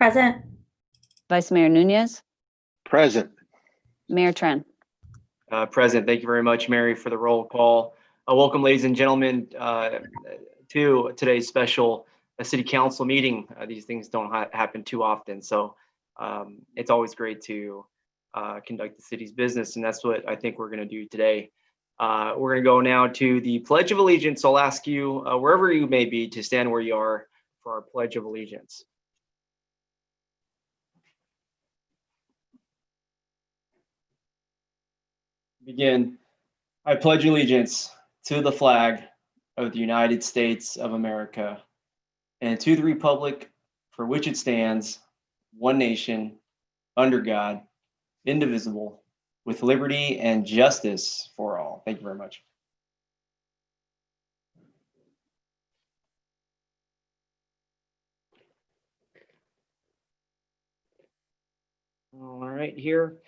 Present. Vice Mayor Nunez, Present. Mayor Tran. Present. Thank you very much, Mary, for the roll call. Welcome, ladies and gentlemen, to today's special City Council meeting. These things don't happen too often, so it's always great to conduct the city's business, and that's what I think we're going to do today. We're going to go now to the Pledge of Allegiance. I'll ask you, wherever you may be, to stand where you are for our Pledge of Allegiance. Begin. I pledge allegiance to the flag of the United States of America and to the republic for which it stands, one nation, under God, indivisible, with liberty and justice for all. Thank you very much. All right, here.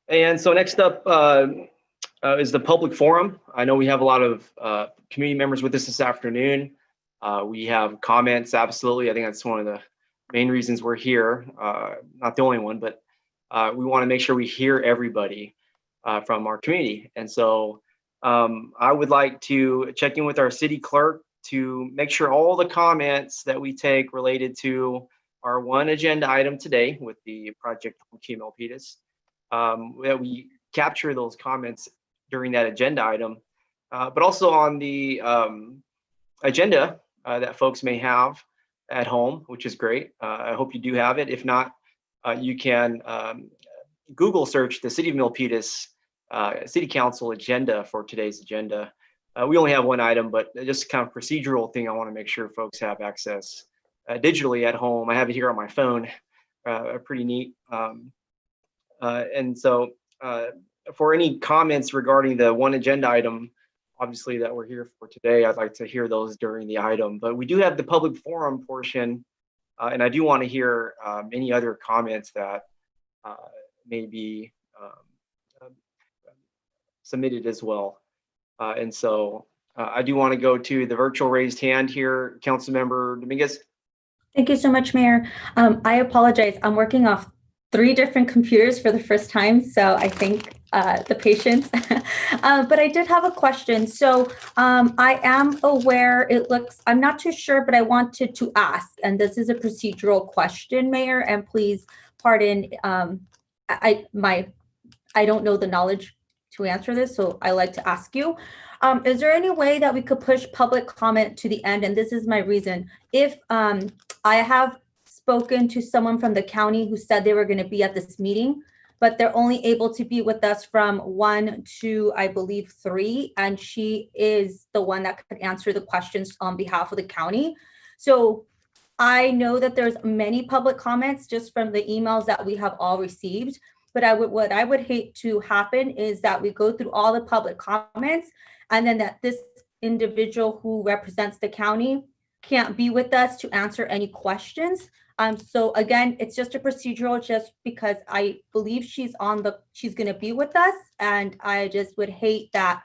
And so next up is the public forum. I know we have a lot of community members with us this afternoon. We have comments, absolutely. I think that's one of the main reasons we're here. Not the only one, but we want to make sure we hear everybody from our community. And so I would like to check in with our city clerk to make sure all the comments that we take related to our one agenda item today with the project Homekey Milpitas, that we capture those comments during that agenda item, but also on the agenda that folks may have at home, which is great. I hope you do have it. If not, you can Google search the City of Milpitas City Council agenda for today's agenda. We only have one item, but just kind of procedural thing I want to make sure folks have access digitally at home. I have it here on my phone, pretty neat. And so for any comments regarding the one agenda item, obviously that we're here for today, I'd like to hear those during the item. But we do have the public forum portion, and I do want to hear any other comments that may be submitted as well. And so I do want to go to the virtual raised hand here, Councilmember Dominguez. Thank you so much, Mayor. I apologize. I'm working off 3 different computers for the first time, so I think the patience. But I did have a question. So I am aware, I'm not too sure, but I wanted to ask, and this is a procedural question, Mayor, and please pardon, I don't know the knowledge to answer this, so I like to ask you. Is there any way that we could push public comment to the end? And this is my reason. If I have spoken to someone from the county who said they were going to be at this meeting, but they're only able to be with us from 1 to, I believe, 3, and she is the one that could answer the questions on behalf of the county. So I know that there's many public comments just from the emails that we have all received, but what I would hate to happen is that we go through all the public comments and then that this individual who represents the county can't be with us to answer any questions. So again, it's just a procedural, just because I believe she's going to be with us, and I just would hate that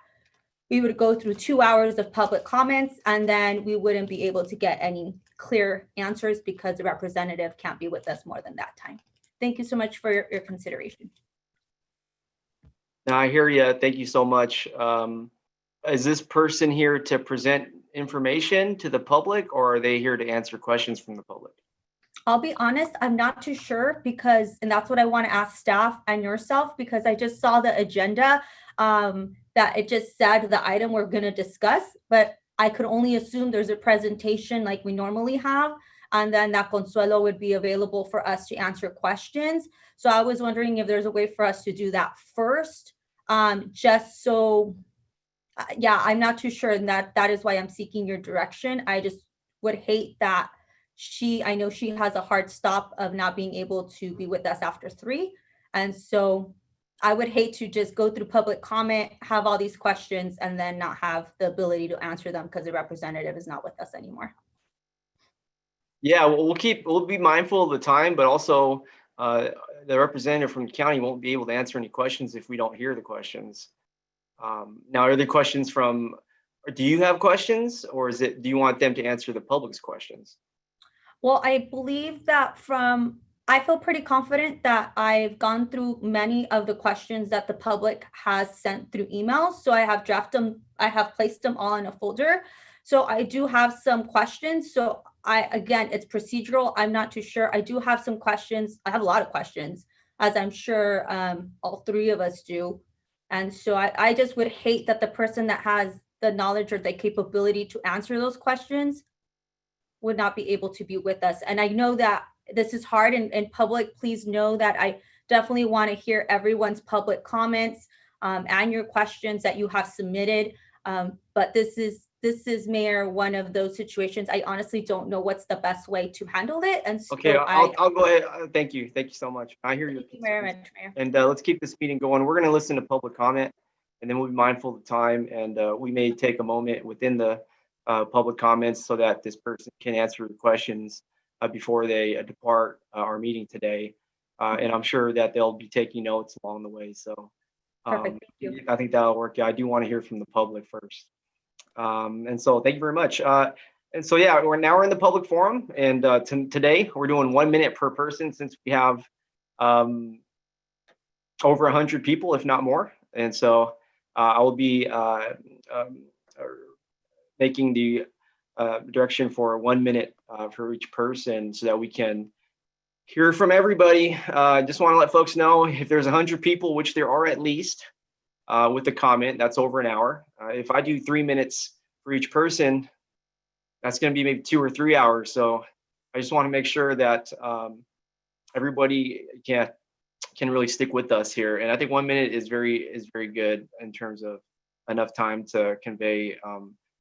we would go through 2 hours of public comments and then we wouldn't be able to get any clear answers because the representative can't be with us more than that time. Thank you so much for your consideration. I hear you. Thank you so much. Is this person here to present information to the public, or are they here to answer questions from the public? I'll be honest, I'm not too sure and that's what I want to ask staff and yourself, because I just saw the agenda that it just said the item we're going to discuss, but I could only assume there's a presentation like we normally have, and then that Consuelo would be available for us to answer questions. So I was wondering if there's a way for us to do that first, just so, yeah, I'm not too sure, and that is why I'm seeking your direction. I just would hate that I know she has a hard stop of not being able to be with us after 3. And so I would hate to just go through public comment, have all these questions, and then not have the ability to answer them because the representative is not with us anymore. Yeah, well, we'll be mindful of the time, but also the representative from the county won't be able to answer any questions if we don't hear the questions. Now, are there questions do you have questions, or do you want them to answer the public's questions? Well, I believe that I feel pretty confident that I've gone through many of the questions that the public has sent through emails. So I have I have placed them all in a folder. So I do have some questions. So again, it's procedural. I'm not too sure. I do have some questions. I have a lot of questions, as I'm sure all three of us do. And so I just would hate that the person that has the knowledge or the capability to answer those questions would not be able to be with us. And I know that this is hard, and public, please know that I definitely want to hear everyone's public comments and your questions that you have submitted. But this is, Mayor, one of those situations. I honestly don't know what's the best way to handle it. And so Okay, I'll go ahead. Thank you. Thank you so much. I hear your Thank you very concerns. much, Mayor. And let's keep this meeting going. We're going to listen to public comment, and then we'll be mindful of the time. And we may take a moment within the public comments so that this person can answer the questions before they depart our meeting today. And I'm sure that they'll be taking notes along the way. So Perfect. Thank you. I think that'll work. Yeah, I do want to hear from the public first. And so thank you very much. And so, yeah, we're in the public forum, and today we're doing 1 minute per person, since we have over 100 people, if not more. And so I will be making the direction for 1 minute for each person, so that we can hear from everybody. Just want to let folks know, if there's 100 people, which there are at least, with the comment, that's over an hour. If I do 3 minutes for each person, that's going to be maybe 2 or 3 hours. So I just want to make sure that everybody can really stick with us here. And I think 1 minute is very good in terms of enough time to convey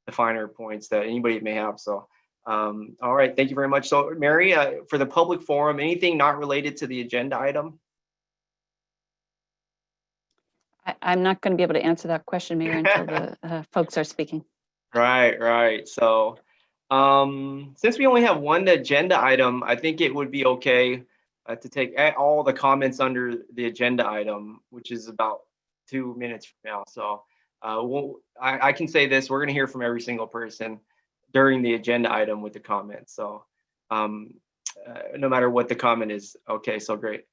the finer points that anybody may have. So all right, thank you very much. So Mary, for the public forum, anything not related to the agenda item? I'm not going to be able to answer that question, Mayor, until the folks are speaking. Right. So since we only have one agenda item, I think it would be okay to take all the comments under the agenda item, which is about 2 minutes from now. So I can say this: we're going to hear from every single person during the agenda item with the comments. So no matter what the comment is. Okay, so great.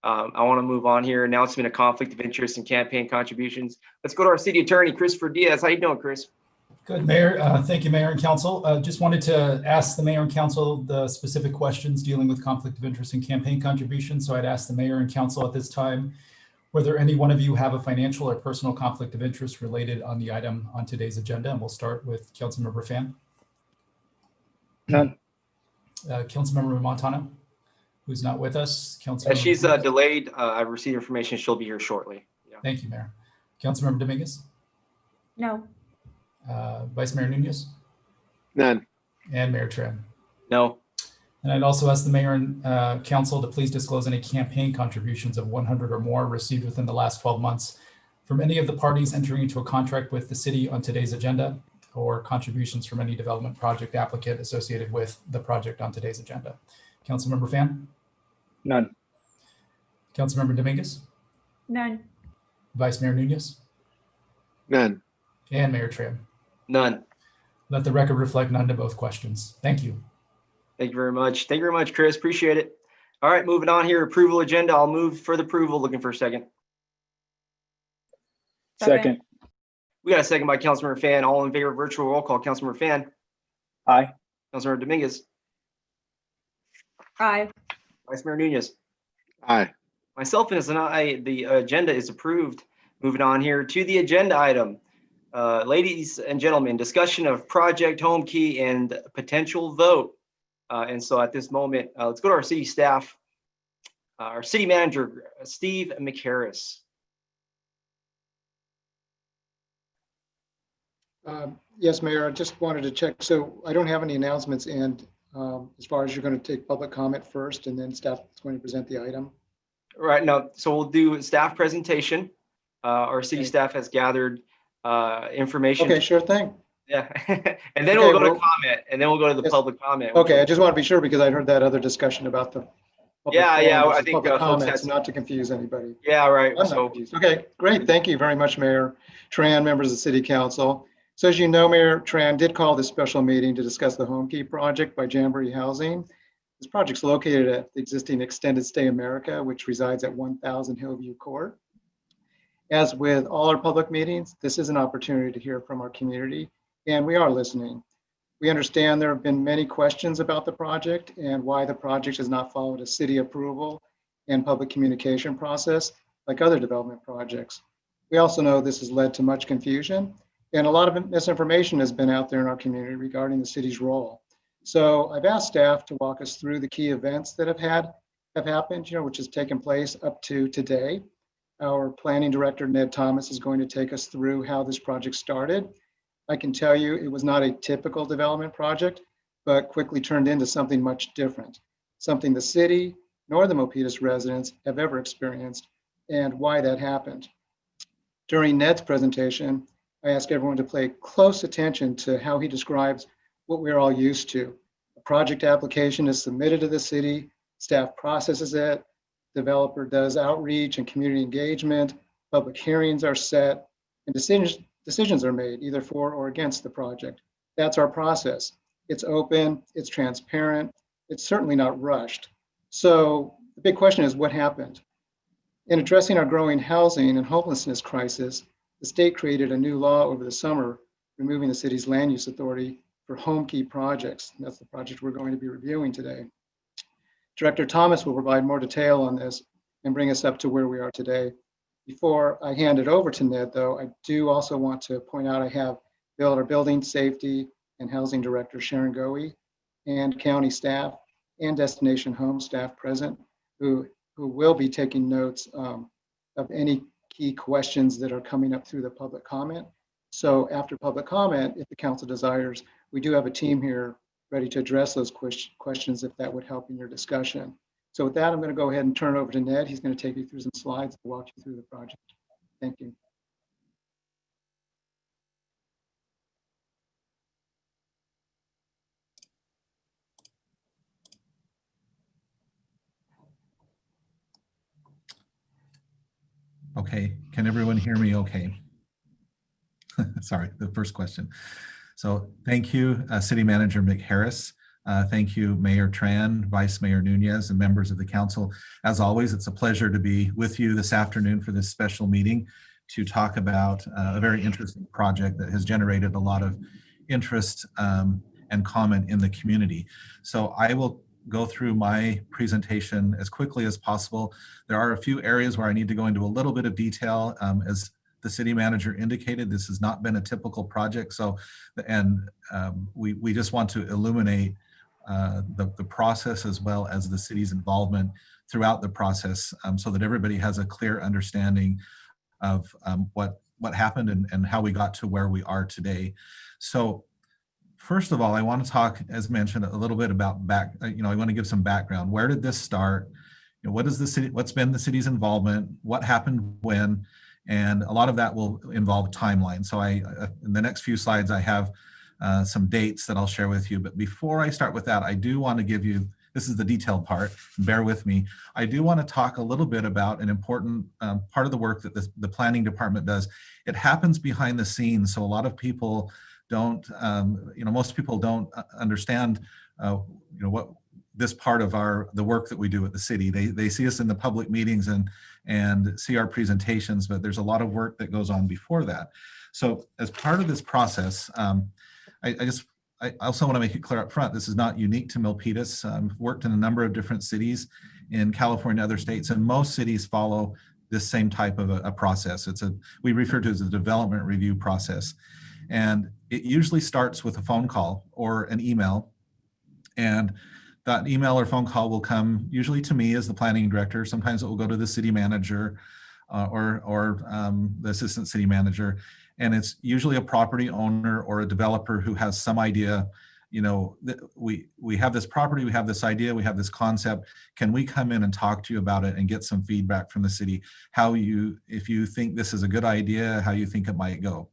I want to move on here. Announcement of conflict of interest and campaign contributions. Let's go to our city attorney, Christopher Diaz. How you doing, Chris? Good, Mayor. Thank you, Mayor and Council. Just wanted to ask the Mayor and Council the specific questions dealing with conflict of interest and campaign contributions. So I'd ask the Mayor and Council at this time whether any one of you have a financial or personal conflict of interest related on the item on today's agenda. And we'll start with Councilmember Fan. None. Councilmember Montano, who's not with us. Councilmember She's delayed. I've received information. She'll be here shortly. Yeah. Thank you, Mayor. Councilmember Dominguez. No. Vice Mayor Nunez. None. And Mayor Tran. No. And I'd also ask the Mayor and Council to please disclose any campaign contributions of 100 or more received within the last 12 months from any of the parties entering into a contract with the city on today's agenda, or contributions from any development project applicant associated with the project on today's agenda. Councilmember Fan. None. Councilmember Dominguez. None. Vice Mayor Nunez. None. And Mayor Tran. None. Let the record reflect none to both questions. Thank you. Thank you very much. Thank you very much, Chris. Appreciate it. All right, moving on here. Approval agenda. I'll move for the approval. Looking for a second. Second. We got a second by Councilmember Fan. All in favor, virtual roll call. Councilmember Fan. Aye. Councilmember Dominguez. Aye. Vice Mayor Nunez. Aye. Myself as an aye. The agenda is approved. Moving on here to the agenda item. Ladies and gentlemen, discussion of project Homekey and potential vote. And so at this moment, let's go to our city staff. Our city manager, Steve McHarris. Yes, Mayor, I just wanted to check. So I don't have any announcements, and as far as you're going to take public comment first, and then staff is going to present the item. Right now, so we'll do staff presentation. Our city staff has gathered information. Okay, sure thing. Yeah, and then we'll go to comment, and then we'll go to the public comment. Okay, I just want to be sure because I heard that other discussion about the. Yeah, I think public folks comments, had not to confuse anybody. Yeah, right. I'm not So confused. Okay, great. Thank you very much, Mayor Tran, members of the City Council. So as you know, Mayor Tran did call this special meeting to discuss the Homekey project by Jamboree Housing. This project's located at the existing Extended Stay America, which resides at 1000 Hillview Court. As with all our public meetings, this is an opportunity to hear from our community, and we are listening. We understand there have been many questions about the project and why the project has not followed a city approval and public communication process like other development projects. We also know this has led to much confusion, and a lot of misinformation has been out there in our community regarding the city's role. So I've asked staff to walk us through the key events that have happened, which has taken place up to today. Our planning director, Ned Thomas, is going to take us through how this project started. I can tell you it was not a typical development project, but quickly turned into something much different, something the city nor the Milpitas residents have ever experienced, and why that happened. During Ned's presentation, I asked everyone to pay close attention to how he describes what we're all used to. A project application is submitted to the city, staff processes it, developer does outreach and community engagement, public hearings are set, and decisions are made either for or against the project. That's our process. It's open, it's transparent, it's certainly not rushed. So the big question is, what happened? In addressing our growing housing and homelessness crisis, the state created a new law over the summer, removing the city's land use authority for Homekey projects. That's the project we're going to be reviewing today. Director Thomas will provide more detail on this and bring us up to where we are today. Before I hand it over to Ned, though, I do also want to point out I have our Building Safety and Housing Director Sharon Goey and county staff and Destination Home staff present who will be taking notes of any key questions that are coming up through the public comment. So after public comment, if the council desires, we do have a team here ready to address those questions if that would help in your discussion. So with that, I'm going to go ahead and turn it over to Ned. He's going to take you through some slides to walk you through the project. Thank you. Okay, can everyone hear me okay? Sorry, the first question. So thank you, City Manager Mick Harris. Thank you, Mayor Tran, Vice Mayor Nunez, and members of the council. As always, it's a pleasure to be with you this afternoon for this special meeting to talk about a very interesting project that has generated a lot of interest and comment in the community. So I will go through my presentation as quickly as possible. There are a few areas where I need to go into a little bit of detail. As the city manager indicated, this has not been a typical project. So, we just want to illuminate the process as well as the city's involvement throughout the process, so that everybody has a clear understanding of what happened and how we got to where we are today. So first of all, I want to talk, as mentioned, a little bit about I want to give some background. Where did this start? What is the city? What's been the city's involvement? What happened when? And a lot of that will involve timeline. So in the next few slides, I have some dates that I'll share with you. But before I start with that, I do want to give you, this is the detailed part, bear with me. I do want to talk a little bit about an important part of the work that the planning department does. It happens behind the scenes. So a lot of people don't, most people don't understand, what this part of the work that we do at the city. They see us in the public meetings and see our presentations, but there's a lot of work that goes on before that. So as part of this process, I also want to make it clear up front, this is not unique to Milpitas. I've worked in a number of different cities in California and other states, and most cities follow this same type of a process. We refer to it as a development review process. And it usually starts with a phone call or an email. And that email or phone call will come usually to me as the planning director. Sometimes it will go to the city manager or the assistant city manager. And it's usually a property owner or a developer who has some idea, we have this property, we have this idea, we have this concept. Can we come in and talk to you about it and get some feedback from the city? If you think this is a good idea, how you think it might go.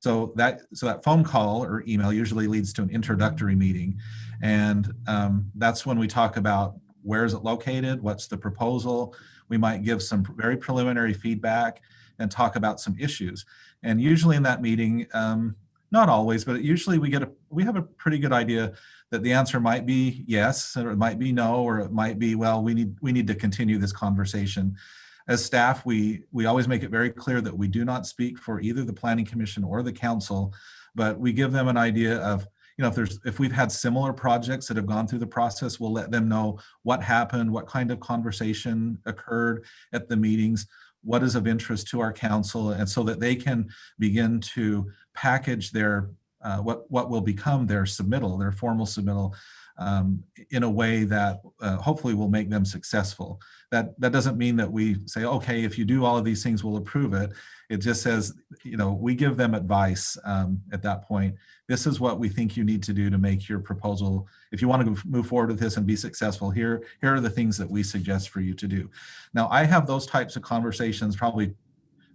So that phone call or email usually leads to an introductory meeting. And that's when we talk about where is it located, what's the proposal. We might give some very preliminary feedback and talk about some issues. And usually in that meeting, not always, but usually we have a pretty good idea that the answer might be yes, or it might be no, or it might be, well, we need to continue this conversation. As staff, we always make it very clear that we do not speak for either the Planning Commission or the council, but we give them an idea of, if we've had similar projects that have gone through the process, we'll let them know what happened, what kind of conversation occurred at the meetings, what is of interest to our council, and so that they can begin to package their what will become their submittal, their formal submittal, in a way that hopefully will make them successful. That doesn't mean that we say, okay, if you do all of these things, we'll approve it. It just says, we give them advice at that point. This is what we think you need to do to make your proposal. If you want to move forward with this and be successful, here are the things that we suggest for you to do. Now, I have those types of conversations probably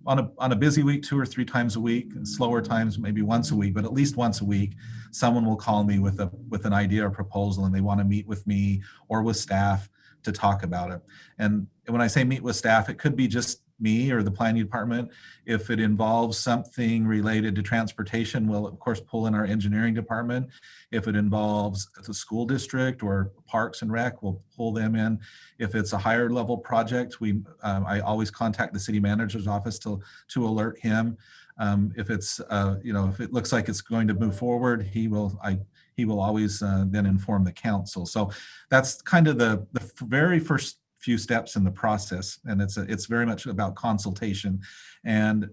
on a busy week 2 or 3 times a week, and slower times maybe once a week, but at least once a week, someone will call me with an idea or proposal, and they want to meet with me or with staff to talk about it. And when I say meet with staff, it could be just me or the planning department. If it involves something related to transportation, we'll of course pull in our engineering department. If it involves the school district or parks and rec, we'll pull them in. If it's a higher level project, I always contact the city manager's office to alert him. If it's if it looks like it's going to move forward, he will always then inform the council. So that's kind of the very first few steps in the process, and it's very much about consultation. And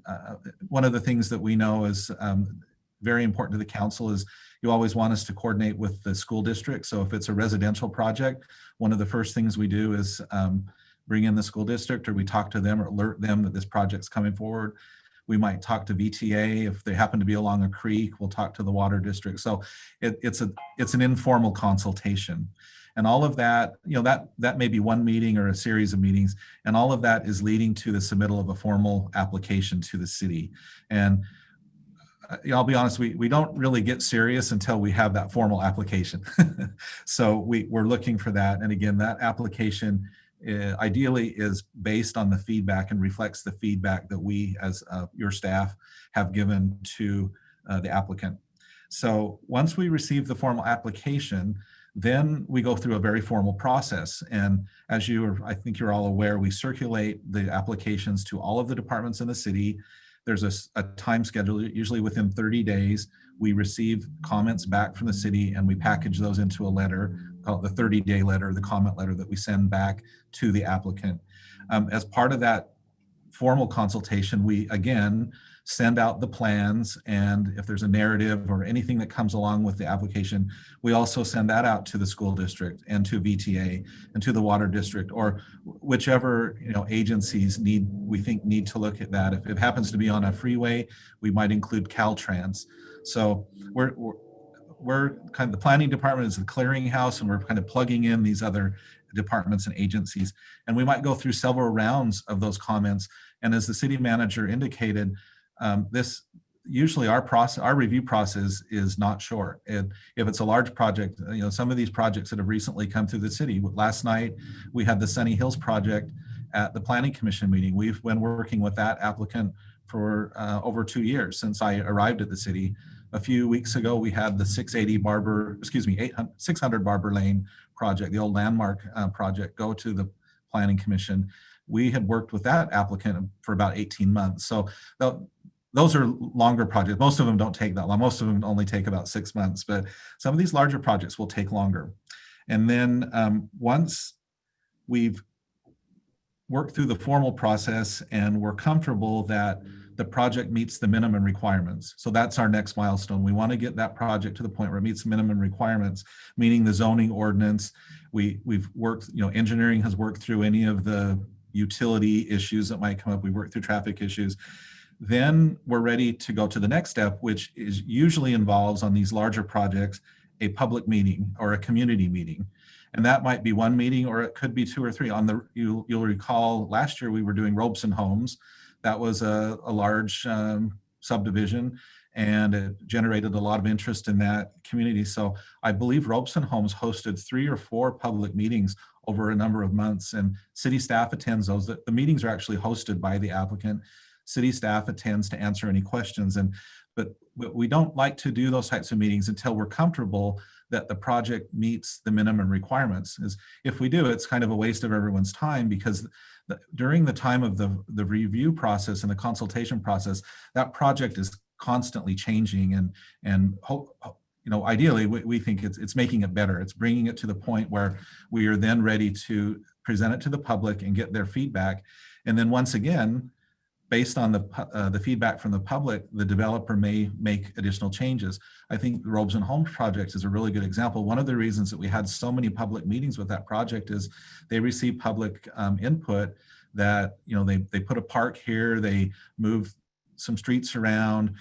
one of the things that we know is very important to the council is you always want us to coordinate with the school district. So if it's a residential project, one of the first things we do is bring in the school district, or we talk to them or alert them that this project's coming forward. We might talk to VTA if they happen to be along a creek. We'll talk to the water district. So it's an informal consultation. And all of that, that may be one meeting or a series of meetings, and all of that is leading to the submittal of a formal application to the city. And I'll be honest, we don't really get serious until we have that formal application. So we're looking for that. And again, that application ideally is based on the feedback and reflects the feedback that we as your staff have given to the applicant. So once we receive the formal application, then we go through a very formal process. And as I think you're all aware, we circulate the applications to all of the departments in the city. There's a time schedule. Usually within 30 days, we receive comments back from the city, and we package those into a letter called the 30-day letter, the comment letter that we send back to the applicant. As part of that formal consultation, we again send out the plans, and if there's a narrative or anything that comes along with the application, we also send that out to the school district and to VTA and to the water district, or whichever agencies we think need to look at that. If it happens to be on a freeway, we might include Caltrans. So we're kind of, the planning department is the clearinghouse, and we're kind of plugging in these other departments and agencies, and we might go through several rounds of those comments. And as the city manager indicated, this usually our review process is not short. And if it's a large project, some of these projects that have recently come through the city. Last night we had the Sunny Hills project at the Planning Commission meeting. We've been working with that applicant for over 2 years since I arrived at the city. A few weeks ago, we had the 600 Barber Lane project, the old landmark project, go to the Planning Commission. We had worked with that applicant for about 18 months. So those are longer projects. Most of them don't take that long. Most of them only take about 6 months, but some of these larger projects will take longer. And then once we've worked through the formal process and we're comfortable that the project meets the minimum requirements. So that's our next milestone. We want to get that project to the point where it meets minimum requirements, meaning the zoning ordinance. We've worked, engineering has worked through any of the utility issues that might come up. We worked through traffic issues. Then we're ready to go to the next step, which is usually involves on these larger projects, a public meeting or a community meeting. And that might be one meeting, or it could be 2 or 3. You'll recall last year we were doing Robeson Homes. That was a large subdivision, and it generated a lot of interest in that community. So I believe Robeson Homes hosted 3 or 4 public meetings over a number of months, and city staff attends those. The meetings are actually hosted by the applicant. City staff attends to answer any questions. But we don't like to do those types of meetings until we're comfortable that the project meets the minimum requirements. Is if we do, it's kind of a waste of everyone's time, because during the time of the review process and the consultation process, that project is constantly changing, and ideally we think it's making it better. It's bringing it to the point where we are then ready to present it to the public and get their feedback. And then once again, based on the feedback from the public, the developer may make additional changes. I think the Robes and Homes project is a really good example. One of the reasons that we had so many public meetings with that project is they received public input that, they put a park here, they moved some streets around.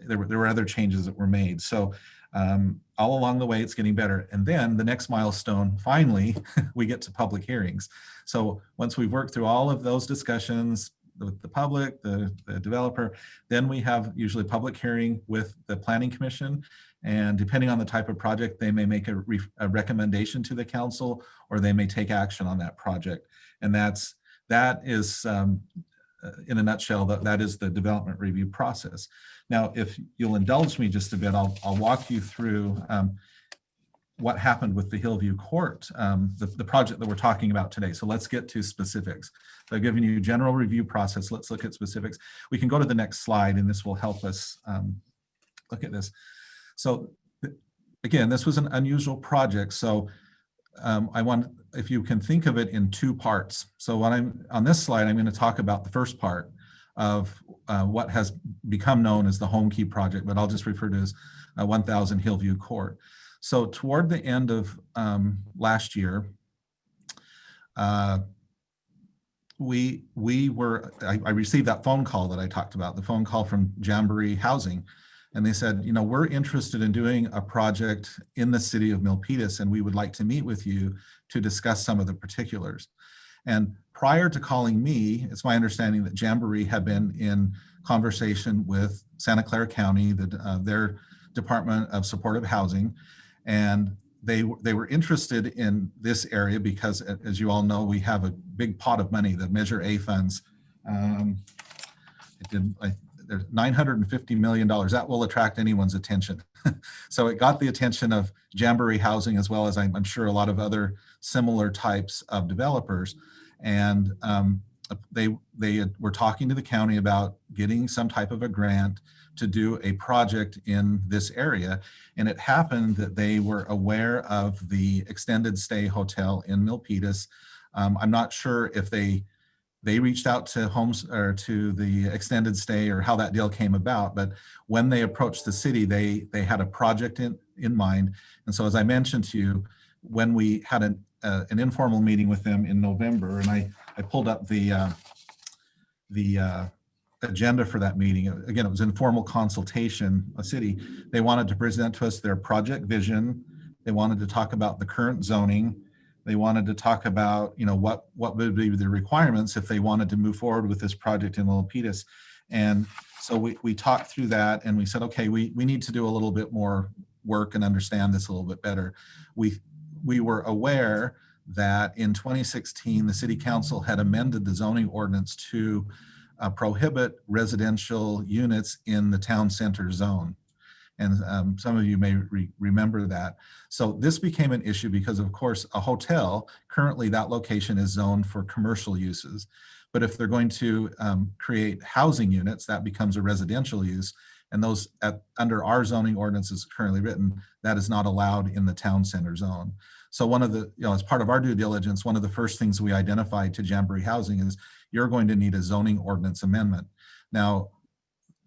There were other changes that were made. So all along the way, it's getting better. And then the next milestone, finally, we get to public hearings. So once we've worked through all of those discussions with the public, the developer, then we have usually a public hearing with the Planning Commission. And depending on the type of project, they may make a recommendation to the council, or they may take action on that project. And that is, in a nutshell, that is the development review process. Now, if you'll indulge me just a bit, I'll walk you through what happened with the Hillview Court, the project that we're talking about today. So let's get to specifics. So I've given you general review process. Let's look at specifics. We can go to the next slide, and this will help us look at this. So again, this was an unusual project. So if you can think of it in two parts. So on this slide, I'm going to talk about the first part of what has become known as the Homekey project, but I'll just refer to as 1000 Hillview Court. So toward the end of last year, I received that phone call that I talked about, the phone call from Jamboree Housing. And they said, we're interested in doing a project in the city of Milpitas, and we would like to meet with you to discuss some of the particulars. And prior to calling me, it's my understanding that Jamboree had been in conversation with Santa Clara County, their Department of Supportive Housing, and they were interested in this area because, as you all know, we have a big pot of money, the Measure A funds. There's $950 million. That will attract anyone's attention. So it got the attention of Jamboree Housing, as well as I'm sure a lot of other similar types of developers. And they were talking to the county about getting some type of a grant to do a project in this area. And it happened that they were aware of the extended stay hotel in Milpitas. I'm not sure if they reached out to homes or to the extended stay or how that deal came about, but when they approached the city, they had a project in mind. And so, as I mentioned to you, when we had an informal meeting with them in November, and I pulled up the agenda for that meeting. Again, it was informal consultation, a city. They wanted to present to us their project vision. They wanted to talk about the current zoning. They wanted to talk about, what would be the requirements if they wanted to move forward with this project in Milpitas. And so we talked through that, and we said, okay, we need to do a little bit more work and understand this a little bit better. We were aware that in 2016, the City Council had amended the zoning ordinance to prohibit residential units in the town center zone. And some of you may remember that. So this became an issue because, of course, a hotel, currently that location is zoned for commercial uses. But if they're going to create housing units, that becomes a residential use. And those under our zoning ordinance is currently written, that is not allowed in the town center zone. So one of the, as part of our due diligence, one of the first things we identified to Jamboree Housing is you're going to need a zoning ordinance amendment. Now,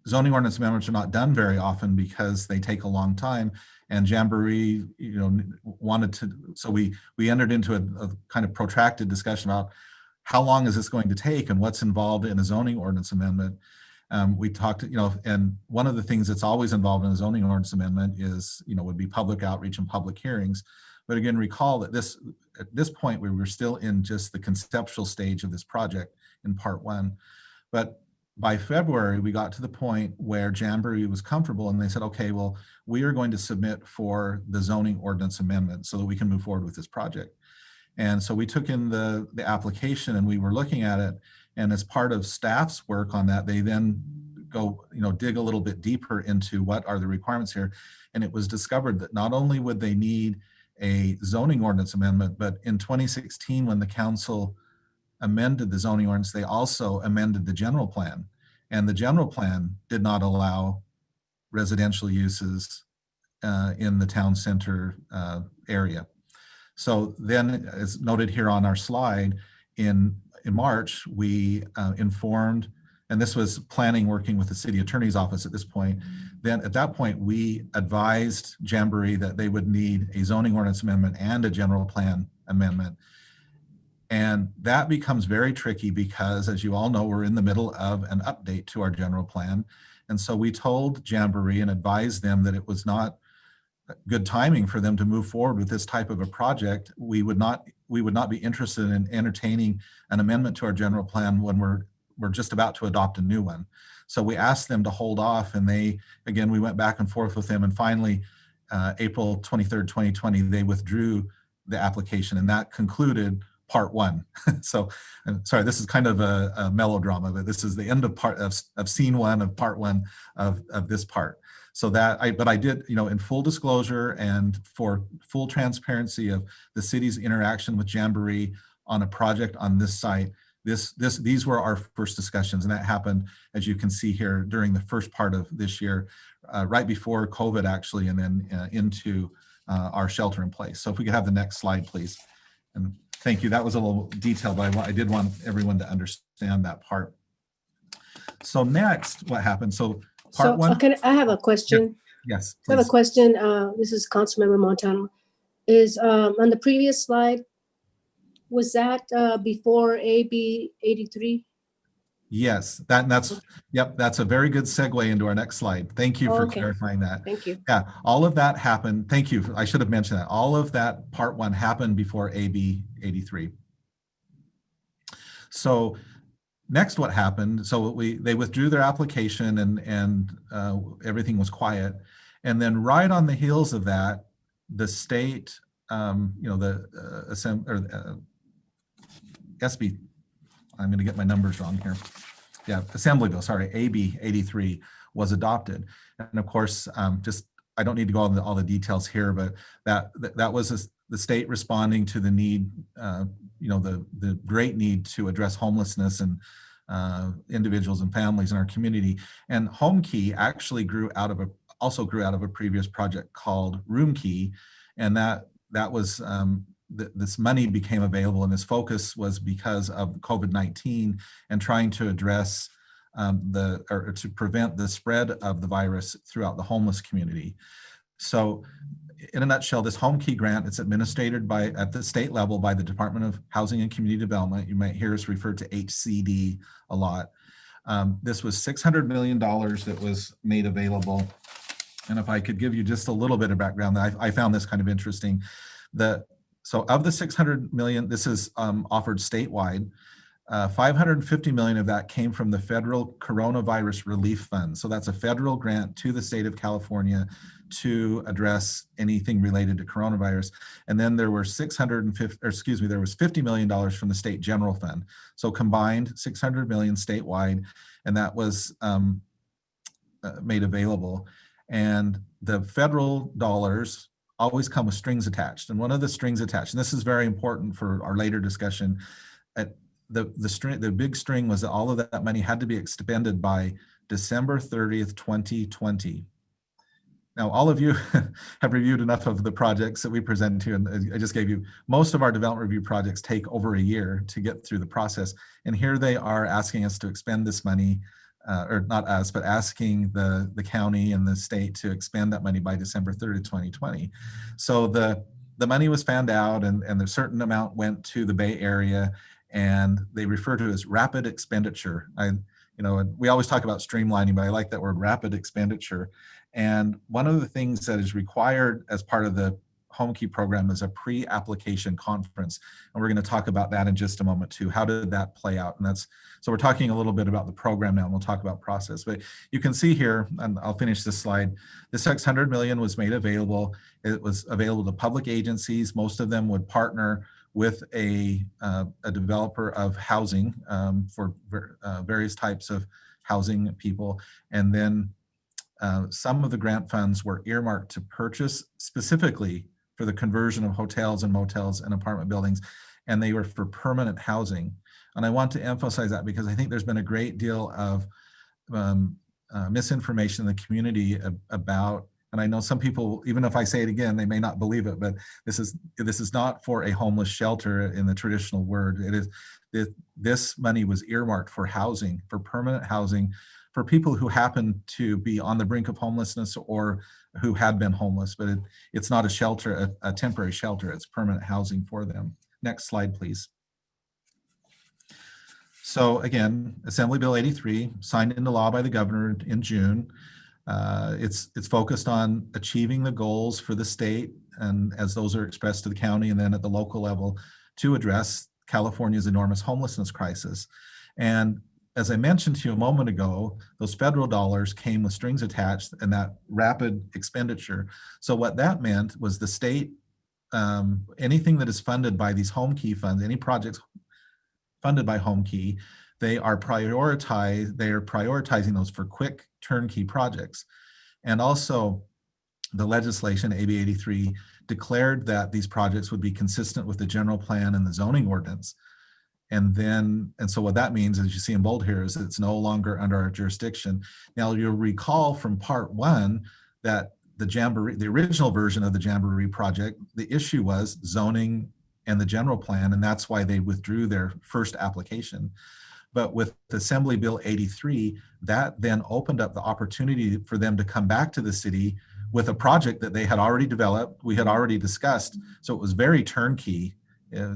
zoning ordinance amendments are not done very often because they take a long time, and Jamboree, wanted to, so we entered into a kind of protracted discussion about how long is this going to take and what's involved in a zoning ordinance amendment. We talked, and one of the things that's always involved in a zoning ordinance amendment is, would be public outreach and public hearings. But again, recall that at this point, we were still in just the conceptual stage of this project in part one. But by February, we got to the point where Jamboree was comfortable, and they said, okay, well, we are going to submit for the zoning ordinance amendment so that we can move forward with this project. And so we took in the application, and we were looking at it. And as part of staff's work on that, they then go, dig a little bit deeper into what are the requirements here. And it was discovered that not only would they need a zoning ordinance amendment, but in 2016, when the council amended the zoning ordinance, they also amended the general plan. And the general plan did not allow residential uses in the town center area. So then, as noted here on our slide, in March, we informed, and this was planning working with the city attorney's office at this point. Then at that point, we advised Jamboree that they would need a zoning ordinance amendment and a general plan amendment. And that becomes very tricky because, as you all know, we're in the middle of an update to our general plan. And so we told Jamboree and advised them that it was not good timing for them to move forward with this type of a project. We would not be interested in entertaining an amendment to our general plan when we're just about to adopt a new one. So we asked them to hold off, and we went back and forth with them, and finally, April 23rd, 2020, they withdrew the application, and that concluded part one. So, I'm sorry, this is kind of a melodrama, but this is the end of scene one of part one of this part. So but I did, in full disclosure and for full transparency of the city's interaction with Jamboree on a project on this site, these were our first discussions, and that happened, as you can see here, during the first part of this year, right before COVID actually, and then into our shelter in place. So if we could have the next slide, please. And thank you. That was a little detailed, but I did want everyone to understand that part. So next, what happened? So part one. I have a question. Yes, please. I have a question. This is Councilmember Montano. Is on the previous slide, was that before AB 83? Yes, that's a very good segue into our next slide. Thank you for clarifying that. Thank you. Yeah, all of that happened. Thank you. I should have mentioned that. All of that part one happened before AB 83. So next, what happened? So they withdrew their application, and everything was quiet. And then right on the heels of that, the state, SB, I'm going to get my numbers wrong here. Yeah, Assembly Bill, sorry, AB 83 was adopted. And of course, I don't need to go into all the details here, but that was the state responding to the need, the great need to address homelessness and individuals and families in our community. And Homekey actually also grew out of a previous project called Roomkey, and that was this money became available, and this focus was because of COVID-19 and trying to address to prevent the spread of the virus throughout the homeless community. So in a nutshell, this Homekey grant, it's administered at the state level by the Department of Housing and Community Development. You might hear us refer to HCD a lot. This was $600 million that was made available. And if I could give you just a little bit of background, I found this kind of interesting. So of the $600 million, this is offered statewide. $550 million of that came from the Federal Coronavirus Relief Fund. So that's a federal grant to the state of California to address anything related to coronavirus. And then there were there was $50 million from the state general fund. So combined $600 million statewide, and that was made available. And the federal dollars always come with strings attached. And one of the strings attached, and this is very important for our later discussion, the big string was that all of that money had to be expended by December 30th, 2020. Now, all of you have reviewed enough of the projects that we presented to, and I just gave you, most of our development review projects take over a year to get through the process. And here they are asking us to expend this money, or not us, but asking the county and the state to expend that money by December 30th, 2020. So the money was found out, and a certain amount went to the Bay Area, and they refer to it as rapid expenditure. We always talk about streamlining, but I like that word, rapid expenditure. And one of the things that is required as part of the Homekey program is a pre-application conference. And we're going to talk about that in just a moment too. How did that play out? And so we're talking a little bit about the program now, and we'll talk about process. But you can see here, and I'll finish this slide, the $600 million was made available. It was available to public agencies. Most of them would partner with a developer of housing for various types of housing people. And then some of the grant funds were earmarked to purchase specifically for the conversion of hotels and motels and apartment buildings, and they were for permanent housing. And I want to emphasize that because I think there's been a great deal of misinformation in the community about, and I know some people, even if I say it again, they may not believe it, but this is not for a homeless shelter in the traditional word. It is, this money was earmarked for housing, for permanent housing, for people who happen to be on the brink of homelessness or who had been homeless, but it's not a shelter, a temporary shelter, it's permanent housing for them. Next slide, please. So again, Assembly Bill 83, signed into law by the governor in June. It's focused on achieving the goals for the state, and as those are expressed to the county and then at the local level, to address California's enormous homelessness crisis. And as I mentioned to you a moment ago, those federal dollars came with strings attached and that rapid expenditure. So what that meant was the state, anything that is funded by these Homekey funds, any projects funded by Homekey, they are prioritizing those for quick turnkey projects. And also the legislation, AB 83, declared that these projects would be consistent with the general plan and the zoning ordinance. And so what that means, as you see in bold here, is it's no longer under our jurisdiction. Now you'll recall from part one that the original version of the Jamboree project, the issue was zoning and the general plan, and that's why they withdrew their first application. But with Assembly Bill 83, that then opened up the opportunity for them to come back to the city with a project that they had already developed, we had already discussed. So it was very turnkey.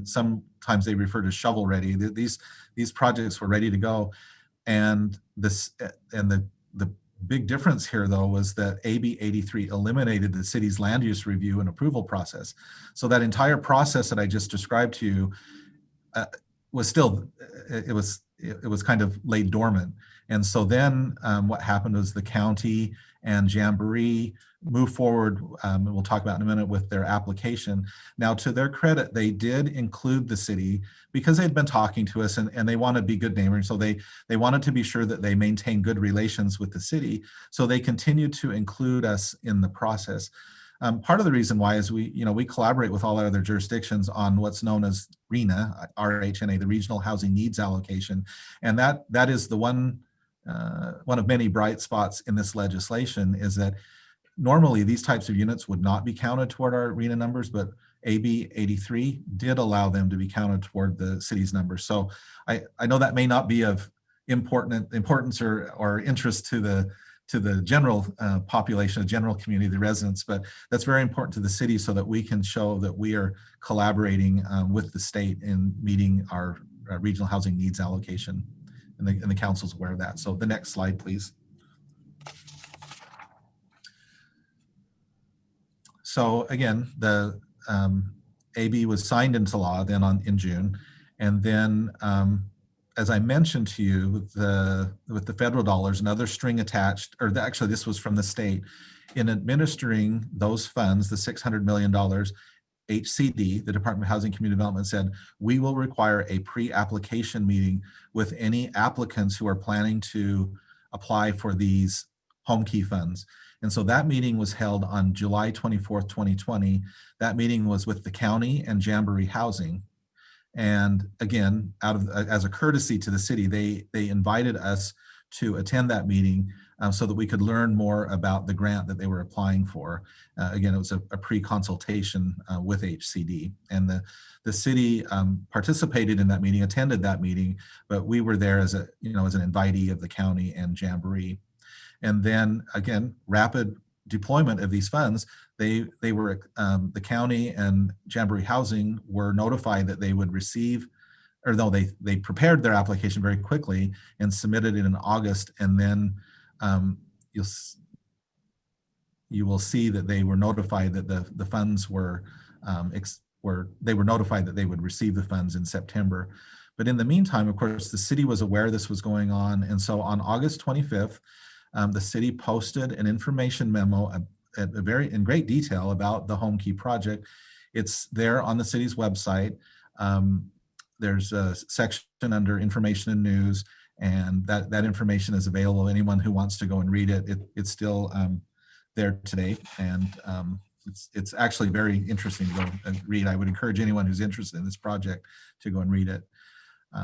Sometimes they refer to shovel ready. These projects were ready to go. And the big difference here, though, was that AB 83 eliminated the city's land use review and approval process. So that entire process that I just described to you was still, it was kind of laid dormant. And so then what happened was the county and Jamboree moved forward, and we'll talk about in a minute, with their application. Now, to their credit, they did include the city because they'd been talking to us and they want to be good neighbors. So they wanted to be sure that they maintain good relations with the city. So they continued to include us in the process. Part of the reason why is we collaborate with all our other jurisdictions on what's known as RHNA, RHNA, the Regional Housing Needs Allocation. And that is the one of many bright spots in this legislation, is that normally these types of units would not be counted toward our RHNA numbers, but AB 83 did allow them to be counted toward the city's numbers. So I know that may not be of importance or interest to the general population, the general community, the residents, but that's very important to the city so that we can show that we are collaborating with the state in meeting our regional housing needs allocation, and the council's aware of that. So the next slide, please. So again, the AB was signed into law then in June, and then as I mentioned to you, with the federal dollars, another string attached, or actually this was from the state, in administering those funds, the $600 million, HCD, the Department of Housing and Community Development, said, we will require a pre-application meeting with any applicants who are planning to apply for these Homekey funds. And so that meeting was held on July 24th, 2020. That meeting was with the county and Jamboree Housing. And again, as a courtesy to the city, they invited us to attend that meeting so that we could learn more about the grant that they were applying for. Again, it was a pre-consultation with HCD, and the city participated in that meeting, attended that meeting, but we were there as an invitee of the county and Jamboree. And then again, rapid deployment of these funds. They were the county and Jamboree Housing were notified that they would receive, or no, they prepared their application very quickly and submitted it in August. And then you will see that they were notified that the funds they were notified that they would receive the funds in September. But in the meantime, of course, the city was aware this was going on. And so on August 25th, the city posted an information memo in great detail about the Homekey project. It's there on the city's website. There's a section under information and news, and that information is available. Anyone who wants to go and read it, it's still there today, and it's actually very interesting to go and read. I would encourage anyone who's interested in this project to go and read it.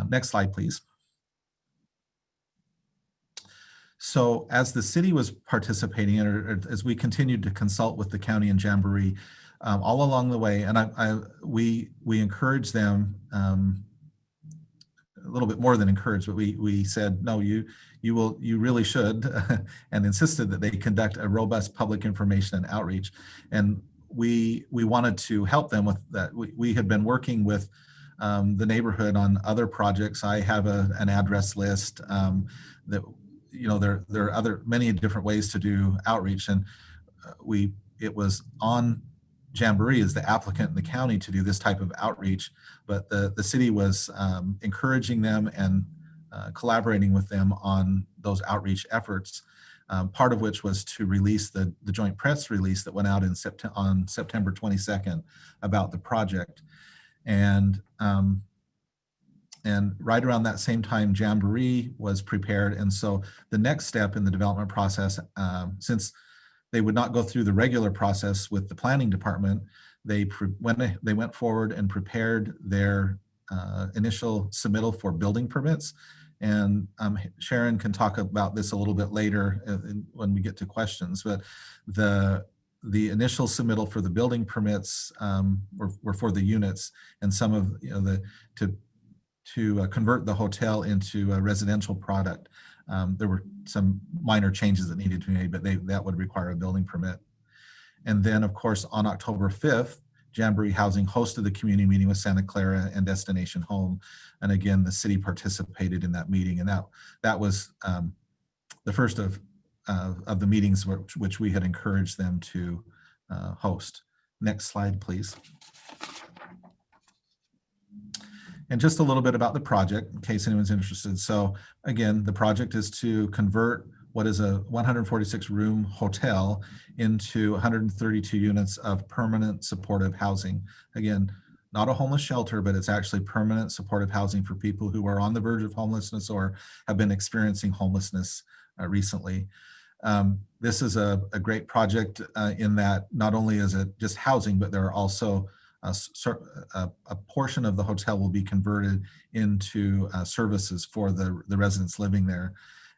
Next slide, please. So as the city was participating, or as we continued to consult with the county and Jamboree all along the way, and we encouraged them, a little bit more than encouraged, but we said, no, you really should, and insisted that they conduct a robust public information and outreach. And we wanted to help them with that. We had been working with the neighborhood on other projects. I have an address list that, there are many different ways to do outreach, and it was on Jamboree as the applicant in the county to do this type of outreach, but the city was encouraging them and collaborating with them on those outreach efforts, part of which was to release the joint press release that went out on September 22nd about the project. And right around that same time, Jamboree was prepared. And so the next step in the development process, since they would not go through the regular process with the planning department, they went forward and prepared their initial submittal for building permits. And Sharon can talk about this a little bit later when we get to questions, but the initial submittal for the building permits were for the units, and some of to convert the hotel into a residential product. There were some minor changes that needed to be made, but that would require a building permit. And then, of course, on October 5th, Jamboree Housing hosted the community meeting with Santa Clara and Destination Home. And again, the city participated in that meeting. And that was the first of the meetings which we had encouraged them to host. Next slide, please. And just a little bit about the project in case anyone's interested. So again, the project is to convert what is a 146 room hotel into 132 units of permanent supportive housing. Again, not a homeless shelter, but it's actually permanent supportive housing for people who are on the verge of homelessness or have been experiencing homelessness recently. This is a great project in that not only is it just housing, but there are also a portion of the hotel will be converted into services for the residents living there.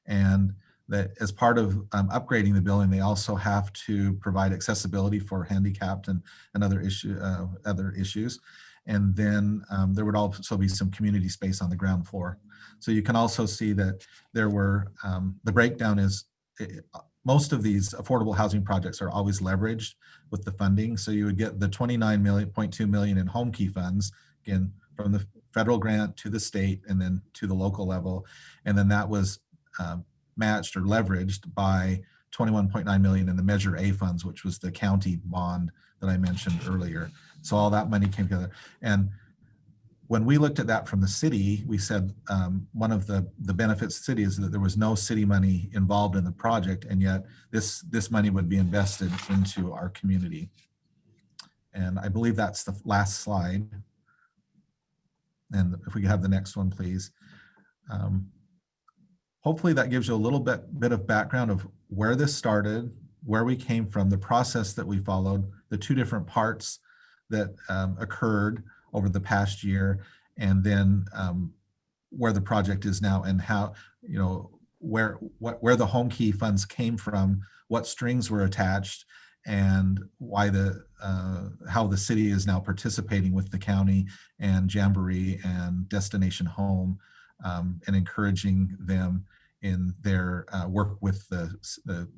And that as part of upgrading the building, they also have to provide accessibility for handicapped and other issues. And then there would also be some community space on the ground floor. So you can also see that there were, the breakdown is, most of these affordable housing projects are always leveraged with the funding. So you would get the $29.2 million in Homekey funds, again, from the federal grant to the state and then to the local level. And then that was matched or leveraged by $21.9 million in the Measure A funds, which was the county bond that I mentioned earlier. So all that money came together. And when we looked at that from the city, we said one of the benefits of the city is that there was no city money involved in the project, and yet this money would be invested into our community. And I believe that's the last slide. And if we could have the next one, please. Hopefully that gives you a little bit of background of where this started, where we came from, the process that we followed, the two different parts that occurred over the past year, and then where the project is now, and how, where the Homekey funds came from, what strings were attached, and why how the city is now participating with the county and Jamboree and Destination Home, and encouraging them in their work with the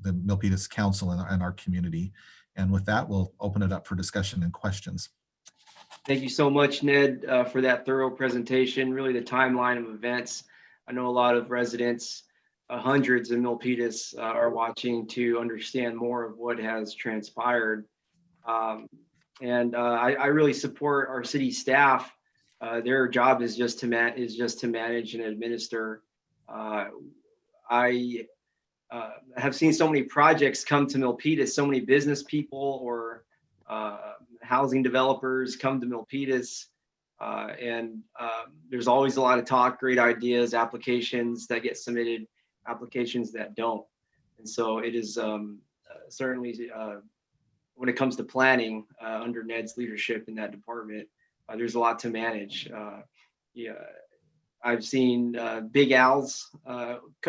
Milpitas Council and our community. And with that, we'll open it up for discussion and questions. Thank you so much, Ned, for that thorough presentation, really the timeline of events. I know a lot of residents, hundreds of Milpitas are watching to understand more of what has transpired. I really support our city staff. Their job is just to manage and administer. I have seen so many projects come to Milpitas, so many business people or housing developers come to Milpitas There's always a lot of talk, great ideas, applications that get submitted, applications that don't. And so it is certainly, when it comes to planning under Ned's leadership in that department, there's a lot to manage. Yeah, I've seen Big Al's,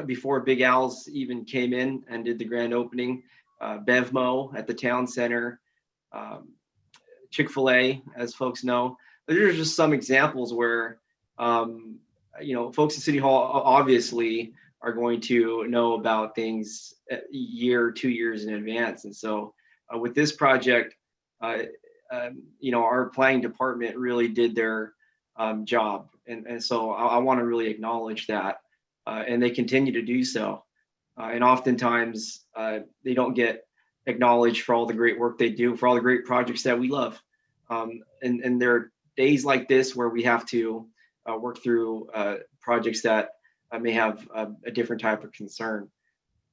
before Big Al's even came in and did the grand opening, Bevmo at the town center, Chick-fil-A, as folks know. Those are just some examples where, folks at City Hall obviously are going to know about things a year, 2 years in advance. And so with this project, our planning department really did their job. And so I want to really acknowledge that. And they continue to do so. And oftentimes they don't get acknowledged for all the great work they do, for all the great projects that we love. And there are days like this where we have to work through projects that may have a different type of concern.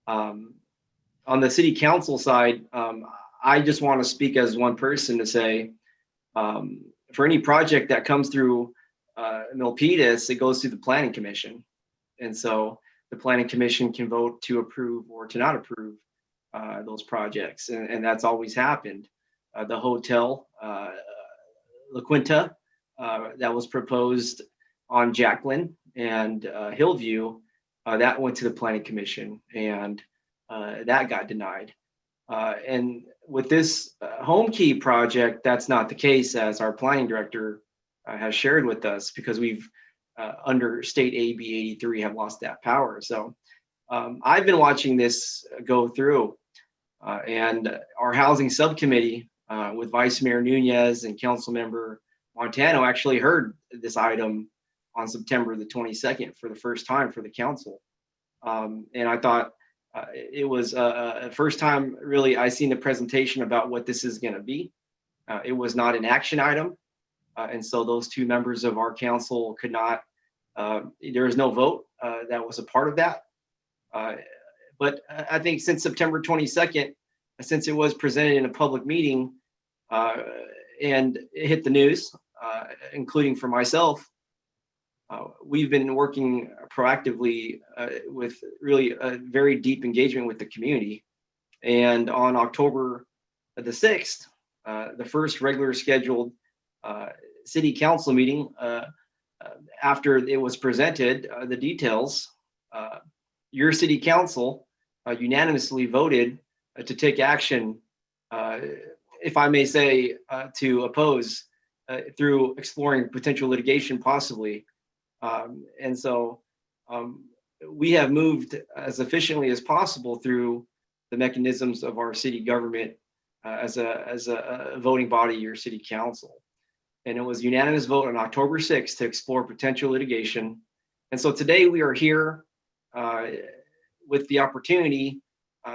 On the city council side, I just want to speak as one person to say, for any project that comes through Milpitas, it goes through the planning commission. And so the planning commission can vote to approve or to not approve those projects. And that's always happened. The hotel, La Quinta, that was proposed on Jacqueline and Hillview, that went to the planning commission, and that got denied. And with this Homekey project, that's not the case, as our planning director has shared with us, because we've under state AB 83 have lost that power. So I've been watching this go through, and our housing subcommittee with Vice Mayor Nunez and Council Member Montano actually heard this item on September the 22nd for the first time for the council. And I thought it was a first time really I seen a presentation about what this is going to be. It was not an action item. And so those two members of our council could not, there was no vote that was a part of that. But I think since September 22nd, since it was presented in a public meeting and it hit the news, including for myself, we've been working proactively with really a very deep engagement with the community. And on October the 6th, the first regular scheduled city council meeting, after it was presented, the details, your city council unanimously voted to take action, if I may say, to oppose through exploring potential litigation possibly. And so we have moved as efficiently as possible through the mechanisms of our city government as a voting body, your city council. And it was unanimous vote on October 6th to explore potential litigation. And so today we are here with the opportunity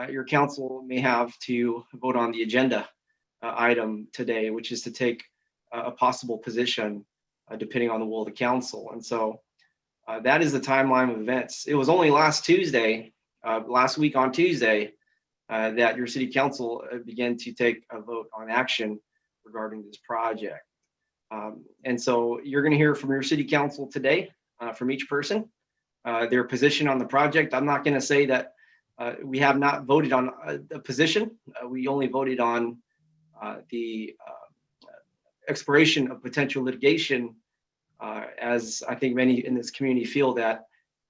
your council may have to vote on the agenda item today, which is to take a possible position depending on the will of the council. And so that is the timeline of events. It was only last week on Tuesday, that your city council began to take a vote on action regarding this project. And so you're going to hear from your city council today, from each person, their position on the project. I'm not going to say that we have not voted on a position. We only voted on the exploration of potential litigation, as I think many in this community feel that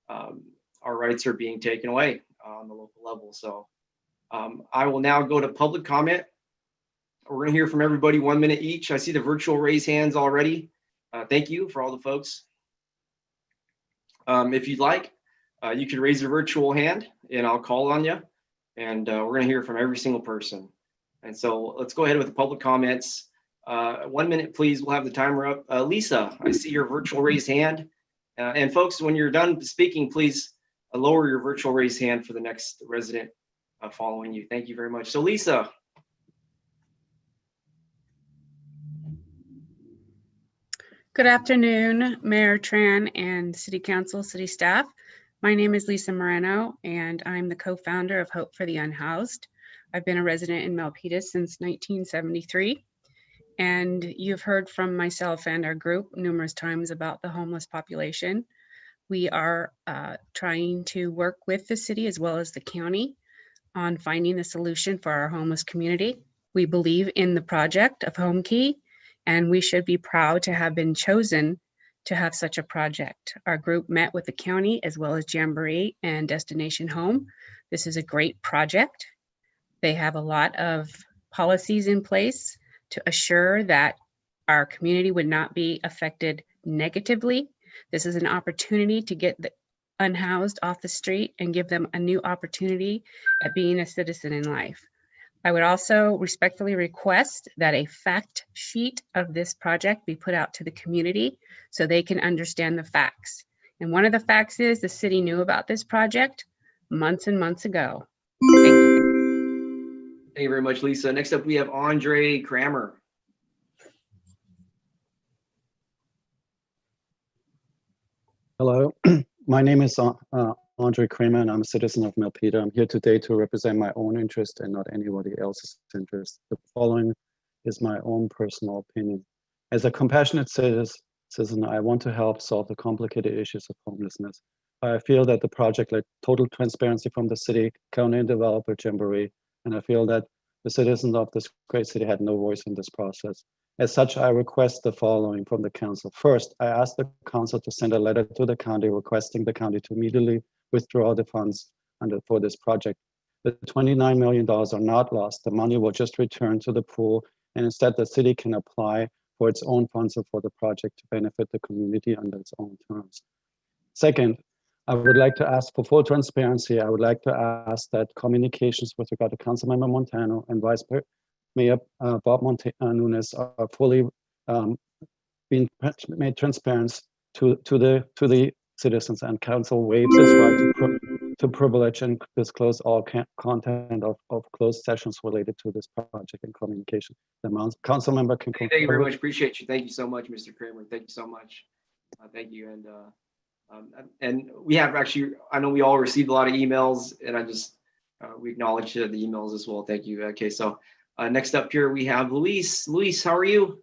our rights are being taken away on the local level. So I will now go to public comment. We're going to hear from everybody 1 minute each. I see the virtual raise hands already. Thank you for all the folks. If you'd like, you can raise your virtual hand and I'll call on you. And we're going to hear from every single person. And so let's go ahead with the public comments. 1 minute, please. We'll have the timer up. Lisa, I see your virtual raised hand. And folks, when you're done speaking, please lower your virtual raised hand for the next resident following you. Thank you very much. So Lisa. Good afternoon, Mayor Tran and City Council, City staff. My name is Lisa Moreno, and I'm the co-founder of Hope for the Unhoused. I've been a resident in Milpitas since 1973. And you've heard from myself and our group numerous times about the homeless population. We are trying to work with the city as well as the county on finding a solution for our homeless community. We believe in the project of Homekey, and we should be proud to have been chosen to have such a project. Our group met with the county as well as Jamboree and Destination Home. This is a great project. They have a lot of policies in place to assure that our community would not be affected negatively. This is an opportunity to get the unhoused off the street and give them a new opportunity at being a citizen in life. I would also respectfully request that a fact sheet of this project be put out to the community so they can understand the facts. And one of the facts is the city knew about this project months and months ago. Thank you. Thank you very much, Lisa. Next up, we have Andre Kramer. Hello, my name is Andre Kramer, and I'm a citizen of Milpitas. I'm here today to represent my own interest and not anybody else's interest. The following is my own personal opinion. As a compassionate citizen, I want to help solve the complicated issues of homelessness. I feel that the project lacked total transparency from the city, county, and developer Jamboree, and I feel that the citizens of this great city had no voice in this process. As such, I request the following from the council. First, I ask the council to send a letter to the county requesting the county to immediately withdraw the funds for this project. The $29 million are not lost. The money will just return to the pool, and instead the city can apply for its own funds for the project to benefit the community under its own terms. Second, I would like to ask for full transparency. I would like to ask that communications with regard to Councilmember Montano and Vice Mayor Bob Nunes are fully being made transparent to the citizens, and council waives its right to privilege and disclose all content of closed sessions related to this project and communication. The council member can confirm. Thank you very much. Appreciate you. Thank you so much, Mr. Kramer. Thank you so much. Thank you. And we have actually, I know we all received a lot of emails, and I just we acknowledge the emails as well. Thank you. Okay, so next up here we have Luis. Luis, how are you?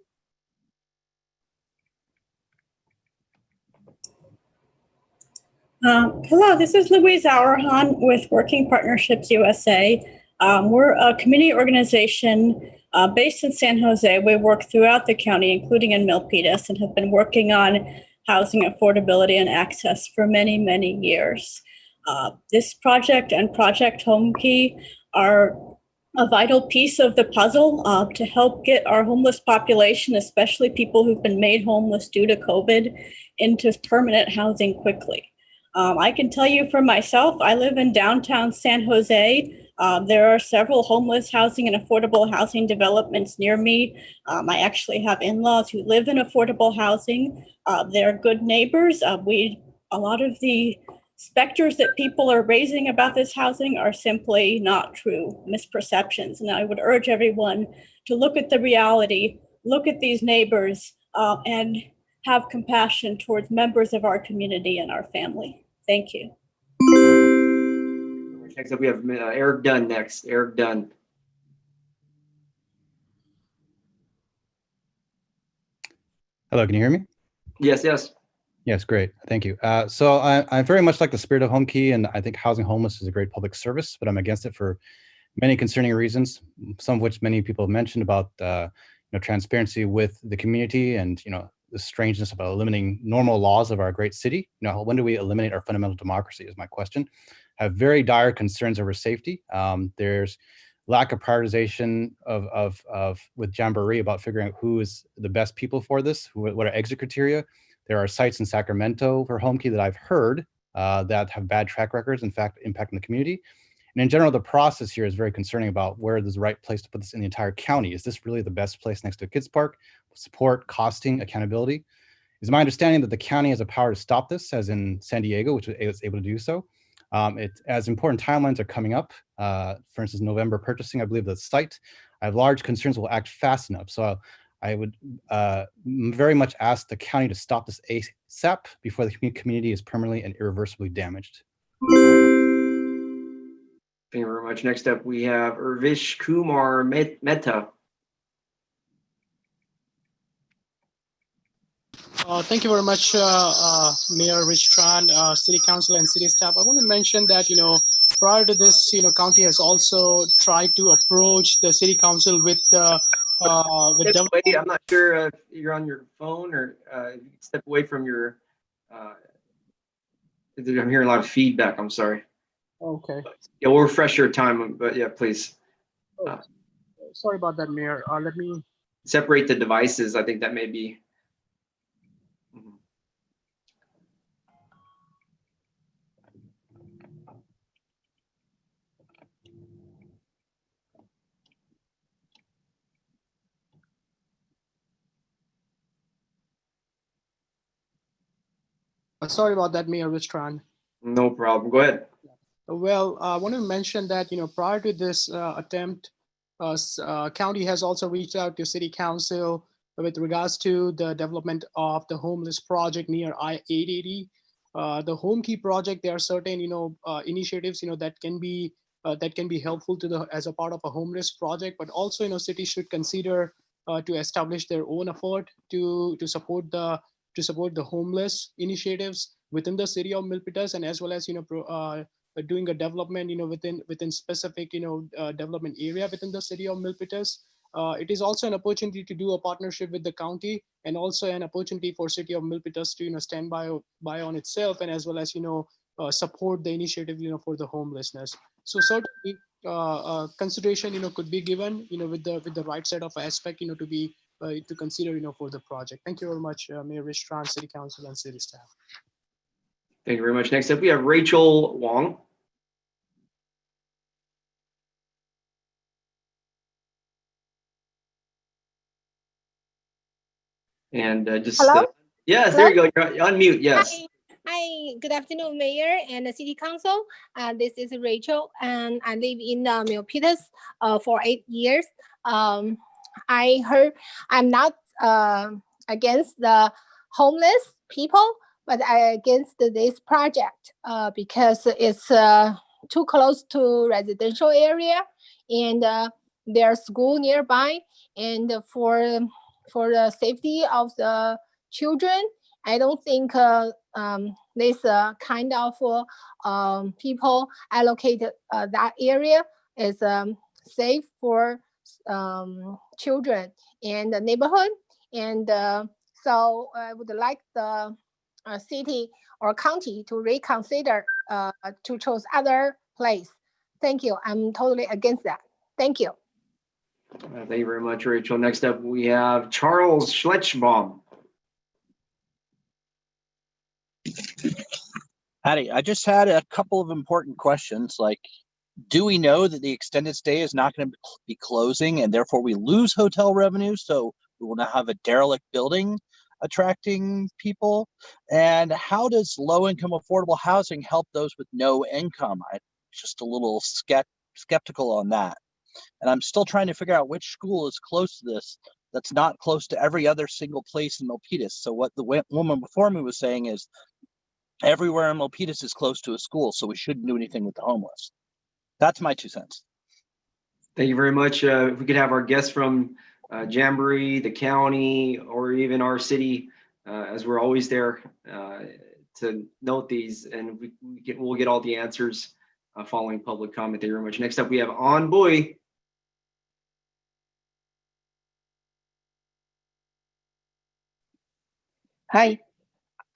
Hello, this is Louise Auerhahn with Working Partnerships USA. We're a community organization based in San Jose. We work throughout the county, including in Milpitas, and have been working on housing affordability and access for many, many years. This project and Project Homekey are a vital piece of the puzzle to help get our homeless population, especially people who've been made homeless due to COVID, into permanent housing quickly. I can tell you for myself, I live in downtown San Jose. There are several homeless housing and affordable housing developments near me. I actually have in-laws who live in affordable housing. They're good neighbors. A lot of the specters that people are raising about this housing are simply not true, misperceptions. And I would urge everyone to look at the reality, look at these neighbors, and have compassion towards members of our community and our family. Thank you. Next up, we have Eric Dunn next. Eric Dunn. Hello, can you hear me? Yes, yes. Yes, great. Thank you. So I very much like the spirit of Homekey, and I think housing homeless is a great public service, but I'm against it for many concerning reasons, some of which many people have mentioned about transparency with the community and the strangeness about eliminating normal laws of our great city. When do we eliminate our fundamental democracy is my question. I have very dire concerns over safety. There's lack of prioritization of with Jamboree about figuring out who is the best people for this, what are exit criteria. There are sites in Sacramento for Homekey that I've heard that have bad track records, in fact, impacting the community. And in general, the process here is very concerning about where is the right place to put this in the entire county. Is this really the best place next to a kids park? Support, costing, accountability. It's my understanding that the county has a power to stop this, as in San Diego, which was able to do so. As important timelines are coming up, for instance, November purchasing, I believe the site, I have large concerns will act fast enough. So I would very much ask the county to stop this ASAP before the community is permanently and irreversibly damaged. Thank you very much. Next up, we have Urvish Kumar Mehta. Thank you very much, Mayor Rich Tran, City Council and City staff. I want to mention that, prior to this, county has also tried to approach the City Council with Step away. I'm not sure if you're on your phone or you can step away from your. I'm hearing a lot of feedback. I'm sorry. Okay. Yeah, we'll refresh your time, but yeah, please. Sorry about that, Mayor. Let me separate the devices. I think that may be. Sorry about that, Mayor Rich Tran. No problem. Go ahead. Well, I want to mention that, prior to this attempt, county has also reached out to City Council with regards to the development of the homeless project near I-880. The Homekey project, there are certain, initiatives, that can be helpful to as a part of a homeless project, but also, cities should consider to establish their own effort to support the homeless initiatives within the city of Milpitas, and as well as doing a development within specific development area within the city of Milpitas. It is also an opportunity to do a partnership with the county, and also an opportunity for city of Milpitas to stand by on itself, and as well as support the initiative for the homelessness. So certainly consideration could be given with the right set of aspect to be to consider for the project. Thank you very much, Mayor Rich Tran, City Council and City staff. Thank you very much. Next up, we have Rachel Wong. And just hello. Yes, hello? there you go. You're on mute. Yes. Hi. Good afternoon, Mayor and the City Council. This is Rachel, and I live in Milpitas for 8 years. I heard I'm not against the homeless people, but I against this project because it's too close to residential area, and there's school nearby, and for the safety of the children, I don't think this kind of people allocated that area is safe for children in the neighborhood. And so I would like the city or county to reconsider to choose other place. Thank you. I'm totally against that. Thank you. Thank you very much, Rachel. Next up, we have Charles Schletchbaum. Hattie, I just had a couple of important questions. Like, do we know that the extended stay is not going to be closing, and therefore we lose hotel revenue? So we will now have a derelict building attracting people. And how does low-income affordable housing help those with no income? I'm just a little skeptical on that. And I'm still trying to figure out which school is close to this that's not close to every other single place in Milpitas. So what the woman before me was saying is everywhere in Milpitas is close to a school, so we shouldn't do anything with the homeless. That's my 2 cents. Thank you very much. If we could have our guests from Jamboree, the county, or even our city, as we're always there to note these, and we'll get all the answers following public comment. Thank you very much. Next up, we have On Boy. Hi,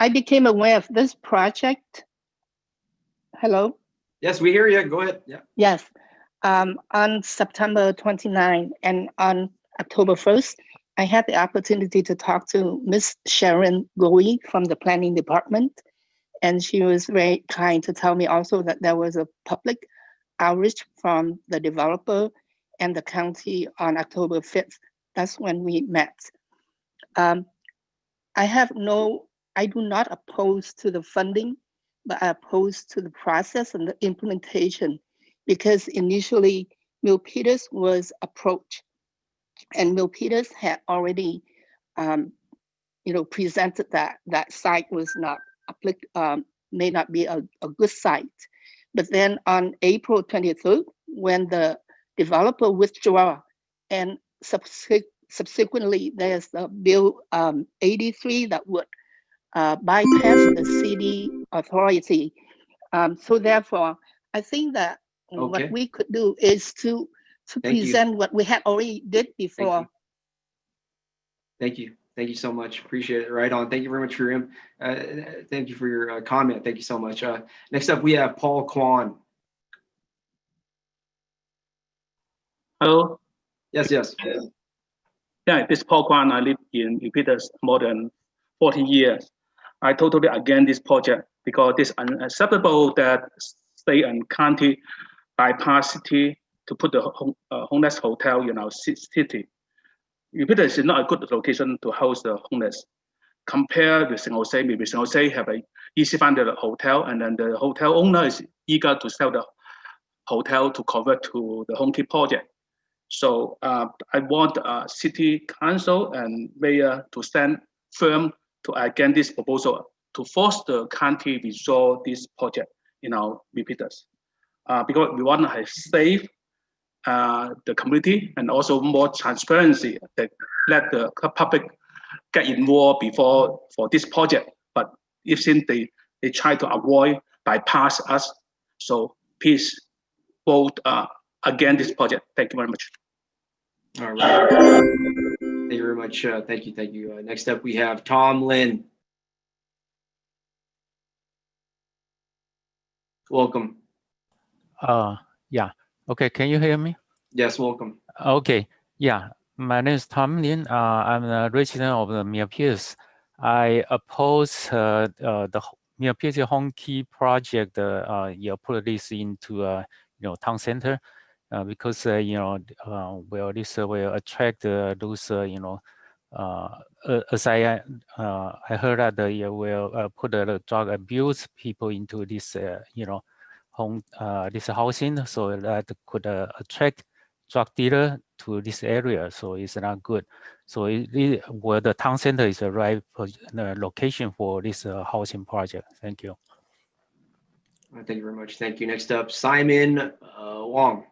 I became aware of this project. Hello? Yes, we hear you. Go ahead. Yeah. Yes. On September 29 and on October 1st, I had the opportunity to talk to Miss Sharon Goey from the planning department. And she was very kind to tell me also that there was a public outreach from the developer and the county on October 5th. That's when we met. I do not oppose to the funding, but I oppose to the process and the implementation, because initially Milpitas was approached, and Milpitas had already, presented that site was not may not be a good site. But then on April 23rd, when the developer withdrew, and subsequently there's the Bill 83 that would bypass the city authority. So therefore, I think that Okay. what we could do is to Thank you. present what we had already did before. Thank you. Thank you so much. Appreciate it. Right on. Thank you very much for your thank you for your comment. Thank you so much. Next up, we have Paul Kwan. Hello. Yes, yes. Yeah, this is Paul Kwan. I live in Milpitas more than 40 years. I totally against this project because it's unacceptable that state and county bypass city to put the homeless hotel in our city. Milpitas is not a good location to host the homeless. Compared with San Jose, maybe San Jose have a easy find the hotel, and then the hotel owner is eager to sell the hotel to convert to the Homekey project. So I want city council and mayor to stand firm to against this proposal to force the county resolve this project in our Milpitas. Because we want to have safe the community and also more transparency that let the public get involved before for this project. But if since they try to avoid bypass us, so please vote against this project. Thank you very much. All right. Thank you very much. Thank you. Thank you. Next up, we have Tom Lin. Welcome. Yeah. Okay. Can you hear me? Yes, welcome. Okay. Yeah. My name is Tom Lin. I'm a resident of the Milpitas. I oppose the Milpitas Homekey project. Put this into town center because well, this will attract those as I heard that you will put the drug abuse people into this this housing, so that could attract drug dealer to this area. So it's not good. So where the town center is the right location for this housing project. Thank you. Thank you very much. Thank you. Next up, Simon Wong.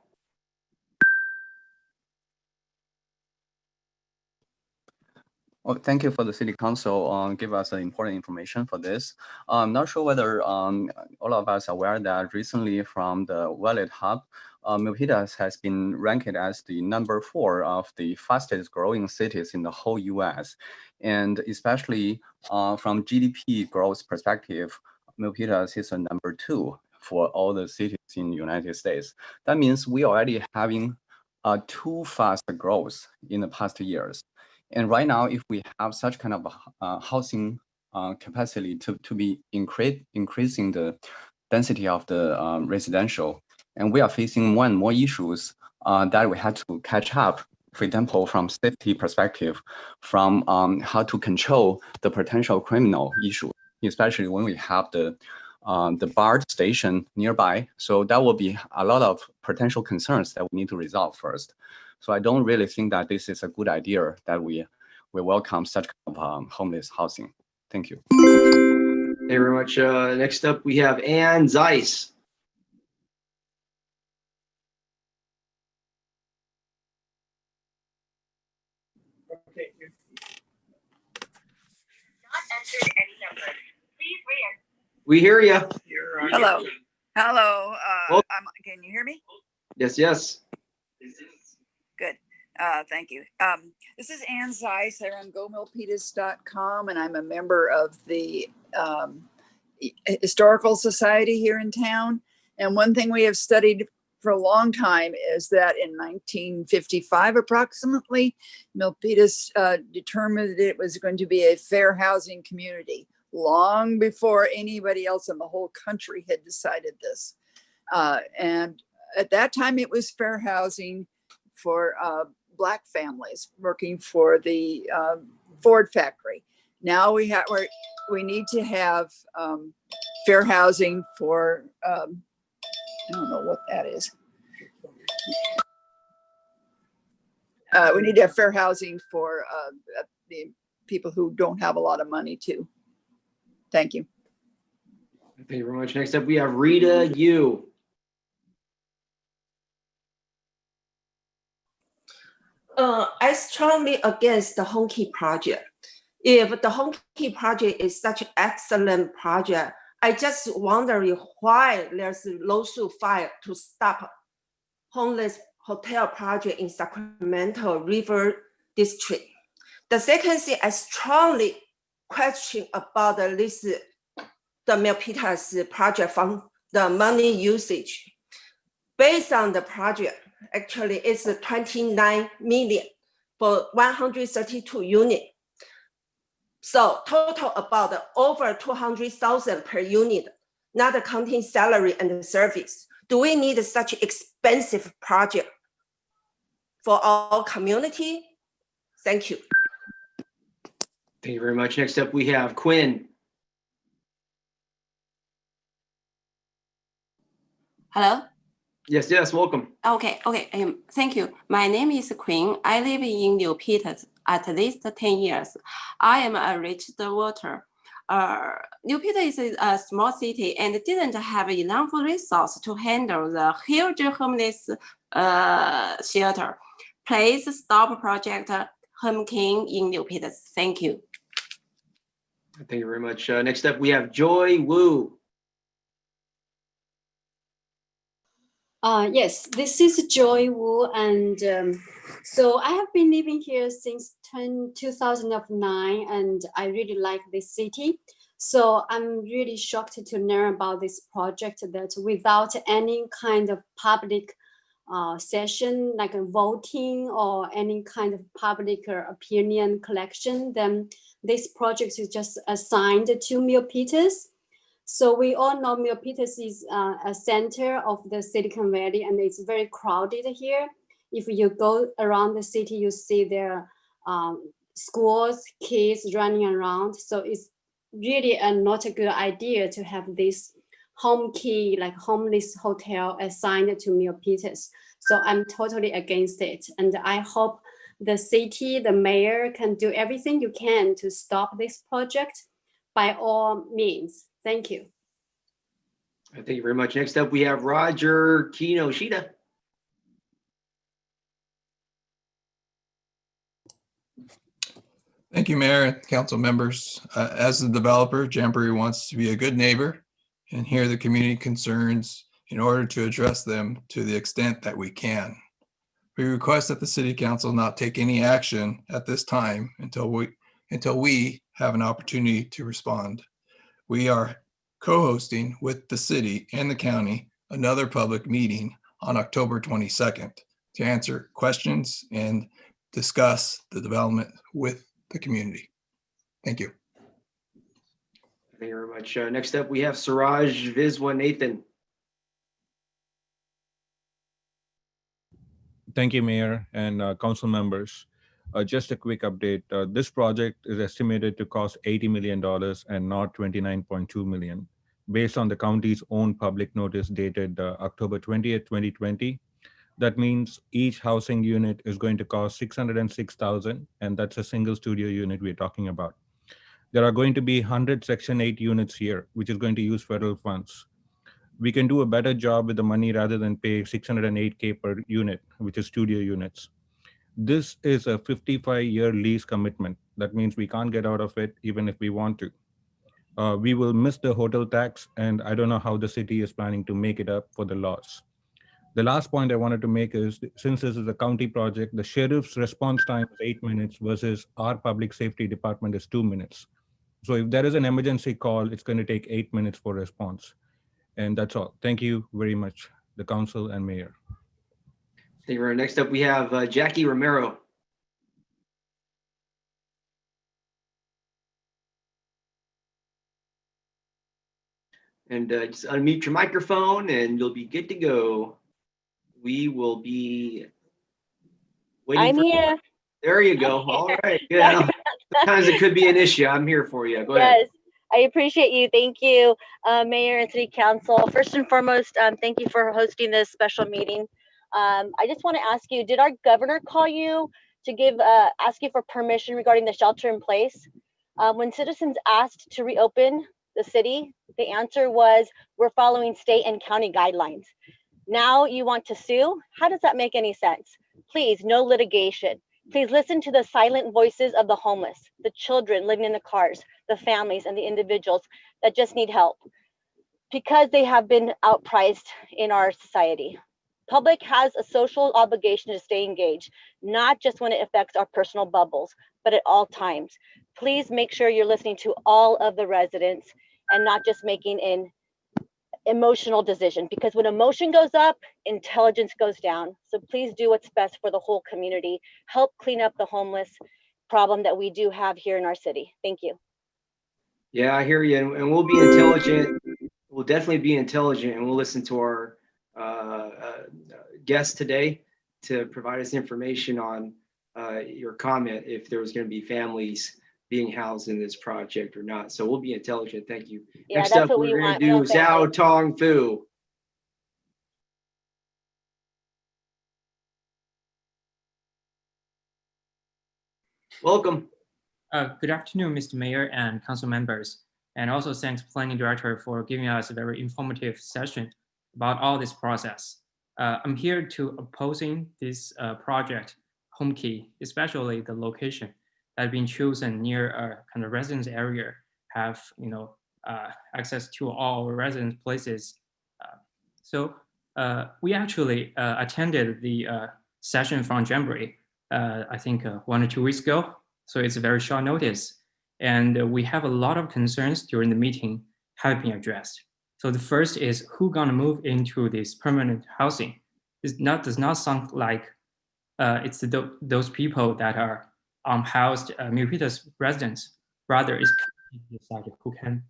Well, thank you for the City Council give us important information for this. I'm not sure whether all of us are aware that recently from the Wallet Hub, Milpitas has been ranked as the #4 of the fastest growing cities in the whole US. And especially from GDP growth perspective, Milpitas is a #2 for all the cities in the United States. That means we are already having too fast growth in the past years. And right now, if we have such kind of housing capacity to be increasing the density of the residential, and we are facing more and more issues that we had to catch up. For example, from safety perspective, from how to control the potential criminal issue, especially when we have the BART station nearby. So that will be a lot of potential concerns that we need to resolve first. So I don't really think that this is a good idea that we welcome such kind of homeless housing. Thank you. Thank you very much. Next up, we have Ann Zeiss. Okay. Not entered any number. Please re-enter. We hear you. Hello. Hello. Can you hear me? Yes, yes. Good. Thank you. This is Ann Zeiss. I run GoMilpitas.com, and I'm a member of the Historical Society here in town. And one thing we have studied for a long time is that in 1955, approximately, Milpitas determined that it was going to be a fair housing community, long before anybody else in the whole country had decided this. And at that time, it was fair housing for Black families working for the Ford factory. Now we need to have fair housing for, I don't know what that is. We need to have fair housing for the people who don't have a lot of money too. Thank you. Thank you very much. Next up, we have Rita Yu. I strongly against the Homekey project. if the Homekey project is such an excellent project, I just wondering why there's a lawsuit filed to stop homeless hotel project in Sacramento River District. The second thing, I strongly question about the Milpitas project from the money usage. Based on the project, actually it's 29 million for 132 units. So total about over 200,000 per unit, not counting salary and service. Do we need such expensive project for our community? Thank you. Thank you very much. Next up, we have Quinn. Hello? Yes, welcome. Okay. Thank you. My name is Queen. I live in Milpitas at least 10 years. I am a registered voter. Milpitas is a small city and didn't have enough resources to handle the huge homeless shelter. Please stop project Homekey in Milpitas. Thank you. Thank you very much. Next up, we have Joy Wu. Yes, this is Joy Wu, and so I have been living here since 2009, and I really like this city. So I'm really shocked to learn about this project that without any kind of public session, like a voting or any kind of public opinion collection, then this project is just assigned to Milpitas. So we all know Milpitas is a center of the Silicon Valley, and it's very crowded here. If you go around the city, you see there schools, kids running around. So it's really not a good idea to have this Homekey, like homeless hotel, assigned to Milpitas. So I'm totally against it. And I hope the city, the mayor can do everything you can to stop this project by all means. Thank you. Thank you very much. Next up, we have Roger Kinoshita. Thank you, Mayor and council members. As the developer, Jamboree wants to be a good neighbor and hear the community concerns in order to address them to the extent that we can. We request that the city council not take any action at this time until we have an opportunity to respond. We are co-hosting with the city and the county another public meeting on October 22nd to answer questions and discuss the development with the community. Thank you. Thank you very much. Next up, we have Suraj Viswanathan. Thank you, Mayor and council members. Just a quick update. This project is estimated to cost $80 million and not $29.2 million, based on the county's own public notice dated October 20th, 2020. That means each housing unit is going to cost $606,000, and that's a single studio unit we're talking about. There are going to be 100 Section 8 units here, which is going to use federal funds. We can do a better job with the money rather than pay $608K per unit, which is studio units. This is a 55-year lease commitment. That means we can't get out of it even if we want to. We will miss the hotel tax, and I don't know how the city is planning to make it up for the loss. The last point I wanted to make is, since this is a county project, the sheriff's response time is 8 minutes versus our public safety department is 2 minutes. So if there is an emergency call, it's going to take 8 minutes for response. And that's all. Thank you very much, the council and mayor. Thank you very much. Next up, we have Jackie Romero. And just unmute your microphone and you'll be good to go. We will be waiting. I'm here. There you go. All right. Good. Sometimes it could be an issue. I'm here for you. Go ahead. Yes, I appreciate you. Thank you, Mayor and City Council. First and foremost, thank you for hosting this special meeting. I just want to ask you, did our governor call you to ask you for permission regarding the shelter in place? When citizens asked to reopen the city, the answer was, we're following state and county guidelines. Now you want to sue? How does that make any sense? Please, no litigation. Please listen to the silent voices of the homeless, the children living in the cars, the families, and the individuals that just need help because they have been outpriced in our society. Public has a social obligation to stay engaged, not just when it affects our personal bubbles, but at all times. Please make sure you're listening to all of the residents and not just making an emotional decision, because when emotion goes up, intelligence goes down. So please do what's best for the whole community. Help clean up the homeless problem that we do have here in our city. Thank you. Yeah, I hear you, and we'll be intelligent. We'll definitely be intelligent, and we'll listen to our guest today to provide us information on your comment if there was going to be families being housed in this project or not. So we'll be intelligent. Thank you. Yeah, Next that's up, what we're we going want. to We do want Zhao families. Tong Fu. Welcome. Good afternoon, Mr. Mayor and council members. And also thanks Planning Director for giving us a very informative session about all this process. I'm here to opposing this project, Homekey, especially the location that has been chosen near a kind of residence area, have access to all residence places. We actually attended the session from Jamboree, I think 1 or 2 weeks ago. So it's a very short notice. And we have a lot of concerns during the meeting have been addressed. So the first is who gonna move into this permanent housing? Does not sound like it's those people that are unhoused Milpitas residents. Rather, it's decided who can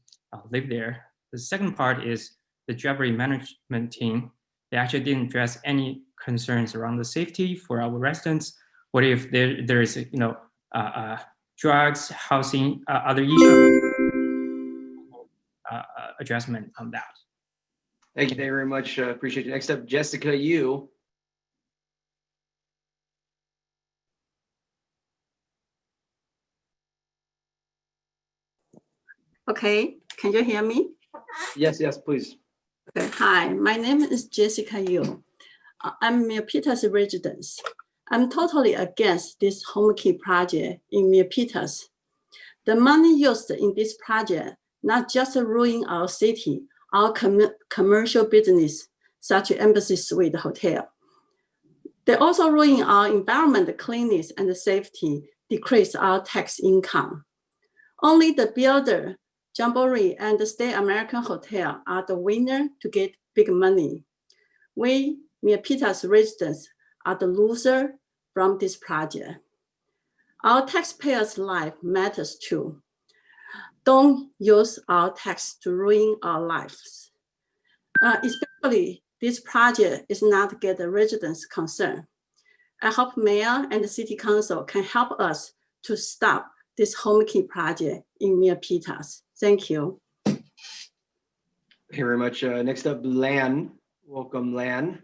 live there. The second part is the Jamboree management team. They actually didn't address any concerns around the safety for our residents. What if there is drugs, housing, other issues? Adjustment on that. Thank you very much. Appreciate it. Next up, Jessica Yu. Okay, can you hear me? Yes, please. Okay. Hi, my name is Jessica Yu. I'm Milpitas resident. I'm totally against this Homekey project in Milpitas. The money used in this project not just ruin our city, our commercial business, such as Embassy Suite Hotel. They also ruin our environment, cleanliness, and safety, decrease our tax income. Only the builder, Jamboree, and the Stay American Hotel are the winner to get big money. We, Milpitas residents, are the loser from this project. Our taxpayers' life matters too. Don't use our tax to ruin our lives. Especially this project is not get the residents' concern. I hope Mayor and the City Council can help us to stop this Homekey project in Milpitas. Thank you. Thank you very much. Next up, Lan. Welcome, Lan.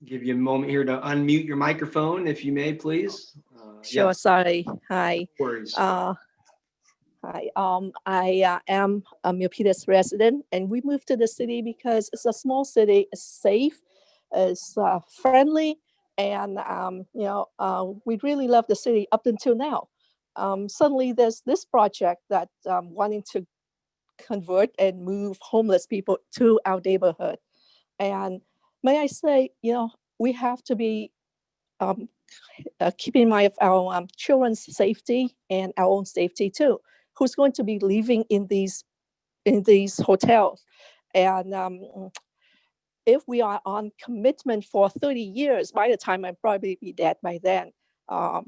Give you a moment here to unmute your microphone, if you may, please. Sure, yeah. sorry. Hi. No worries. Hi, I am a Milpitas resident, and we moved to the city because it's a small city, it's safe, it's friendly, and we really love the city up until now. Suddenly, there's this project that wanting to convert and move homeless people to our neighborhood, and may I say, we have to be keeping in mind our children's safety and our own safety too. Who's going to be living in these hotels? And if we are on commitment for 30 years, by the time I'll probably be dead by then, are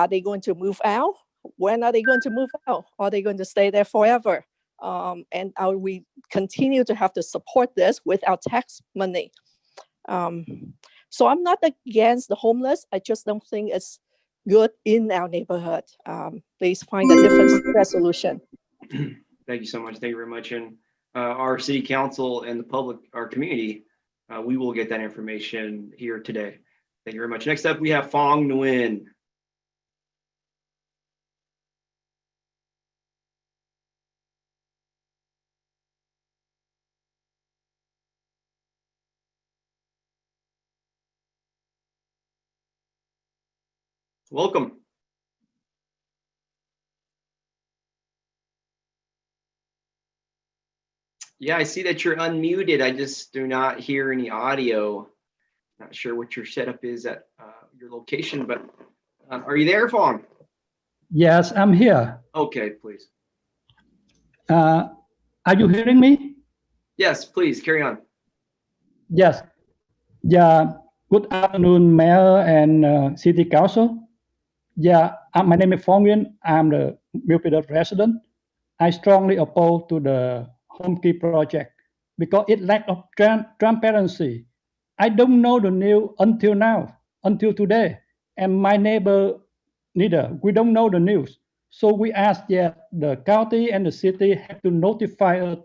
they going to move out? When are they going to move out? Are they going to stay there forever? And are we continue to have to support this with our tax money? So I'm not against the homeless. I just don't think it's good in our neighborhood. Please find a different resolution. Thank you so much. Thank you very much. And our city council and the public, our community, we will get that information here today. Thank you very much. Next up, we have Fong Nguyen. Welcome. Yeah, I see that you're unmuted. I just do not hear any audio. Not sure what your setup is at your location, but are you there, Fawn? Yes, I'm here. Okay, please. Are you hearing me? Yes, please carry on. Yes. Yeah. Good afternoon, Mayor and City Council. Yeah, my name is Phong Nguyen. I'm the Milpitas resident. I strongly oppose to the Homekey project because it lack of transparency. I don't know the news until now, until today, and my neighbor neither. We don't know the news. So we ask that the county and the city have to notify us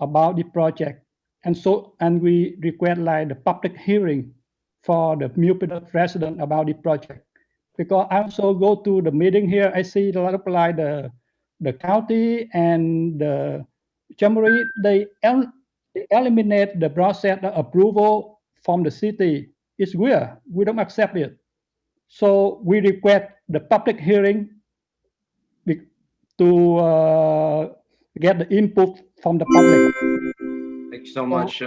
about the project. And we request like the public hearing for the Milpitas resident about the project. Because I also go to the meeting here, I see a lot of like the county and the Jamboree, they eliminate the process of approval from the city. It's weird. We don't accept it. So we request the public hearing to get the input from the public. Thank you so much.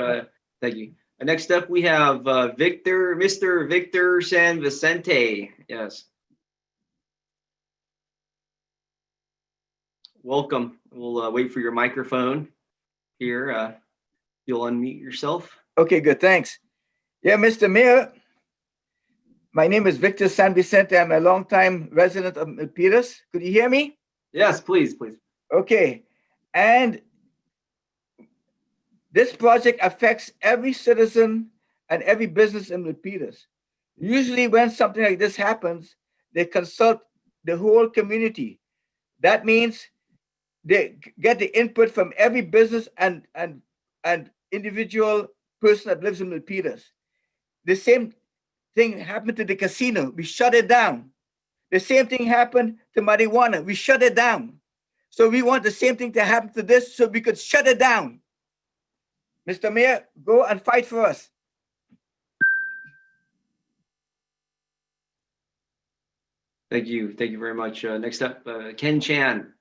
Thank you. Next up, we have Mr. Victor San Vicente. Yes. Welcome. We'll wait for your microphone here. You'll unmute yourself. Okay, good. Thanks. Yeah, Mr. Mayor, my name is Victor San Vicente. I'm a longtime resident of Milpitas. Could you hear me? Yes, please, please. Okay. And this project affects every citizen and every business in Milpitas. Usually when something like this happens, they consult the whole community. That means they get the input from every business and individual person that lives in Milpitas. The same thing happened to the casino. We shut it down. The same thing happened to marijuana. We shut it down. So we want the same thing to happen to this so we could shut it down. Mr. Mayor, go and fight for us. Thank you. Thank you very much. Next up, Ken Chan.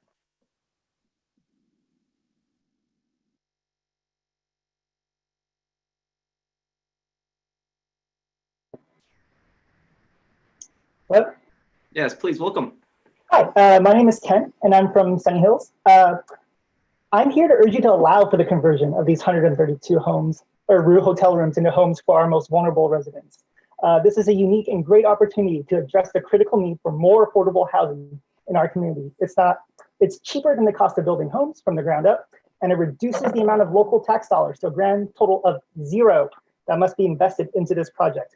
Hello? Yes, please, welcome. Hi, my name is Ken, and I'm from Sunny Hills. I'm here to urge you to allow for the conversion of these 132 homes or hotel rooms into homes for our most vulnerable residents. This is a unique and great opportunity to address the critical need for more affordable housing in our community. It's cheaper than the cost of building homes from the ground up, and it reduces the amount of local tax dollars to a grand total of $0 that must be invested into this project.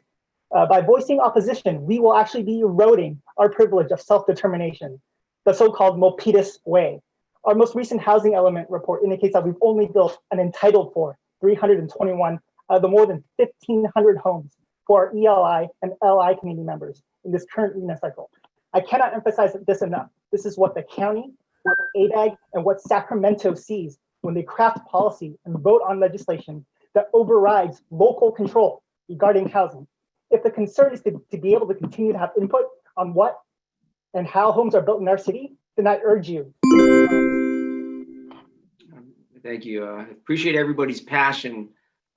By voicing opposition, we will actually be eroding our privilege of self-determination, the so-called Milpitas way. Our most recent housing element report indicates that we've only built and entitled for 321 out of the more than 1,500 homes for our ELI and LI community members in this current RENA cycle. I cannot emphasize this enough. This is what the county, what ADAG, and what Sacramento sees when they craft policy and vote on legislation that overrides local control regarding housing. If the concern is to be able to continue to have input on what and how homes are built in our city, then I urge you. Thank you. Appreciate everybody's passion.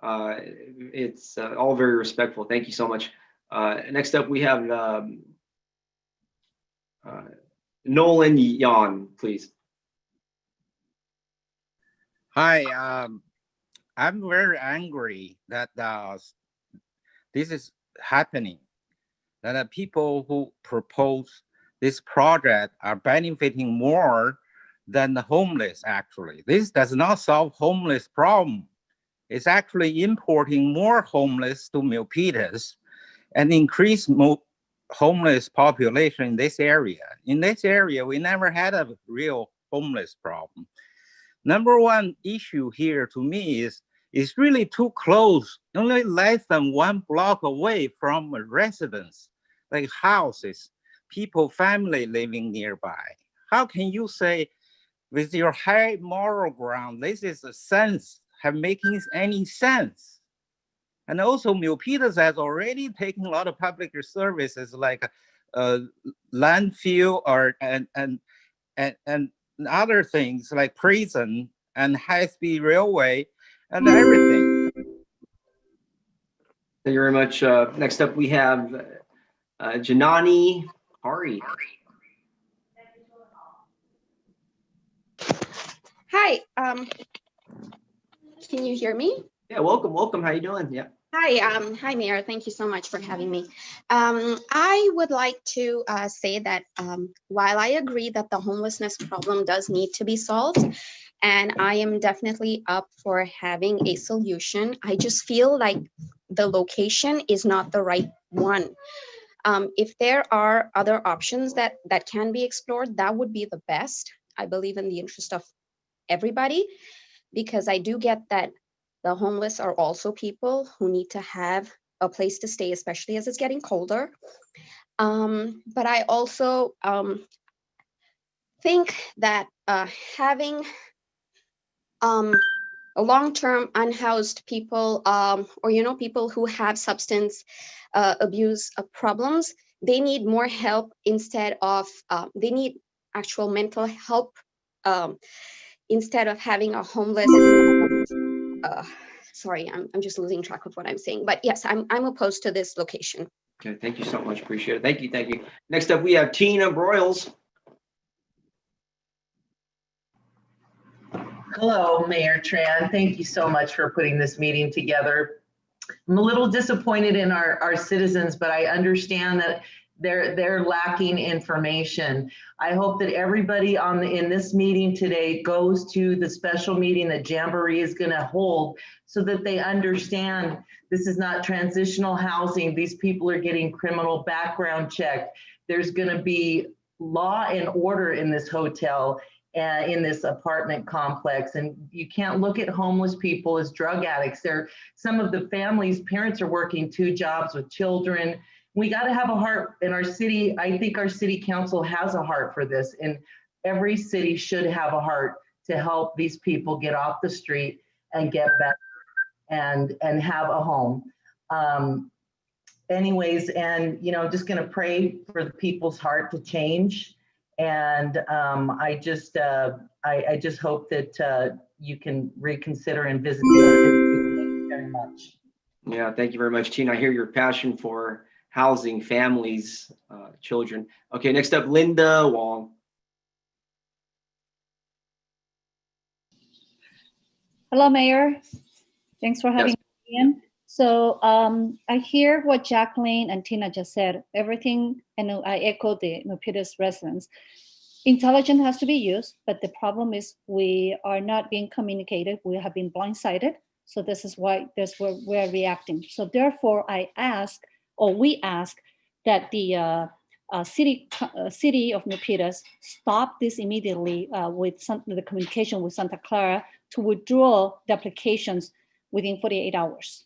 It's all very respectful. Thank you so much. Next up, we have Nolan Yan, please. Hi, I'm very angry that this is happening, that people who propose this project are benefiting more than the homeless. Actually, this does not solve homeless problem. It's actually importing more homeless to Milpitas and increase homeless population in this area. In this area, we never had a real homeless problem. Number one issue here to me is it's really too close, only less than 1 block away from a residence, like houses, people, family living nearby. How can you say with your high moral ground, this is a sense, making any sense? And also Milpitas has already taken a lot of public services like landfill or and other things like prison and high-speed railway and everything. Thank you very much. Next up, we have Janani Hari. Hi, can you hear me? Yeah, welcome. How you doing? Yeah. Hi, hi, Mayor. Thank you so much for having me. I would like to say that while I agree that the homelessness problem does need to be solved, and I am definitely up for having a solution, I just feel like the location is not the right one. If there are other options that can be explored, that would be the best. I believe in the interest of everybody, because I do get that the homeless are also people who need to have a place to stay, especially as it's getting colder. But I also think that having a long-term unhoused people, or people who have substance abuse problems, they need more help instead of they need actual mental help instead of having a homeless. Sorry, I'm just losing track of what I'm saying. But yes, I'm opposed to this location. Okay, thank you so much. Appreciate it. Thank you. Next up, we have Tina Broyles. Hello, Mayor Tran. Thank you so much for putting this meeting together. I'm a little disappointed in our citizens, but I understand that they're lacking information. I hope that everybody in this meeting today goes to the special meeting that Jamboree is going to hold so that they understand this is not transitional housing. These people are getting criminal background checked. There's going to be law and order in this hotel, in this apartment complex. And you can't look at homeless people as drug addicts. Some of the families, parents are working 2 jobs with children. We got to have a heart in our city. I think our city council has a heart for this, and every city should have a heart to help these people get off the street and get back and have a home. Anyways, and just going to pray for the people's heart to change. And I just hope that you can reconsider and visit the other. Thank you very much. Yeah, thank you very much, Tina. I hear your passion for housing families, children. Okay, next up, Linda Wong. Hello, Mayor. Thanks for having me in. So I hear what Jacqueline and Tina just said, everything, and I echo the Milpitas residents. Intelligence has to be used, but the problem is we are not being communicated. We have been blindsided. So this is why we're reacting. So therefore we ask that the city of Milpitas stop this immediately with the communication with Santa Clara to withdraw the applications within 48 hours.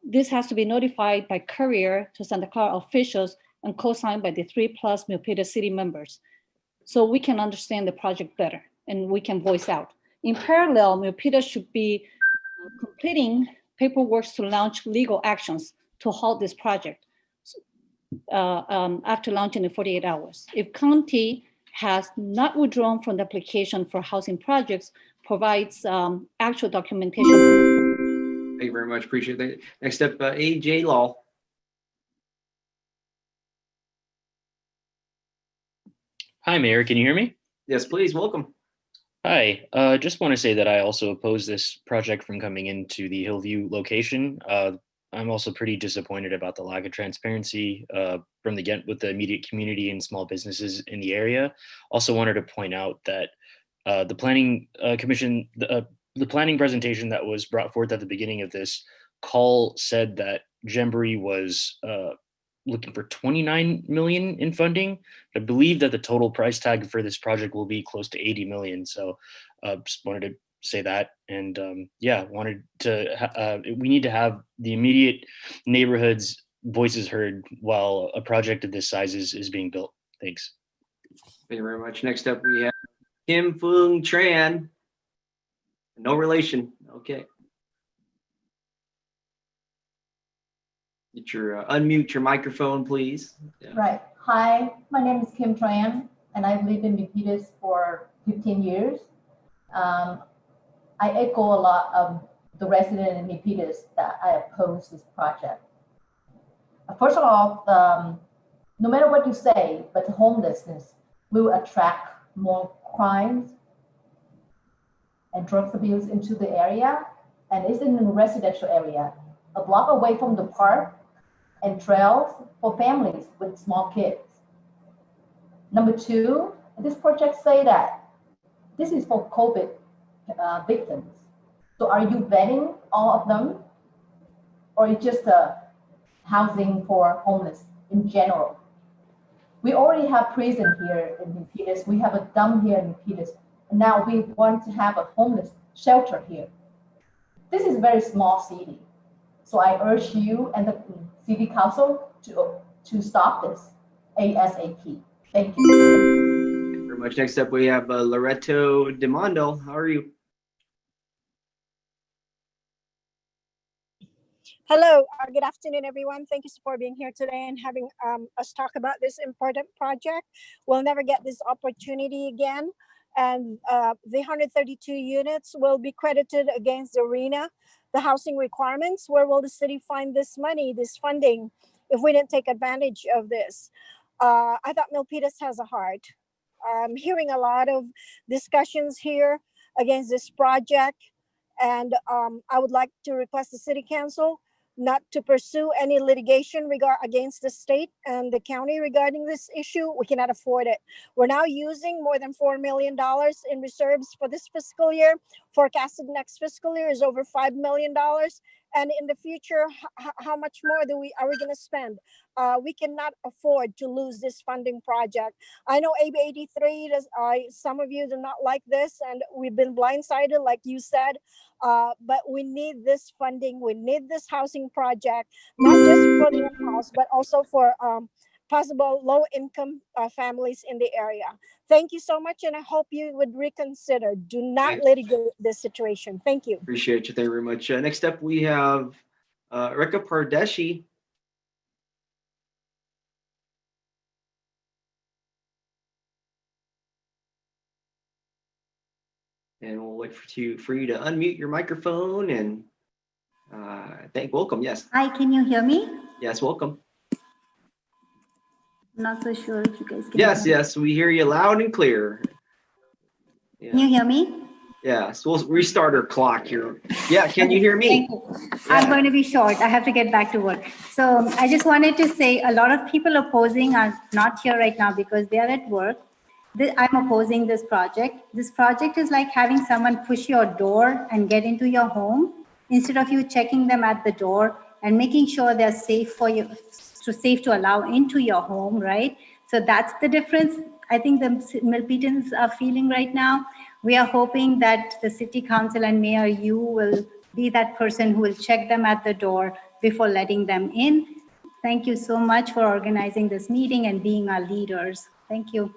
This has to be notified by courier to Santa Clara officials and co-signed by the 3+ Milpitas city members, so we can understand the project better and we can voice out. In parallel, Milpitas should be completing paperwork to launch legal actions to halt this project after launching in 48 hours. If county has not withdrawn from the application for housing projects, provides actual documentation. Thank you very much. Appreciate that. Next up, AJ Law. Hi, Mayor. Can you hear me? Yes, please. Welcome. Hi. Just want to say that I also oppose this project from coming into the Hillview location. I'm also pretty disappointed about the lack of transparency from with the immediate community and small businesses in the area. Also wanted to point out that the Planning Commission, the planning presentation that was brought forth at the beginning of this call said that Jamboree was looking for 29 million in funding. I believe that the total price tag for this project will be close to 80 million. So just wanted to say that. And yeah, wanted to, we need to have the immediate neighborhoods voices heard while a project of this size is being built. Thanks. Thank you very much. Next up, we have Kim Foong Tran. No relation. Okay. Get your unmute your microphone, please. Yeah. Right. Hi, my name is Kim Tran, and I've lived in Milpitas for 15 years. I echo a lot of the resident in Milpitas that I oppose this project. First of all, no matter what you say, but homelessness will attract more crimes and drug abuse into the area, and it's in a residential area, a block away from the park and trails for families with small kids. Number two, this project say that this is for COVID victims. So are you vetting all of them, or it's just housing for homeless in general? We already have prison here in Milpitas. We have a dump here in Milpitas. Now we want to have a homeless shelter here. This is a very small city. So I urge you and the city council to stop this ASAP. Thank you. Thank you very much. Next up, we have Loreto Demondo. How are you? Hello, good afternoon, everyone. Thank you for being here today and having us talk about this important project. We'll never get this opportunity again. And the 132 units will be credited against the arena, the housing requirements. Where will the city find this money, this funding, if we didn't take advantage of this? I thought Milpitas has a heart. I'm hearing a lot of discussions here against this project. And I would like to request the city council not to pursue any litigation against the state and the county regarding this issue. We cannot afford it. We're now using more than $4 million in reserves for this fiscal year. Forecasted next fiscal year is over $5 million. And in the future, how much more are we going to spend? We cannot afford to lose this funding project. I know AB 83, some of you do not like this, and we've been blindsided, like you said, but we need this funding. We need this housing project, not just for the house, but also for possible low-income families in the area. Thank you so much, and I hope you would reconsider. Do not litigate this situation. Thank you. Appreciate you. Thank you very much. Next up, we have Reka Pardeshi. And we'll wait for you to unmute your microphone and welcome. Yes. Hi, can you hear me? Yes, welcome. I'm not so sure if you guys can Yes, hear me. yes, we hear you loud and clear. Yeah. Can you hear me? Yes, we'll restart our clock here. Yeah, can you hear me? Thank you. I'm going to be short. I have to get back to work. So I just wanted to say a lot of people opposing are not here right now because they are at work. I'm opposing this project. This project is like having someone push your door and get into your home instead of you checking them at the door and making sure they're safe for you, safe to allow into your home, right? So that's the difference I think the Milpitans are feeling right now. We are hoping that the city council and mayor, you will be that person who will check them at the door before letting them in. Thank you so much for organizing this meeting and being our leaders. Thank you.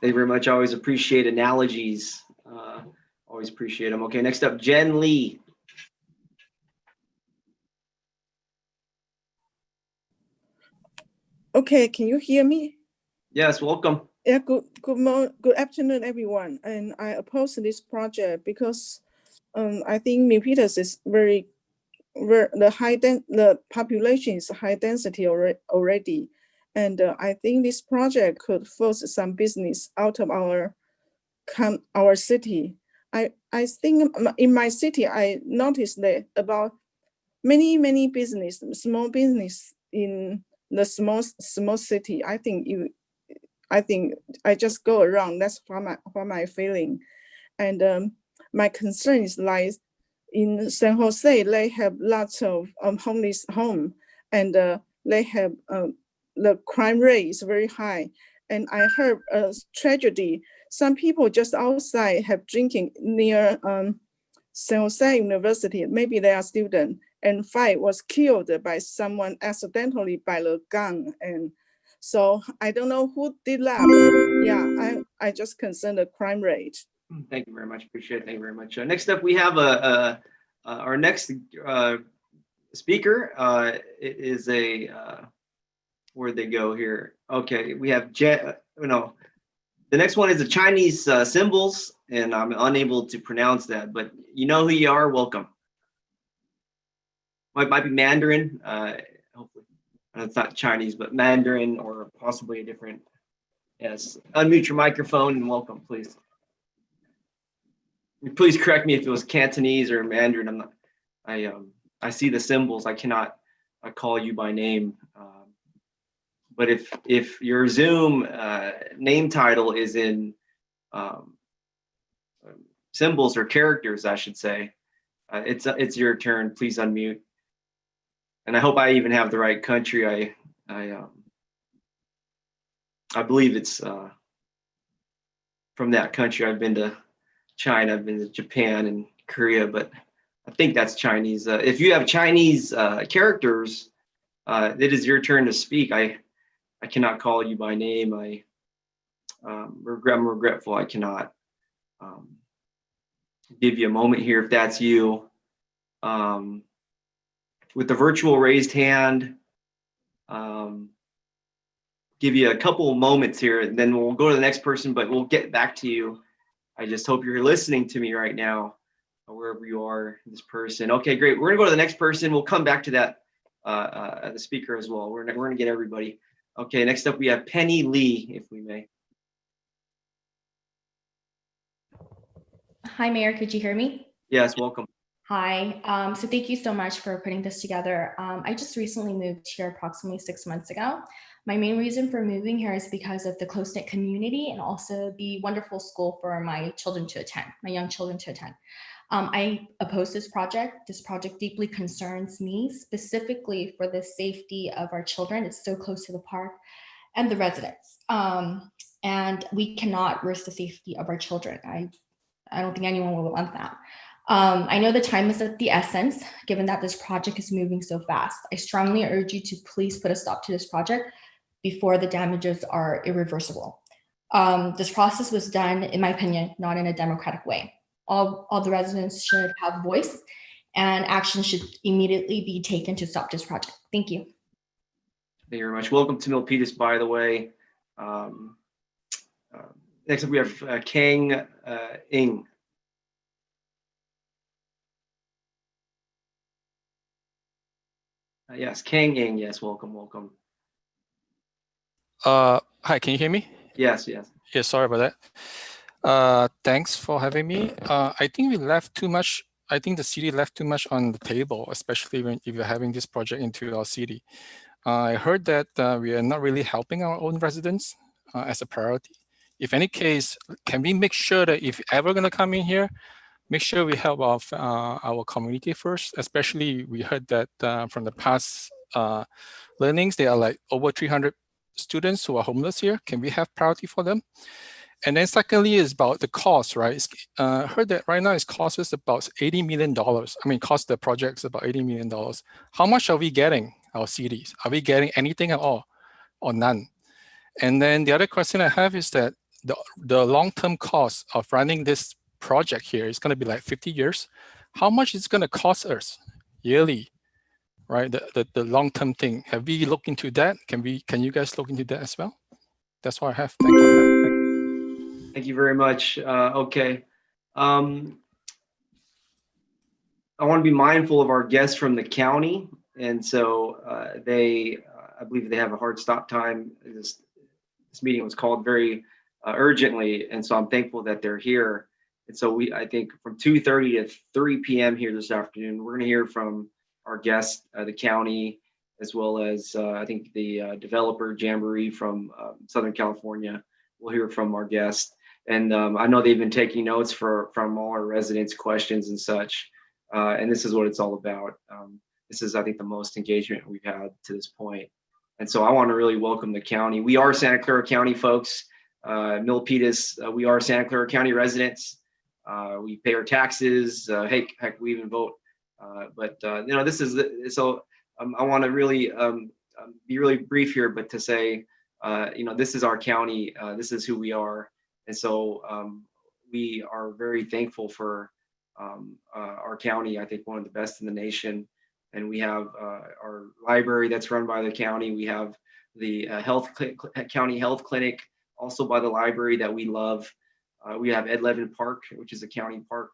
Thank you very much. I always appreciate analogies. Always appreciate them. Okay, next up, Jen Lee. Okay, can you hear me? Yes, welcome. Yeah, good afternoon, everyone. And I oppose this project because I think Milpitas is the population is high density already. And I think this project could force some business out of our city. I think in my city, I noticed that about many business, small business in the small city. I think I just go around. That's what my feeling. And my concern is like in San Jose, they have lots of homeless home, and they have the crime rate is very high. And I heard a tragedy. Some people just outside have drinking near San Jose University. Maybe they are students, and 5 was killed by someone accidentally by the gun. And so I don't know who did that. Yeah, I just concerned the crime rate. Thank you very much. Appreciate it. Thank you very much. Next up, we have our next speaker is a, where'd they go here? Okay, we have, the next one is the Chinese symbols, and I'm unable to pronounce that, but you know who you are, welcome. Might be Mandarin, hopefully. It's not Chinese, but Mandarin or possibly a different, yes. Unmute your microphone and welcome, please. Please correct me if it was Cantonese or Mandarin. I'm not, I see the symbols, I cannot call you by name. But if your Zoom name title is in symbols or characters, I should say, it's your turn. Please unmute. And I hope I even have the right country. I believe it's from that country. I've been to China, I've been to Japan and Korea, but I think that's Chinese. If you have Chinese characters, it is your turn to speak. I cannot call you by name. I'm regretful I cannot give you a moment here if that's you. With the virtual raised hand, give you a couple of moments here, and then we'll go to the next person, but we'll get back to you. I just hope you're listening to me right now, wherever you are, this person. Okay, great. We're gonna go to the next person. We'll come back to that, the speaker as well. We're gonna get everybody. Okay, next up we have Penny Lee, if we may. Hi, Mayor, could you hear me? Yes, welcome. Hi, so thank you so much for putting this together. I just recently moved here approximately 6 months ago. My main reason for moving here is because of the close-knit community and also the wonderful school for my children to attend, my young children to attend. I oppose this project. This project deeply concerns me, specifically for the safety of our children. It's so close to the park and the residents. And we cannot risk the safety of our children. I don't think anyone will want that. I know the time is of the essence, given that this project is moving so fast. I strongly urge you to please put a stop to this project before the damages are irreversible. This process was done, in my opinion, not in a democratic way. All the residents should have voice, and action should immediately be taken to stop this project. Thank you. Thank you very much. Welcome to Milpitas, by the way. Next up we have Kang Ing. Yes, Kang Ing, yes, welcome. Hi, can you hear me? Yes. Yeah, sorry about that. Thanks for having me. I think we left too much. I think the city left too much on the table, especially if you're having this project into our city. I heard that we are not really helping our own residents as a priority. If any case, can we make sure that if ever gonna come in here, make sure we help our community first, especially we heard that from the past learnings, there are like over 300 students who are homeless here. Can we have priority for them? And then secondly is about the cost, right? Heard that right now it costs us about $80 million. I mean, cost the projects about $80 million. How much are we getting, our cities? Are we getting anything at all or none? And then the other question I have is that the long-term cost of running this project here is going to be like 50 years. How much is it going to cost us yearly, right? The long-term thing. Have we looked into that? Can you guys look into that as well? That's what I have. Thank you. Thank you very much. Okay. I want to be mindful of our guests from the county. And so I believe they have a hard stop time. This meeting was called very urgently. And so I'm thankful that they're here. And so I think from 2:30 to 3 p.m. here this afternoon, we're going to hear from our guests, the county, as well as I think the developer Jamboree from Southern California. We'll hear from our guests. And I know they've been taking notes from all our residents' questions and such. And this is what it's all about. This is, I think, the most engagement we've had to this point. And so I want to really welcome the county. We are Santa Clara County folks. Milpitas, we are Santa Clara County residents. We pay our taxes. Heck, we even vote. But this is so. I want to really be really brief here, but to say, this is our county. This is who we are, and so we are very thankful for our county. I think one of the best in the nation, and we have our library that's run by the county. We have the county health clinic, also by the library, that we love. We have Ed Levin Park, which is a county park,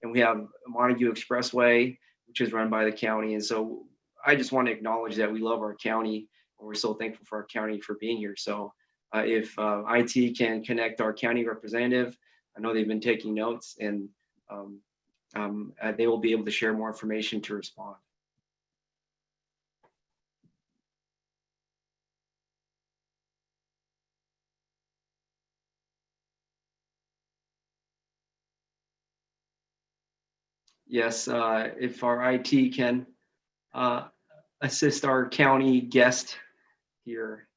and we have Montague Expressway, which is run by the county. And so I just want to acknowledge that we love our county, and we're so thankful for our county for being here. So if IT can connect our county representative, I know they've been taking notes, and they will be able to share more information to respond. Yes, if our IT can assist our county guest here.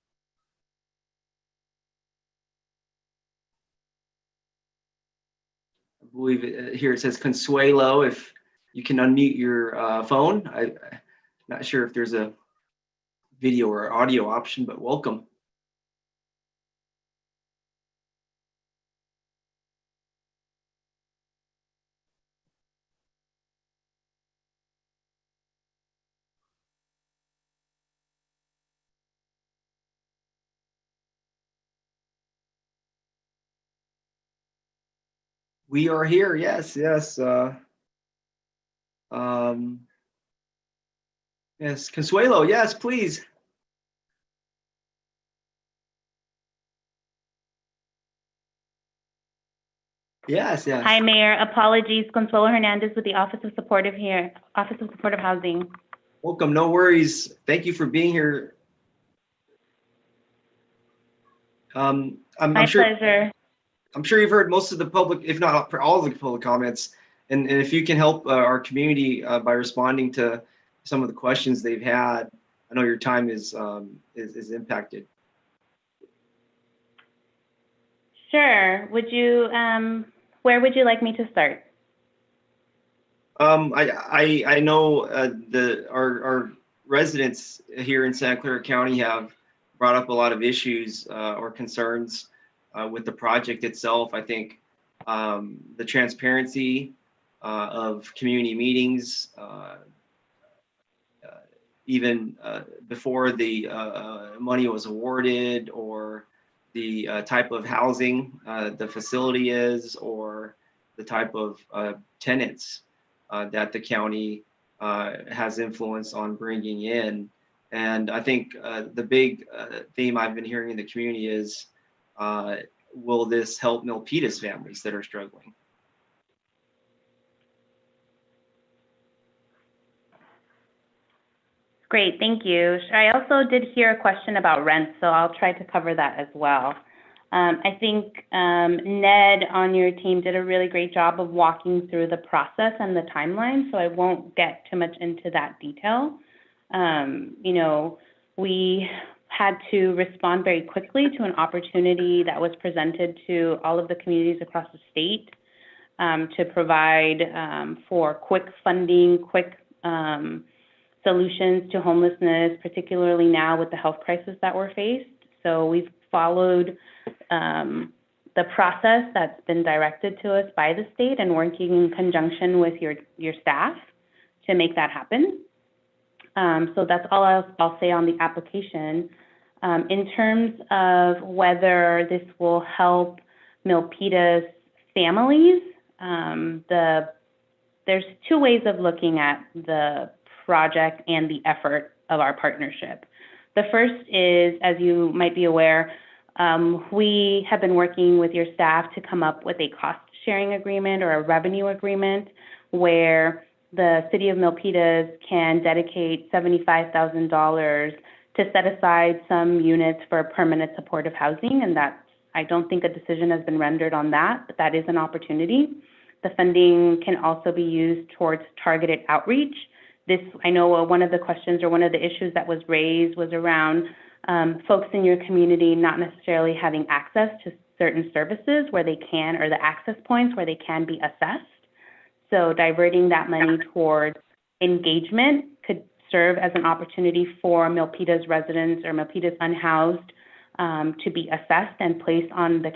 I believe here it says Consuelo, if you can unmute your phone. I'm not sure if there's a video or audio option, but welcome. We are here, yes, yes. Yes, Consuelo, yes, please. Yes, yes. Hi, Mayor. Apologies. Consuelo Hernandez with the Office of Supportive Housing. Welcome, no worries. Thank you for being here. I'm sure, pleasure. I'm sure you've heard most of the public, if not all of the public comments, and if you can help our community by responding to some of the questions they've had, I know your time is impacted. Sure. Would you, where would you like me to start? I know our residents here in Santa Clara County have brought up a lot of issues or concerns with the project itself. I think the transparency of community meetings, even before the money was awarded, or the type of housing the facility is, or the type of tenants that the county has influence on bringing in. And I think the big theme I've been hearing in the community is, will this help Milpitas families that are struggling? Great, thank you. I also did hear a question about rent, so I'll try to cover that as well. I think Ned on your team did a really great job of walking through the process and the timeline, so I won't get too much into that detail. You know, we had to respond very quickly to an opportunity that was presented to all of the communities across the state to provide for quick funding, quick solutions to homelessness, particularly now with the health crisis that we're faced. So we've followed the process that's been directed to us by the state and working in conjunction with your staff to make that happen. So that's all I'll say on the application. In terms of whether this will help Milpitas families, there's two ways of looking at the project and the effort of our partnership. The first is, as you might be aware, we have been working with your staff to come up with a cost sharing agreement or a revenue agreement where the city of Milpitas can dedicate $75,000 to set aside some units for permanent supportive housing, and that I don't think a decision has been rendered on that, but that is an opportunity. The funding can also be used towards targeted outreach. This, I know one of the questions or one of the issues that was raised was around folks in your community not necessarily having access to certain services where they can, or the access points where they can be assessed. So diverting that money towards engagement could serve as an opportunity for Milpitas residents or Milpitas unhoused to be assessed and placed on the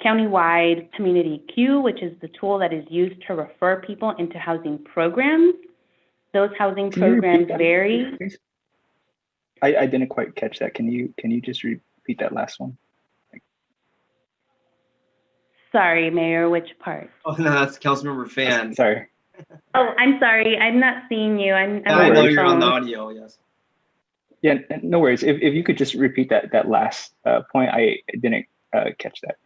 countywide community queue, which is the tool that is used to refer people into housing programs. Those housing Can you repeat programs that, vary. please? I didn't quite catch that. Can you just repeat that last one? Sorry, Mayor, which part? Oh, no, that's Councilmember Fan. Sorry. Oh, I'm sorry. I'm not seeing you. I'm Yeah, on I know my you're on the phone. audio, yes. Yeah, no worries. If you could just repeat that last point, I didn't catch that.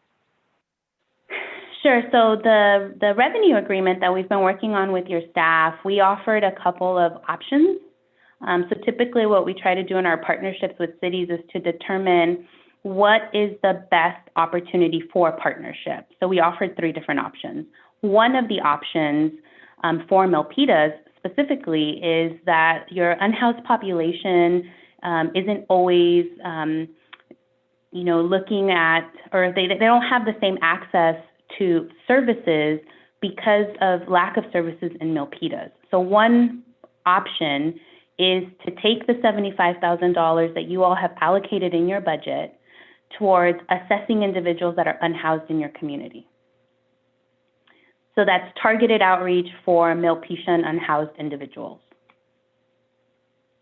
Sure. So the revenue agreement that we've been working on with your staff, we offered a couple of options. So typically what we try to do in our partnerships with cities is to determine what is the best opportunity for partnership. So we offered 3 different options. One of the options for Milpitas specifically is that your unhoused population isn't always, looking at, or they don't have the same access to services because of lack of services in Milpitas. So one option is to take the $75,000 that you all have allocated in your budget towards assessing individuals that are unhoused in your community. So that's targeted outreach for Milpitian unhoused individuals.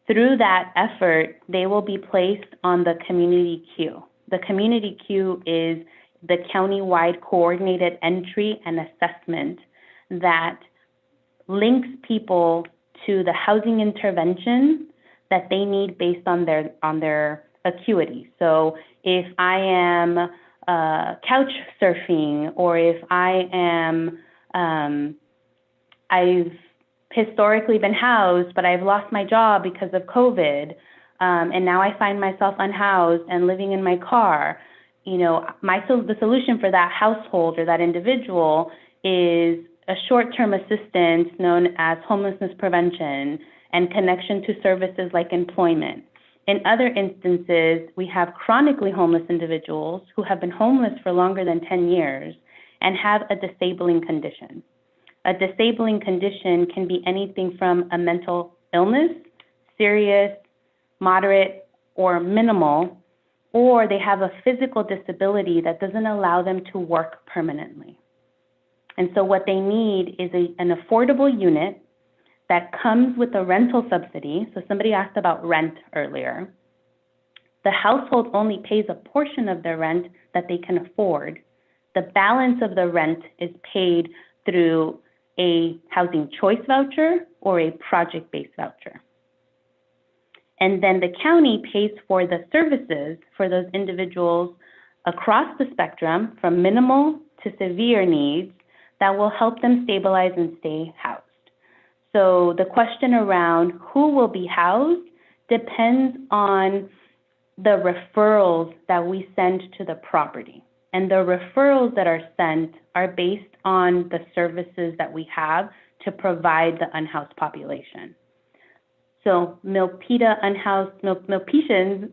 Through that effort, they will be placed on the community queue. The community queue is the county-wide coordinated entry and assessment that links people to the housing intervention that they need based on their acuity. So if I am couch surfing, or if I am, I've historically been housed, but I've lost my job because of COVID, and now I find myself unhoused and living in my car, the solution for that household or that individual is a short-term assistance known as homelessness prevention and connection to services like employment. In other instances, we have chronically homeless individuals who have been homeless for longer than 10 years and have a disabling condition. A disabling condition can be anything from a mental illness, serious, moderate, or minimal, or they have a physical disability that doesn't allow them to work permanently. And so what they need is an affordable unit that comes with a rental subsidy. So somebody asked about rent earlier. The household only pays a portion of their rent that they can afford. The balance of the rent is paid through a housing choice voucher or a project-based voucher. And then the county pays for the services for those individuals across the spectrum from minimal to severe needs that will help them stabilize and stay housed. So the question around who will be housed depends on the referrals that we send to the property. And the referrals that are sent are based on the services that we have to provide the unhoused population. So Milpitians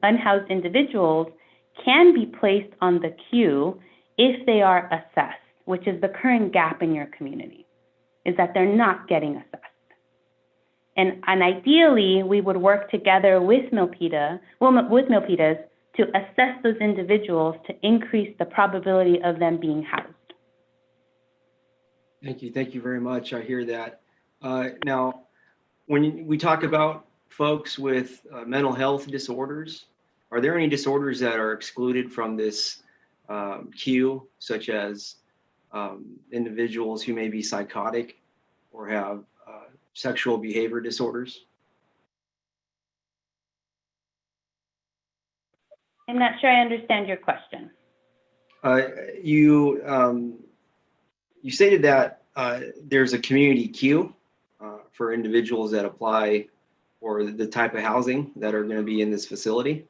unhoused individuals can be placed on the queue if they are assessed, which is the current gap in your community, is that they're not getting assessed. And ideally, we would work together with Milpitas to assess those individuals to increase the probability of them being housed. Thank you very much. I hear that. Now, when we talk about folks with mental health disorders, are there any disorders that are excluded from this queue, such as individuals who may be psychotic or have sexual behavior disorders? I'm not sure I understand your question. You stated that there's a community queue for individuals that apply for the type of housing that are going to be in this facility.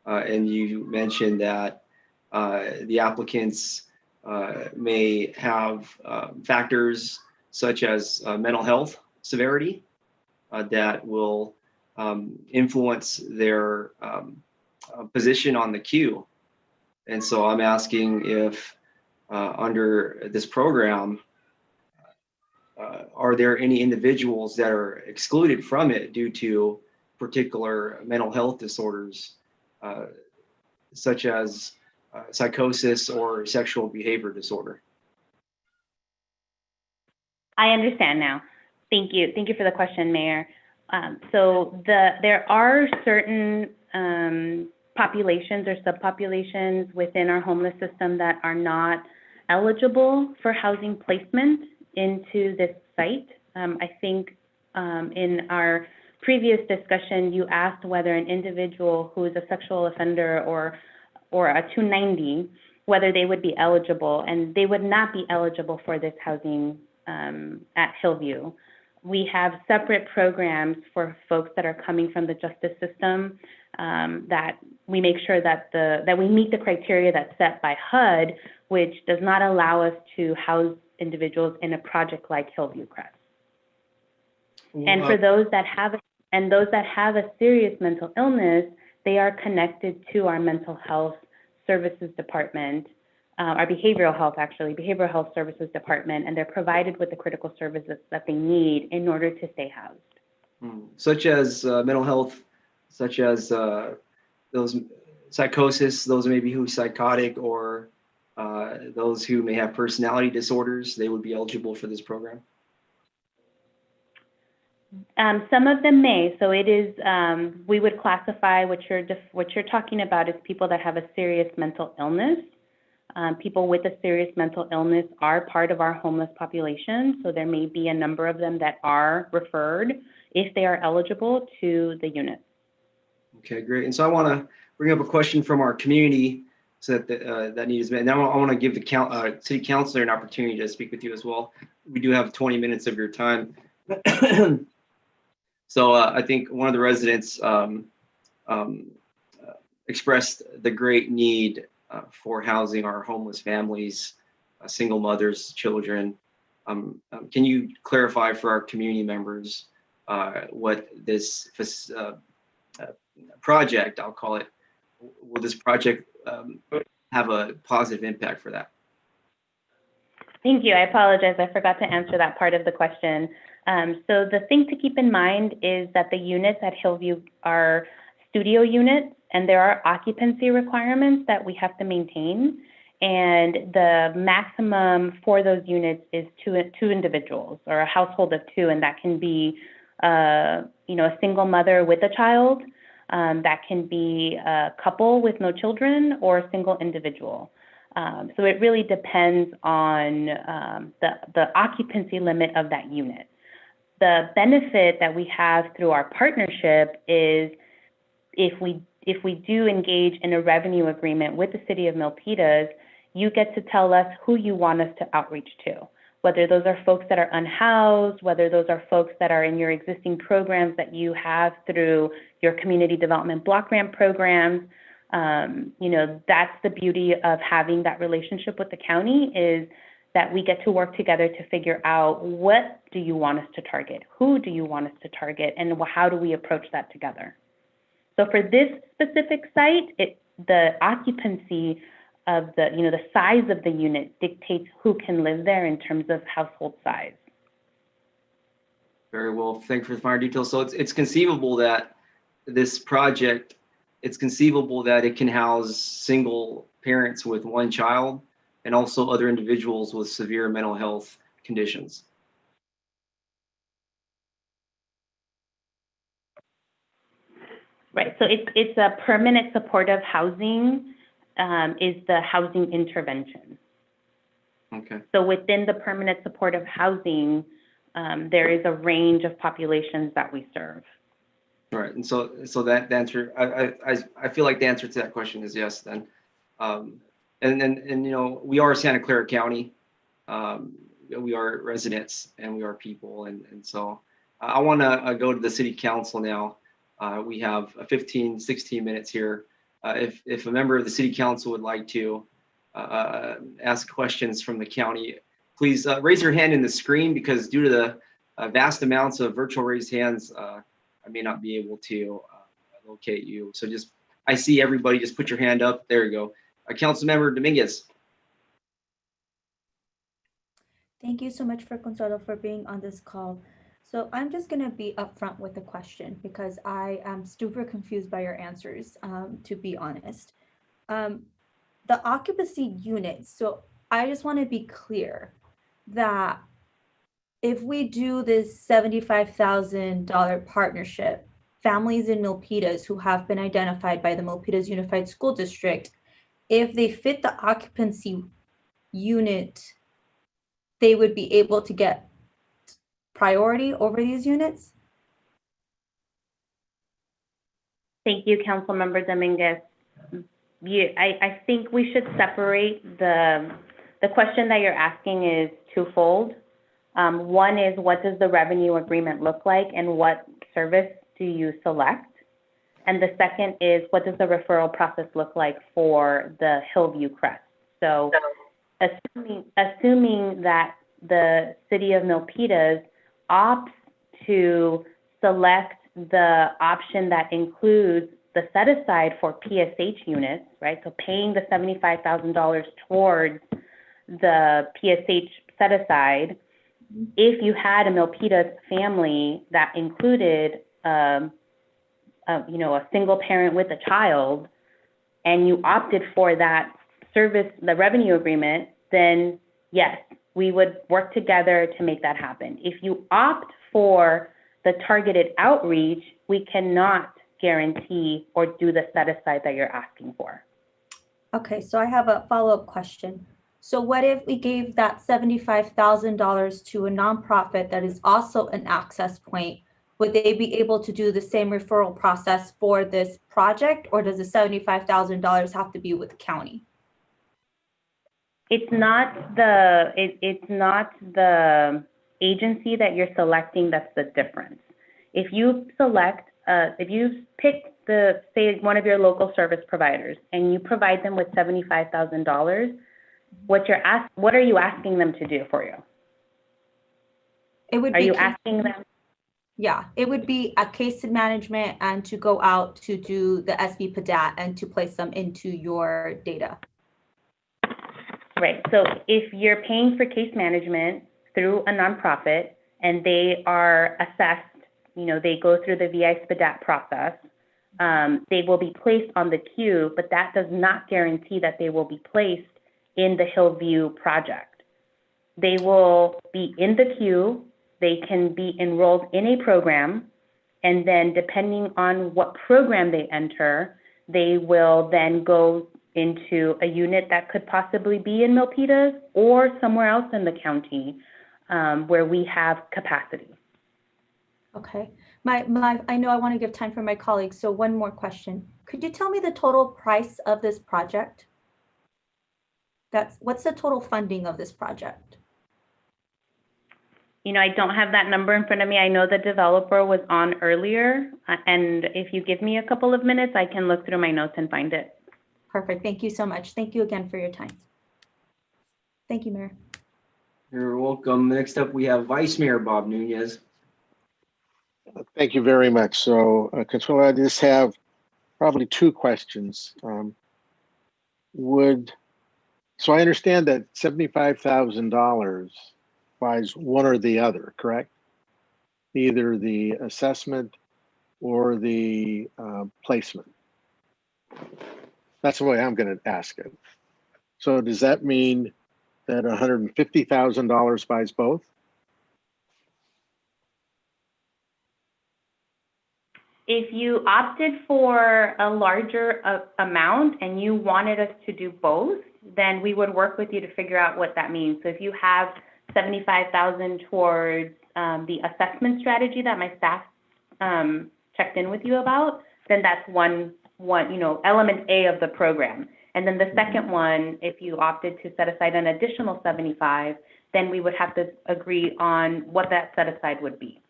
And you mentioned that the applicants may have factors such as mental health severity that will influence their position on the queue. And so I'm asking if under this program, are there any individuals that are excluded from it due to particular mental health disorders, such as psychosis or sexual behavior disorder? I understand now. Thank you. Thank you for the question, Mayor. So there are certain populations or subpopulations within our homeless system that are not eligible for housing placement into this site. I think in our previous discussion, you asked whether an individual who is a sexual offender or a 290, whether they would be eligible, and they would not be eligible for this housing at Hillview. We have separate programs for folks that are coming from the justice system that we make sure that we meet the criteria that's set by HUD, which does not allow us to house individuals in a project like Hillview Crest. And for those that have a serious mental illness, they are connected to our mental health services department, our behavioral health services department, and they're provided with the critical services that they need in order to stay housed. Such as mental health, such as those psychosis, those maybe who are psychotic, or those who may have personality disorders, they would be eligible for this program? Some of them may. So it is, we would classify what you're talking about as people that have a serious mental illness. People with a serious mental illness are part of our homeless population. So there may be a number of them that are referred if they are eligible to the unit. Okay, great. And so I want to bring up a question from our community so that that need is met. Now I want to give the city councilor an opportunity to speak with you as well. We do have 20 minutes of your time. So I think one of the residents expressed the great need for housing our homeless families, single mothers, children. Can you clarify for our community members what this project, I'll call it, will this project have a positive impact for that? Thank you. I apologize. I forgot to answer that part of the question. So the thing to keep in mind is that the units at Hillview are studio units, and there are occupancy requirements that we have to maintain. And the maximum for those units is two individuals, or a household of two, and that can be a single mother with a child, that can be a couple with no children, or a single individual. So it really depends on the occupancy limit of that unit. The benefit that we have through our partnership is if we do engage in a revenue agreement with the city of Milpitas, you get to tell us who you want us to outreach to, whether those are folks that are unhoused, whether those are folks that are in your existing programs that you have through your community development block grant programs. That's the beauty of having that relationship with the county, is that we get to work together to figure out, what do you want us to target? Who do you want us to target? And how do we approach that together? So for this specific site, the occupancy of the size of the unit dictates who can live there in terms of household size. Very well. Thank you for the finer details. So it's conceivable that this project, it's conceivable that it can house single parents with one child and also other individuals with severe mental health conditions. Right, so it's a permanent supportive housing, is the housing intervention. Okay. So within the permanent supportive housing, there is a range of populations that we serve. All right, and so that answer, I feel like the answer to that question is yes then. And we are Santa Clara County. We are residents and we are people, and so I want to go to the city council now. We have 16 minutes here. If a member of the city council would like to ask questions from the county, please raise your hand in the screen, because due to the vast amounts of virtual raised hands, I may not be able to locate you. So I see everybody, just put your hand up. There you go. Councilmember Dominguez. Thank you so much for Consuelo for being on this call. So I'm just going to be upfront with the question, because I am super confused by your answers, to be honest. The occupancy units, so I just want to be clear that if we do this $75,000 partnership, families in Milpitas who have been identified by the Milpitas Unified School District, if they fit the occupancy unit, they would be able to get priority over these units? Thank you, Councilmember Dominguez. I think we should separate the question that you're asking is twofold. One is, what does the revenue agreement look like and what service do you select? And the second is, what does the referral process look like for the Hillview Crest? So assuming that the city of Milpitas opts to select the option that includes the set aside for PSH units, right? So paying the $75,000 towards the PSH set aside, if you had a Milpitas family that included, a single parent with a child, and you opted for that service, the revenue agreement, then yes, we would work together to make that happen. If you opt for the targeted outreach, we cannot guarantee or do the set aside that you're asking for. Okay, so I have a follow-up question. So what if we gave that $75,000 to a nonprofit that is also an access point? Would they be able to do the same referral process for this project, or does the $75,000 have to be with the county? It's not the agency that you're selecting that's the difference. If you pick say one of your local service providers and you provide them with $75,000, what are you asking them to do for you? Are you asking them? Yeah, it would be a case management and to go out to do the SB PDAT and to place them into your data. Right. So if you're paying for case management through a nonprofit and they are assessed, they go through the VI SPDAT process, they will be placed on the queue, but that does not guarantee that they will be placed in the Hillview project. They will be in the queue, they can be enrolled in a program, and then depending on what program they enter, they will then go into a unit that could possibly be in Milpitas or somewhere else in the county where we have capacity. Okay. I know I want to give time for my colleagues, so one more question. Could you tell me the total price of this project? What's the total funding of this project? I don't have that number in front of me. I know the developer was on earlier, and if you give me a couple of minutes, I can look through my notes and find it. Perfect. Thank you so much. Thank you again for your time. Thank you, Mayor. You're welcome. Next up, we have Vice Mayor Bob Nunez. Thank you very much. So, Controller, I just have probably two questions. So I understand that $75,000 buys one or the other, correct? Either the assessment or the placement. That's the way I'm going to ask it. So does that mean that $150,000 buys both? If you opted for a larger amount and you wanted us to do both, then we would work with you to figure out what that means. So if you have $75,000 towards the assessment strategy that my staff checked in with you about, then that's one element A of the program. And then the second one, if you opted to set aside an additional 75, then we would have to agree on what that set aside would be.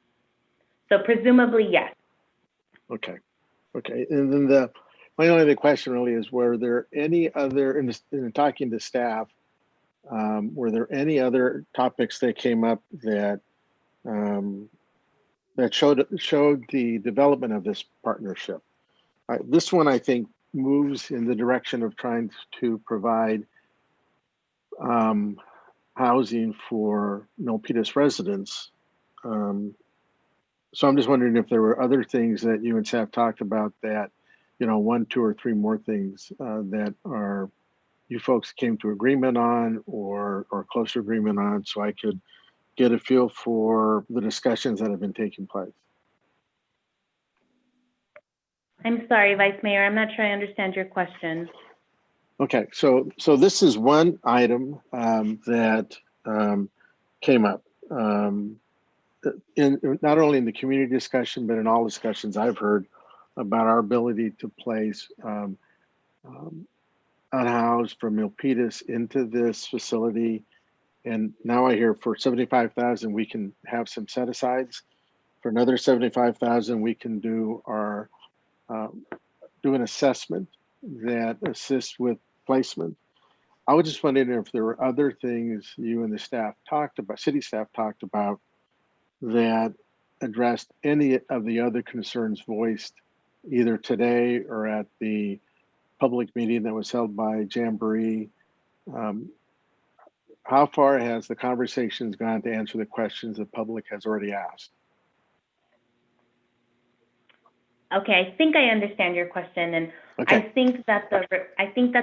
So presumably, yes. Okay. And then my only other question really is, were there any other, in talking to staff, were there any other topics that came up that that showed the development of this partnership? This one, I think, moves in the direction of trying to provide housing for Milpitas residents. So I'm just wondering if there were other things that you and staff talked about that, one, two, or three more things that you folks came to agreement on or closer agreement on, so I could get a feel for the discussions that have been taking place. I'm sorry, Vice Mayor, I'm not sure I understand your question. Okay, so this is one item that came up in not only in the community discussion, but in all discussions I've heard about our ability to place unhoused from Milpitas into this facility. And now I hear for 75,000 we can have some set asides. For another 75,000 we can do our do an assessment that assists with placement. I was just wondering if there were other things you and the staff talked about, city staff talked about, that addressed any of the other concerns voiced either today or at the public meeting that was held by Jamboree. How far has the conversations gone to answer the questions the public has already asked? Okay, I think I understand your question, and okay. I think that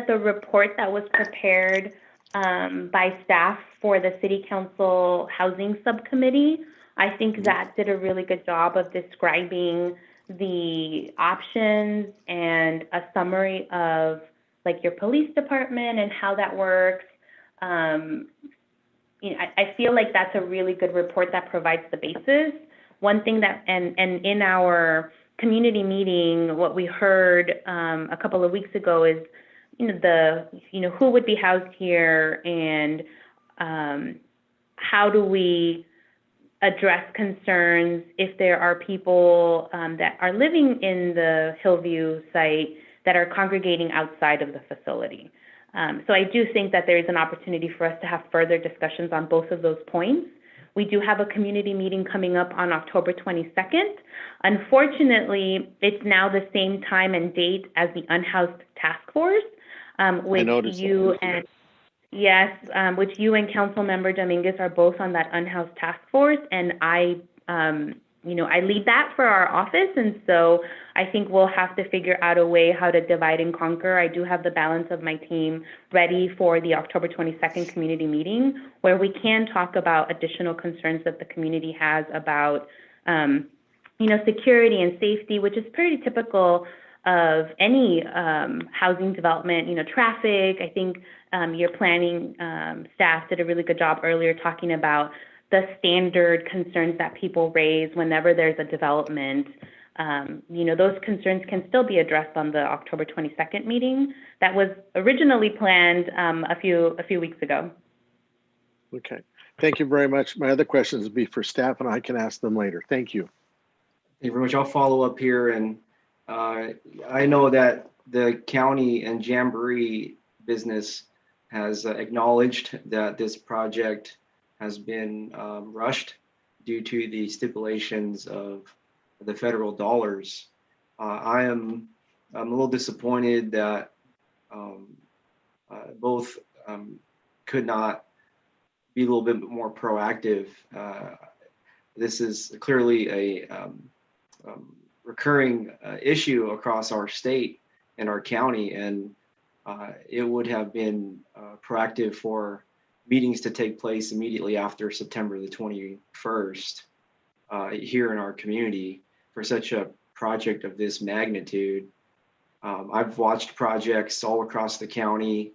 the report that was prepared by staff for the City Council Housing Subcommittee, I think that did a really good job of describing the options and a summary of like your police department and how that works. You know, I feel like that's a really good report that provides the basis. One thing that, and in our community meeting, what we heard a couple of weeks ago is, who would be housed here, and how do we address concerns if there are people that are living in the Hillview site that are congregating outside of the facility. So I do think that there is an opportunity for us to have further discussions on both of those points. We do have a community meeting coming up on October 22nd. Unfortunately, it's now the same time and date as the Unhoused Task Force, which you and which you and Councilmember Dominguez are both on that Unhoused Task Force, and I lead that for our office, and so I think we'll have to figure out a way how to divide and conquer. I do have the balance of my team ready for the October 22nd community meeting, where we can talk about additional concerns that the community has about, security and safety, which is pretty typical of any housing development, traffic. I think your planning staff did a really good job earlier talking about the standard concerns that people raise whenever there's a development. Those concerns can still be addressed on the October 22nd meeting that was originally planned a few weeks ago. Okay, thank you very much. My other questions will be for staff, and I can ask them later. Thank you. Thank you very much. I'll follow up here, and I know that the county and Jamboree business has acknowledged that this project has been rushed due to the stipulations of the federal dollars. I'm a little disappointed that both could not be a little bit more proactive. This is clearly a recurring issue across our state and our county, and it would have been proactive for meetings to take place immediately after September the 21st here in our community for such a project of this magnitude. I've watched projects all across the county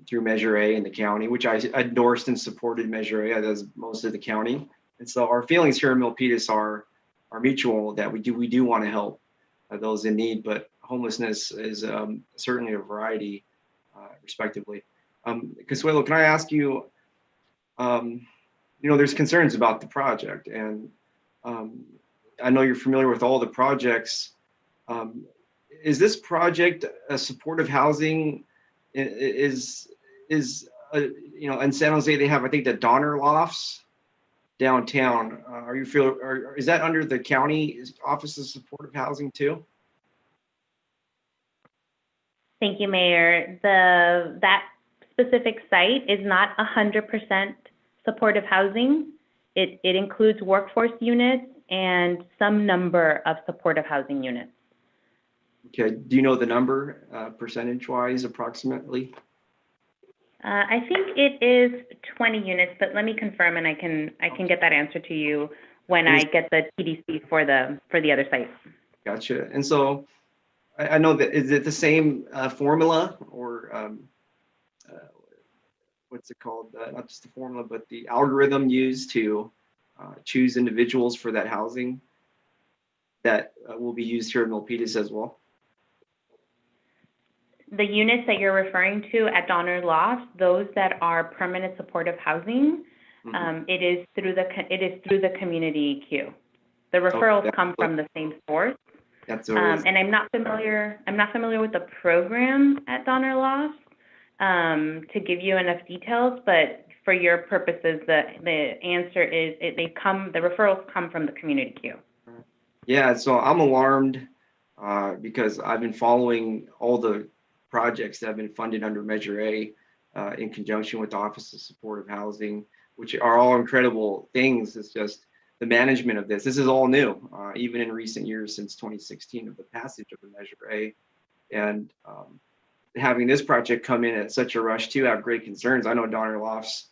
through Measure A in the county, which I endorsed and supported Measure A, as most of the county. And so our feelings here in Milpitas are mutual, that we do want to help those in need, but homelessness is certainly a variety, respectively. Consuelo, can I ask you, there's concerns about the project, and I know you're familiar with all the projects. Is this project a supportive housing? In San Jose, they have, I think, the Donner Lofts downtown. Is that under the county Office of Supportive Housing too? Thank you, Mayor. That specific site is not 100% supportive housing. It includes workforce units and some number of supportive housing units. Okay, do you know the number percentage-wise approximately? I think it is 20 units, but let me confirm, and I can get that answer to you when I get the TDC for the other site. Gotcha. And so I know that, is it the same formula, or what's it called? Not just the formula, but the algorithm used to choose individuals for that housing that will be used here in Milpitas as well? The units that you're referring to at Donner Loft, those that are permanent supportive housing, it is through the community queue. The referrals come from the same source. That's and I'm not familiar with the program at Donner Loft to give you enough details, but for your purposes, the answer is the referrals come from the community queue. Yeah, so I'm alarmed because I've been following all the projects that have been funded under Measure A in conjunction with the Office of Supportive Housing, which are all incredible things. It's just the management of this. This is all new, even in recent years since 2016 of the passage of the Measure A. And having this project come in at such a rush too, I have great concerns. I know Donner Lofts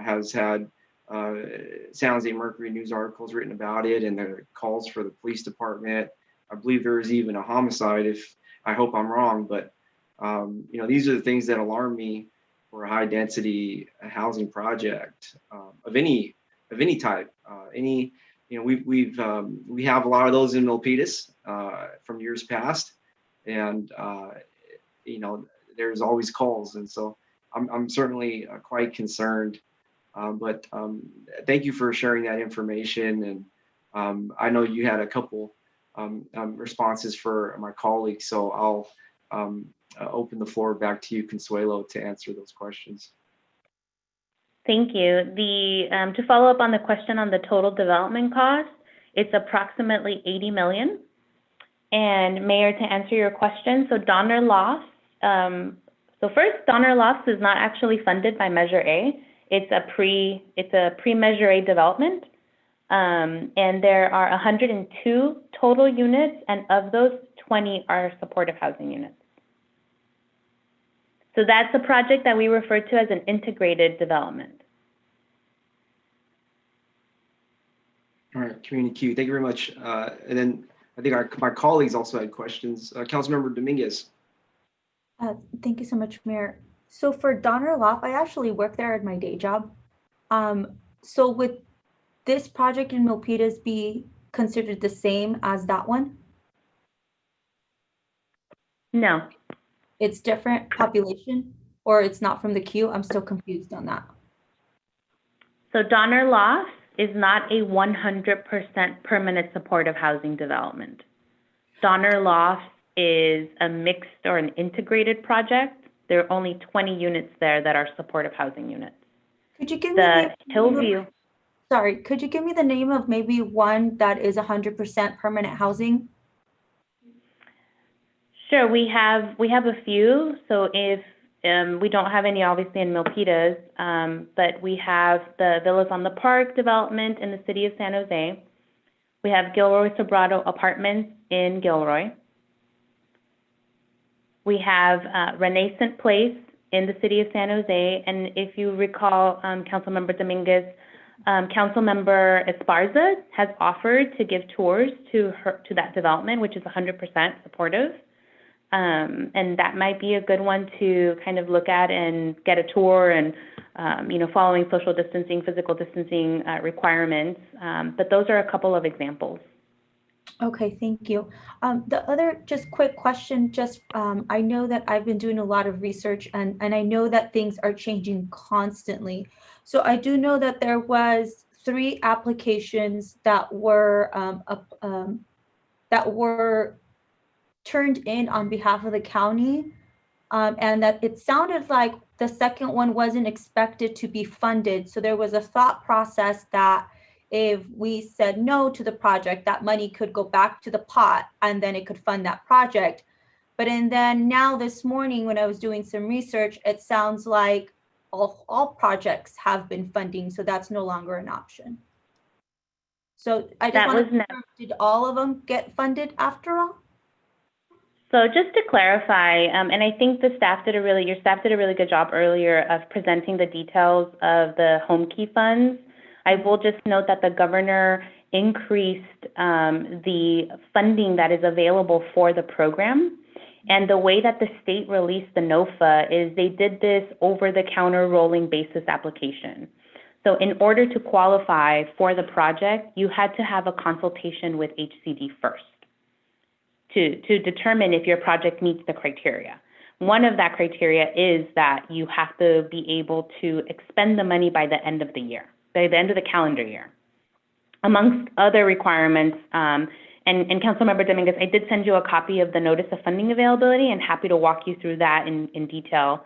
has had San Jose Mercury news articles written about it, and there are calls for the police department. I believe there was even a homicide, if I hope I'm wrong, but you know, these are the things that alarm me for a high density housing project of any type. You know, we have a lot of those in Milpitas from years past, and you know, there's always calls, and so I'm certainly quite concerned. But thank you for sharing that information, and I know you had a couple responses for my colleagues, so I'll open the floor back to you, Consuelo, to answer those questions. Thank you. To follow up on the question on the total development cost, it's approximately 80 million. And Mayor, to answer your question, so Donner Lofts, so first, Donner Lofts is not actually funded by Measure A. It's a pre-Measure A development. And there are 102 total units, and of those, 20 are supportive housing units. So that's a project that we refer to as an integrated development. All right, Community Q, thank you very much. And then I think my colleagues also had questions. Councilmember Dominguez. Thank you so much, Mayor. So for Donner Loft, I actually work there at my day job. So would this project in Milpitas be considered the same as that one? No. It's different population, or it's not from the queue? I'm still confused on that. So Donner Loft is not a 100% permanent supportive housing development. Donner Loft is a mixed or an integrated project. There are only 20 units there that are supportive housing units. Could you give me the Hillview? Sorry, could you give me the name of maybe one that is 100% permanent housing? Sure, we have a few. So if we don't have any, obviously, in Milpitas, but we have the Villas on the Park development in the city of San Jose. We have Gilroy Sobrato Apartments in Gilroy. We have Renaissance Place in the city of San Jose. And if you recall, Councilmember Dominguez, Councilmember Esparza has offered to give tours to that development, which is 100% supportive. And that might be a good one to kind of look at and get a tour, and you know, following social distancing, physical distancing requirements. But those are a couple of examples. Okay, thank you. The other just quick question, I know that I've been doing a lot of research, and I know that things are changing constantly. So I do know that there was 3 applications that were turned in on behalf of the county, and that it sounded like the second one wasn't expected to be funded. So there was a thought process that if we said no to the project, that money could go back to the pot and then it could fund that project. But then now this morning, when I was doing some research, it sounds like all projects have been funding, so that's no longer an option. So I just want to confirm, did all of them get funded after all? So just to clarify, and I think your staff did a really good job earlier of presenting the details of the Homekey funds. I will just note that the governor increased the funding that is available for the program. And the way that the state released the NOFA is they did this over-the-counter rolling basis application. So in order to qualify for the project, you had to have a consultation with HCD first to determine if your project meets the criteria. One of that criteria is that you have to be able to expend the money by the end of the year, by the end of the calendar year. Amongst other requirements, and Councilmember Dominguez, I did send you a copy of the Notice of Funding Availability and happy to walk you through that in detail.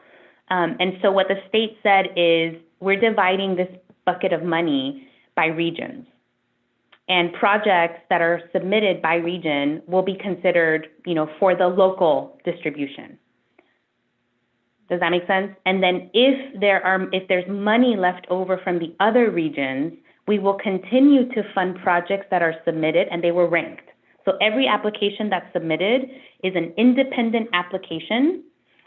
And so what the state said is we're dividing this bucket of money by regions. And projects that are submitted by region will be considered, for the local distribution. Does that make sense? And then if there's money left over from the other regions, we will continue to fund projects that are submitted and they were ranked. So every application that's submitted is an independent application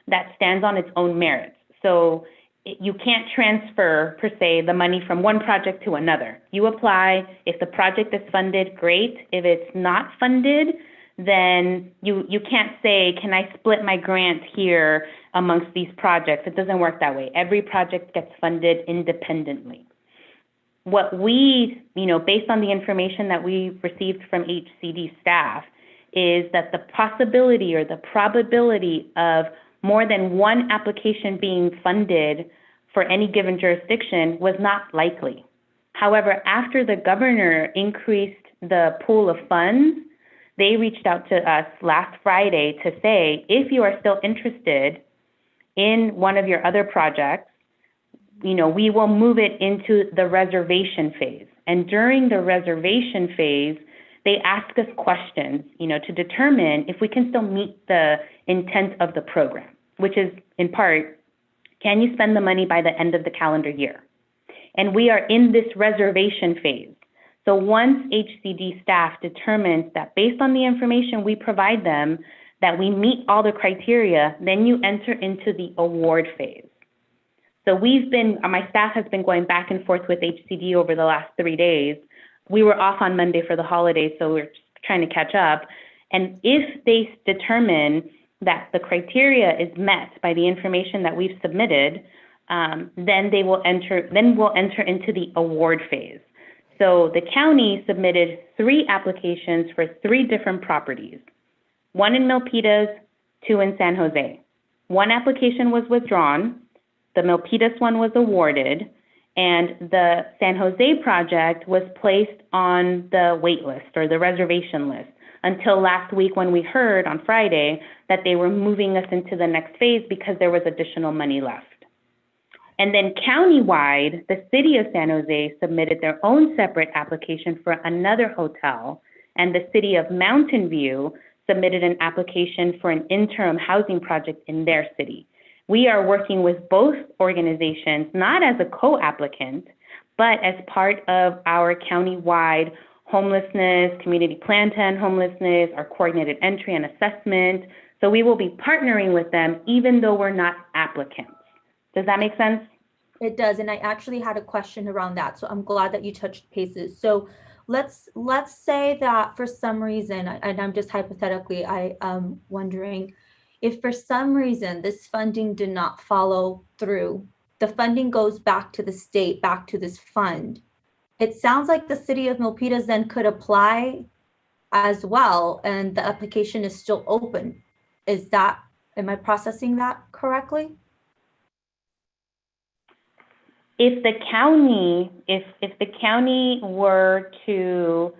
that stands on its own merits. So you can't transfer, per se, the money from one project to another. You apply. If the project is funded, great. If it's not funded, then you can't say, can I split my grant here amongst these projects? It doesn't work that way. Every project gets funded independently. What we, based on the information that we received from HCD staff, is that the possibility or the probability of more than one application being funded for any given jurisdiction was not likely. However, after the governor increased the pool of funds, they reached out to us last Friday to say, if you are still interested in one of your other projects, we will move it into the reservation phase. And during the reservation phase, they ask us questions, to determine if we can still meet the intent of the program, which is in part, can you spend the money by the end of the calendar year? And we are in this reservation phase. So once HCD staff determines that based on the information we provide them, that we meet all the criteria, then you enter into the award phase. So my staff has been going back and forth with HCD over the last 3 days. We were off on Monday for the holidays, so we're just trying to catch up. And if they determine that the criteria is met by the information that we've submitted, then we'll enter into the award phase. So the county submitted 3 applications for 3 different properties, 1 in Milpitas, 2 in San Jose. 1 application was withdrawn, the Milpitas one was awarded, and the San Jose project was placed on the wait list or the reservation list until last week when we heard on Friday that they were moving us into the next phase because there was additional money left. And then countywide, the city of San Jose submitted their own separate application for another hotel, and the city of Mountain View submitted an application for an interim housing project in their city. We are working with both organizations, not as a co-applicant, but as part of our countywide homelessness, community plan to end homelessness, our coordinated entry and assessment. So we will be partnering with them even though we're not applicants. Does that make sense? It does, and I actually had a question around that, so I'm glad that you touched bases. So let's say that for some reason, and I'm just hypothetically, I am wondering if for some reason this funding did not follow through, the funding goes back to the state, back to this fund. It sounds like the city of Milpitas then could apply as well, and the application is still open. Am I processing that correctly? If the county were to,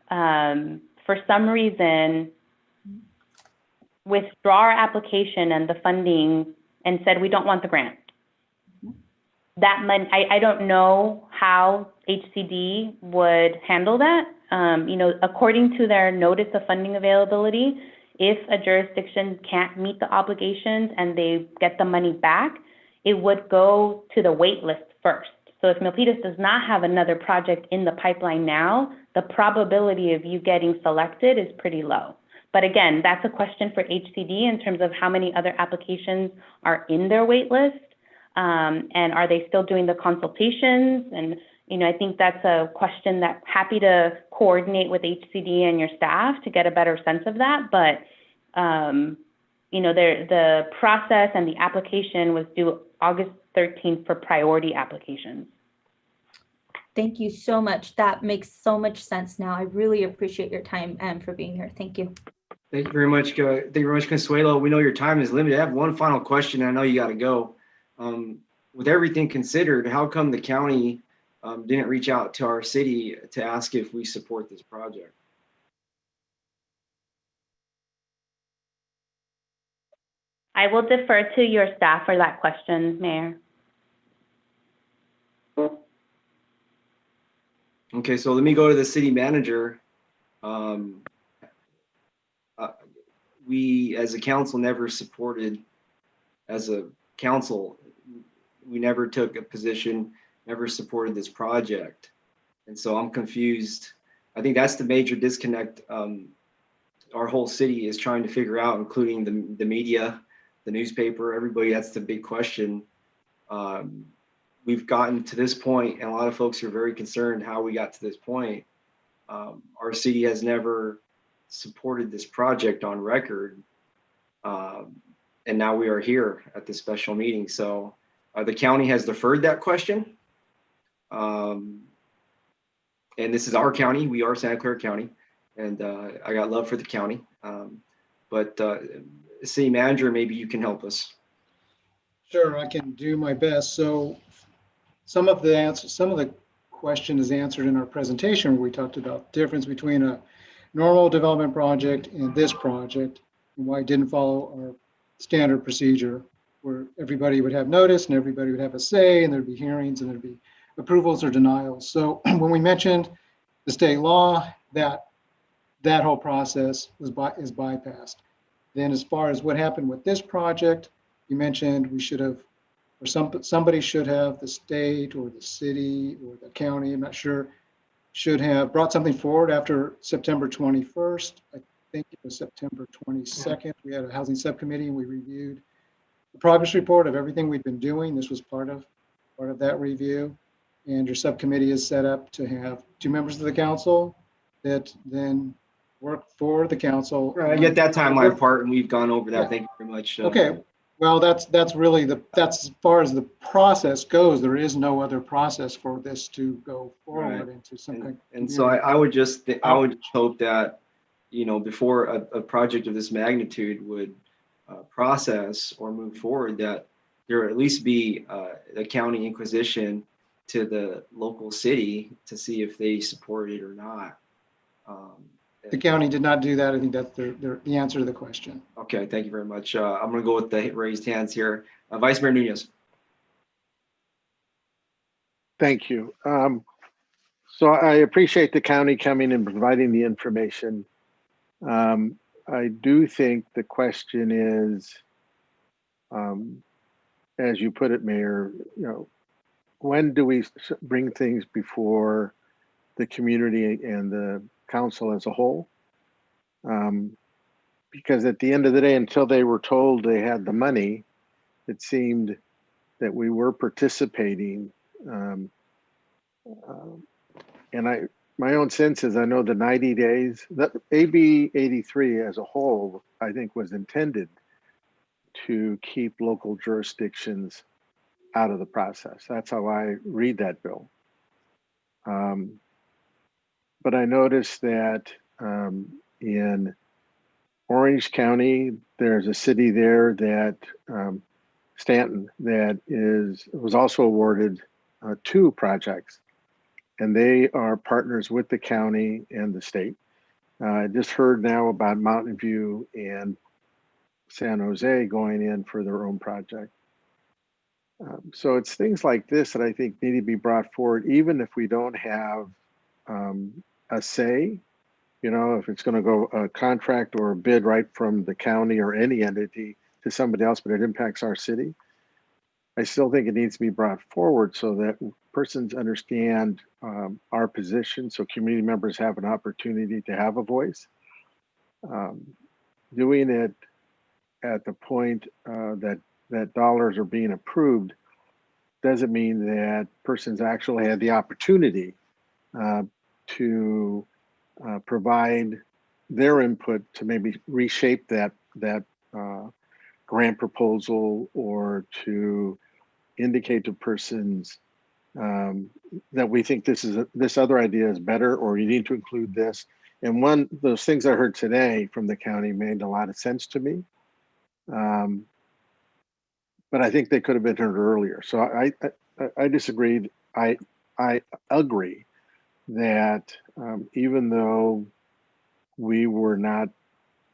for some reason, withdraw our application and the funding and said we don't want the grant, that money, I don't know how HCD would handle that. According to their notice of funding availability, if a jurisdiction can't meet the obligations and they get the money back, it would go to the wait list first. So if Milpitas does not have another project in the pipeline now, the probability of you getting selected is pretty low. But again, that's a question for HCD in terms of how many other applications are in their wait list, and are they still doing the consultations? And I think that's a question that happy to coordinate with HCD and your staff to get a better sense of that. But the process and the application was due August 13th for priority applications. Thank you so much. That makes so much sense now. I really appreciate your time and for being here. Thank you. Thank you very much. Thank you very much, Consuelo. We know your time is limited. I have one final question. I know you got to go. With everything considered, how come the county didn't reach out to our city to ask if we support this project? I will defer to your staff for that question, Mayor. Okay, so let me go to the city manager. We, as a council, never supported, as a council, we never took a position, never supported this project. And so I'm confused. I think that's the major disconnect our whole city is trying to figure out, including the media, the newspaper, everybody. That's the big question. We've gotten to this point, and a lot of folks are very concerned how we got to this point. Our city has never supported this project on record, and now we are here at this special meeting. So the county has deferred that question, and this is our county. We are Santa Clara County, and I got love for the county, but city manager, maybe you can help us. Sure, I can do my best. So some of the question is answered in our presentation, where we talked about the difference between a normal development project and this project, and why it didn't follow our standard procedure, where everybody would have notice and everybody would have a say, and there'd be hearings and there'd be approvals or denials. So when we mentioned the state law, that whole process is bypassed. Then as far as what happened with this project, you mentioned we should have, or somebody should have, the state or the city or the county, I'm not sure, should have brought something forward after September 21st. I think it was September 22nd. We had a housing subcommittee and we reviewed the progress report of everything we've been doing. This was part of that review. And your subcommittee is set up to have 2 members of the council that then work for the council. I get that timeline part, and we've gone over that. Yeah. Thank you very much. Okay. Well, that's really that's as far as the process goes. There is no other process for this to go forward into something. And so I would just hope that, before a project of this magnitude would process or move forward, that there at least be a county inquisition to the local city to see if they support it or not. The county did not do that. I think that's the answer to the question. Okay, thank you very much. I'm going to go with the raised hands here. Vice Mayor Nunez. Thank you. So I appreciate the county coming and providing the information. I do think the question is, as you put it, Mayor, when do we bring things before the community and the council as a whole? Because at the end of the day, until they were told they had the money, it seemed that we were participating. And my own sense is, I know the 90 days, that AB 83 as a whole, I think was intended to keep local jurisdictions out of the process. That's how I read that bill. But I noticed that in Orange County, there's a city there that, Stanton, that was also awarded 2 projects, and they are partners with the county and the state. I just heard now about Mountain View and San Jose going in for their own project. So it's things like this that I think need to be brought forward, even if we don't have a say, if it's going to go a contract or a bid right from the county or any entity to somebody else, but it impacts our city. I still think it needs to be brought forward so that persons understand our position, so community members have an opportunity to have a voice. doing it at the point that dollars are being approved doesn't mean that persons actually had the opportunity to provide their input to maybe reshape that grant proposal, or to indicate to persons that we think this other idea is better, or you need to include this. And one of those things I heard today from the county made a lot of sense to me. But I think they could have been heard earlier. So I disagreed. I agree that even though we were not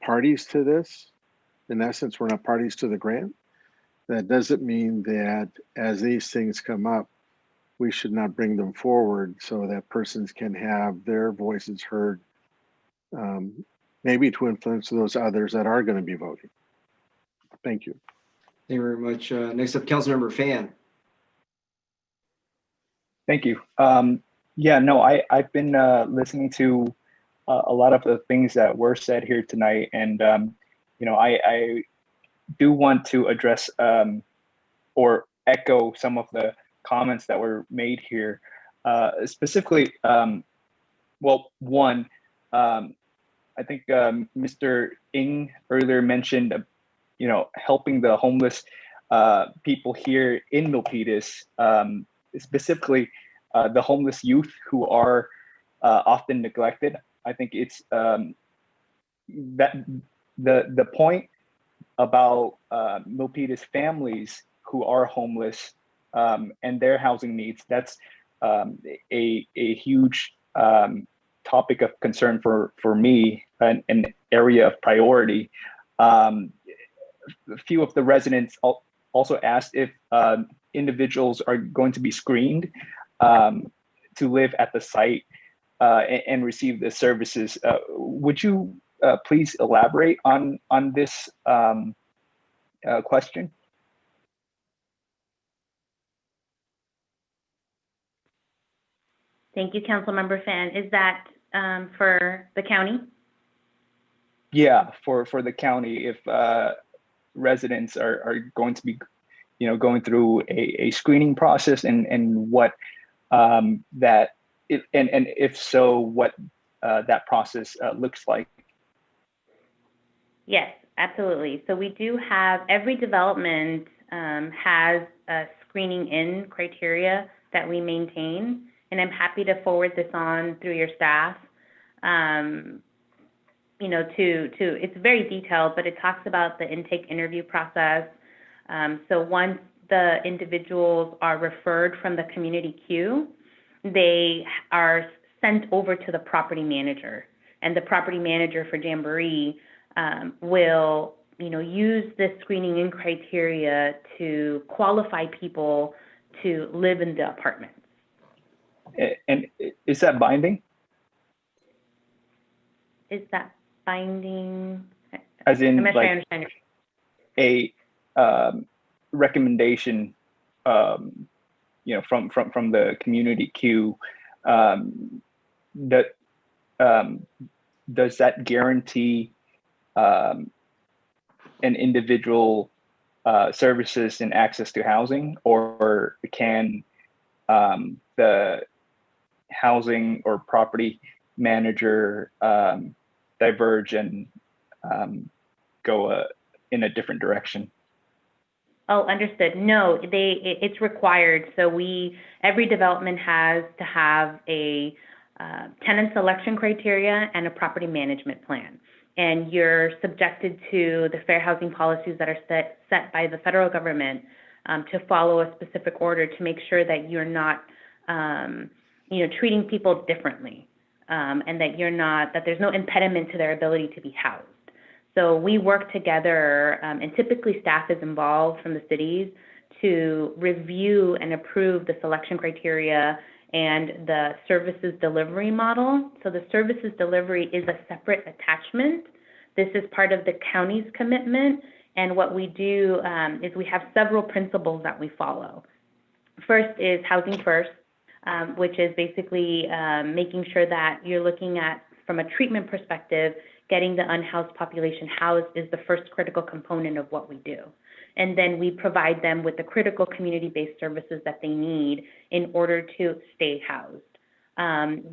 parties to this, in essence, we're not parties to the grant, that doesn't mean that as these things come up, we should not bring them forward so that persons can have their voices heard, maybe to influence those others that are going to be voting. Thank you. Thank you very much. Next up, Councilmember Fan. Thank you. Yeah, no, I've been listening to a lot of the things that were said here tonight, and you know, I do want to address or echo some of the comments that were made here. Specifically, well, one, I think Mr. Ng earlier mentioned, you know, helping the homeless people here in Milpitas, specifically the homeless youth who are often neglected. I think it's that the point about Milpitas families who are homeless and their housing needs, that's a huge topic of concern for me, an area of priority. A few of the residents also asked if individuals are going to be screened to live at the site and receive the services. Would you please elaborate on this question? Thank you, Councilmember Fan. Is that for the county? Yeah, for the county, if residents are going to be, you know, going through a screening process, and what that and if so, what that process looks like. Yes, absolutely. So we do have, every development has a screening in criteria that we maintain, and I'm happy to forward this on through your staff. You know, it's very detailed, but it talks about the intake interview process. So once the individuals are referred from the community queue, they are sent over to the property manager, and the property manager for Jamboree will, you know, use this screening in criteria to qualify people to live in the apartments. And is that binding? Is that binding? As in, I'm not sure I like, understand. a recommendation, you know, from the community queue, that does that guarantee an individual services and access to housing, or can the housing or property manager diverge and go in a different direction? Oh, understood. No, it's required. So every development has to have a tenant selection criteria and a property management plan. And you're subjected to the fair housing policies that are set by the federal government to follow a specific order to make sure that you're not, you know, treating people differently, and that there's no impediment to their ability to be housed. So we work together, and typically staff is involved from the cities to review and approve the selection criteria and the services delivery model. So the services delivery is a separate attachment. This is part of the county's commitment. And what we do is we have several principles that we follow. First is housing first, which is basically making sure that you're looking at, from a treatment perspective, getting the unhoused population housed is the first critical component of what we do. And then we provide them with the critical community-based services that they need in order to stay housed.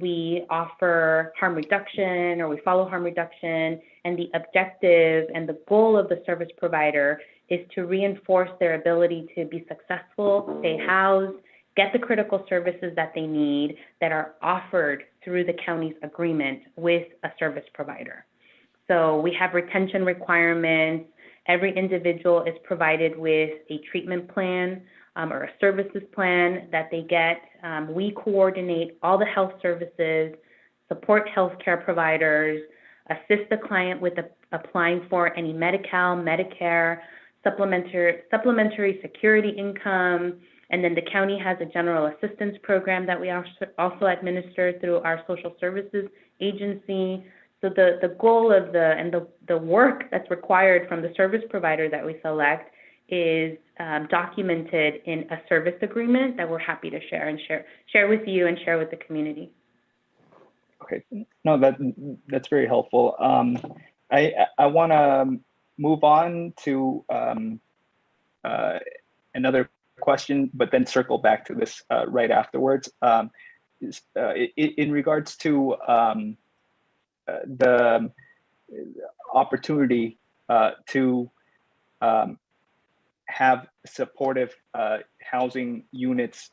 We offer harm reduction, or we follow harm reduction, and the objective and the goal of the service provider is to reinforce their ability to be successful, stay housed, get the critical services that they need that are offered through the county's agreement with a service provider. So we have retention requirements. Every individual is provided with a treatment plan or a services plan that they get. We coordinate all the health services, support healthcare providers, assist the client with applying for any Medi-Cal, Medicare, supplementary security income, and then the county has a general assistance program that we also administer through our social services agency. So the goal of the work that's required from the service provider that we select is documented in a service agreement that we're happy to share with you and share with the community. Okay, no, that's very helpful. I want to move on to another question, but then circle back to this right afterwards. In regards to the opportunity to have supportive housing units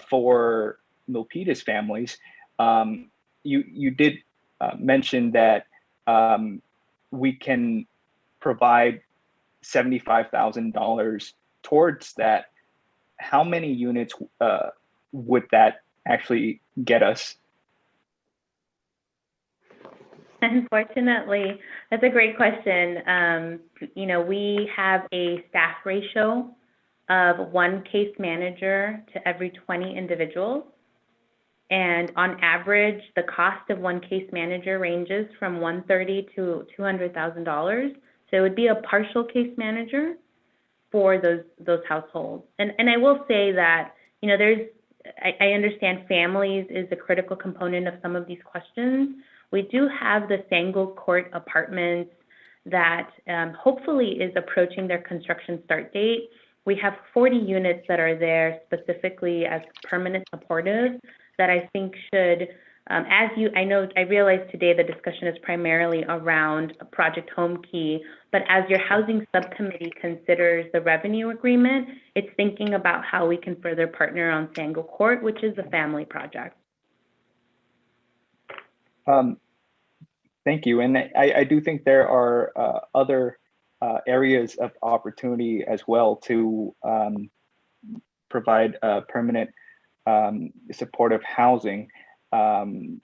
for Milpitas families, you did mention that we can provide $75,000 towards that. How many units would that actually get us? Unfortunately, that's a great question. You know, we have a staff ratio of 1 case manager to every 20 individuals. And on average, the cost of 1 case manager ranges from $130,000 to $200,000. So it would be a partial case manager for those households. And I will say that, you know, I understand families is a critical component of some of these questions. We do have the Sango Court apartments that hopefully is approaching their construction start date. We have 40 units that are there specifically as permanent supportive that I think should, I realize today the discussion is primarily around Project Homekey, but as your housing subcommittee considers the revenue agreement, it's thinking about how we can further partner on Sango Court, which is a family project. Thank you. And I do think there are other areas of opportunity as well to provide permanent supportive housing and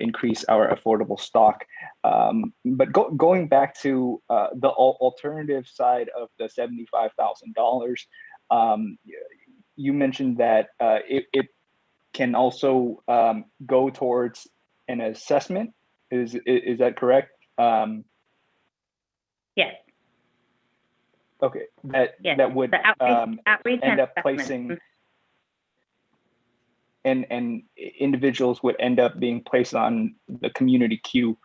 increase our affordable stock. But going back to the alternative side of the $75,000, you mentioned that it can also go towards an assessment. Is that correct? Yes. Okay, that would outreach end up assessment. placing, and individuals would end up being placed on the community queue.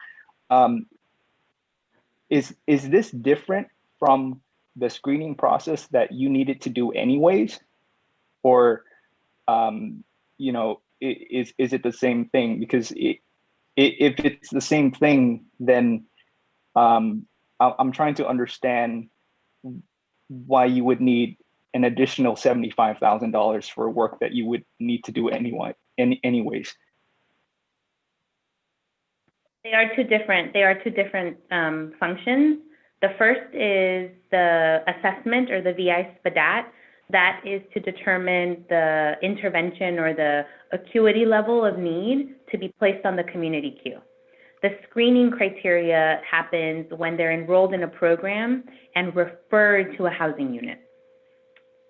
Is this different from the screening process that you needed to do anyways, or you know, is it the same thing? Because if it's the same thing, then I'm trying to understand why you would need an additional $75,000 for work that you would need to do anyways. They are two different functions. The first is the assessment, or the VI SPDAT. That is to determine the intervention or the acuity level of need to be placed on the community queue. The screening criteria happens when they're enrolled in a program and referred to a housing unit.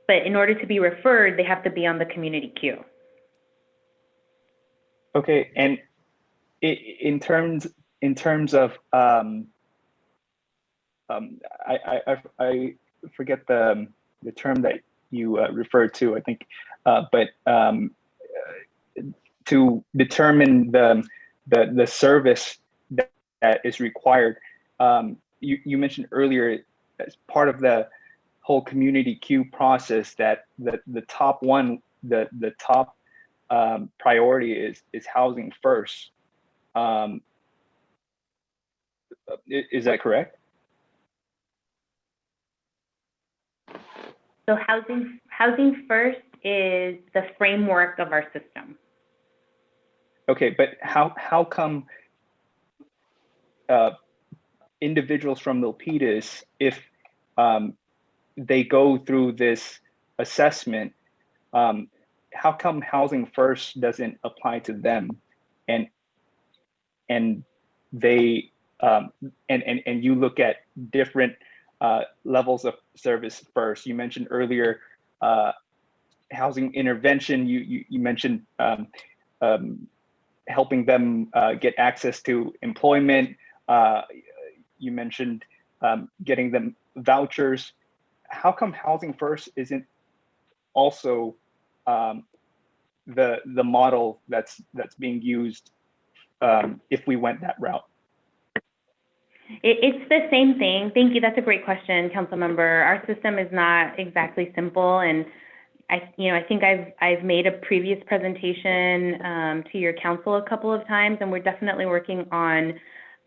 But in order to be referred, they have to be on the community queue. Okay, and in terms of I forget the term that you referred to, I think, but to determine the service that is required. You mentioned earlier as part of the whole community queue process that the top priority is housing first. Is that correct? So housing first is the framework of our system. Okay, but how come individuals from Milpitas, if they go through this assessment, how come housing first doesn't apply to them, and they and you look at different levels of service first? You mentioned earlier housing intervention. You mentioned helping them get access to employment. You mentioned getting them vouchers. How come housing first isn't also the model that's being used if we went that route? It's the same thing. Thank you. That's a great question, Council Member. Our system is not exactly simple, and I think I've made a previous presentation to your council a couple of times, and we're definitely working on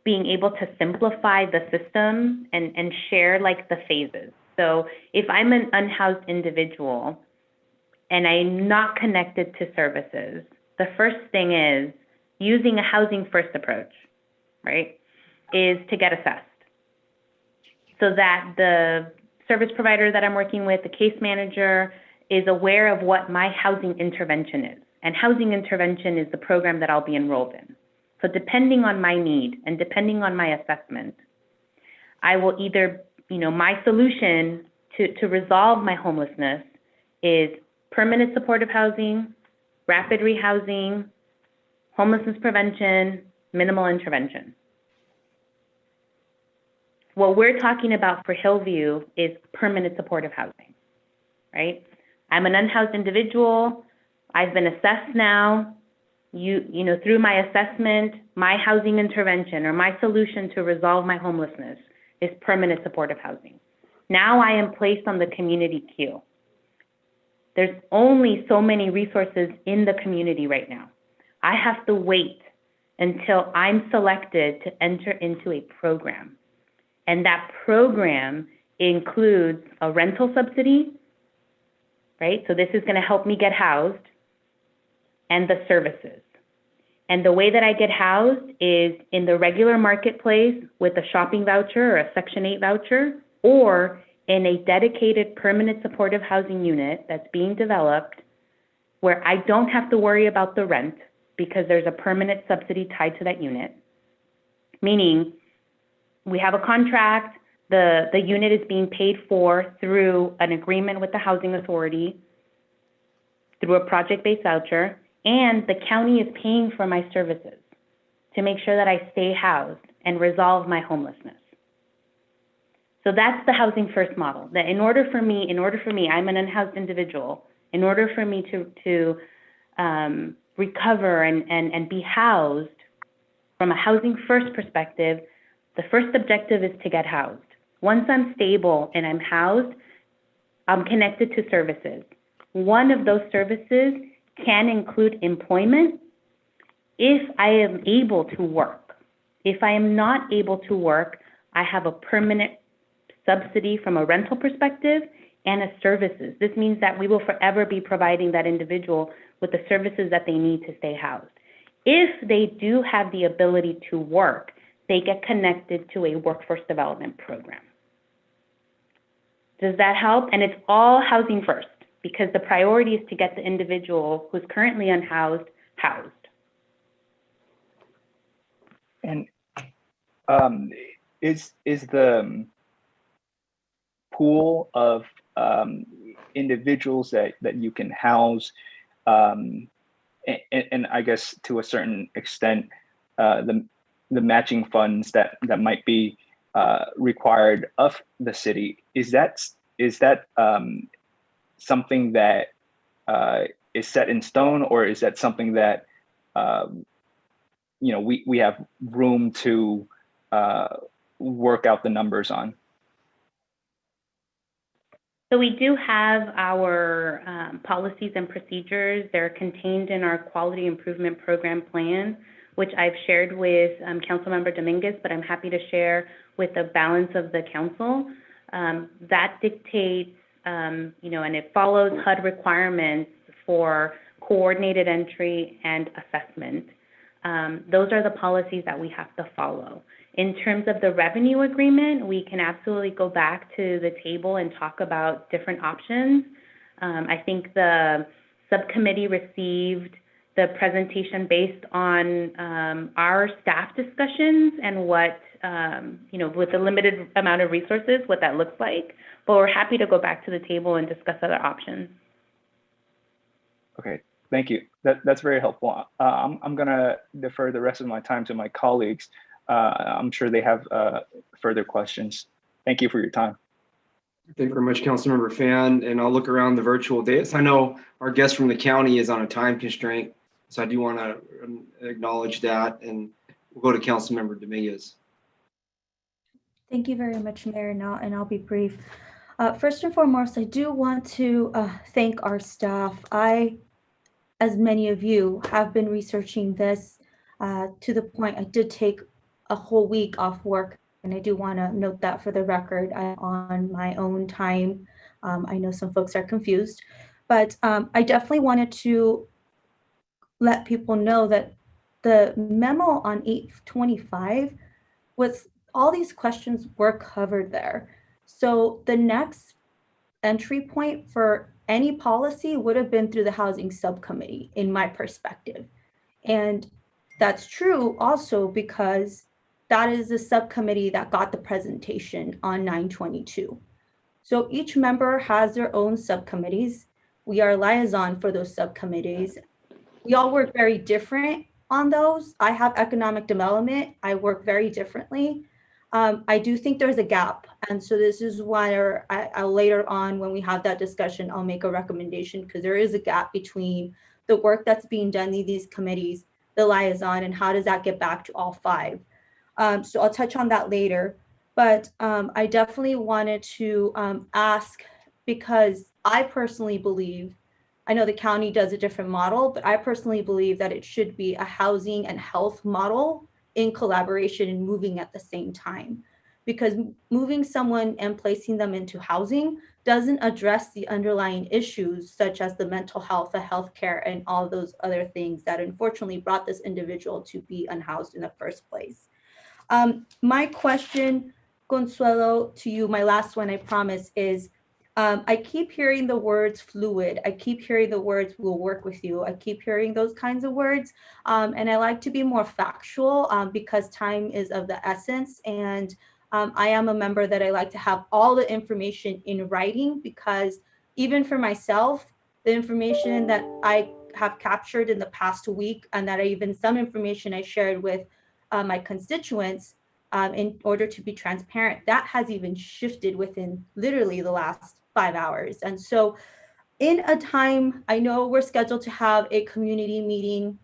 being able to simplify the system and share like the phases. So if I'm an unhoused individual and I'm not connected to services, the first thing is using a housing first approach, right, is to get assessed so that the service provider that I'm working with, the case manager, is aware of what my housing intervention is. And housing intervention is the program that I'll be enrolled in. So depending on my need and depending on my assessment, I will either, my solution to resolve my homelessness is permanent supportive housing, rapid rehousing, homelessness prevention, minimal intervention. What we're talking about for Hillview is permanent supportive housing, right? I'm an unhoused individual. I've been assessed now. Through my assessment, my housing intervention or my solution to resolve my homelessness is permanent supportive housing. Now I am placed on the community queue. There's only so many resources in the community right now. I have to wait until I'm selected to enter into a program. And that program includes a rental subsidy, right? So this is going to help me get housed, and the services. And the way that I get housed is in the regular marketplace with a shopping voucher or a Section 8 voucher, or in a dedicated permanent supportive housing unit that's being developed where I don't have to worry about the rent because there's a permanent subsidy tied to that unit. Meaning we have a contract, the unit is being paid for through an agreement with the housing authority, through a project-based voucher, and the county is paying for my services to make sure that I stay housed and resolve my homelessness. So that's the housing first model. That in order for me, I'm an unhoused individual. In order for me to recover and be housed from a housing first perspective, the first objective is to get housed. Once I'm stable and I'm housed, I'm connected to services. One of those services can include employment if I am able to work. If I am not able to work, I have a permanent subsidy from a rental perspective and a services. This means that we will forever be providing that individual with the services that they need to stay housed. If they do have the ability to work, they get connected to a workforce development program. Does that help? And it's all housing first, because the priority is to get the individual who's currently unhoused, housed. And is the pool of individuals that you can house, and I guess to a certain extent, the matching funds that might be required of the city, is that something that is set in stone, or is that something that we have room to work out the numbers on? So we do have our policies and procedures. They're contained in our quality improvement program plan, which I've shared with Councilmember Dominguez, but I'm happy to share with the balance of the council. That dictates, and it follows HUD requirements for coordinated entry and assessment. Those are the policies that we have to follow. In terms of the revenue agreement, we can absolutely go back to the table and talk about different options. I think the subcommittee received the presentation based on our staff discussions and what, with the limited amount of resources, what that looks like. But we're happy to go back to the table and discuss other options. Okay, thank you. That's very helpful. I'm gonna defer the rest of my time to my colleagues. I'm sure they have further questions. Thank you for your time. Thank you very much, Councilmember Fan. And I'll look around the virtual dais. I know our guest from the county is on a time constraint, so I do want to acknowledge that. And we'll go to Councilmember Dominguez. Thank you very much, Mayor, and I'll be brief. First and foremost, I do want to thank our staff. I, as many of you, have been researching this to the point I did take a whole week off work, and I do want to note that for the record. I'm on my own time. I know some folks are confused, but I definitely wanted to let people know that the memo on 825 was all these questions were covered there. So the next entry point for any policy would have been through the housing subcommittee, in my perspective. And that's true also because that is the subcommittee that got the presentation on 9/22. So each member has their own subcommittees. We are liaison for those subcommittees. We all work very different on those. I have economic development. I work very differently. I do think there's a gap. And so this is why I'll later on, when we have that discussion, I'll make a recommendation, because there is a gap between the work that's being done in these committees, the liaison, and how does that get back to all five. So I'll touch on that later. But I definitely wanted to ask, because I personally believe, I know the county does a different model, but I personally believe that it should be a housing and health model in collaboration and moving at the same time. Because moving someone and placing them into housing doesn't address the underlying issues, such as the mental health, the healthcare, and all those other things that unfortunately brought this individual to be unhoused in the first place. My question, Consuelo, to you, my last one, I promise, is I keep hearing the words fluid. I keep hearing the words we'll work with you. I keep hearing those kinds of words. And I like to be more factual because time is of the essence. And I am a member that I like to have all the information in writing, because even for myself, the information that I have captured in the past week, and that some information I shared with my constituents in order to be transparent, that has even shifted within literally the last 5 hours. And so in a time, I know we're scheduled to have a community meeting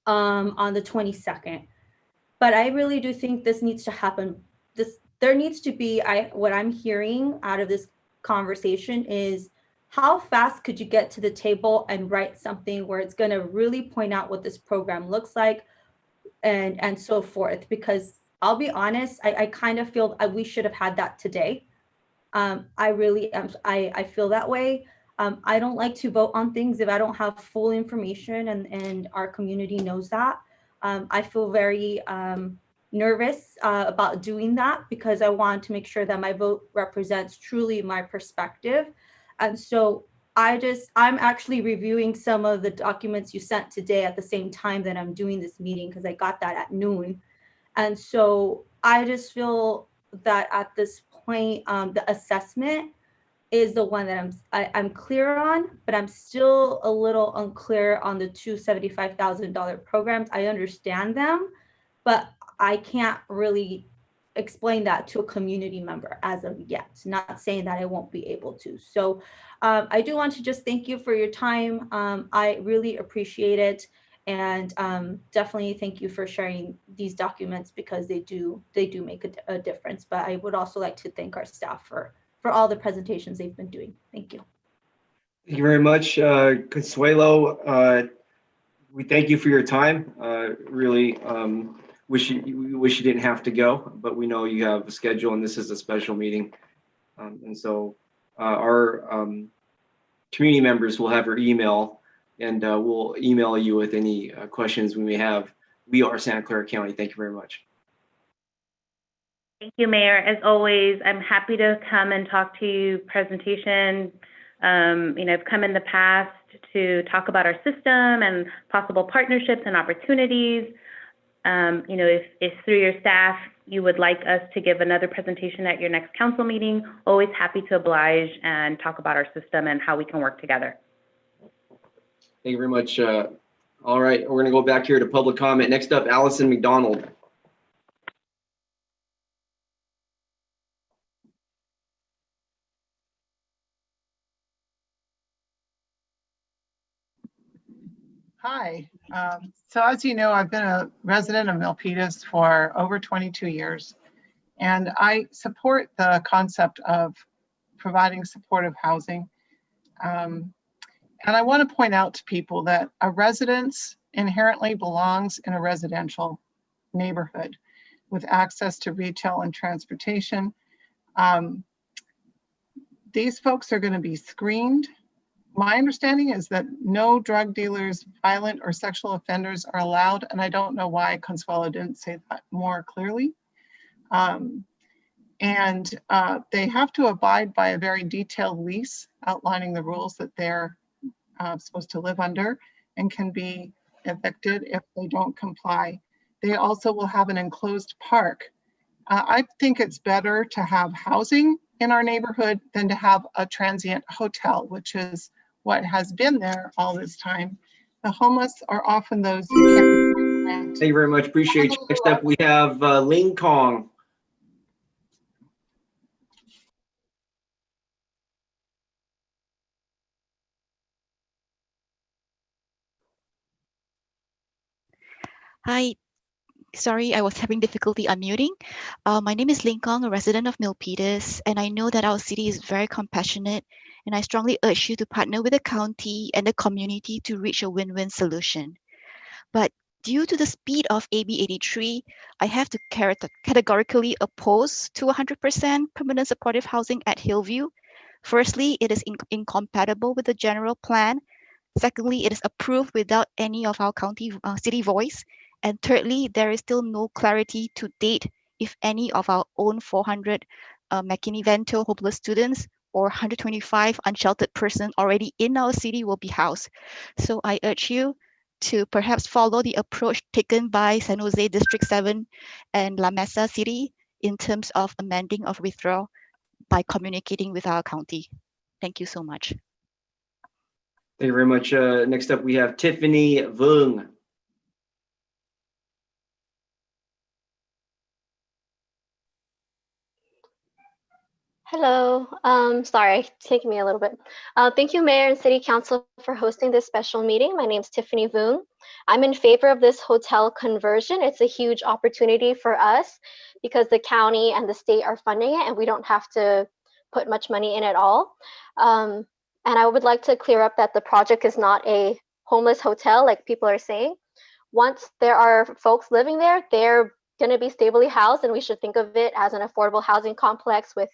on the 22nd, but I really do think this needs to happen. There needs to be, what I'm hearing out of this conversation is, how fast could you get to the table and write something where it's going to really point out what this program looks like and so forth? Because I'll be honest, I kind of feel we should have had that today. I really am. I feel that way. I don't like to vote on things if I don't have full information, and our community knows that. I feel very nervous about doing that, because I want to make sure that my vote represents truly my perspective. And so I'm actually reviewing some of the documents you sent today at the same time that I'm doing this meeting, because I got that at noon. And so I just feel that at this point, the assessment is the one that I'm clear on, but I'm still a little unclear on the two $75,000 programs. I understand them, but I can't really explain that to a community member as of yet. Not saying that I won't be able to. So I do want to just thank you for your time. I really appreciate it. And definitely thank you for sharing these documents because they do make a difference. But I would also like to thank our staff for all the presentations they've been doing. Thank you. Thank you very much, Consuelo. We thank you for your time. Really wish you didn't have to go, but we know you have a schedule and this is a special meeting. And so our community members will have your email and we'll email you with any questions we may have. We are Santa Clara County. Thank you very much. Thank you, Mayor. As always, I'm happy to come and talk to you presentation. I've come in the past to talk about our system and possible partnerships and opportunities. If through your staff, you would like us to give another presentation at your next council meeting, always happy to oblige and talk about our system and how we can work together. Thank you very much. All right, we're going to go back here to public comment. Next up, Allison McDonald. Hi. So as you know, I've been a resident of Milpitas for over 22 years, and I support the concept of providing supportive housing. And I want to point out to people that a residence inherently belongs in a residential neighborhood with access to retail and transportation. These folks are going to be screened. My understanding is that no drug dealers, violent or sexual offenders are allowed, and I don't know why Consuelo didn't say that more clearly. They have to abide by a very detailed lease outlining the rules that they're supposed to live under and can be evicted if they don't comply. They also will have an enclosed park. I think it's better to have housing in our neighborhood than to have a transient hotel, which is what has been there all this time. The homeless are often those who can't pay rent. Thank you very much. Appreciate you. Next up, we have Ling Kong. Hi, sorry, I was having difficulty unmuting. My name is Ling Kong, a resident of Milpitas, and I know that our city is very compassionate, and I strongly urge you to partner with the county and the community to reach a win-win solution. But due to the speed of AB 83, I have to categorically oppose to 100% permanent supportive housing at Hillview. Firstly, it is incompatible with the general plan. Secondly, it is approved without any of our city voice. And thirdly, there is still no clarity to date if any of our own 400 McKinney-Vento homeless students or 125 unsheltered persons already in our city will be housed. So I urge you to perhaps follow the approach taken by San Jose District 7 and La Mesa City in terms of amending of withdrawal by communicating with our county. Thank you so much. Thank you very much. Next up, we have Tiffany Vung. Hello, sorry, taking me a little bit. Thank you, Mayor and City Council for hosting this special meeting. My name is Tiffany Voon. I'm in favor of this hotel conversion. It's a huge opportunity for us because the county and the state are funding it and we don't have to put much money in at all. And I would like to clear up that the project is not a homeless hotel like people are saying. Once there are folks living there, they're gonna be stably housed and we should think of it as an affordable housing complex with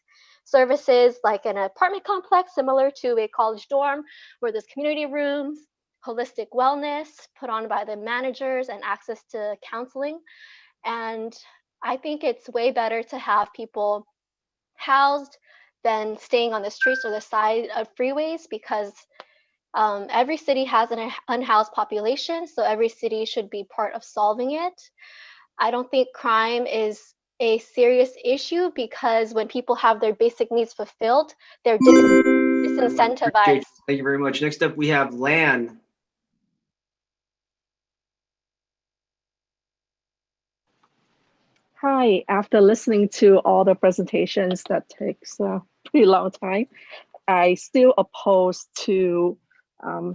services like an apartment complex similar to a college dorm where there's community rooms, holistic wellness put on by the managers and access to counseling. And I think it's way better to have people housed than staying on the streets or the side of freeways because every city has an unhoused population, so every city should be part of solving it. I don't think crime is a serious issue because when people have their basic needs fulfilled, they're disincentivized. Thank you very much. Next up, we have Lan. Hi, after listening to all the presentations that takes a pretty long time, I still oppose to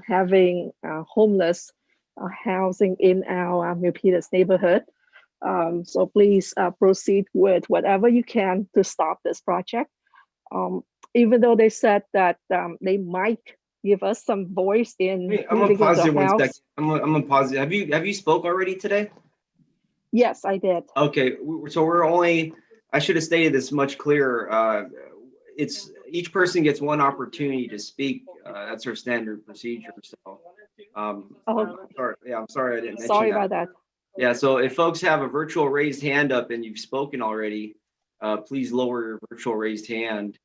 having homeless housing in our Milpitas neighborhood. So please proceed with whatever you can to stop this project. Even though they said that they might give us some voice in I'm gonna pause you 1 second. house. I'm gonna pause you. Have you spoke already today? Yes, I did. Okay, so we're only, I should have stated this much clearer. It's each person gets 1 opportunity to speak. That's our standard procedure. So, sorry. Yeah, I'm sorry I didn't mention Sorry that. about that. Yeah, so if folks have a virtual raised hand up and you've spoken already, please lower your virtual raised hand.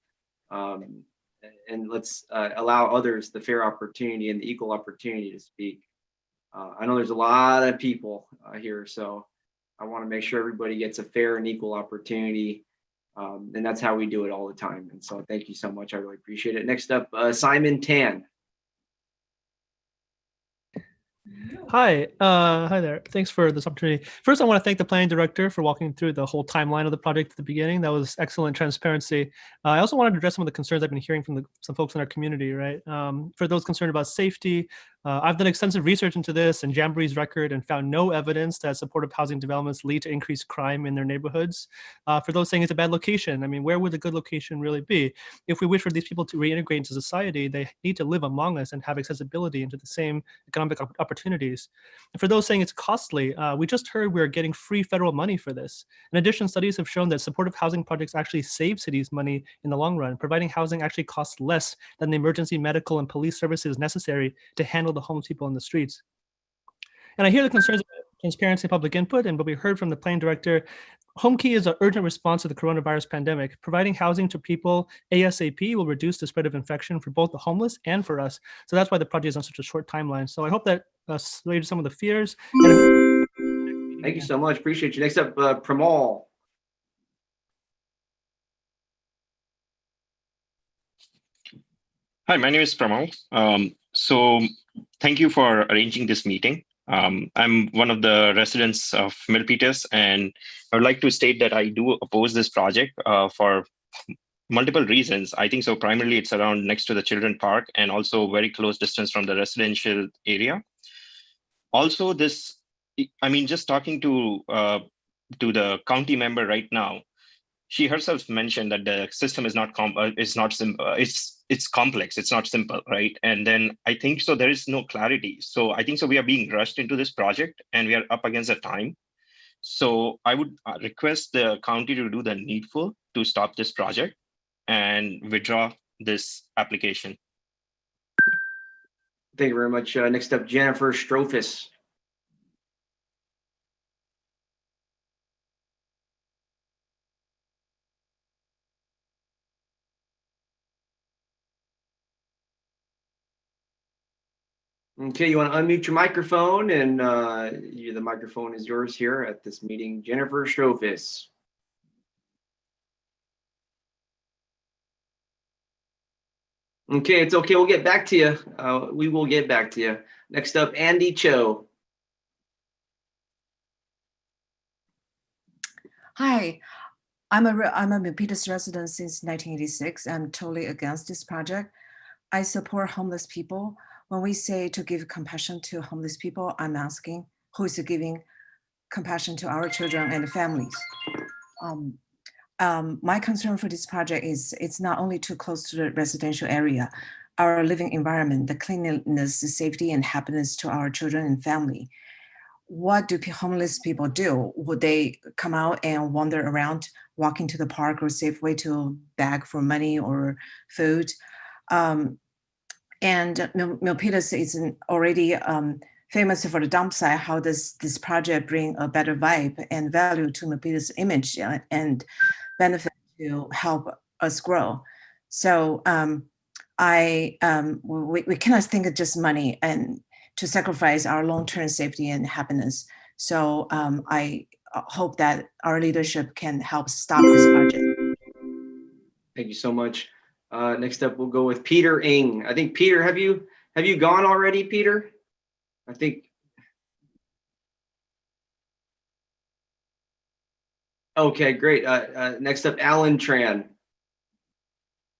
And let's allow others the fair opportunity and the equal opportunity to speak. I know there's a lot of people here, so I want to make sure everybody gets a fair and equal opportunity. And that's how we do it all the time. And so thank you so much. I really appreciate it. Next up, Simon Tan. Hi, hi there. Thanks for this opportunity. First, I want to thank the planning director for walking through the whole timeline of the project at the beginning. That was excellent transparency. I also wanted to address some of the concerns I've been hearing from some folks in our community, right? For those concerned about safety, I've done extensive research into this and Jamboree's record and found no evidence that supportive housing developments lead to increased crime in their neighborhoods. For those saying it's a bad location, I mean, where would a good location really be? If we wish for these people to reintegrate into society, they need to live among us and have accessibility into the same economic opportunities. And for those saying it's costly, we just heard we're getting free federal money for this. In addition, studies have shown that supportive housing projects actually save cities money in the long run. Providing housing actually costs less than the emergency medical and police services necessary to handle the homeless people in the streets. And I hear the concerns about transparency and public input, and what we heard from the planning director, Homekey is an urgent response to the coronavirus pandemic. Providing housing to people ASAP will reduce the spread of infection for both the homeless and for us. So that's why the project is on such a short timeline. So I hope that assuaged some of the fears. Thank you so much. Appreciate you. Next up, Pramal. Hi, my name is Pramal. So thank you for arranging this meeting. I'm one of the residents of Milpitas, and I would like to state that I do oppose this project for multiple reasons. I think so primarily it's around next to the children park and also very close distance from the residential area. Also this, I mean, just talking to the county member right now, she herself mentioned that the system is not simple. It's complex. It's not simple, right? And then I think so there is no clarity. So I think so we are being rushed into this project, and we are up against the time. So I would request the county to do the needful to stop this project and withdraw this application. Thank you very much. Next up, Jennifer Strophis. Okay, you want to unmute your microphone, and the microphone is yours here at this meeting. Jennifer Strophis. Okay, it's okay. We'll get back to you. We will get back to you. Next up, Andy Cho. Hi, I'm a Milpitas resident since 1986. I'm totally against this project. I support homeless people. When we say to give compassion to homeless people, I'm asking who is giving compassion to our children and families. My concern for this project is it's not only too close to the residential area, our living environment, the cleanliness, the safety and happiness to our children and family. What do homeless people do? Would they come out and wander around, walk into the park or Safeway to beg for money or food? And Milpitas is already famous for the dump site. How does this project bring a better vibe and value to Milpitas' image and benefit to help us grow? So we cannot think of just money and to sacrifice our long-term safety and happiness. So I hope that our leadership can help stop this project. Thank you so much. Next up, we'll go with Peter Ng. I think Peter, have you gone already, Peter? I think. Okay, great. Next up, Alan Tran.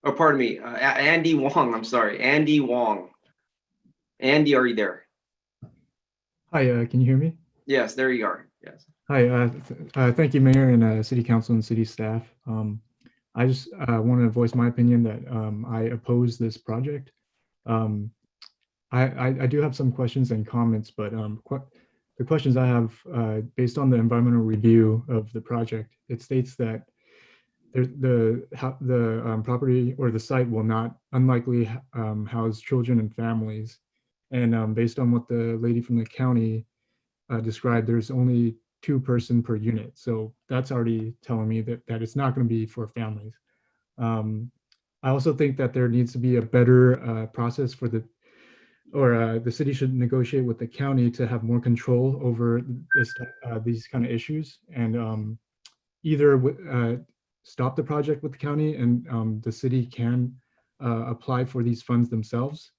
Oh, pardon me, Andy Wong. I'm sorry, Andy Wong. Andy, are you there? Hi, can you hear me? Yes, there you are. Yes. Hi, thank you, Mayor and City Council and City staff. I just want to voice my opinion that I oppose this project. I do have some questions and comments, but the questions I have, based on the environmental review of the project, it states that the property or the site will not unlikely house children and families. And based on what the lady from the county described, there's only 2 person per unit. So that's already telling me that it's not going to be for families. I also think that there needs to be a better process for the city should negotiate with the county to have more control over these kind of issues, and either stop the project with the county and the city can apply for these funds themselves.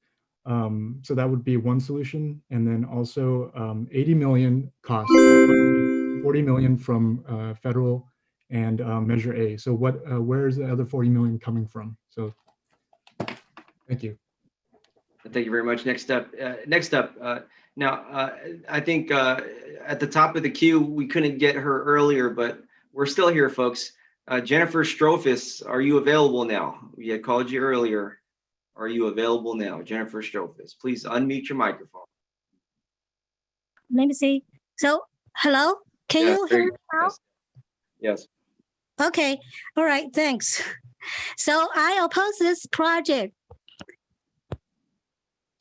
So that would be one solution. And then also 80 million cost, 40 million from federal and Measure A. So where is the other 40 million coming from? So thank you. Thank you very much. Next up, now, I think at the top of the queue, we couldn't get her earlier, but we're still here, folks. Jennifer Strophis, are you available now? We had called you earlier. Are you available now? Jennifer Strophis, please unmute your microphone. Let me see. So, hello? Can you hear me now? Yes. Okay. All right. Thanks. So I oppose this project.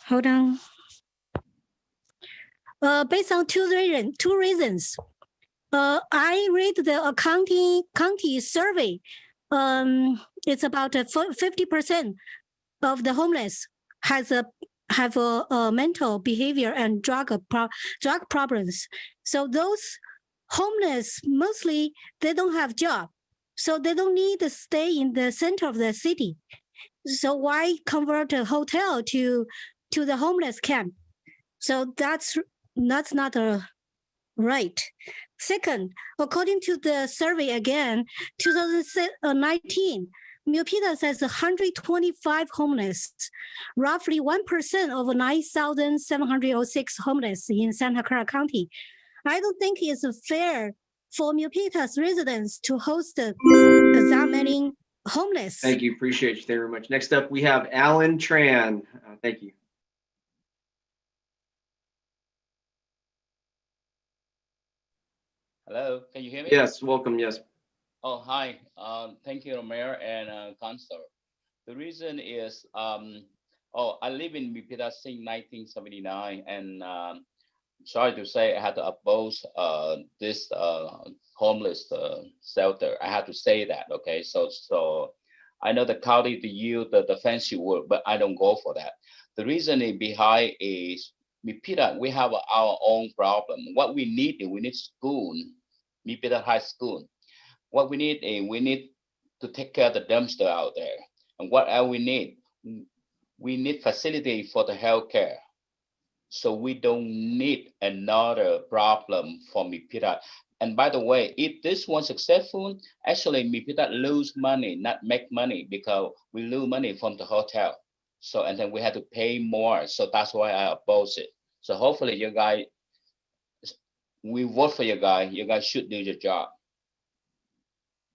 Hold on. Based on two reasons. I read the county survey. It's about 50% of the homeless have a mental behavior and drug problems. So those homeless, mostly they don't have job, so they don't need to stay in the center of the city. So why convert a hotel to the homeless camp? So that's not right. Second, according to the survey again, 2019, Milpitas has 125 homeless, roughly 1% of 9,706 homeless in Santa Clara County. I don't think it's fair for Milpitas residents to host that many homeless. Thank you. Appreciate you very much. Next up, we have Alan Tran. Thank you. Hello, can you hear me? Yes, welcome. Yes. Oh, hi. Thank you, Mayor and Council. The reason is, I live in Milpitas since 1979, and sorry to say, I had to oppose this homeless shelter. I had to say that. Okay, so I know the county to use the fancy word, but I don't go for that. The reason behind is Milpitas, we have our own problem. What we need school, Milpitas High School. What we need to take care of the dumpster out there. And what else we need? We need facility for the healthcare. So we don't need another problem for Milpitas. And by the way, if this one successful, actually Milpitas lose money, not make money, because we lose money from the hotel. So, and then we had to pay more. So that's why I oppose it. So hopefully you guys, we vote for you guys should do your job.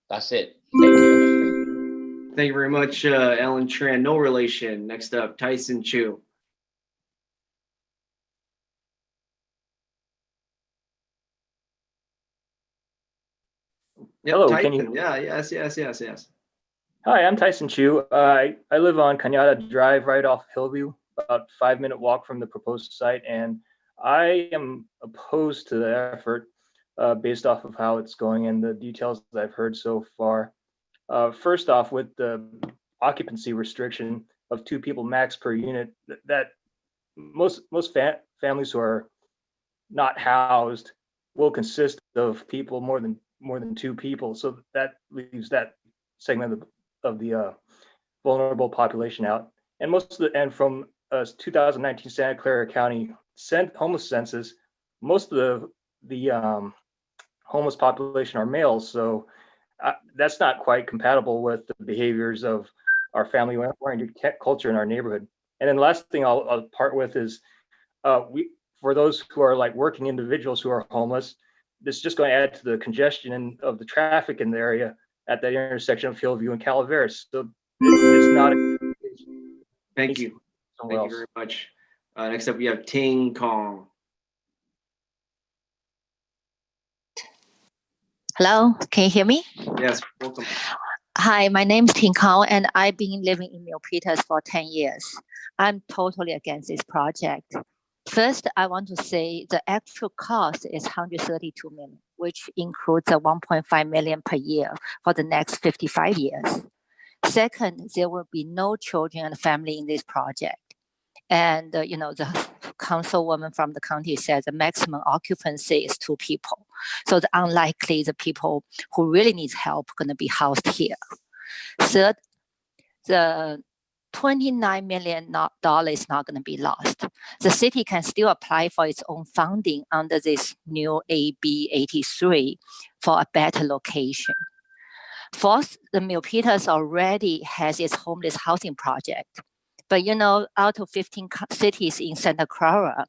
That's it. Thank you. Thank you very much, Alan Tran. No relation. Next up, Tyson Chu. Yep, Hello, Tyson. can you? Yeah, yes. Hi, I'm Tyson Chu. I live on Cañada Drive, right off Hillview, about 5-minute walk from the proposed site, and I am opposed to the effort based off of how it's going and the details that I've heard so far. First off, with the occupancy restriction of 2 people max per unit, that most families who are not housed will consist of people more than 2 people. So that leaves that segment of the vulnerable population out. And from 2019 Santa Clara County homeless census, most of the homeless population are males. So that's not quite compatible with the behaviors of our family-oriented culture in our neighborhood. And then the last thing I'll part with is for those who are like working individuals who are homeless, this is just going to add to the congestion of the traffic in the area at that intersection of Hillview and Calaveras. So it's not a. Thank you. Thank you very much. Next up, we have Ting Kong. Hello, can you hear me? Yes, welcome. Hi, my name is Ting Kao, and I've been living in Milpitas for 10 years. I'm totally against this project. First, I want to say the actual cost is 132 million, which includes a 1.5 million per year for the next 55 years. Second, there will be no children and family in this project. And, the councilwoman from the county said the maximum occupancy is 2 people. So it's unlikely the people who really need help are going to be housed here. Third, the $29 million is not going to be lost. The city can still apply for its own funding under this new AB 83 for a better location. Fourth, the Milpitas already has its homeless housing project. But out of 15 cities in Santa Clara,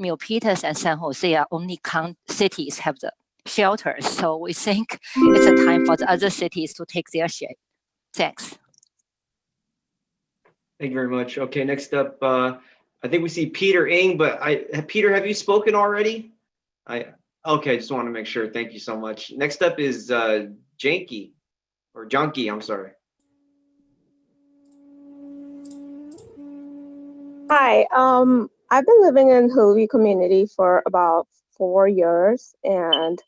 Milpitas and San Jose are only cities have the shelters. So we think it's a time for the other cities to take their share. Thanks. Thank you very much. Okay, next up, I think we see Peter Ng, but Peter, have you spoken already? Okay, just want to make sure. Thank you so much. Next up is Janky, or Junkie, I'm sorry. Hi, I've been living in Hillview community for about 4 years, and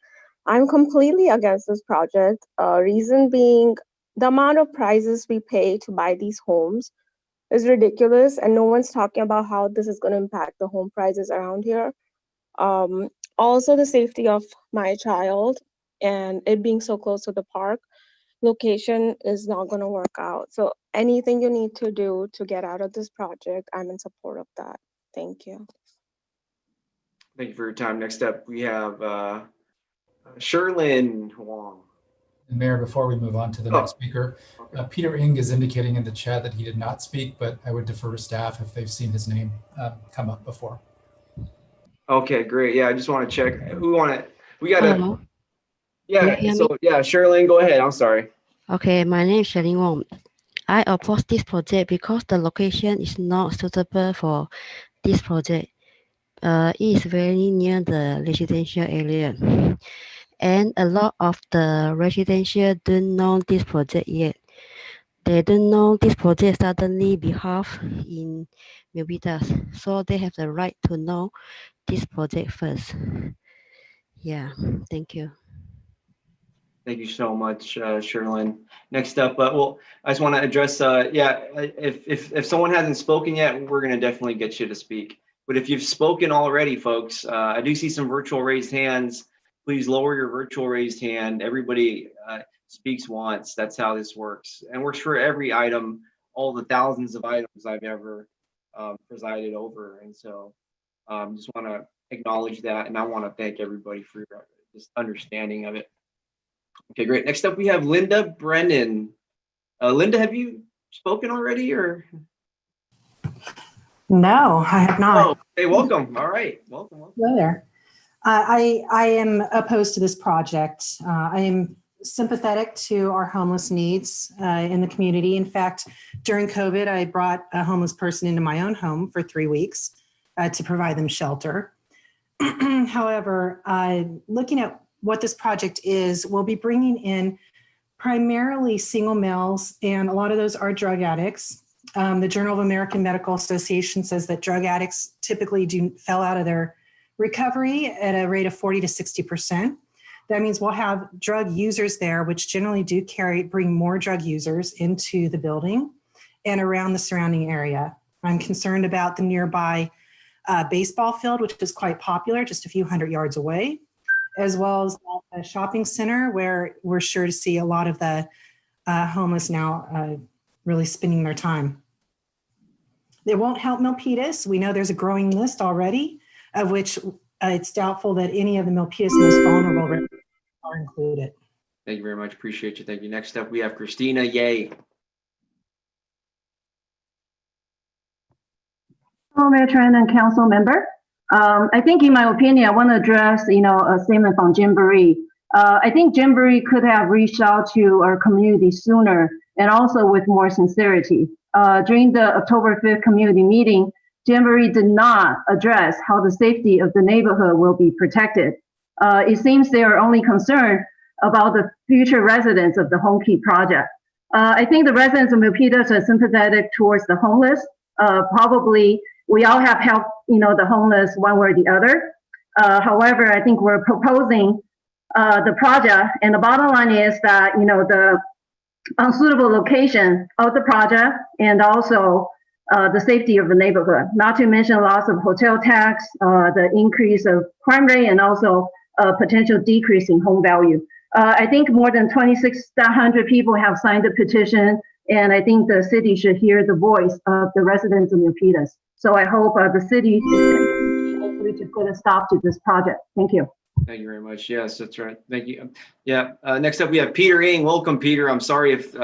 I'm completely against this project. Reason being, the amount of prices we pay to buy these homes is ridiculous, and no one's talking about how this is going to impact the home prices around here. Also, the safety of my child and it being so close to the park location is not going to work out. So anything you need to do to get out of this project, I'm in support of that. Thank you. Thank you for your time. Next up, we have Sherlyn Huang. Mayor, before we move on to the next speaker, Peter Ng is indicating in the chat that he did not speak, but I would defer to staff if they've seen his name come up before. Okay, great. Yeah, I just want to check. We got to, Yeah, so yeah, Sherlyn, go ahead. I'm sorry. Okay, my name is Sherlyn Wong. I oppose this project because the location is not suitable for this project. It is very near the residential area. And a lot of the residential don't know this project yet. They don't know this project suddenly be half in Milpitas, so they have the right to know this project first. Yeah, thank you. Thank you so much, Sherlyn. Next up, well, I just want to address, if someone hasn't spoken yet, we're going to definitely get you to speak. But if you've spoken already, folks, I do see some virtual raised hands. Please lower your virtual raised hand. Everybody speaks once. That's how this works. And works for every item, all the thousands of items I've ever presided over. And so just want to acknowledge that. And I want to thank everybody for your just understanding of it. Okay, great. Next up, we have Linda Brennan. Linda, have you spoken already, or? No, I have not. Oh, hey, welcome. All right, welcome. Hello there. I am opposed to this project. I am sympathetic to our homeless needs in the community. In fact, during COVID, I brought a homeless person into my own home for 3 weeks to provide them shelter. However, looking at what this project is, we'll be bringing in primarily single males, and a lot of those are drug addicts. The Journal of American Medical Association says that drug addicts typically fell out of their recovery at a rate of 40 to 60%. That means we'll have drug users there, which generally do bring more drug users into the building and around the surrounding area. I'm concerned about the nearby baseball field, which is quite popular, just a few hundred yards away, as well as a shopping center where we're sure to see a lot of the homeless now really spending their time. It won't help Milpitas. We know there's a growing list already, of which it's doubtful that any of the Milpitas most vulnerable are included. Thank you very much. Appreciate you. Thank you. Next up, we have Christina Ye. Hello, Mayor Tran and council member. I think, in my opinion, I want to address, a statement from Jamboree. I think Jamboree could have reached out to our community sooner and also with more sincerity. During the October 5th community meeting, Jamboree did not address how the safety of the neighborhood will be protected. It seems they are only concerned about the future residents of the Homekey project. I think the residents of Milpitas are sympathetic towards the homeless. Probably we all have helped, the homeless one way or the other. However, I think we're proposing the project, and the bottom line is that, the unsuitable location of the project and also the safety of the neighborhood, not to mention loss of hotel tax, the increase of crime rate, and also potential decrease in home value. I think more than 2,600 people have signed the petition, and I think the city should hear the voice of the residents of Milpitas. So I hope the city hopefully to put a stop to this project. Thank you. Thank you very much. Yes, that's right. Thank you. Yeah. Next up, we have Peter Ng. Welcome, Peter. I'm sorry if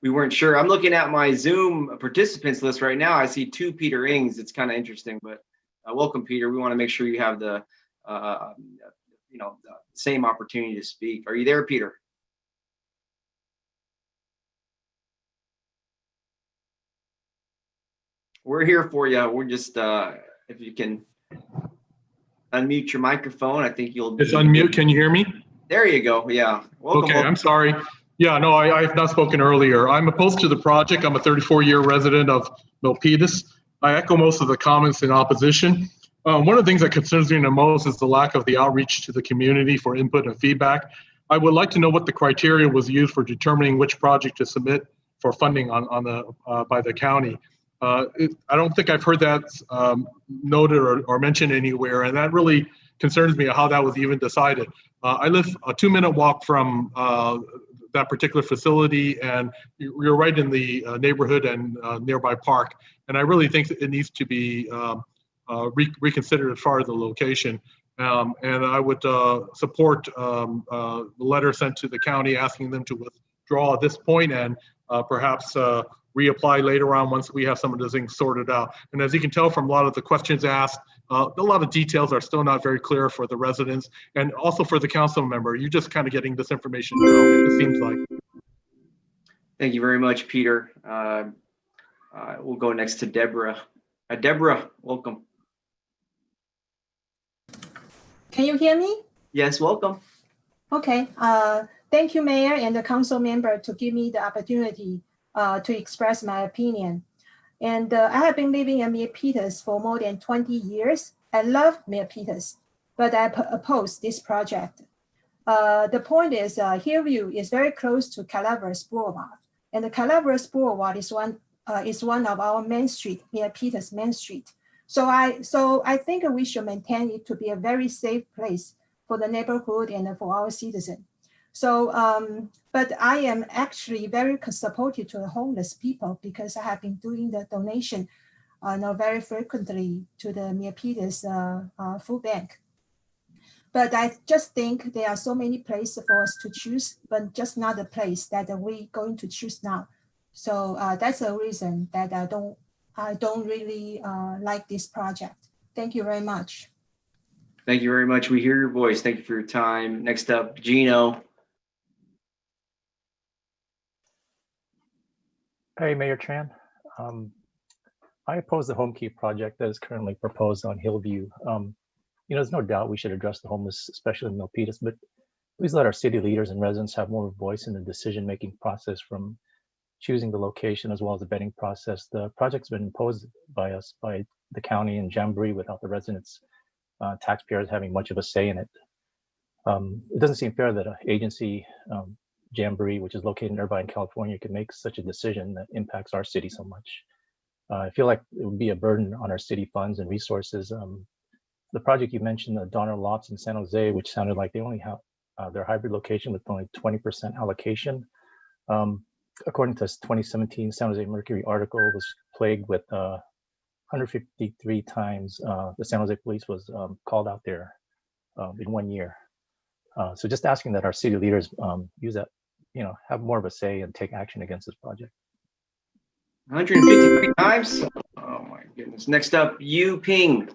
we weren't sure. I'm looking at my Zoom participants list right now. I see 2 Peter Ngs. It's kind of interesting, but welcome, Peter. We want to make sure you have the same opportunity to speak. Are you there, Peter? We're here for you. We're just, if you can unmute your microphone, I think you'll. It's unmute. Can you hear me? There you go. Yeah. Welcome. Okay, I'm sorry. Yeah, no, I have not spoken earlier. I'm opposed to the project. I'm a 34-year resident of Milpitas. I echo most of the comments in opposition. One of the things that concerns me the most is the lack of the outreach to the community for input and feedback. I would like to know what the criteria was used for determining which project to submit for funding by the county. I don't think I've heard that noted or mentioned anywhere, and that really concerns me how that was even decided. I live a 2-minute walk from that particular facility, and you're right in the neighborhood and nearby park. And I really think that it needs to be reconsidered as far as the location. And I would support the letter sent to the county asking them to withdraw at this point and perhaps reapply later on once we have some of those things sorted out. And as you can tell from a lot of the questions asked, a lot of details are still not very clear for the residents and also for the council member. You're just kind of getting this information now, it seems like. Thank you very much, Peter. We'll go next to Deborah. Deborah, welcome. Can you hear me? Yes, welcome. Okay. Thank you, Mayor and the council member, to give me the opportunity to express my opinion. And I have been living in Milpitas for more than 20 years. I love Milpitas, but I oppose this project. The point is Hillview is very close to Calaveras Boulevard, and the Calaveras Boulevard is one of our main street, Milpitas Main Street. So I think we should maintain it to be a very safe place for the neighborhood and for our citizens. So, but I am actually very supportive to the homeless people because I have been doing the donation very frequently to the Milpitas food bank. But I just think there are so many places for us to choose, but just not the place that we're going to choose now. So that's a reason that I don't really like this project. Thank you very much. Thank you very much. We hear your voice. Thank you for your time. Next up, Gino. Hey, Mayor Tran. I oppose the Homekey project that is currently proposed on Hillview. There's no doubt we should address the homeless, especially in Milpitas, but please let our city leaders and residents have more voice in the decision-making process, from choosing the location as well as the vetting process. The project's been imposed by us, by the county and Jamboree, without the residents, taxpayers having much of a say in it. It doesn't seem fair that an agency, Jamboree, which is located in Irvine, California, can make such a decision that impacts our city so much. I feel like it would be a burden on our city funds and resources. The project you mentioned, the Donner Lofts in San Jose, which sounded like they only have their hybrid location with only 20% allocation. According to this 2017 San Jose Mercury article, was plagued with 153 times the San Jose police was called out there in 1 year. So just asking that our city leaders use that, have more of a say and take action against this project. 153 times? Oh my goodness. Next up, Yu Ping.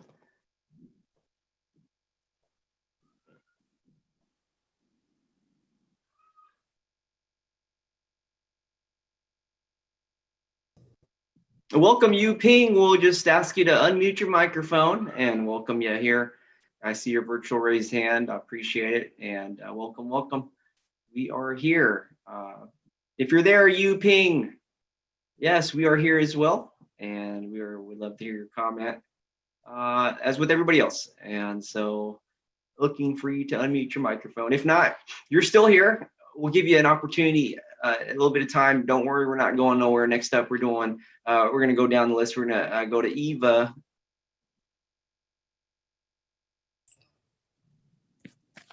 Welcome, Yu Ping. We'll just ask you to unmute your microphone and welcome you here. I see your virtual raised hand. I appreciate it. And welcome, welcome. We are here. If you're there, Yu Ping, yes, we are here as well. And we'd love to hear your comment, as with everybody else. And so looking for you to unmute your microphone. If not, you're still here. We'll give you an opportunity, a little bit of time. Don't worry, we're not going nowhere. Next up, we're going to go down the list. We're going to go to Eva.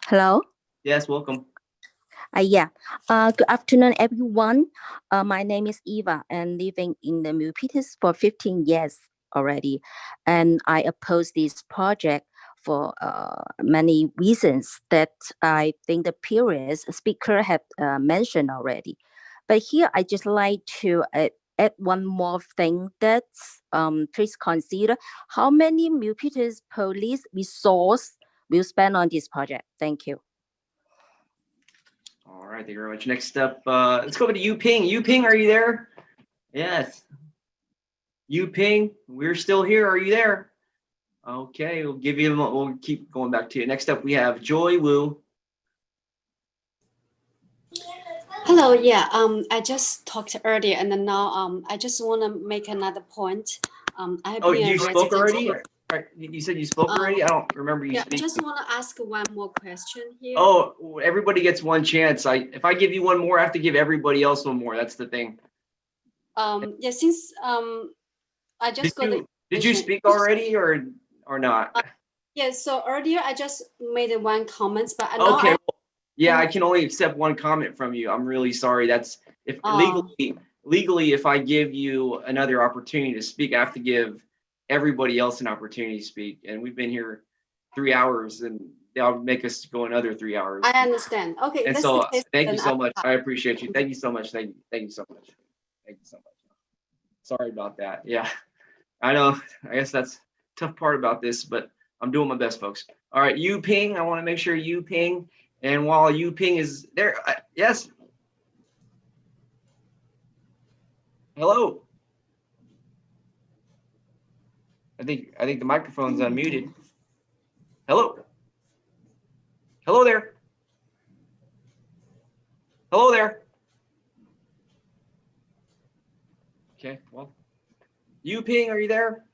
Hello. Yes, welcome. Yeah. Good afternoon, everyone. My name is Eva, and living in the Milpitas for 15 years already. And I oppose this project for many reasons that I think the previous speaker have mentioned already. But here I just like to add one more thing that please consider how many Milpitas police resource will spend on this project. Thank you. All right, thank you very much. Next up, let's go over to Yu Ping. Yu Ping, are you there? Yes. Yu Ping, we're still here. Are you there? Okay, we'll keep going back to you. Next up, we have Joy Wu. Hello, yeah, I just talked earlier and then now I just want to make another point. I have been You spoke already? Right. You said you spoke already? I don't remember you speaking. I just want to ask one more question here. Oh, everybody gets one chance. If I give you one more, I have to give everybody else one more. That's the thing. Yeah, since I just Did you speak already or not? Yeah, so earlier I just made one comment, but okay. Yeah, I can only accept one comment from you. I'm really sorry. That's if legally, if I give you another opportunity to speak, I have to give everybody else an opportunity to speak. And we've been here 3 hours and they'll make us go another 3 hours. I understand. Okay. And so thank you so much. I appreciate you. Thank you so much. Thank you so much. Thank you so much. Sorry about that. Yeah, I know. I guess that's the tough part about this, but I'm doing my best, folks. All right, Yu Ping. I want to make sure Yu Ping. And while Yu Ping is there, yes. Hello. I think the microphone's unmuted. Hello. Hello there. Hello there. Okay, well, Yu Ping, are you there?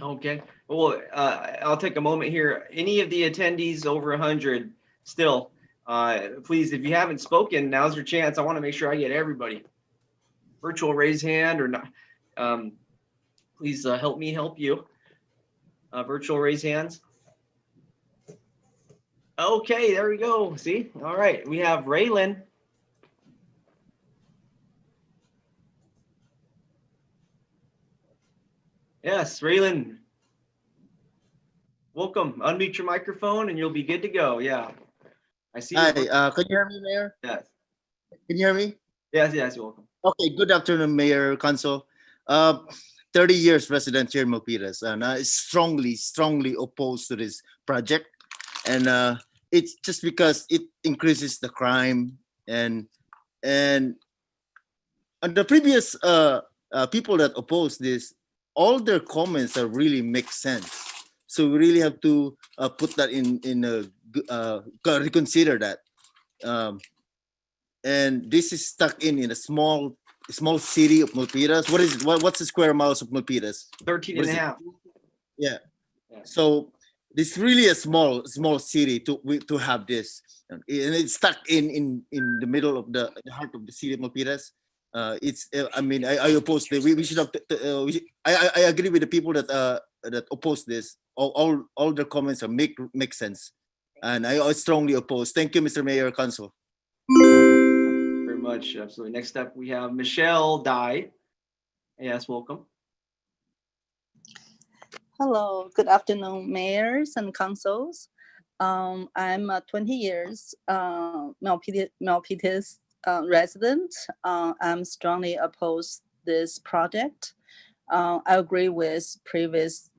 Okay, well, I'll take a moment here. Any of the attendees over 100 still, please, if you haven't spoken, now's your chance. I want to make sure I get everybody. Virtual raise hand or not. Please help me help you. Virtual raise hands. Okay, there we go. See, all right, we have Raylan. Yes, Raylan. Welcome. Unmute your microphone and you'll be good to go. Yeah. I see. Hi, can you hear me, Mayor? Yes. Can you hear me? Yes, you're welcome. Okay, good afternoon, Mayor, Council. 30 years resident here in Milpitas, and I strongly opposed to this project. And it's just because it increases the crime and the previous people that oppose this, all their comments are really make sense. So we really have to put that reconsider that. And this is stuck in a small city of Milpitas. What's the square miles of Milpitas? 13 and a half. Yeah. So it's really a small city to have this, and it's stuck in the middle of the heart of the city of Milpitas. I mean, I oppose this. We should have. I agree with the people that oppose this. All their comments are make sense, and I strongly oppose. Thank you, Mr. Mayor, Council. Very much, absolutely. Next up, we have Michelle Dye. Yes, welcome. Hello, good afternoon, mayors and councils. I'm 20 years Milpitas resident. I'm strongly opposed this project. I agree with previous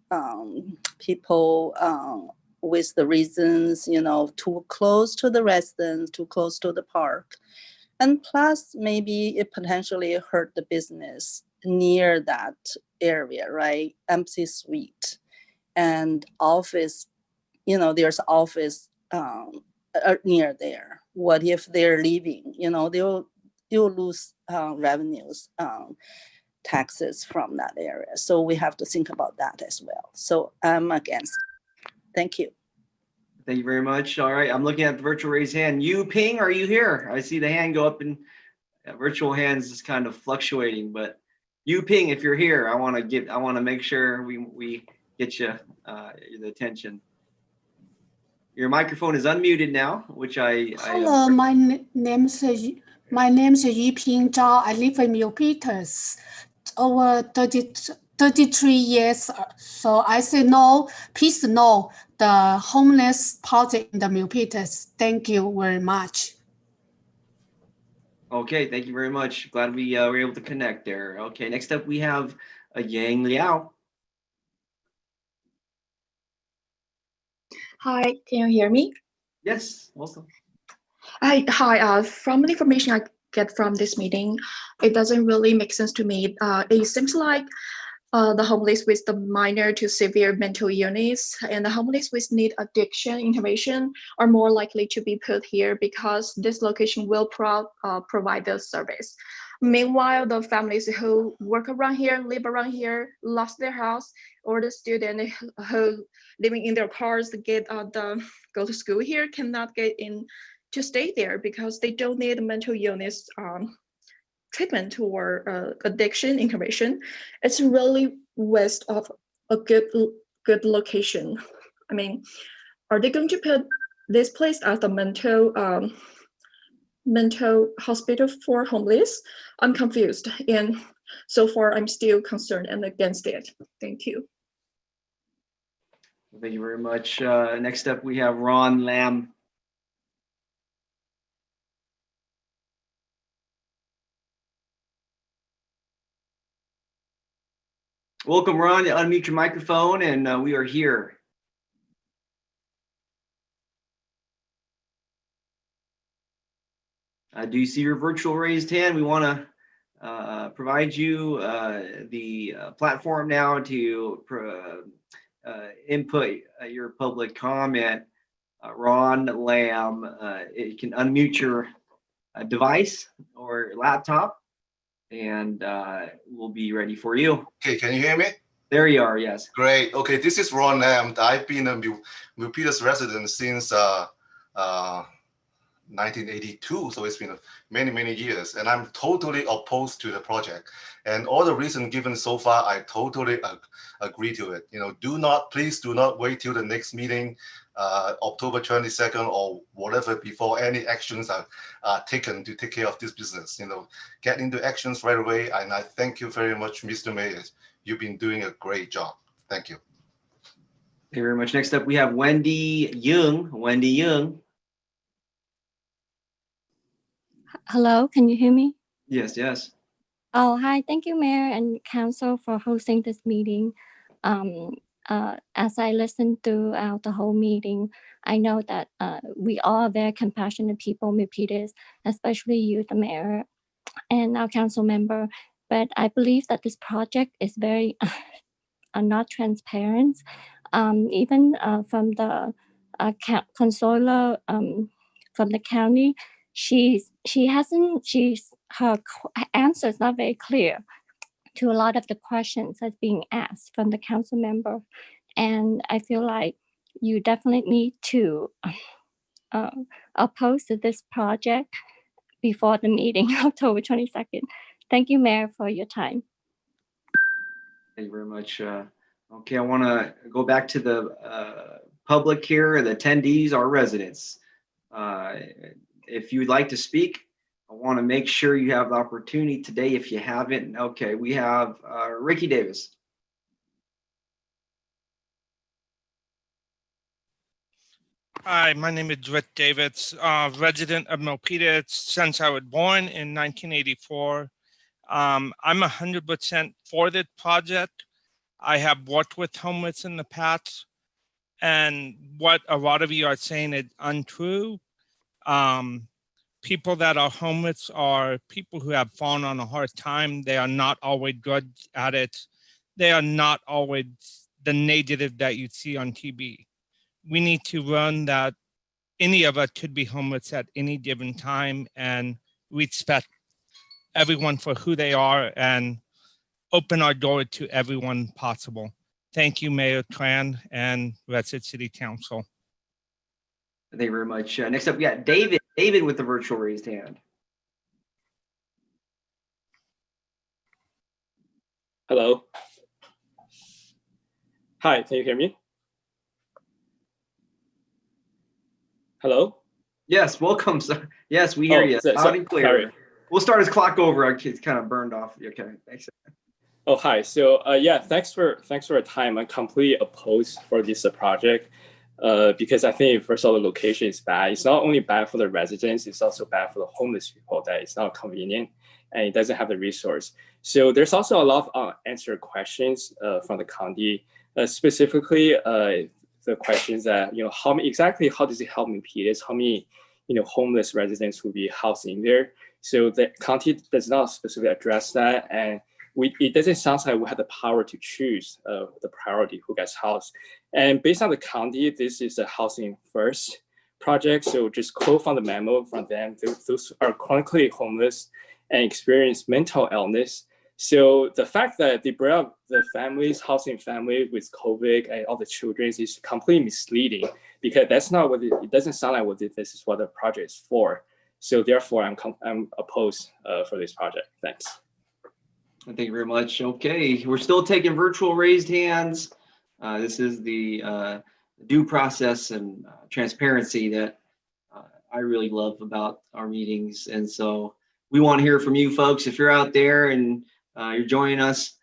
people with the reasons, too close to the residents, too close to the park. And plus, maybe it potentially hurt the business near that area, right? Empty suite and office, you know, there's office near there. What if they're leaving? You know, they'll lose revenues, taxes from that area. So we have to think about that as well. So I'm against. Thank you. Thank you very much. All right, I'm looking at the virtual raised hand. You Ping, are you here? I see the hand go up, and virtual hands is kind of fluctuating, but you Ping, if you're here, I want to make sure we get you the attention. Your microphone is unmuted now, which Hello, my name is Yiping Zhao. I live in Milpitas over 33 years. So I say no, please no, the homeless project in the Milpitas. Thank you very much. Okay, thank you very much. Glad we were able to connect there. Okay, next up we have Yang Liao. Hi, can you hear me? Yes, awesome. Hi. From the information I get from this meeting, it doesn't really make sense to me. It seems like the homeless with the minor to severe mental illness and the homeless with need addiction intervention are more likely to be put here because this location will provide the service. Meanwhile, the families who work around here, live around here, lost their house, or the student who living in their cars go to school here cannot get in to stay there because they don't need mental illness treatment or addiction intervention. It's really waste of a good location. I mean, are they going to put this place as a mental hospital for homeless? I'm confused, and so far I'm still concerned and against it. Thank you. Thank you very much. Next up we have Ron Lam. Welcome, Ron. Unmute your microphone, and we are here. Do you see your virtual raised hand? We want to provide you the platform now to input your public comment. Ron Lam, you can unmute your device or laptop, and we'll be ready for you. Okay, can you hear me? There you are, yes. Great. Okay, this is Ron Lam. I've been a Milpitas resident since 1982, so it's been many years, and I'm totally opposed to the project. And all the reasons given so far, I totally agree to it. You know, please do not wait till the next meeting, October 22nd or whatever, before any actions are taken to take care of this business. You know, get into actions right away. And I thank you very much, Mr. Mayor. You've been doing a great job. Thank you. Thank you very much. Next up, we have Wendy Young. Wendy Young. Hello, can you hear me? Yes, yes. Oh, hi. Thank you, Mayor and Council, for hosting this meeting. As I listened throughout the whole meeting, I know that we all are very compassionate people, Milpitas, especially you, the Mayor, and our council member. But I believe that this project is very not transparent. Even from the controller from the county, her answer is not very clear to a lot of the questions that's being asked from the council member. And I feel like you definitely need to oppose to this project before the meeting, October 22nd. Thank you, Mayor, for your time. Thank you very much. Okay, I want to go back to the public here, the attendees, our residents. If you'd like to speak, I want to make sure you have the opportunity today if you haven't. Okay, we have Ricky Davis. Hi, my name is Rick Davids, resident of Milpitas since I was born in 1984. I'm 100% for this project. I have worked with homeless in the past, and what a lot of you are saying is untrue. People that are homeless are people who have fallen on a hard time. They are not always good at it. They are not always the negative that you see on TV. We need to learn that any of us could be homeless at any given time, and respect everyone for who they are and open our door to everyone possible. Thank you, Mayor Tran and Redwood City Council. Thank you very much. Next up, we got David. David with the virtual raised hand. Hello. Hi, can you hear me? Hello? Yes, welcome, sir. Yes, we hear you. Loud and clear. Sorry. We'll start his clock over. It's kind of burned off. Okay, thanks. Oh, hi. So yeah, thanks for your time. I'm completely opposed for this project because I think first of all, the location is bad. It's not only bad for the residents, it's also bad for the homeless people that it's not convenient and it doesn't have the resource. So there's also a lot of unanswered questions from the county, specifically the questions that, how does it help Milpitas? How many, homeless residents will be housed in there? So the county does not specifically address that. And it doesn't sound like we have the power to choose the priority who gets housed. And based on the county, this is a housing first project. So just quote from the memo from them, those are chronically homeless and experience mental illness. So the fact that they bring up the families, housing family with COVID and all the children is completely misleading because that's not what it doesn't sound like this is what the project is for. So therefore, I'm opposed for this project. Thanks. Thank you very much. Okay, we're still taking virtual raised hands. This is the due process and transparency that I really love about our meetings. And so we want to hear from you folks. If you're out there and you're joining us,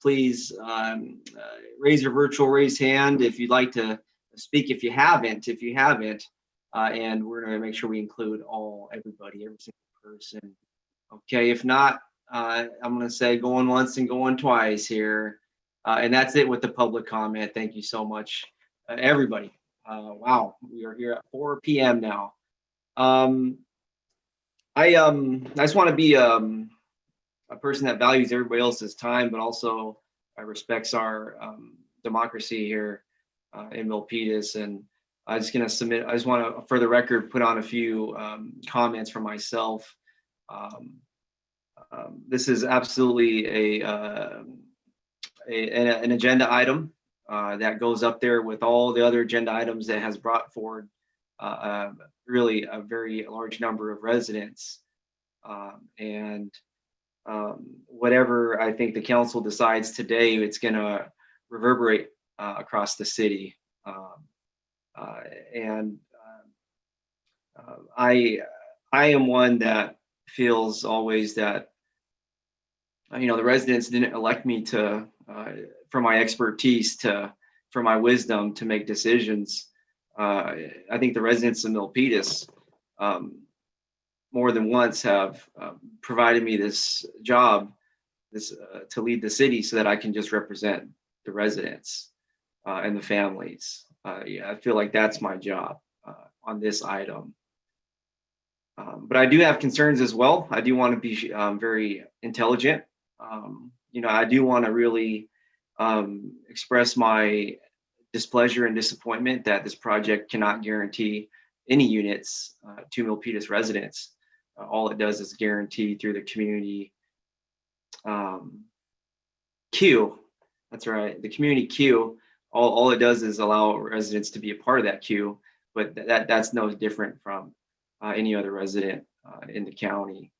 please raise your virtual raised hand if you'd like to speak. If you haven't, and we're going to make sure we include everybody, every single person. Okay, if not, I'm going to say going once and going twice here. And that's it with the public comment. Thank you so much, everybody. Wow, we are here at 4 p.m. now. I just want to be a person that values everybody else's time, but also respects our democracy here in Milpitas. And I'm just going to submit, I just want to, for the record, put on a few comments for myself. This is absolutely an agenda item that goes up there with all the other agenda items that has brought forward really a very large number of residents. Whatever I think the council decides today, it's going to reverberate across the city. I am one that feels always that, the residents didn't elect me to, for my expertise, for my wisdom to make decisions. I think the residents of Milpitas more than once have provided me this job, to lead the city so that I can just represent the residents and the families. I feel like that's my job on this item. But I do have concerns as well. I do want to be very intelligent. I do want to really express my displeasure and disappointment that this project cannot guarantee any units to Milpitas residents. All it does is guarantee through the community queue. That's right, the community queue. All it does is allow residents to be a part of that queue, but that's no different from any other resident in the county.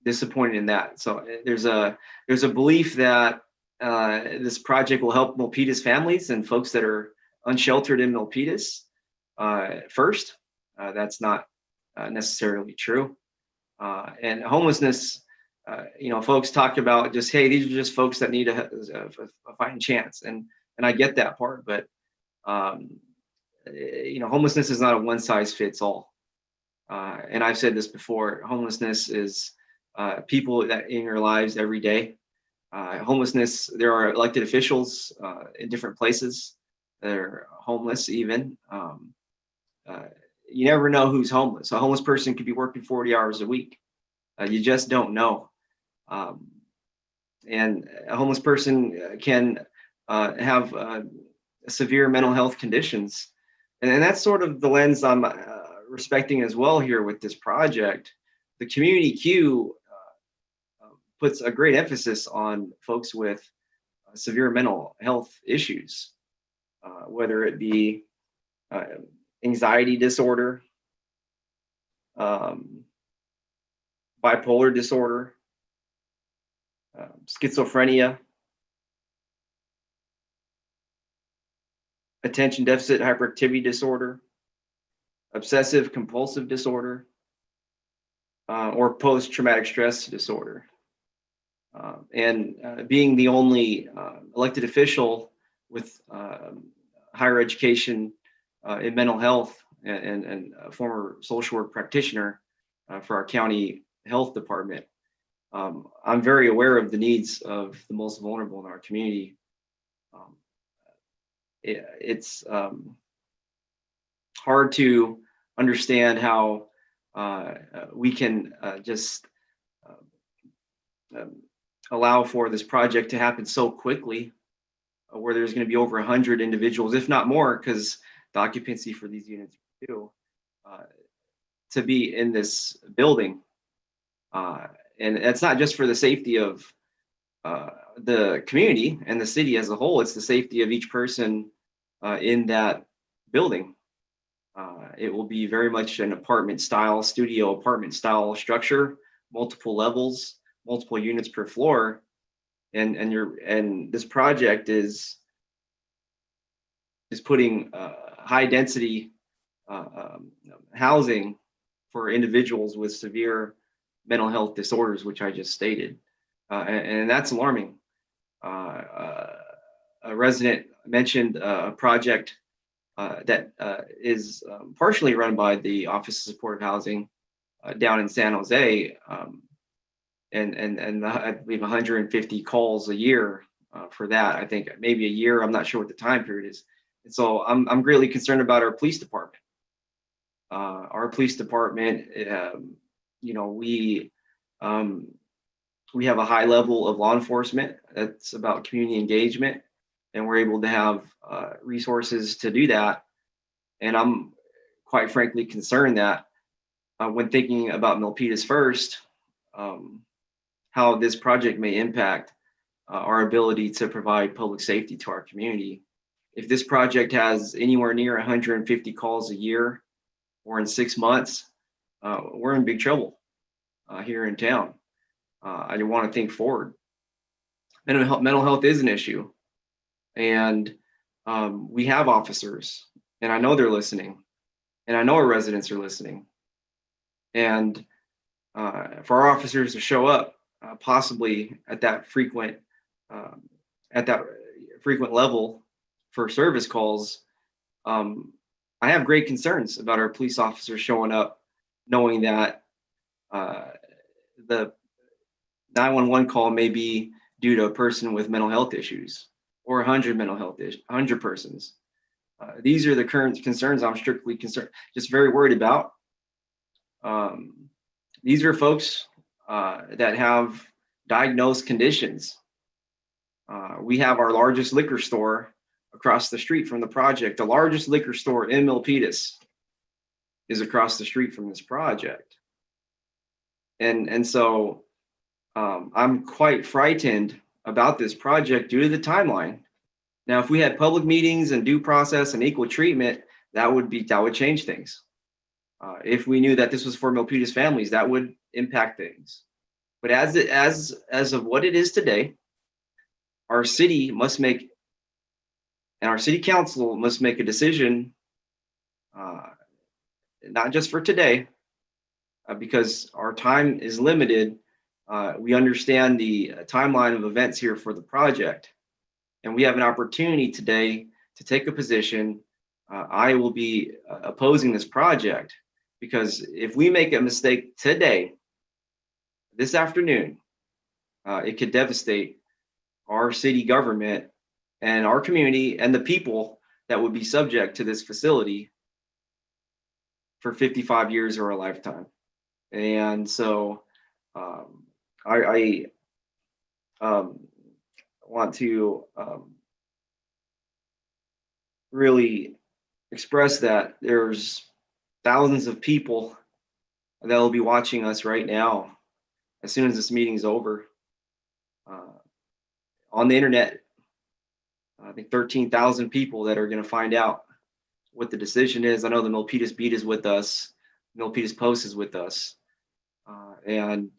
Disappointed in that. So there's a belief that this project will help Milpitas families and folks that are unsheltered in Milpitas first. That's not necessarily true. And homelessness, folks talk about just, hey, these are just folks that need a fighting chance. And I get that part, but homelessness is not a one size fits all. And I've said this before, homelessness is people that in your lives every day. Homelessness, there are elected officials in different places that are homeless even. you never know who's homeless. A homeless person could be working 40 hours a week. You just don't know. And a homeless person can have severe mental health conditions. And that's sort of the lens I'm respecting as well here with this project. The community queue puts a great emphasis on folks with severe mental health issues, whether it be anxiety disorder, bipolar disorder, schizophrenia, attention deficit hyperactivity disorder, obsessive compulsive disorder, or post-traumatic stress disorder. And being the only elected official with higher education in mental health and a former social work practitioner for our county health department, I'm very aware of the needs of the most vulnerable in our community. It's hard to understand how we can just allow for this project to happen so quickly, where there's going to be over 100 individuals, if not more, because the occupancy for these units too, to be in this building. And it's not just for the safety of the community and the city as a whole, it's the safety of each person in that building. It will be very much an apartment style, studio apartment style structure, multiple levels, multiple units per floor. And this project is putting high density housing for individuals with severe mental health disorders, which I just stated. And that's alarming. A resident mentioned a project that is partially run by the Office of Supportive Housing down in San Jose, and I believe 150 calls a year for that. I think maybe a year. I'm not sure what the time period is. And so I'm greatly concerned about our police department. Our police department, you know, we have a high level of law enforcement. That's about community engagement, and we're able to have resources to do that. And I'm quite frankly concerned that when thinking about Milpitas first, how this project may impact our ability to provide public safety to our community. If this project has anywhere near 150 calls a year or in 6 months, we're in big trouble here in town. I want to think forward. Mental health is an issue, and we have officers, and I know they're listening, and I know our residents are listening. And for our officers to show up, possibly at that frequent level for service calls, I have great concerns about our police officers showing up, knowing that the 911 call may be due to a person with mental health issues, or 100 mental health issues, 100 persons. These are the current concerns I'm strictly concerned, just very worried about. These are folks that have diagnosed conditions. We have our largest liquor store across the street from the project. The largest liquor store in Milpitas is across the street from this project. And so I'm quite frightened about this project due to the timeline. Now, if we had public meetings and due process and equal treatment, that would change things. If we knew that this was for Milpitas families, that would impact things. But as of what it is today, our city must make, and our city council must make a decision, not just for today, because our time is limited. We understand the timeline of events here for the project, and we have an opportunity today to take a position. I will be opposing this project, because if we make a mistake today, this afternoon, it could devastate our city government and our community and the people that would be subject to this facility for 55 years or a lifetime. And so I want to really express that there's thousands of people that will be watching us right now as soon as this meeting's over on the internet. I think 13,000 people that are going to find out what the decision is. I know the Milpitas Beat is with us, Milpitas Post is with us, and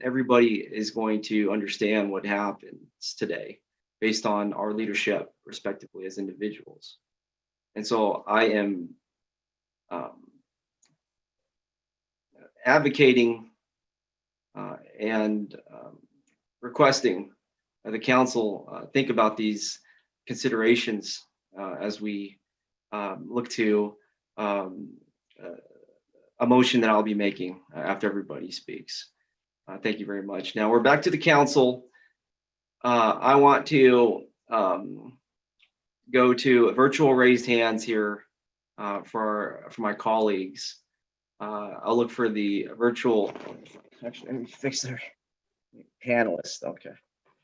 everybody is going to understand what happens today based on our leadership, respectively, as individuals. And so I am advocating and requesting that the council think about these considerations as we look to a motion that I'll be making after everybody speaks. Thank you very much. Now we're back to the council. I want to go to a virtual raised hands here for my colleagues. I'll look for the virtual, actually, let me fix their panelists. Okay.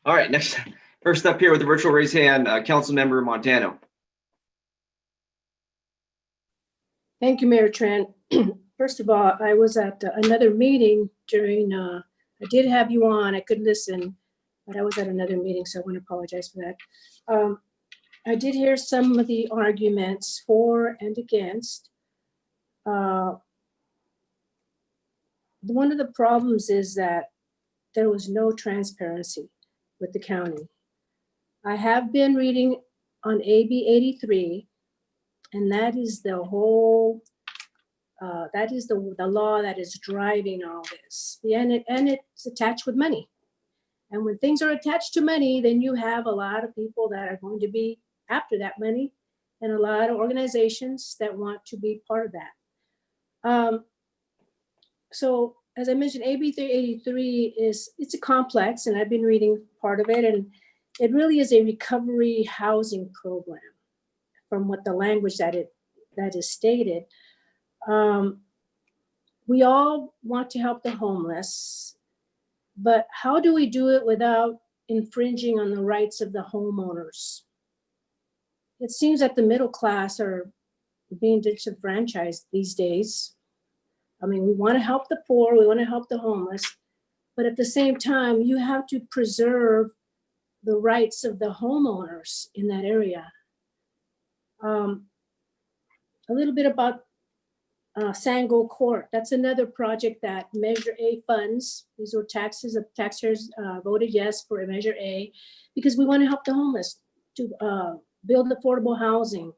All right, next, first up here with the virtual raised hand, Council Member Montano. Thank you, Mayor Tran. First of all, I was at another meeting during, I did have you on, I could listen, but I was at another meeting, so I want to apologize for that. I did hear some of the arguments for and against. One of the problems is that there was no transparency with the county. I have been reading on AB 83, and that is the whole, that is the law that is driving all this. And it's attached with money. And when things are attached to money, then you have a lot of people that are going to be after that money and a lot of organizations that want to be part of that. So as I mentioned, AB 383 it's a complex, and I've been reading part of it, and it really is a recovery housing program from what the language that is stated. We all want to help the homeless, but how do we do it without infringing on the rights of the homeowners? It seems that the middle class are being disenfranchised these days. I mean, we want to help the poor, we want to help the homeless, but at the same time, you have to preserve the rights of the homeowners in that area. A little bit about Sango Court. That's another project that Measure A funds. These were taxes of taxpayers voted yes for Measure A because we want to help the homeless to build affordable housing.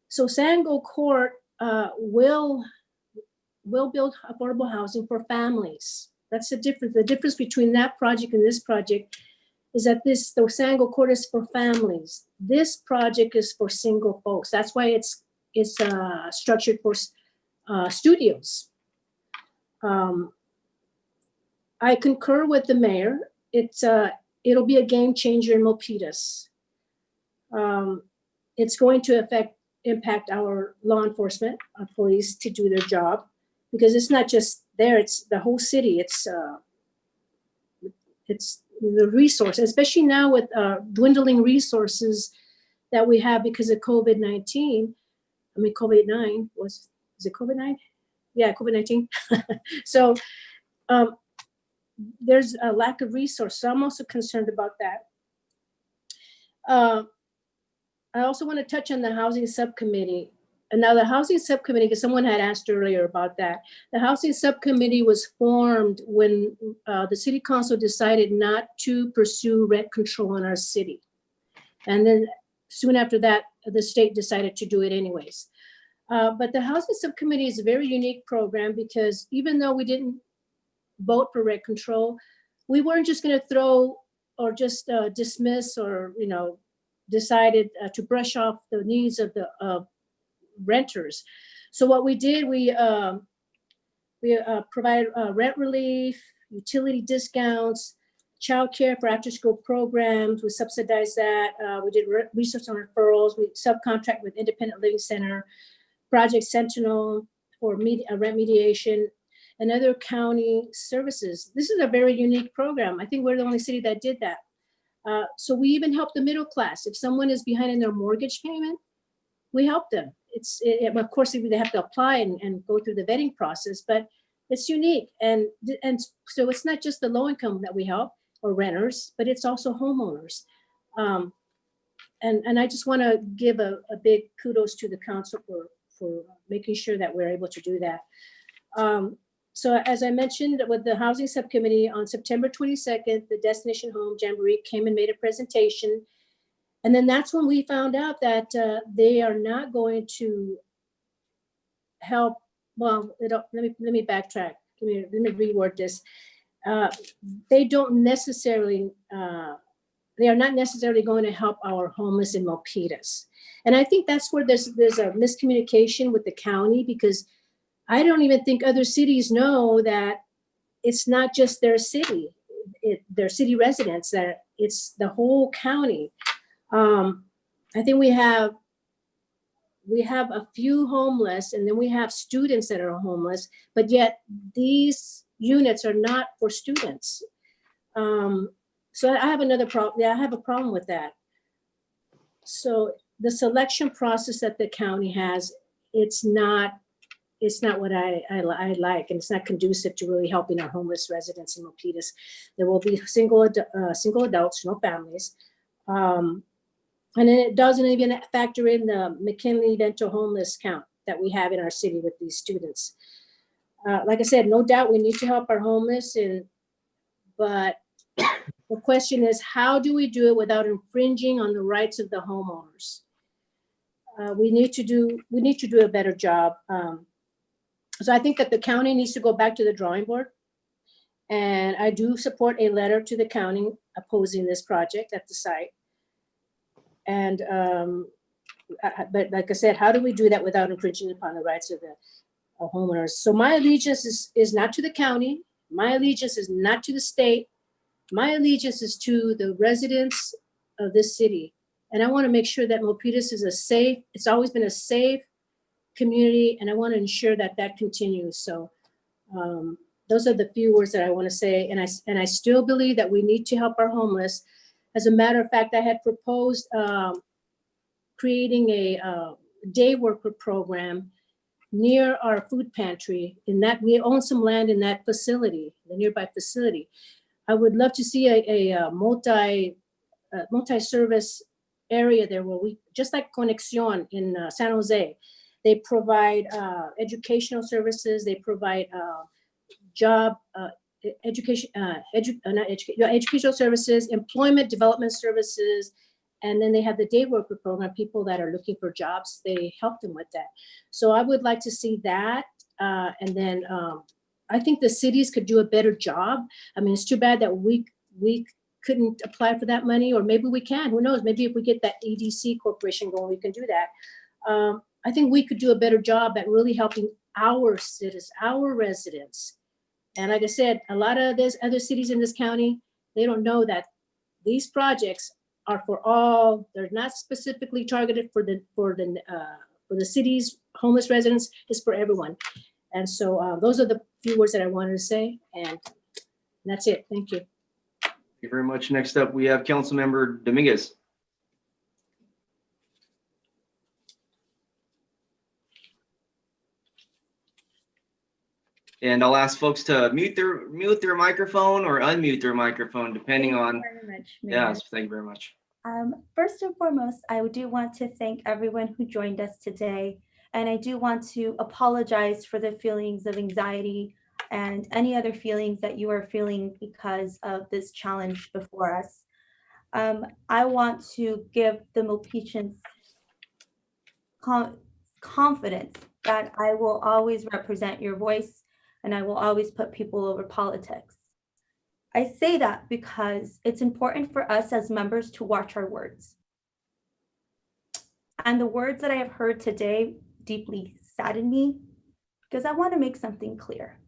So Sango Court will build affordable housing for families. That's the difference. The difference between that project and this project is that the Sango Court is for families. This project is for single folks. That's why it's structured for studios. I concur with the mayor. It'll be a game changer in Milpitas. It's going to impact our law enforcement, our police, to do their job, because it's not just there, it's the whole city. It's the resource, especially now with dwindling resources that we have because of COVID-19. I mean, COVID-9 is it COVID-9? Yeah, COVID-19. So there's a lack of resources. So I'm also concerned about that. I also want to touch on the housing subcommittee. And now the housing subcommittee, because someone had asked earlier about that. The housing subcommittee was formed when the city council decided not to pursue rent control in our city. And then soon after that, the state decided to do it anyways. But the housing subcommittee is a very unique program because even though we didn't vote for rent control, we weren't just going to throw or just dismiss or, decided to brush off the needs of the renters. So what we did, we provided rent relief, utility discounts, childcare for after-school programs. We subsidized that. We did research on referrals. We subcontract with Independent Living Center, Project Sentinel or rent mediation and other county services. This is a very unique program. I think we're the only city that did that. So we even help the middle class. If someone is behind in their mortgage payment, we help them. Of course, they have to apply and go through the vetting process, but it's unique. And so it's not just the low income that we help or renters, but it's also homeowners. And I just want to give a big kudos to the council for making sure that we're able to do that. So as I mentioned with the housing subcommittee on September 22nd, the Destination Home Jamboree came and made a presentation. And then that's when we found out that they are not going to help. Well, let me backtrack. Let me reword this. They don't necessarily, they are not necessarily going to help our homeless in Milpitas. And I think that's where there's a miscommunication with the county, because I don't even think other cities know that it's not just their city, their city residents, that it's the whole county. I think we have a few homeless, and then we have students that are homeless, but yet these units are not for students. So I have another problem. Yeah, I have a problem with that. So the selection process that the county has, it's not what I like, and it's not conducive to really helping our homeless residents in Milpitas. There will be single adults, no families. And then it doesn't even factor in the McKinley-Vento homeless count that we have in our city with these students. Like I said, no doubt we need to help our homeless, but the question is, how do we do it without infringing on the rights of the homeowners? We need to do a better job. So I think that the county needs to go back to the drawing board. And I do support a letter to the county opposing this project at the site. And, but like I said, how do we do that without infringing upon the rights of the homeowners? So my allegiance is not to the county. My allegiance is not to the state. My allegiance is to the residents of this city. And I want to make sure that Milpitas is it's always been a safe community, and I want to ensure that that continues. So those are the few words that I want to say. And I still believe that we need to help our homeless. As a matter of fact, I had proposed creating a day worker program near our food pantry. In that, we own some land in that facility, the nearby facility. I would love to see a multi-service area there where we, just like Conexión in San Jose, they provide educational services, they provide job, educational services, employment development services, and then they have the day worker program. People that are looking for jobs, they help them with that. So I would like to see that, and then I think the cities could do a better job. I mean, it's too bad that we couldn't apply for that money, or maybe we can. Who knows? Maybe if we get that EDC corporation going, we can do that. I think we could do a better job at really helping our citizens, our residents. And like I said, a lot of these other cities in this county, they don't know that these projects are for all. They're not specifically targeted for the city's homeless residents. It's for everyone. And so those are the few words that I wanted to say, and that's it. Thank you. Thank you very much. Next up, we have Councilmember Dominguez. And I'll ask folks to mute their microphone or unmute their microphone, depending on. Thank you very much, Mayor. Yes, thank you very much. First and foremost, I do want to thank everyone who joined us today. And I do want to apologize for the feelings of anxiety and any other feelings that you are feeling because of this challenge before us. I want to give the Milpitans confidence that I will always represent your voice, and I will always put people over politics. I say that because it's important for us as members to watch our words. And the words that I have heard today deeply sadden me, because I want to make something clear.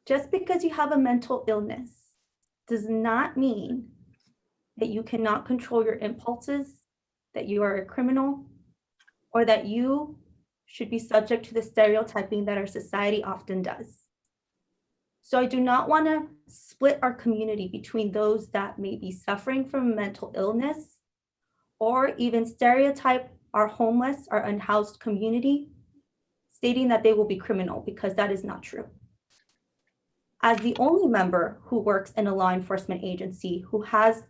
Just because you have a mental illness does not mean that you cannot control your impulses, that you are a criminal, or that you should be subject to the stereotyping that our society often does. So I do not want to split our community between those that may be suffering from mental illness or even stereotype our homeless, our unhoused community, stating that they will be criminal, because that is not true. As the only member who works in a law enforcement agency who has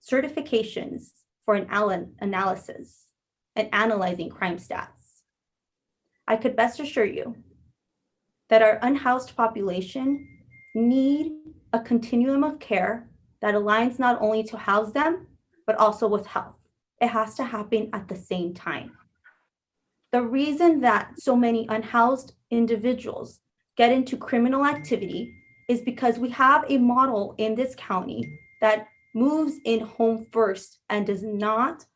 certifications for an analysis and analyzing crime stats, I could best assure you that our unhoused population need a continuum of care that aligns not only to house them, but also with health. It has to happen at the same time. The reason that so many unhoused individuals get into criminal activity is because we have a model in this county that moves in home first and does not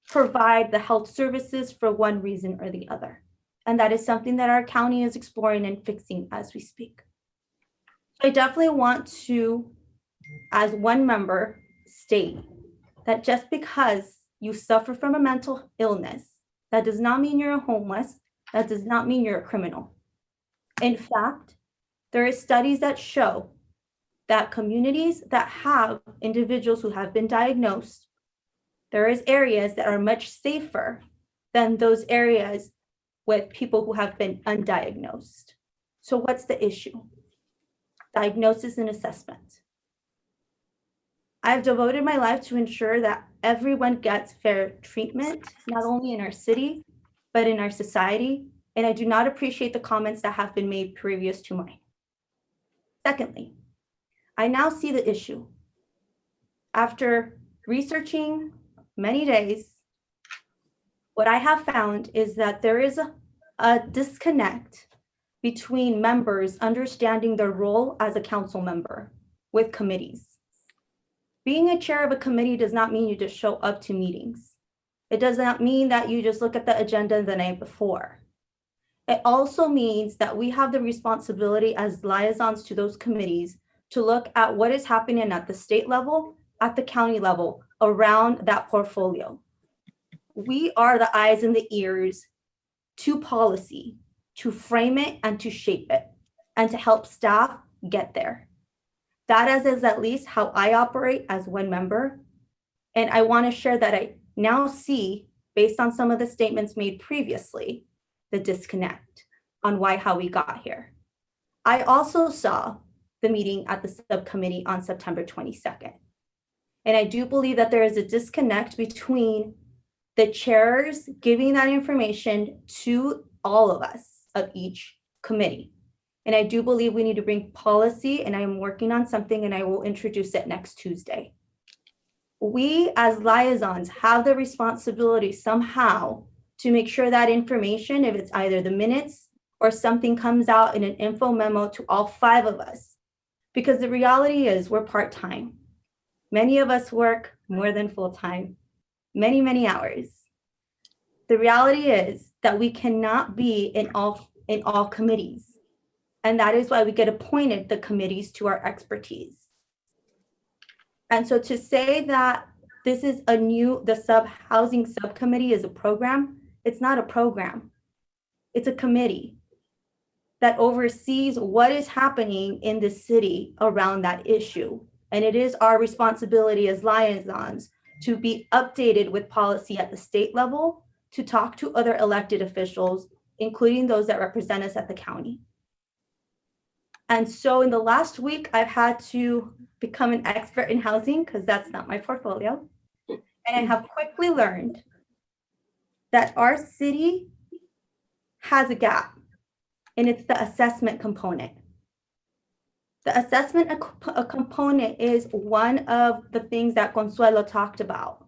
provide the health services for one reason or the other. And that is something that our county is exploring and fixing as we speak. I definitely want to, as one member, state that just because you suffer from a mental illness, that does not mean you're homeless. That does not mean you're a criminal. In fact, there are studies that show that communities that have individuals who have been diagnosed, there is areas that are much safer than those areas with people who have been undiagnosed. So what's the issue? Diagnosis and assessment. I've devoted my life to ensure that everyone gets fair treatment, not only in our city, but in our society. And I do not appreciate the comments that have been made previous to mine. Secondly, I now see the issue. After researching many days, what I have found is that there is a disconnect between members understanding their role as a council member with committees. Being a chair of a committee does not mean you just show up to meetings. It does not mean that you just look at the agenda the night before. It also means that we have the responsibility as liaisons to those committees to look at what is happening at the state level, at the county level, around that portfolio. We are the eyes and the ears to policy, to frame it and to shape it, and to help staff get there. That is at least how I operate as one member. And I want to share that I now see, based on some of the statements made previously, the disconnect on how we got here. I also saw the meeting at the subcommittee on September 22nd. And I do believe that there is a disconnect between the chairs giving that information to all of us of each committee. And I do believe we need to bring policy, and I am working on something, and I will introduce it next Tuesday. We as liaisons have the responsibility somehow to make sure that information, if it's either the minutes or something comes out in an info memo to all 5 of us, because the reality is we're part-time. Many of us work more than full-time, many, many hours. The reality is that we cannot be in all committees. And that is why we get appointed the committees to our expertise. And so to say that this is the housing subcommittee is a program, it's not a program. It's a committee that oversees what is happening in the city around that issue. And it is our responsibility as liaisons to be updated with policy at the state level, to talk to other elected officials, including those that represent us at the county. And so in the last week, I've had to become an expert in housing because that's not my portfolio. And I have quickly learned that our city has a gap, and it's the assessment component. The assessment component is one of the things that Consuelo talked about.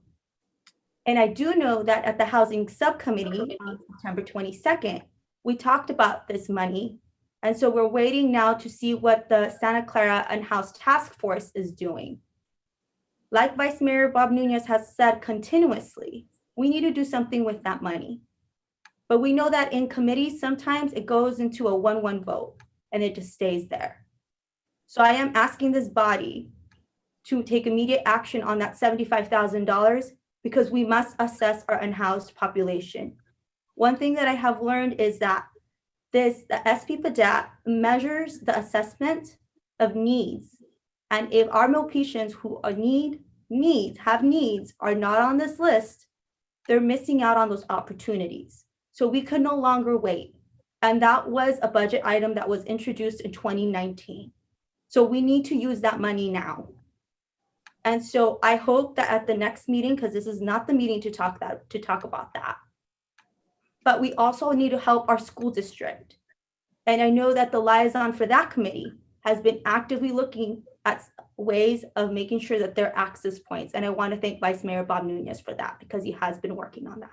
And I do know that at the housing subcommittee on September 22nd, we talked about this money. And so we're waiting now to see what the Santa Clara Unhoused Task Force is doing. Like Vice Mayor Bob Nunez has said continuously, we need to do something with that money. But we know that in committees, sometimes it goes into a 1-1 vote and it just stays there. So I am asking this body to take immediate action on that $75,000 because we must assess our unhoused population. One thing that I have learned is that the SP PADAT measures the assessment of needs. And if our Milpitians who have needs are not on this list, they're missing out on those opportunities. So we could no longer wait. And that was a budget item that was introduced in 2019. So we need to use that money now. And so I hope that at the next meeting, because this is not the meeting to talk about that, but we also need to help our school district. And I know that the liaison for that committee has been actively looking at ways of making sure that there are access points. And I want to thank Vice Mayor Bob Nunez for that, because he has been working on that.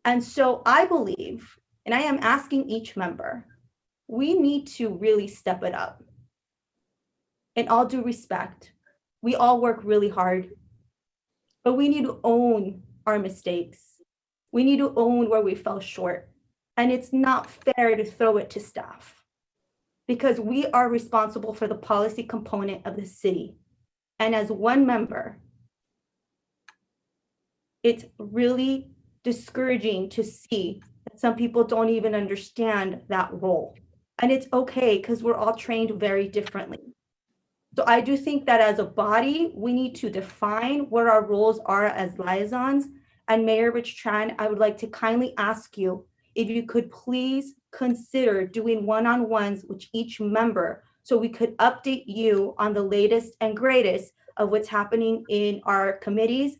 And so I believe, and I am asking each member, we need to really step it up. In all due respect, we all work really hard, but we need to own our mistakes. We need to own where we fell short. And it's not fair to throw it to staff, because we are responsible for the policy component of the city. And as one member, it's really discouraging to see that some people don't even understand that role. And it's okay, because we're all trained very differently. So I do think that as a body, we need to define what our roles are as liaisons. And Mayor Rich Tran, I would like to kindly ask you if you could please consider doing one-on-ones with each member, so we could update you on the latest and greatest of what's happening in our committees,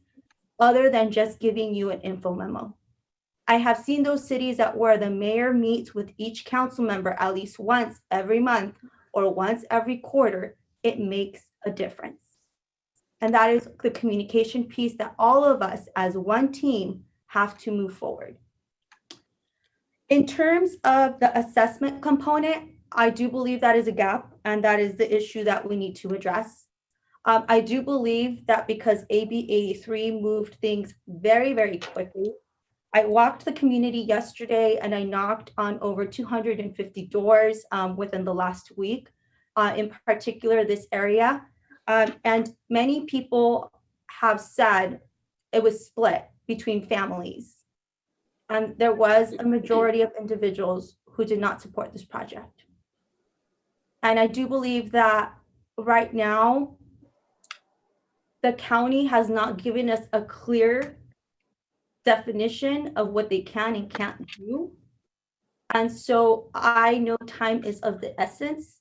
other than just giving you an info memo. I have seen those cities where the mayor meets with each council member at least once every month or once every quarter. It makes a difference. And that is the communication piece that all of us as one team have to move forward. In terms of the assessment component, I do believe that is a gap, and that is the issue that we need to address. I do believe that because AB 83 moved things very, very quickly. I walked the community yesterday and I knocked on over 250 doors within the last week, in particular this area. And many people have said it was split between families. And there was a majority of individuals who did not support this project. And I do believe that right now, the county has not given us a clear definition of what they can and can't do. And so I know time is of the essence.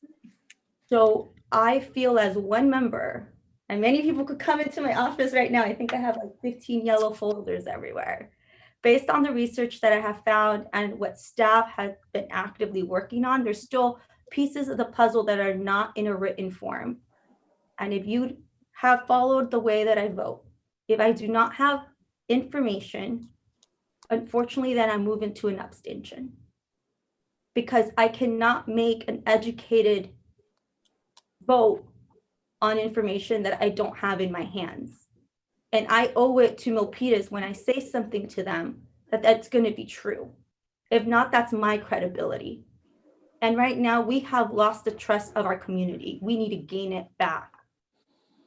So I feel as one member, and many people could come into my office right now. I think I have like 15 yellow folders everywhere. Based on the research that I have found and what staff has been actively working on, there's still pieces of the puzzle that are not in a written form. And if you have followed the way that I vote, if I do not have information, unfortunately, then I move into an abstention, because I cannot make an educated vote on information that I don't have in my hands. And I owe it to Milpitas when I say something to them that that's going to be true. If not, that's my credibility. And right now we have lost the trust of our community. We need to gain it back.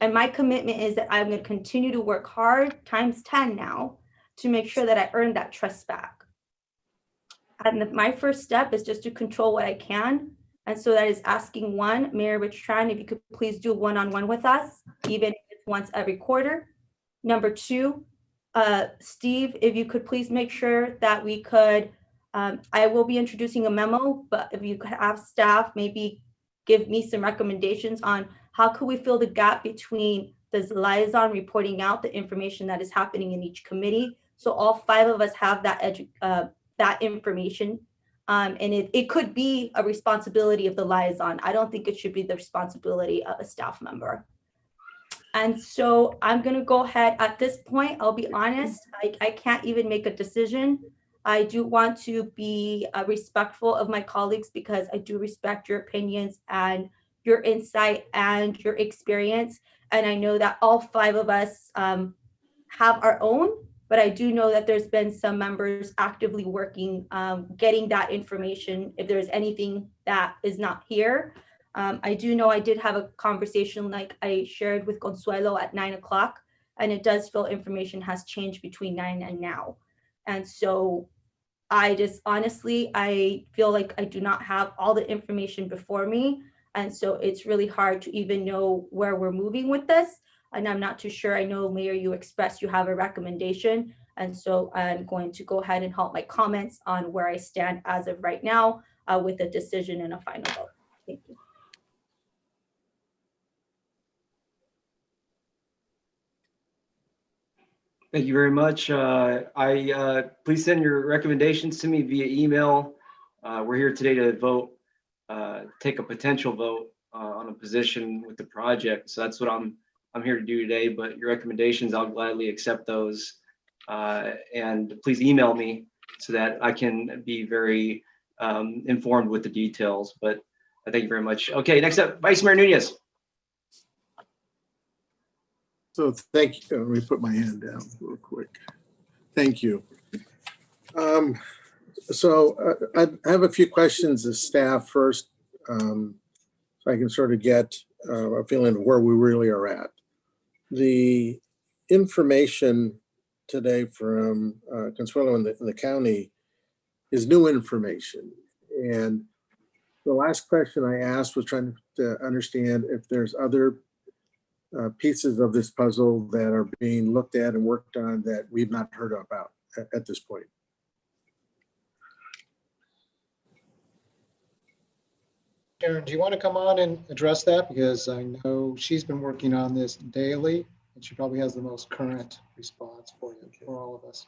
And my commitment is that I'm going to continue to work hard times 10 now to make sure that I earn that trust back. And my first step is just to control what I can. And so that is asking Mayor Rich Tran, if you could please do one-on-one with us, even if it's once every quarter. Number two, Steve, if you could please make sure that we could, I will be introducing a memo, but if you could have staff maybe give me some recommendations on how could we fill the gap between the liaison reporting out the information that is happening in each committee. So all 5 of us have that information. And it could be a responsibility of the liaison. I don't think it should be the responsibility of a staff member. And so I'm going to go ahead at this point. I'll be honest, I can't even make a decision. I do want to be respectful of my colleagues, because I do respect your opinions and your insight and your experience. And I know that all 5 of us have our own, but I do know that there's been some members actively working, getting that information if there's anything that is not here. I do know I did have a conversation like I shared with Consuelo at 9 o'clock, and it does feel information has changed between 9 and now. And so I just honestly, I feel like I do not have all the information before me. And so it's really hard to even know where we're moving with this. And I'm not too sure. I know, Mayor, you expressed you have a recommendation. And so I'm going to go ahead and halt my comments on where I stand as of right now with a decision and a final vote. Thank you. Thank you very much. Please send your recommendations to me via email. We're here today to vote, take a potential vote on a position with the project. So that's what I'm here to do today. But your recommendations, I'll gladly accept those. And please email me so that I can be very informed with the details. But thank you very much. Okay, next up, Vice Mayor Nunez. So thank you. Let me put my hand down real quick. Thank you. I have a few questions of staff first, so I can sort of get a feeling of where we really are at. The information today from Consuelo in the county is new information. And the last question I asked was trying to understand if there's other pieces of this puzzle that are being looked at and worked on that we've not heard about at this point. Karen, do you want to come on and address that? Because I know she's been working on this daily and she probably has the most current response for you, for all of us.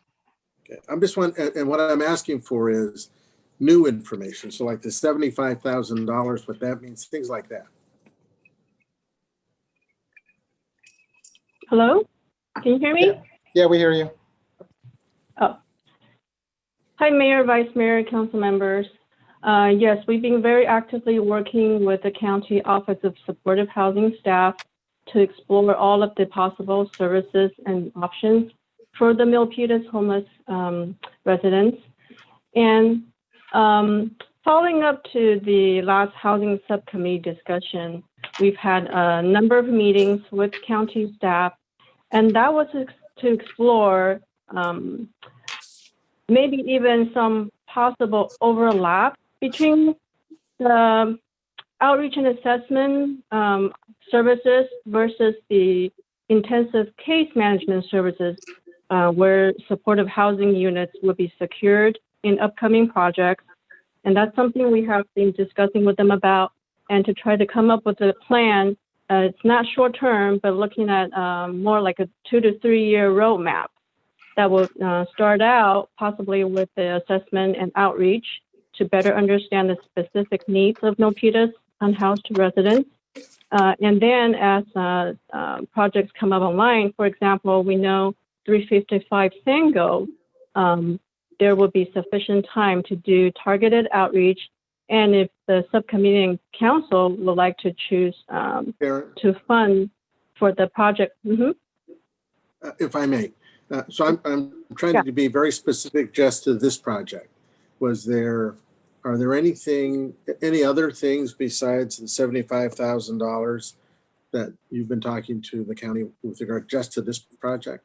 Okay, I'm just and what I'm asking for is new information. So like the $75,000, what that means, things like that. Hello, can you hear me? Yeah, we hear you. Oh. Hi, Mayor, Vice Mayor, Council members. Yes, we've been very actively working with the County Office of Supportive Housing staff to explore all of the possible services and options for the Milpitas homeless residents. And following up to the last housing subcommittee discussion, we've had a number of meetings with county staff, and that was to explore maybe even some possible overlap between the outreach and assessment services versus the intensive case management services where supportive housing units will be secured in upcoming projects. And that's something we have been discussing with them about, and to try to come up with a plan. It's not short term, but looking at more like a 2 to 3 year roadmap that will start out possibly with the assessment and outreach to better understand the specific needs of Milpitas unhoused residents. And then as projects come up online, for example, we know 355 Sango, there will be sufficient time to do targeted outreach. And if the subcommittee and council would like to choose to fund for the project. If I may. So I'm trying to be very specific just to this project. Are there any other things besides the $75,000 that you've been talking to the county with regard just to this project?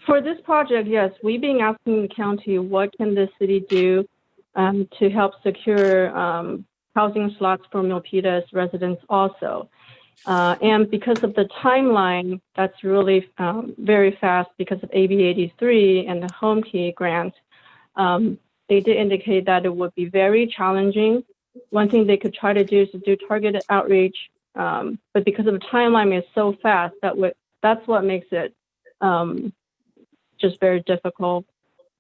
For this project, yes, we've been asking the county, what can the city do to help secure housing slots for Milpitas residents also. And because of the timeline, that's really very fast because of AB 83 and the Homekey grant. They did indicate that it would be very challenging. One thing they could try to do is to do targeted outreach, but because of the timeline is so fast, that's what makes it just very difficult.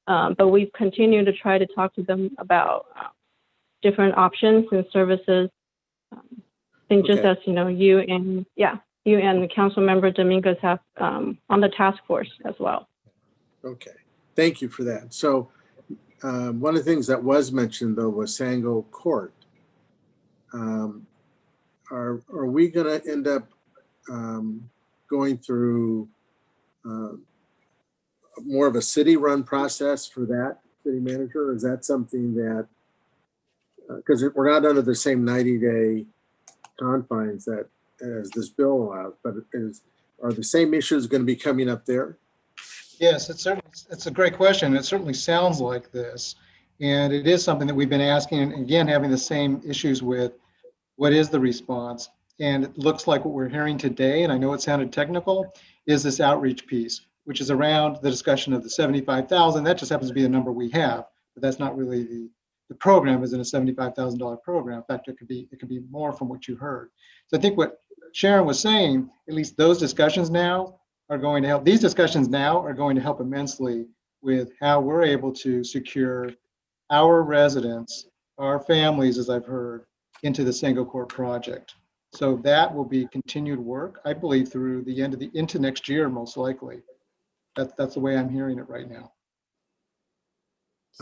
But we've continued to try to talk to them about different options and services. I think just as you and the council member Dominguez have on the task force as well. Okay, thank you for that. So one of the things that was mentioned though was Sango Court. Are we going to end up going through more of a city-run process for that, city manager? Or is that something that, because we're not under the same 90-day confines that as this bill allows, but are the same issues going to be coming up there? Yes, it's a great question. It certainly sounds like this. And it is something that we've been asking, and again, having the same issues with what is the response. And it looks like what we're hearing today, and I know it sounded technical, is this outreach piece, which is around the discussion of the 75,000. That just happens to be the number we have, but that's not really the program isn't a $75,000 program. In fact, it could be more from what you heard. So I think what Sharon was saying, at least those discussions now are going to help. These discussions now are going to help immensely with how we're able to secure our residents, our families, as I've heard, into the single court project. So that will be continued work, I believe, through the end of into next year, most likely. That's the way I'm hearing it right now.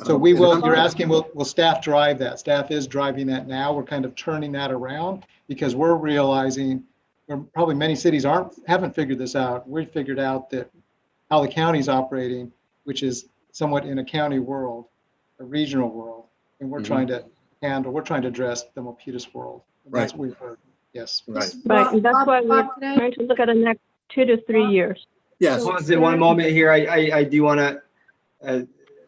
So we will, you're asking, will staff drive that? Staff is driving that now. We're kind of turning that around because we're realizing, or probably many cities haven't figured this out. We've figured out that how the county's operating, which is somewhat in a county world, a regional world, and we're trying to address the Milpitas world. That's what we've heard. Yes. Right. And that's why we're trying to look at the next 2 to 3 years. Yes. Pause it one moment here. I do want to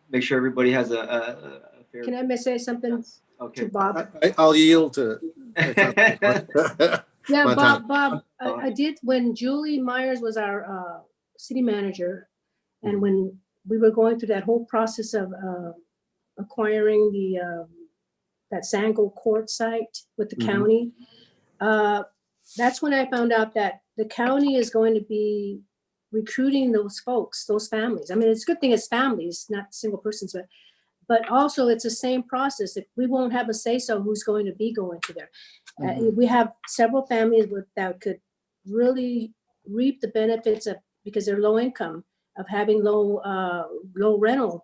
make sure everybody has a fair. Can I say something Okay. to Bob? I'll yield to. Yeah, Bob, I did, when Julie Myers was our city manager, and when we were going through that whole process of acquiring that Sango court site with the county, that's when I found out that the county is going to be recruiting those folks, those families. I mean, it's a good thing it's families, not single persons, but also it's the same process. If we won't have a say-so who's going to be going to there. We have several families that could really reap the benefits of, because they're low income, of having low rental.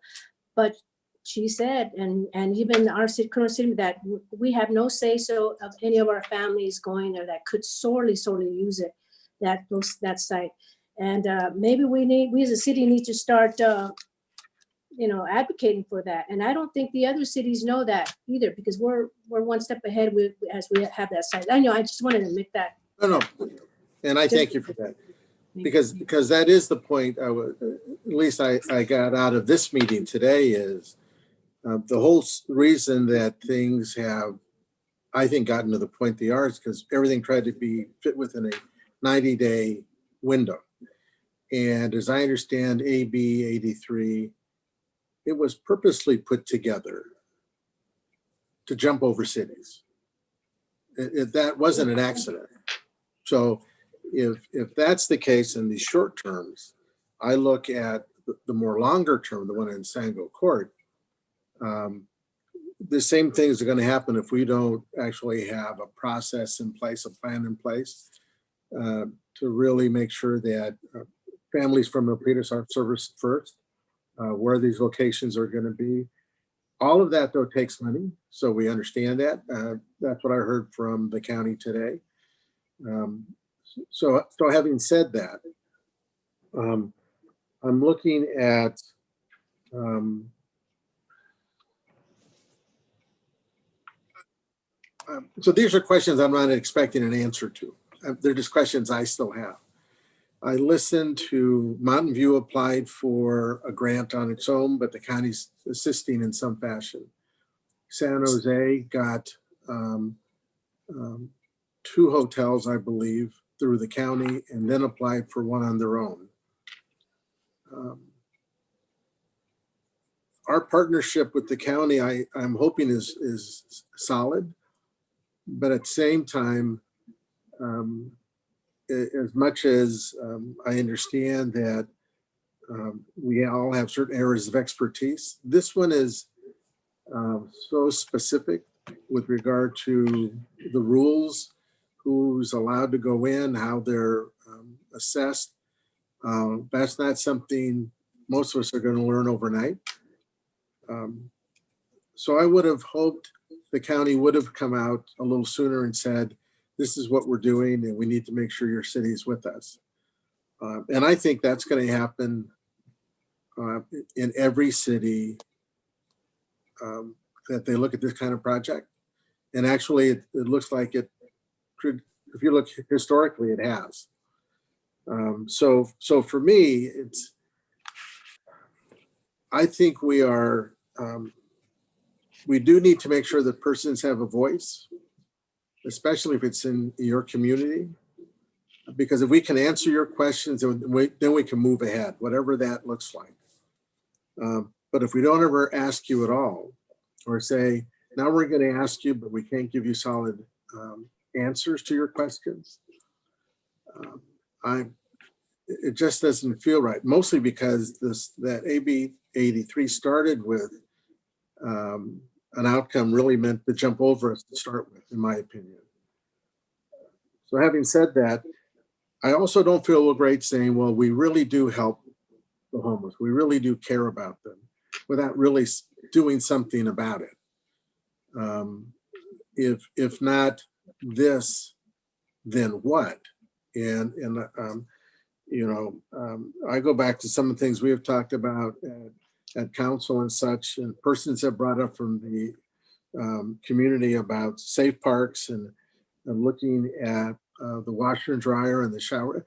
But she said, and even our current city, that we have no say-so of any of our families going there that could sorely use it, that site. And maybe we as a city need to start advocating for that. And I don't think the other cities know that either, because we're one step ahead as we have that site. I know, I just wanted to make that. No, and I thank you for that, because that is the point. At least I got out of this meeting today is the whole reason that things have, I think, gotten to the point they are is because everything tried to be fit within a 90-day window. And as I understand AB 83, it was purposely put together to jump over cities. That wasn't an accident. So if that's the case in the short terms, I look at the more longer term, the one in Sango Court, the same things are going to happen if we don't actually have a process in place, a plan in place to really make sure that families from Milpitas are serviced first, where these locations are going to be. All of that, though, takes money. So we understand that. That's what I heard from the county today. So having said that, I'm looking at so these are questions I'm not expecting an answer to. They're just questions I still have. I listened to Mountain View applied for a grant on its own, but the county's assisting in some fashion. San Jose got 2 hotels, I believe, through the county, and then applied for one on their own. Our partnership with the county, I'm hoping is solid, but at the same time, as much as I understand that we all have certain areas of expertise, this one is so specific with regard to the rules, who's allowed to go in, how they're assessed. That's not something most of us are going to learn overnight. So I would have hoped the county would have come out a little sooner and said, this is what we're doing, and we need to make sure your city is with us. And I think that's going to happen in every city that they look at this kind of project. And actually, it looks like it could, if you look historically, it has. So for me, I think we are, we do need to make sure that persons have a voice, especially if it's in your community. Because if we can answer your questions, then we can move ahead, whatever that looks like. But if we don't ever ask you at all, or say, now we're going to ask you, but we can't give you solid answers to your questions, it just doesn't feel right. Mostly because that AB 83 started with an outcome really meant to jump over us to start with, in my opinion. So having said that, I also don't feel great saying, well, we really do help the homeless. We really do care about them without really doing something about it. If not this, then what? And you know, I go back to some of the things we have talked about at council and such, and persons have brought up from the community about safe parks and looking at the washer and dryer and the shower.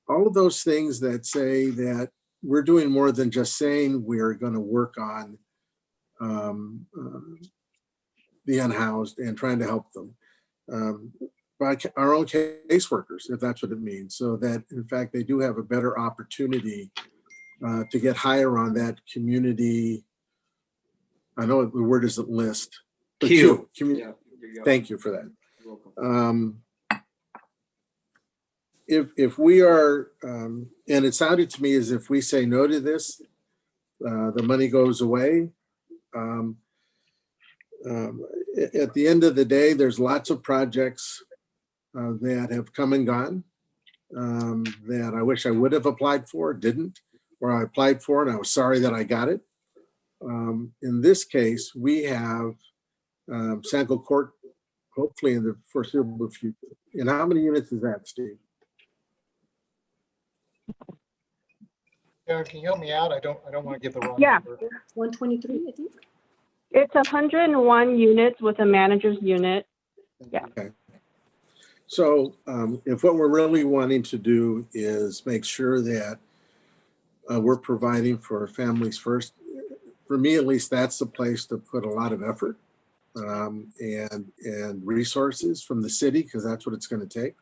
All of those things that say that we're doing more than just saying we're going to work on the unhoused and trying to help them by our own caseworkers, if that's what it means, so that in fact they do have a better opportunity to get higher on that community. I know the word isn't list, but Q. Yeah, thank you for that. If we are, and it sounded to me as if we say no to this, the money goes away. At the end of the day, there's lots of projects that have come and gone that I wish I would have applied for, didn't, or I applied for and I was sorry that I got it. In this case, we have Sanko Court, hopefully in the foreseeable future. And how many units is that, Steve? Karen, can you help me out? I don't want to give the wrong Yeah. number. 123, I think. It's 101 units with a manager's unit. Yeah. Okay. So if what we're really wanting to do is make sure that we're providing for families first, for me at least, that's the place to put a lot of effort and resources from the city, because that's what it's going to take.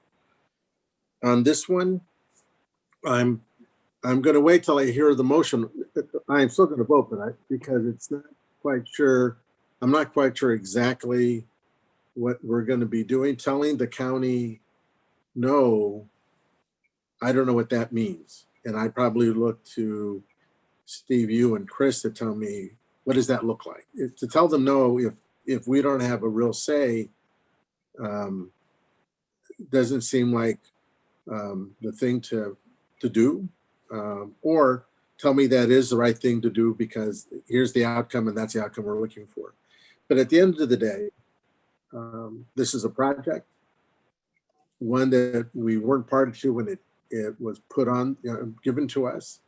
On this one, I'm going to wait till I hear the motion. I'm still going to vote, but because it's not quite sure. I'm not quite sure exactly what we're going to be doing. Telling the county no, I don't know what that means. And I probably look to Steve, you and Chris to tell me, what does that look like? To tell them no, if we don't have a real say, doesn't seem like the thing to do. Or tell me that is the right thing to do because here's the outcome and that's the outcome we're looking for. But at the end of the day, this is a project, one that we weren't party to when it was put on, given to us.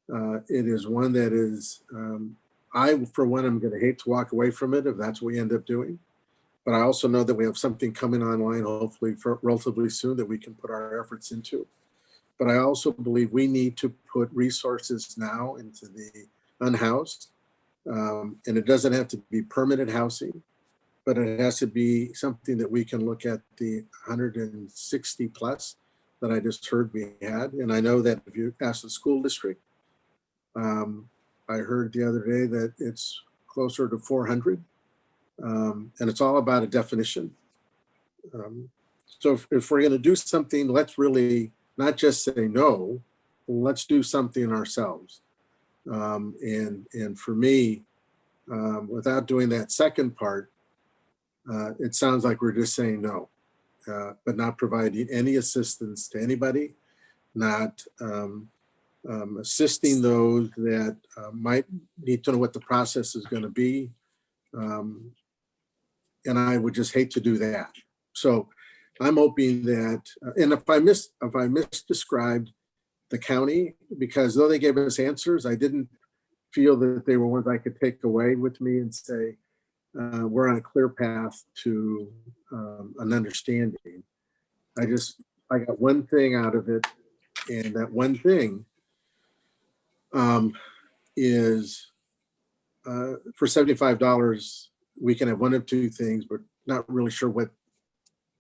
It is one that is, I, for one, I'm going to hate to walk away from it if that's what we end up doing. But I also know that we have something coming online, hopefully for relatively soon, that we can put our efforts into. But I also believe we need to put resources now into the unhoused. And it doesn't have to be permanent housing, but it has to be something that we can look at the 160 plus that I just heard we had. And I know that if you ask the school district, I heard the other day that it's closer to 400. And it's all about a definition. So if we're going to do something, let's really not just say no, let's do something ourselves. And for me, without doing that second part, it sounds like we're just saying no, but not providing any assistance to anybody, not assisting those that might need to know what the process is going to be. And I would just hate to do that. So I'm hoping that, and if I misdescribed the county, because though they gave us answers, I didn't feel that they were ones I could take away with me and say, we're on a clear path to an understanding. I got one thing out of it, and that one thing is for $75, we can have one of two things, but not really sure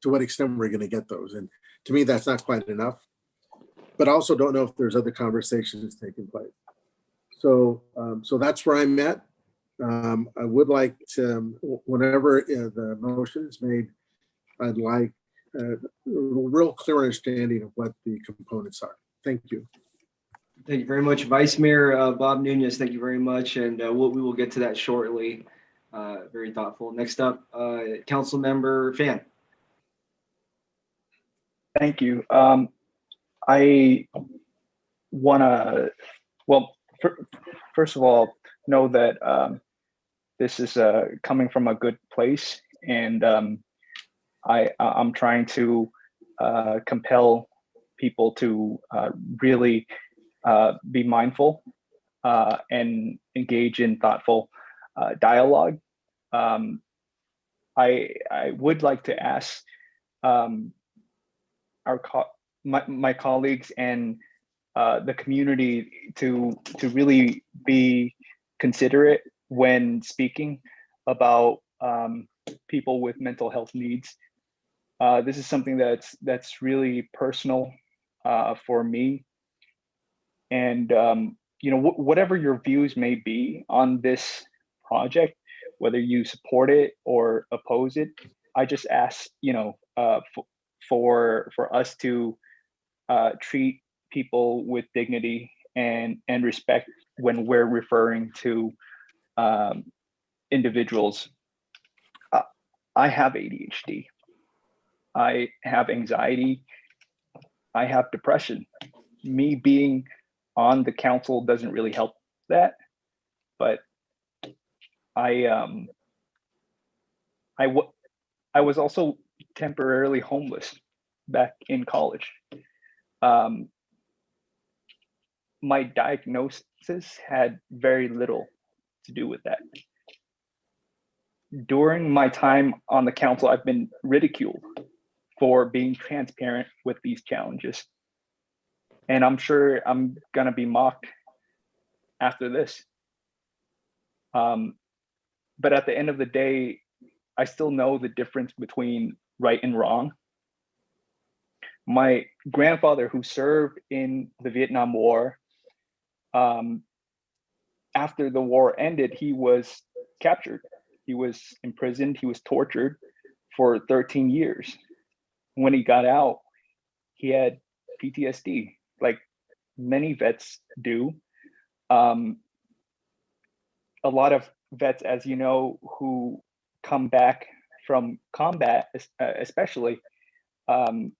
to what extent we're going to get those. And to me, that's not quite enough. But I also don't know if there's other conversations taking place. So, so that's where I'm at. I would like to, whenever the motion is made, I'd like a real clear understanding of what the components are. Thank you. Thank you very much, Vice Mayor Bob Nunez. Thank you very much. And we will get to that shortly. Very thoughtful. Next up, Council Member Fan. Thank you. I want to, well, first of all, know that this is coming from a good place, and I'm trying to compel people to really be mindful and engage in thoughtful dialogue. I would like to ask my colleagues and the community to really be considerate when speaking about people with mental health needs. This is something that's really personal for me. And you know, whatever your views may be on this project, whether you support it or oppose it, I just ask, you know, for us to treat people with dignity and respect when we're referring to individuals. I have ADHD. I have anxiety. I have depression. Me being on the council doesn't really help that, but I was also temporarily homeless back in college. My diagnosis had very little to do with that. During my time on the council, I've been ridiculed for being transparent with these challenges. And I'm sure I'm gonna be mocked after this. But at the end of the day, I still know the difference between right and wrong. My grandfather, who served in the Vietnam War, after the war ended, he was captured. He was imprisoned, he was tortured for 13 years. When he got out, he had PTSD, like many vets do. A lot of vets, as you know, who come back from combat, especially, come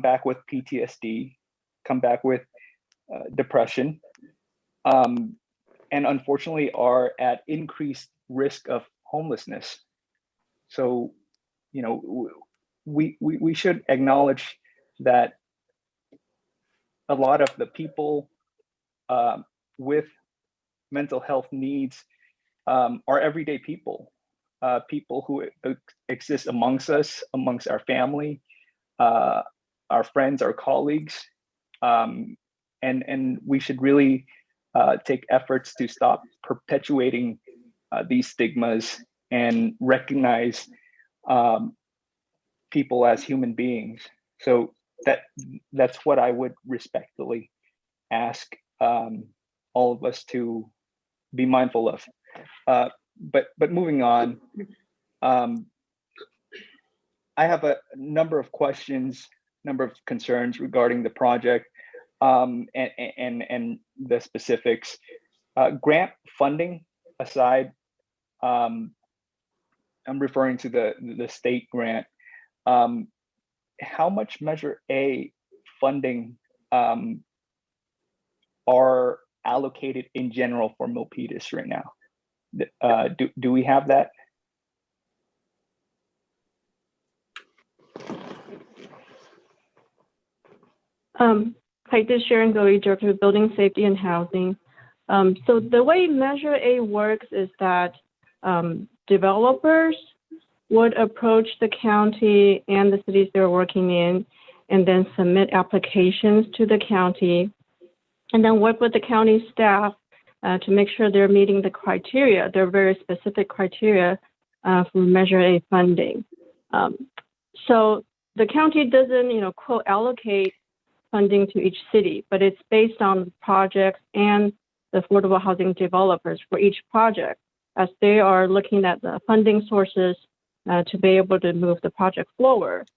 back with PTSD, come back with depression, and unfortunately are at increased risk of homelessness. So, you know, we should acknowledge that a lot of the people with mental health needs are everyday people, people who exist amongst us, amongst our family, our friends, our colleagues, and we should really take efforts to stop perpetuating these stigmas and recognize people as human beings. So that's what I would respectfully ask all of us to be mindful of. But moving on, I have a number of questions, number of concerns regarding the project and the specifics. Grant funding aside, I'm referring to the state grant. How much Measure A funding are allocated in general for Milpitas right now? Do we have that? Hi, this is Sharon Goey, Director of Building Safety and Housing. So the way Measure A works is that developers would approach the county and the cities they're working in and then submit applications to the county and then work with the county staff to make sure they're meeting the criteria. They're very specific criteria for Measure A funding. So the county doesn't, quote, allocate funding to each city, but it's based on projects and the affordable housing developers for each project, as they are looking at the funding sources to be able to move the project forward.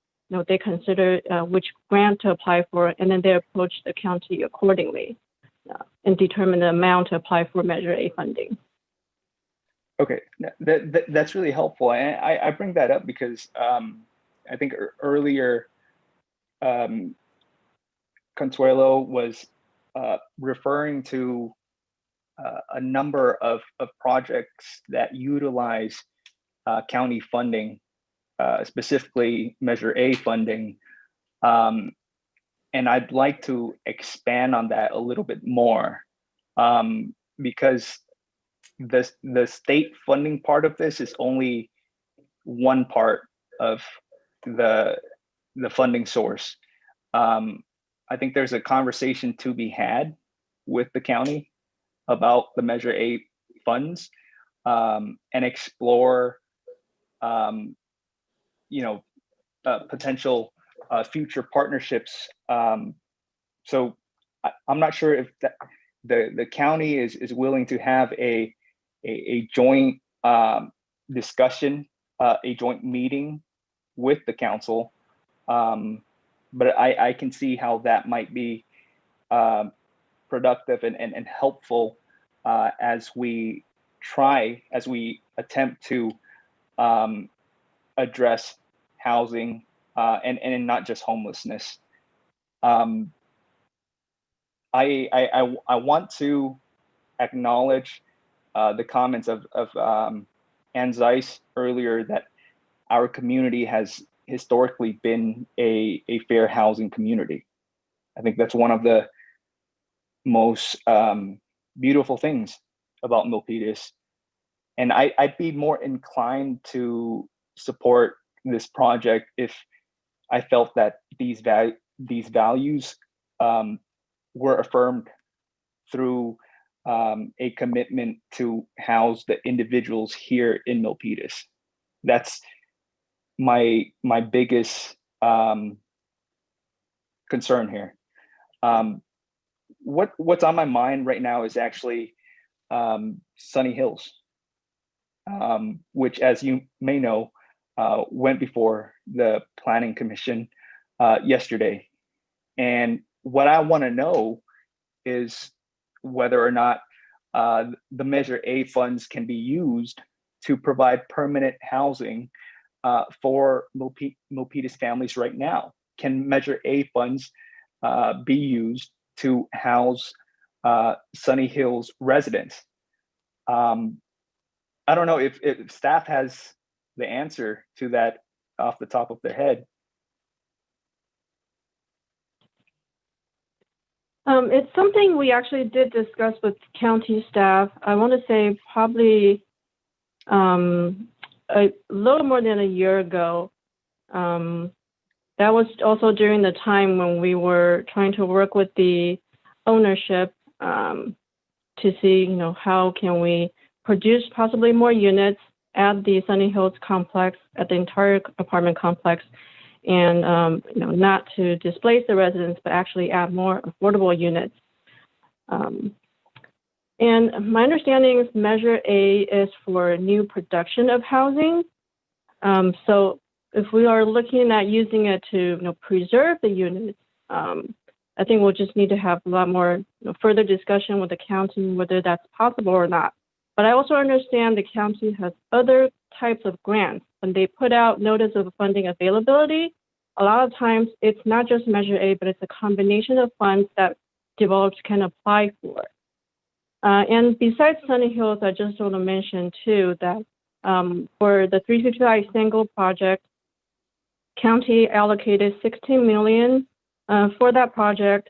They consider which grant to apply for, and then they approach the county accordingly and determine the amount to apply for Measure A funding. Okay, that's really helpful. And I bring that up because I think earlier Consuelo was referring to a number of projects that utilize county funding, specifically Measure A funding. And I'd like to expand on that a little bit more because the state funding part of this is only one part of the funding source. I think there's a conversation to be had with the county about the Measure A funds and explore, potential future partnerships. So I'm not sure if the county is willing to have a joint discussion, a joint meeting with the council. But I can see how that might be productive and helpful as we attempt to address housing and not just homelessness. I want to acknowledge the comments of Ann Zeiss earlier that our community has historically been a fair housing community. I think that's one of the most beautiful things about Milpitas. And I'd be more inclined to support this project if I felt that these values were affirmed through a commitment to house the individuals here in Milpitas. That's my biggest concern here. What's on my mind right now is actually Sunny Hills, which, as you may know, went before the Planning Commission yesterday. And what I want to know is whether or not the Measure A funds can be used to provide permanent housing for Milpitas families right now. Can Measure A funds be used to house Sunny Hills residents? I don't know if staff has the answer to that off the top of their head. It's something we actually did discuss with county staff. I want to say probably a little more than a year ago. That was also during the time when we were trying to work with the ownership to see, how can we produce possibly more units at the Sunny Hills complex, at the entire apartment complex, and not to displace the residents, but actually add more affordable units. And my understanding is Measure A is for new production of housing. So if we are looking at using it to preserve the units, I think we'll just need to have a lot more further discussion with the county whether that's possible or not. But I also understand the county has other types of grants. When they put out notice of funding availability, a lot of times it's not just Measure A, but it's a combination of funds that developers can apply for. And besides Sunny Hills, I just want to mention too that for the 355 single project, county allocated $16 million for that project.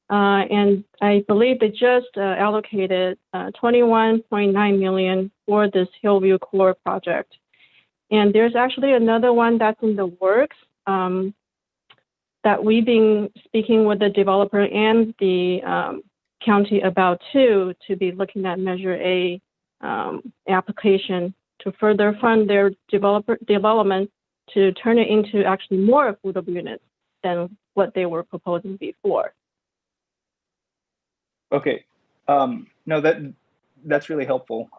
And I believe they just allocated $21.9 million for this Hillview core project. And there's actually another one that's in the works that we've been speaking with the developer and the county about too, to be looking at Measure A application to further fund their development to turn it into actually more affordable units than what they were proposing before. Okay, no, that's really helpful,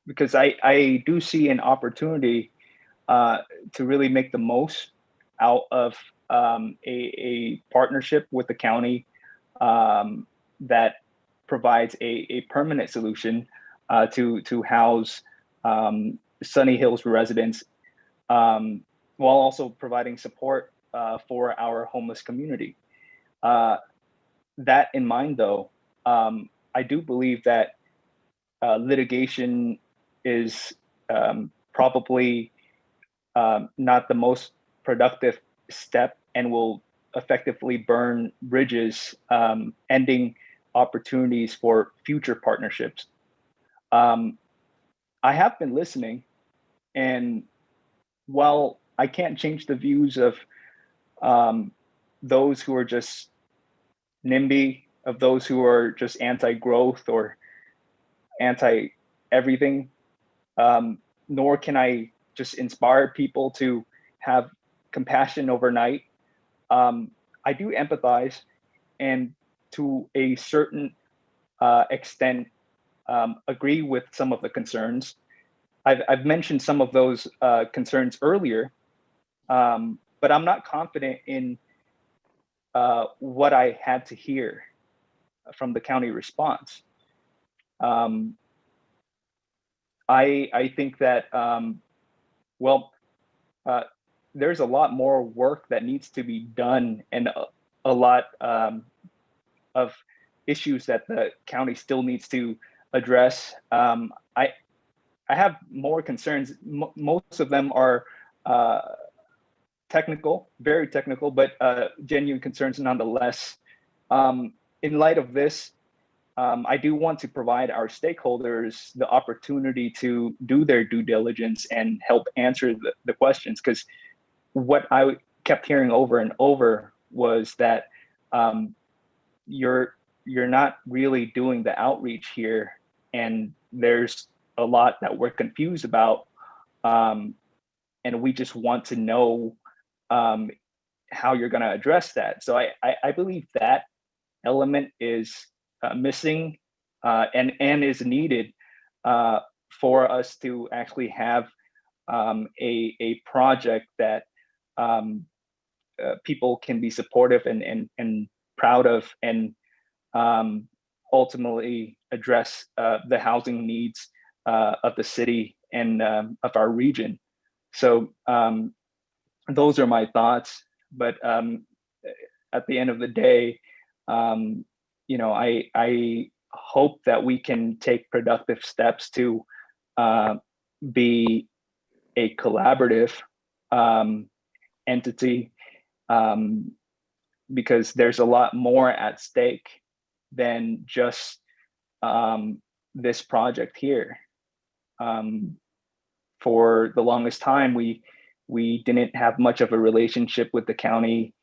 because I do see an opportunity to really make the most out of a partnership with the county that provides a permanent solution to house Sunny Hills residents, while also providing support for our homeless community. That in mind, though, I do believe that litigation is probably not the most productive step and will effectively burn bridges, ending opportunities for future partnerships. I have been listening, and while I can't change the views of those who are just NIMBY, of those who are just anti-growth or anti-everything, nor can I just inspire people to have compassion overnight. I do empathize, and to a certain extent, agree with some of the concerns. I've mentioned some of those concerns earlier, but I'm not confident in what I had to hear from the county response. I think that, there's a lot more work that needs to be done, and a lot of issues that the county still needs to address. I have more concerns. Most of them are technical, very technical, but genuine concerns nonetheless. In light of this, I do want to provide our stakeholders the opportunity to do their due diligence and help answer the questions, because what I kept hearing over and over was that you're not really doing the outreach here, and there's a lot that we're confused about, and we just want to know how you're going to address that. So I believe that element is missing and is needed for us to actually have a project that people can be supportive and proud of, and ultimately address the housing needs of the city and of our region. So those are my thoughts. But at the end of the day, I hope that we can take productive steps to be a collaborative entity, because there's a lot more at stake than just this project here. For the longest time, we didn't have much of a relationship with the county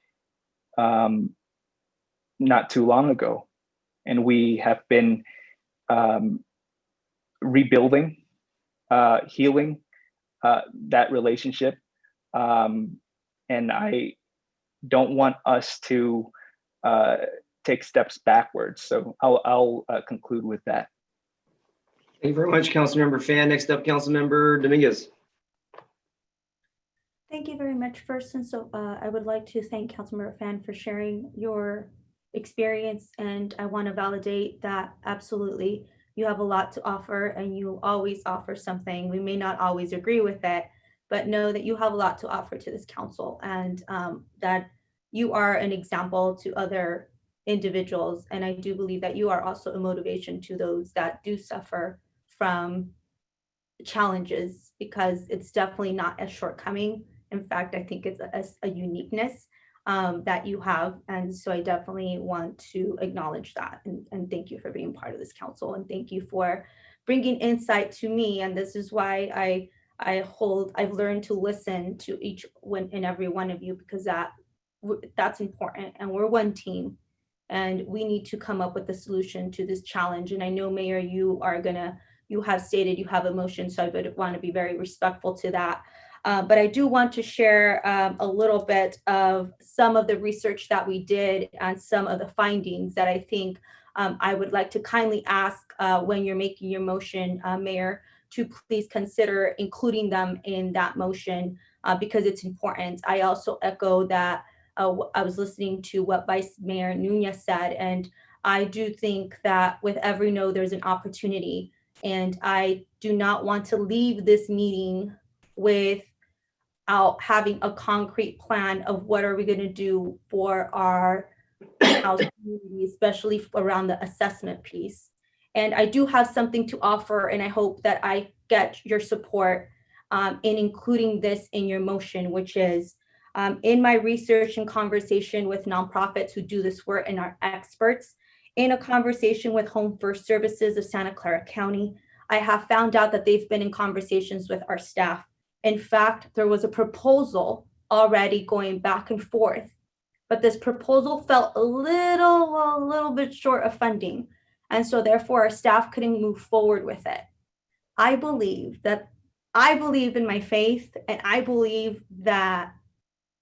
not too long ago, and we have been rebuilding, healing that relationship, and I don't want us to take steps backwards. So I'll conclude with that. Thank you very much, Councilmember Fan. Next up, Councilmember Dominguez. Thank you very much. First, and so I would like to thank Councilmember Fan for sharing your experience, and I want to validate that absolutely you have a lot to offer, and you always offer something. We may not always agree with it, but know that you have a lot to offer to this council, and that you are an example to other individuals. And I do believe that you are also a motivation to those that do suffer from challenges, because it's definitely not a shortcoming. In fact, I think it's a uniqueness that you have. And so I definitely want to acknowledge that, and thank you for being part of this council, and thank you for bringing insight to me. And this is why I've learned to listen to each one and every one of you, because that's important, and we're one team. and we need to come up with a solution to this challenge. And I know, Mayor, you have stated you have a motion, so I would want to be very respectful to that. But I do want to share a little bit of some of the research that we did and some of the findings that I think I would like to kindly ask when you're making your motion, Mayor, to please consider including them in that motion because it's important. I also echo that I was listening to what Vice Mayor Nunez said, and I do think that with every no, there's an opportunity. And I do not want to leave this meeting without having a concrete plan of what are we going to do for our house community, especially around the assessment piece. And I do have something to offer, and I hope that I get your support in including this in your motion, which is in my research and conversation with nonprofits who do this work and are experts, in a conversation with Home First Services of Santa Clara County, I have found out that they've been in conversations with our staff. In fact, there was a proposal already going back and forth, but this proposal fell a little bit short of funding. And so therefore our staff couldn't move forward with it. I believe in my faith, and I believe that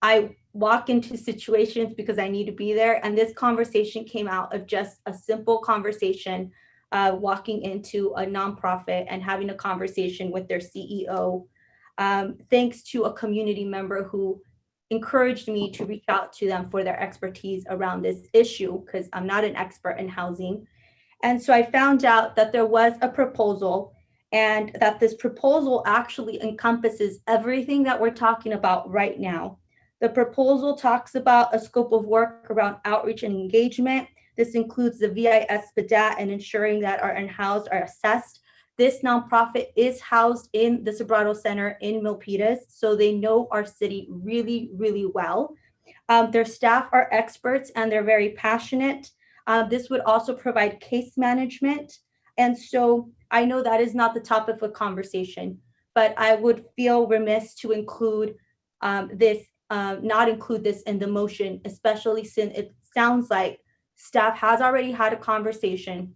I walk into situations because I need to be there. And this conversation came out of just a simple conversation, walking into a nonprofit and having a conversation with their CEO, thanks to a community member who encouraged me to reach out to them for their expertise around this issue, because I'm not an expert in housing. And so I found out that there was a proposal, and that this proposal actually encompasses everything that we're talking about right now. The proposal talks about a scope of work around outreach and engagement. This includes the VIS PDAT and ensuring that our unhoused are assessed. This nonprofit is housed in the Sobrato Center in Milpitas, so they know our city really, really well. Their staff are experts and they're very passionate. This would also provide case management. And so I know that is not the topic of conversation, but I would feel remiss to include not include this in the motion, especially since it sounds like staff has already had a conversation.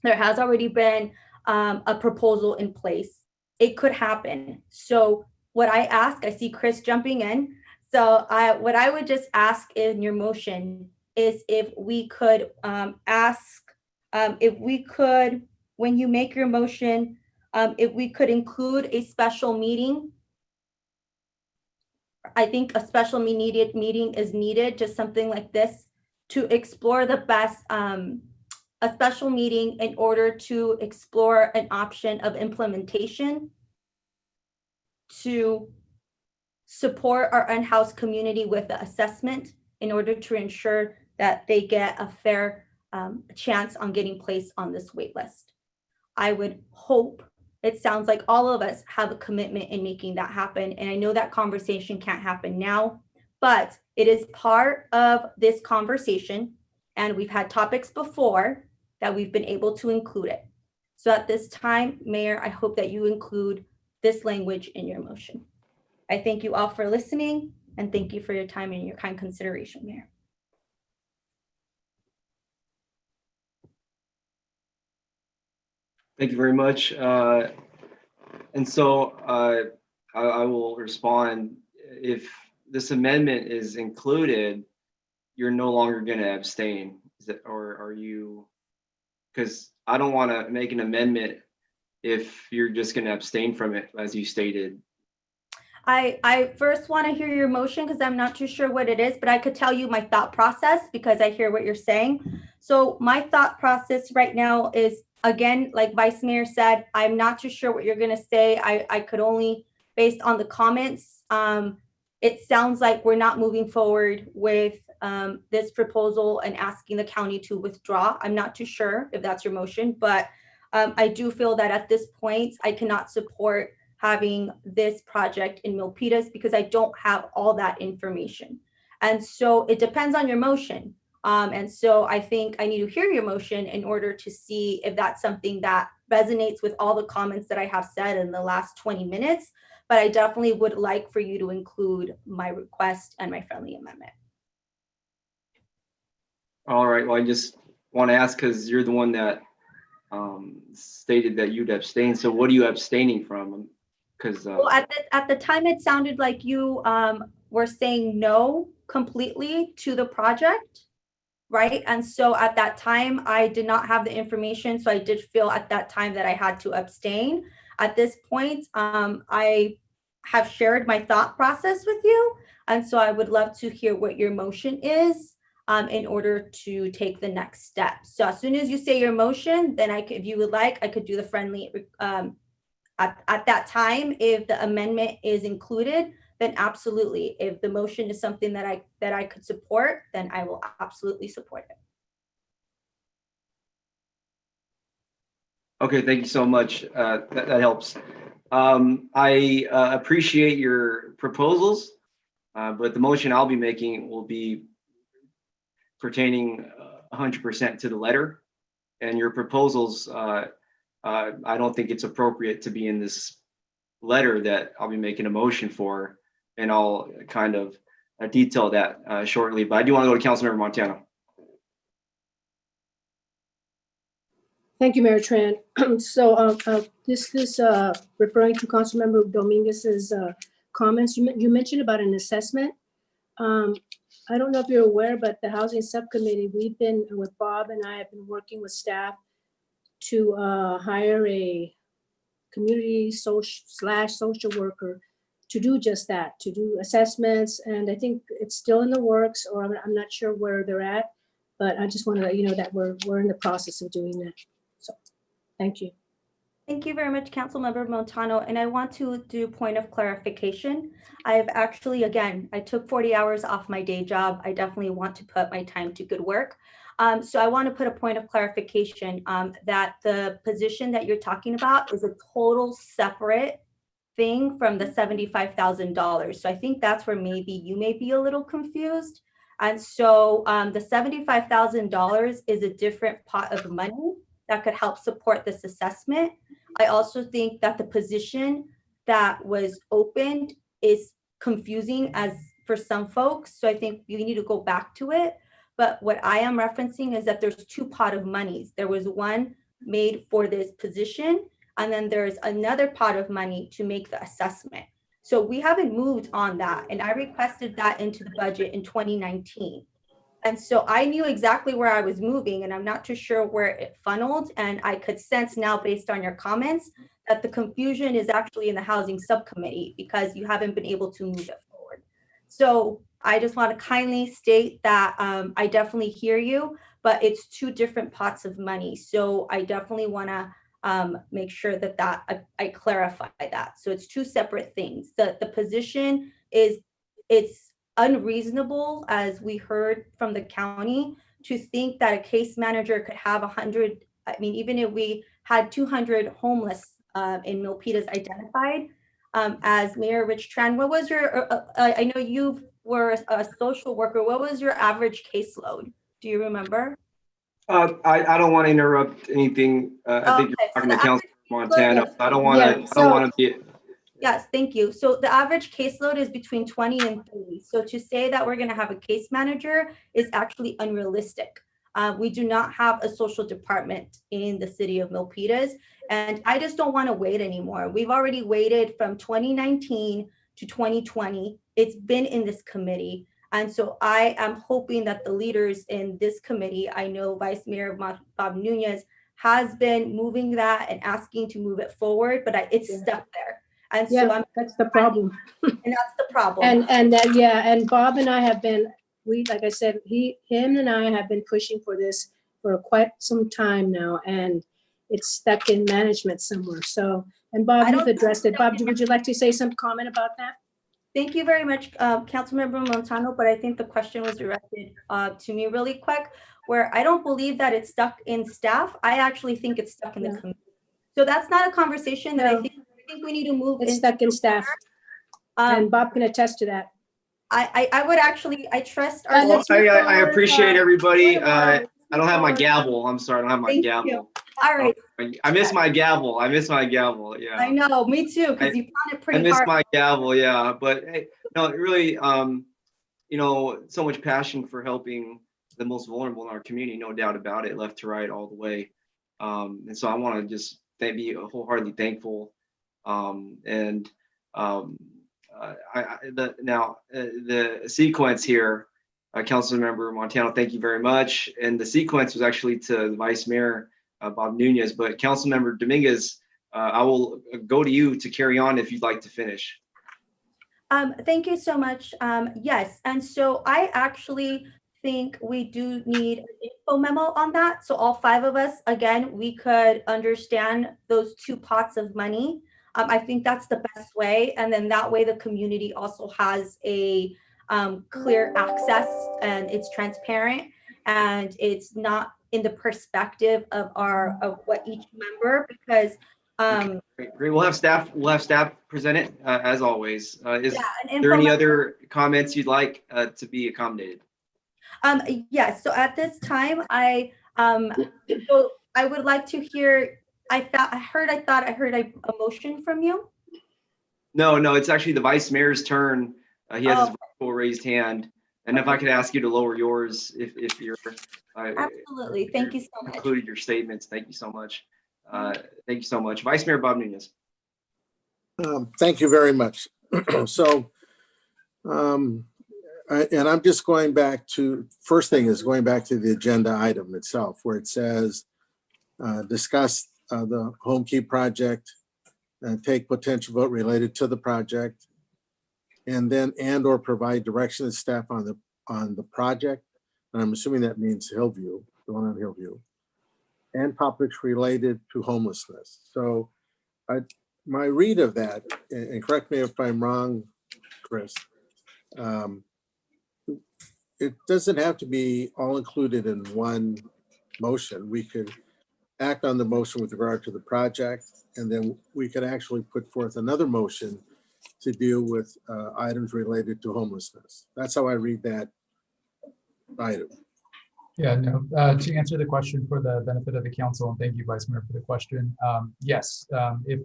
There has already been a proposal in place. It could happen. So what I ask, I see Chris jumping in. So what I would just ask in your motion is if we could when you make your motion, if we could include a special meeting. I think a special meeting is needed, just something like this, to explore the best, a special meeting in order to explore an option of implementation to support our unhoused community with the assessment in order to ensure that they get a fair chance on getting placed on this wait list. I would hope, it sounds like all of us have a commitment in making that happen. And I know that conversation can't happen now, but it is part of this conversation. And we've had topics before that we've been able to include it. So at this time, Mayor, I hope that you include this language in your motion. I thank you all for listening, and thank you for your time and your kind consideration, Mayor. Thank you very much. And so I will respond. If this amendment is included, you're no longer going to abstain. Is it, or are you? Because I don't want to make an amendment if you're just going to abstain from it, as you stated. I first want to hear your motion because I'm not too sure what it is, but I could tell you my thought process because I hear what you're saying. So my thought process right now is, again, like Vice Mayor said, I'm not too sure what you're going to say. I could only, based on the comments, it sounds like we're not moving forward with this proposal and asking the county to withdraw. I'm not too sure if that's your motion, but I do feel that at this point, I cannot support having this project in Milpitas because I don't have all that information. And so it depends on your motion. And so I think I need to hear your motion in order to see if that's something that resonates with all the comments that I have said in the last 20 minutes. But I definitely would like for you to include my request and my friendly amendment. All right, well, I just want to ask, because you're the one that stated that you'd abstain. So what are you abstaining from? Because Well, at the time, it sounded like you were saying no completely to the project, right? And so at that time, I did not have the information. So I did feel at that time that I had to abstain. At this point, I have shared my thought process with you. And so I would love to hear what your motion is in order to take the next step. So as soon as you say your motion, then if you would like, I could do the friendly at that time. If the amendment is included, then absolutely. If the motion is something that I could support, then I will absolutely support it. okay, thank you so much. That helps. I appreciate your proposals, but the motion I'll be making will be pertaining 100% to the letter, and your proposals, I don't think it's appropriate to be in this letter that I'll be making a motion for, and I'll kind of detail that shortly. But I do want to go to Councilmember Montano. Thank you, Mayor Tran. So this is referring to Councilmember Dominguez's comments. You mentioned about an assessment. I don't know if you're aware, but the Housing Subcommittee, we've been with Bob and I have been working with staff to hire a community social worker to do just that, to do assessments. And I think it's still in the works, or I'm not sure where they're at, but I just want to let you know that we're in the process of doing that. So thank you. Thank you very much, Councilmember Montano. And I want to do a point of clarification. I've actually, again, I took 40 hours off my day job. I definitely want to put my time to good work. So I want to put a point of clarification that the position that you're talking about is a total separate thing from the $75,000. So I think that's where maybe you may be a little confused. And so the $75,000 is a different pot of money that could help support this assessment. I also think that the position that was opened is confusing as for some folks. So I think you need to go back to it. But what I am referencing is that there's two pot of monies. There was one made for this position, and then there's another pot of money to make the assessment. So we haven't moved on that. And I requested that into the budget in 2019. And so I knew exactly where I was moving, and I'm not too sure where it funneled. And I could sense now, based on your comments, that the confusion is actually in the Housing Subcommittee because you haven't been able to move it forward. So I just want to kindly state that I definitely hear you, but it's two different pots of money. So I definitely want to make sure that I clarify that. So it's two separate things. The position is, it's unreasonable, as we heard from the county, to think that a case manager could have 100. I mean, even if we had 200 homeless in Milpitas identified, as Mayor Rich Tran, what was your, I know you were a social worker, what was your average caseload? Do you remember? I don't want to interrupt anything. I think you're talking to Councilman Montano. I don't want to. I don't want to be. Yes, thank you. So the average caseload is between 20 and 30. So to say that we're going to have a case manager is actually unrealistic. We do not have a social department in the city of Milpitas, and I just don't want to wait anymore. We've already waited from 2019 to 2020. It's been in this committee. And so I am hoping that the leaders in this committee, I know Vice Mayor Bob Nunez has been moving that and asking to move it forward, but it's stuck there. And so that's the problem. And that's the problem. And Bob and I have been, like I said, him and I have been pushing for this for quite some time now, and it's stuck in management somewhere. So, and Bob, you've addressed it. Bob, would you like to say some comment about that? Thank you very much, Councilmember Montano, but I think the question was directed to me really quick, where I don't believe that it's stuck in staff. I actually think it's stuck in the community. So that's not a conversation that I think we need to move. It's stuck in staff. And Bob can attest to that. I would actually, I trust our. Well, I appreciate everybody. I don't have my gavel. I'm sorry, I don't have my gavel. All right. I miss my gavel. I miss my gavel. Yeah. I know, me too, because you found it pretty hard. I miss my gavel. Yeah, but hey, no, really, you know, so much passion for helping the most vulnerable in our community, no doubt about it, left to right, all the way. And so I want to just be wholeheartedly thankful. The sequence here, Councilmember Montano, thank you very much. And the sequence was actually to the Vice Mayor, Bob Nunez, but Councilmember Dominguez, I will go to you to carry on if you'd like to finish. Thank you so much. Yes, and so I actually think we do need an info memo on that. So all 5 of us, again, we could understand those 2 pots of money. I think that's the best way. And then that way the community also has a clear access, and it's transparent, and it's not in the perspective of what each member, because Great. We'll have staff present it as always. Is an there any info other comments you'd like to be accommodated? Yes. So at this time, I would like to hear. I thought I heard a motion from you. No, it's actually the Vice Mayor's turn. He has his virtual raised hand, and if I could ask you to lower yours, if you're absolutely. Thank you so much. Included your statements. Thank you so much. Thank you so much, Vice Mayor Bob Nunez. Thank you very much. So, and I'm just going back to, first thing is going back to the agenda item itself, where it says, discuss the Homekey project, take potential vote related to the project, and then or provide direction to staff on the project. And I'm assuming that means Hillview, the one on Hillview, and topics related to homelessness. So my read of that, and correct me if I'm wrong, Chris, it doesn't have to be all included in one motion. We could act on the motion with regard to the project, and then we could actually put forth another motion to deal with items related to homelessness. That's how I read that item. Yeah, no, to answer the question for the benefit of the council, and thank you, Vice Mayor, for the question. Yes, if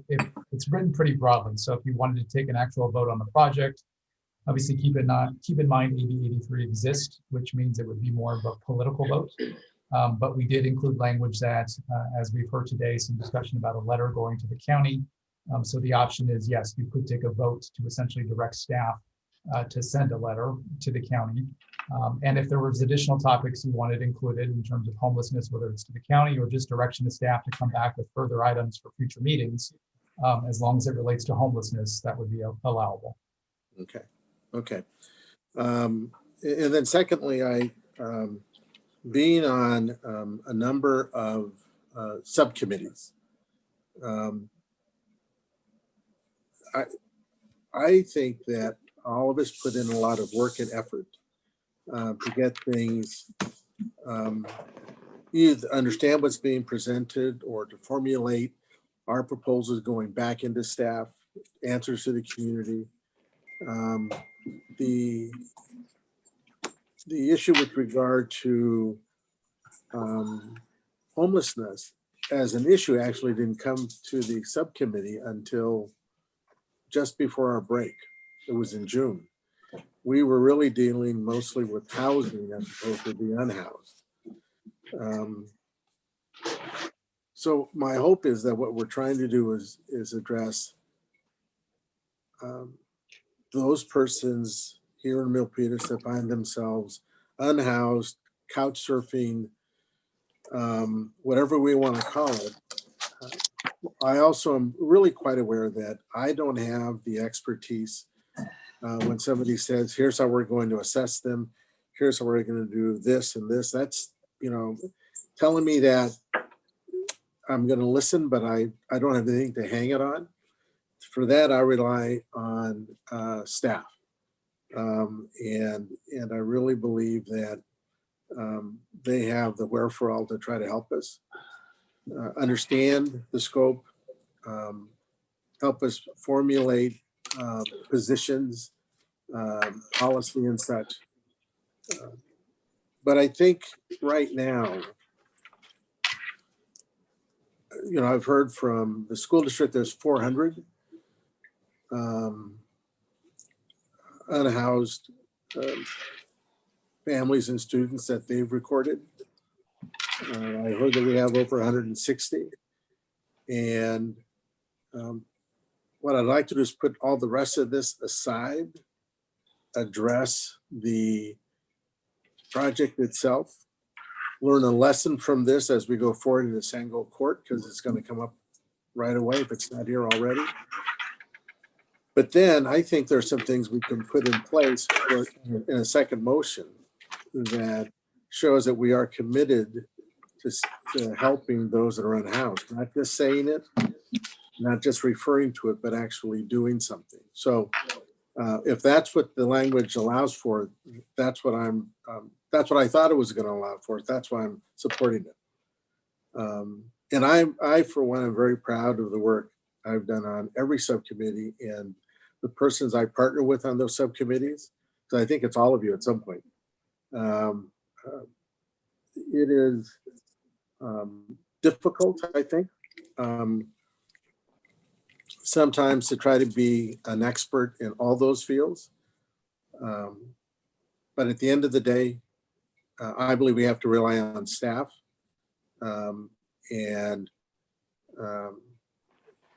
it's written pretty broadly. So if you wanted to take an actual vote on the project, obviously keep in mind AB 83 exists, which means it would be more of a political vote. But we did include language that, as we've heard today, some discussion about a letter going to the county. So the option is, yes, you could take a vote to essentially direct staff to send a letter to the county. And if there was additional topics you wanted included in terms of homelessness, whether it's to the county or just direction to staff to come back with further items for future meetings, as long as it relates to homelessness, that would be allowable. Okay. And then secondly, being on a number of subcommittees, I think that all of us put in a lot of work and effort to get things, either to understand what's being presented or to formulate our proposals going back into staff, answers to the community. The issue with regard to homelessness as an issue actually didn't come to the subcommittee until just before our break. It was in June. We were really dealing mostly with housing as opposed to the unhoused. So my hope is that what we're trying to do is address those persons here in Milpitas that find themselves unhoused, couch surfing, whatever we want to call it. I also am really quite aware that I don't have the expertise when somebody says, here's how we're going to assess them, here's how we're going to do this and this. That's, telling me that I'm going to listen, but I don't have anything to hang it on. For that, I rely on staff. And I really believe that they have the wherewithal to try to help us understand the scope, help us formulate positions, policy and such. But I think right now, I've heard from the school district, there's 400 unhoused families and students that they've recorded. I heard that we have over 160. And what I'd like to do is put all the rest of this aside, address the project itself, learn a lesson from this as we go forward into Sango Court, because it's going to come up right away if it's not here already. But then I think there's some things we can put in place in a second motion that shows that we are committed to helping those that are unhoused, not just saying it, not just referring to it, but actually doing something. So if that's what the language allows for, that's what that's what I thought it was going to allow for. That's why I'm supporting it. And I, for one, am very proud of the work I've done on every subcommittee and the persons I partner with on those subcommittees. So I think it's all of you at some point. It is difficult, I think, sometimes to try to be an expert in all those fields. But at the end of the day, I believe we have to rely on staff and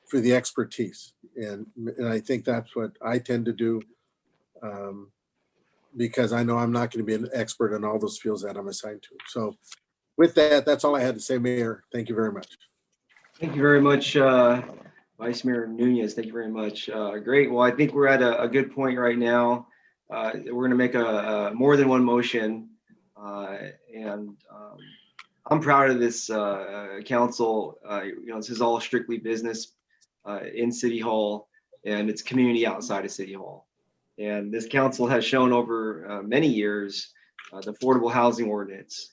for the expertise. And I think that's what I tend to do because I know I'm not going to be an expert in all those fields that I'm assigned to. So with that, that's all I had to say, Mayor. Thank you very much. Thank you very much, Vice Mayor Nunez. Thank you very much. Great. Well, I think we're at a good point right now. We're going to make a more than one motion. And I'm proud of this council. This is all strictly business in City Hall, and it's community outside of City Hall. And this council has shown over many years the affordable housing ordinance,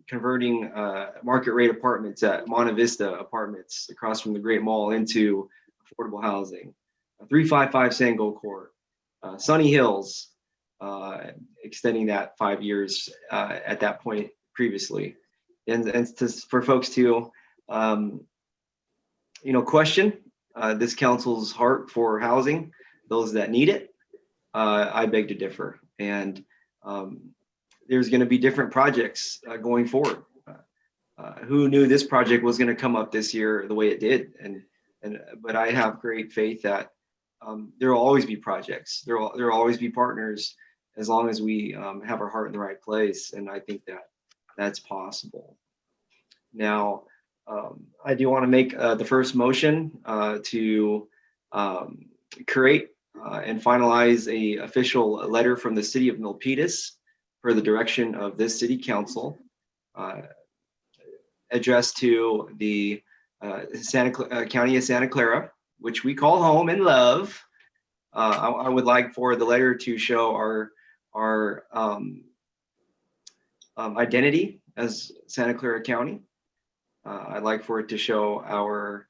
converting market rate apartments at Monte Vista Apartments across from the Great Mall into affordable housing, 355 Sango Court, Sunny Hills, extending that 5 years at that point previously. And for folks to, question this council's heart for housing, those that need it, I beg to differ. And there's going to be different projects going forward. Who knew this project was going to come up this year the way it did? But I have great faith that there will always be projects. There will always be partners as long as we have our heart in the right place. And I think that that's possible. Now, I do want to make the first motion to create and finalize a official letter from the city of Milpitas for the direction of this city council addressed to the County of Santa Clara, which we call home and love. I would like for the letter to show our identity as Santa Clara County. I'd like for it to show our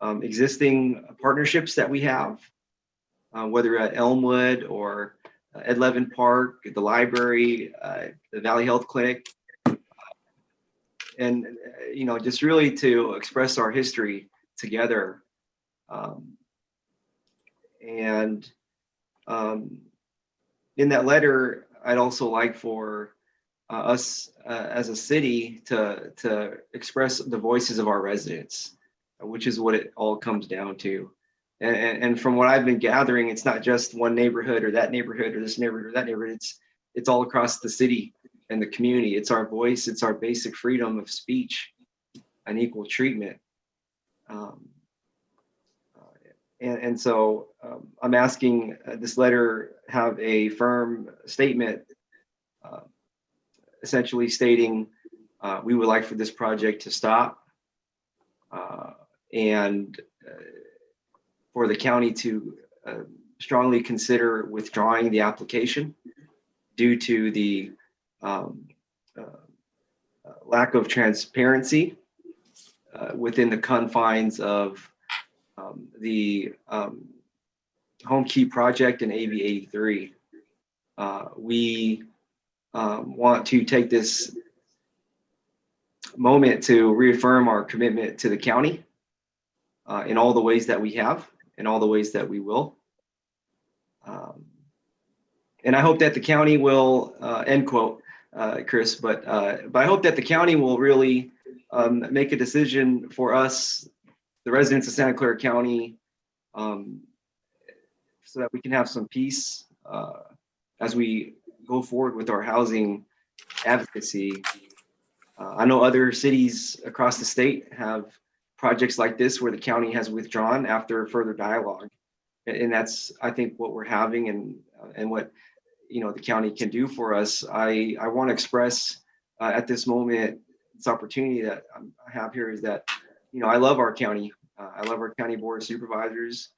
existing partnerships that we have, whether at Elmwood or Ed Levin Park, the library, the Valley Health Clinic, and just really to express our history together. And in that letter, I'd also like for us as a city to express the voices of our residents, which is what it all comes down to. And from what I've been gathering, it's not just one neighborhood or that neighborhood or this neighborhood or that neighborhood. It's all across the city and the community. It's our voice. It's our basic freedom of speech and equal treatment. And so I'm asking this letter have a firm statement essentially stating we would like for this project to stop and for the county to strongly consider withdrawing the application due to the lack of transparency within the confines of the Homekey project and AB 83. We want to take this moment to reaffirm our commitment to the county in all the ways that we have, in all the ways that we will. And I hope that the county will, end quote, Chris, but I hope that the county will really make a decision for us, the residents of Santa Clara County, so that we can have some peace as we go forward with our housing advocacy. I know other cities across the state have projects like this where the county has withdrawn after further dialogue. And that's, I think, what we're having and what, the county can do for us. I want to express at this moment, this opportunity that I have here is that, I love our county. I love our county board of supervisors.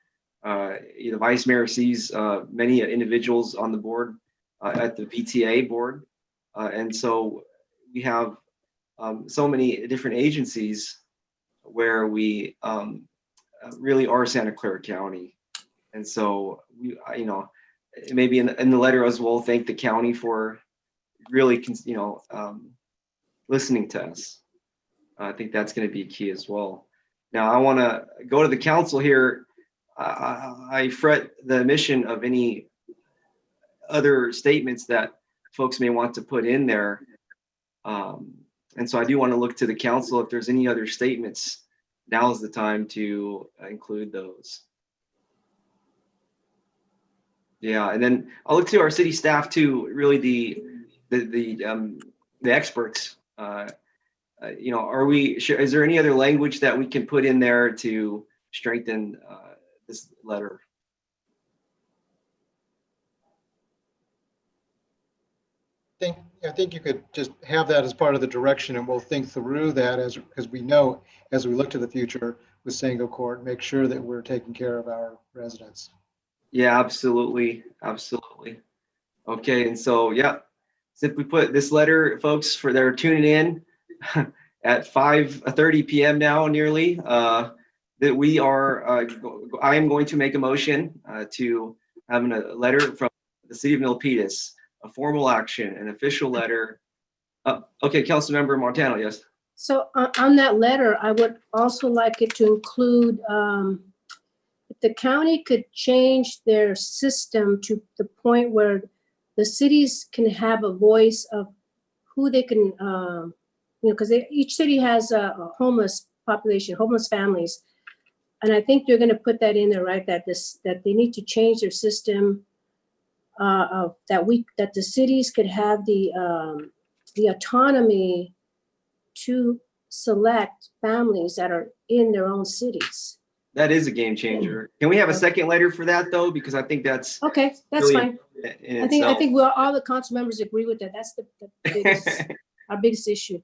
The vice mayor sees many individuals on the board at the VTA board. And so we have so many different agencies where we really are Santa Clara County. And so we, maybe in the letter as well, thank the county for really, listening to us. I think that's going to be key as well. Now I want to go to the council here. I fret the omission of any other statements that folks may want to put in there. And so I do want to look to the council if there's any other statements. Now is the time to include those. Yeah, and then I'll look to our city staff too. Really, the experts. Is there any other language that we can put in there to strengthen this letter? I think you could just have that as part of the direction, and we'll think through that as we know, as we look to the future with Sango Court, make sure that we're taking care of our residents. Yeah, absolutely. Absolutely. Okay. And so, yeah, simply put, this letter, folks, for they're tuning in at 5:30 p.m. now nearly, that we are, I am going to make a motion to having a letter from the city of Milpitas, a formal action, an official letter. Okay, Councilmember Montano, yes. So on that letter, I would also like it to include, if the county could change their system to the point where the cities can have a voice of who they can, because each city has a homeless population, homeless families. And I think they're going to put that in there, right? That they need to change their system, that the cities could have the autonomy to select families that are in their own cities. That is a game changer. Can we have a second letter for that though? Because I think that's okay. That's really fine. I think all the council members agree with that. That's the biggest, our biggest issue.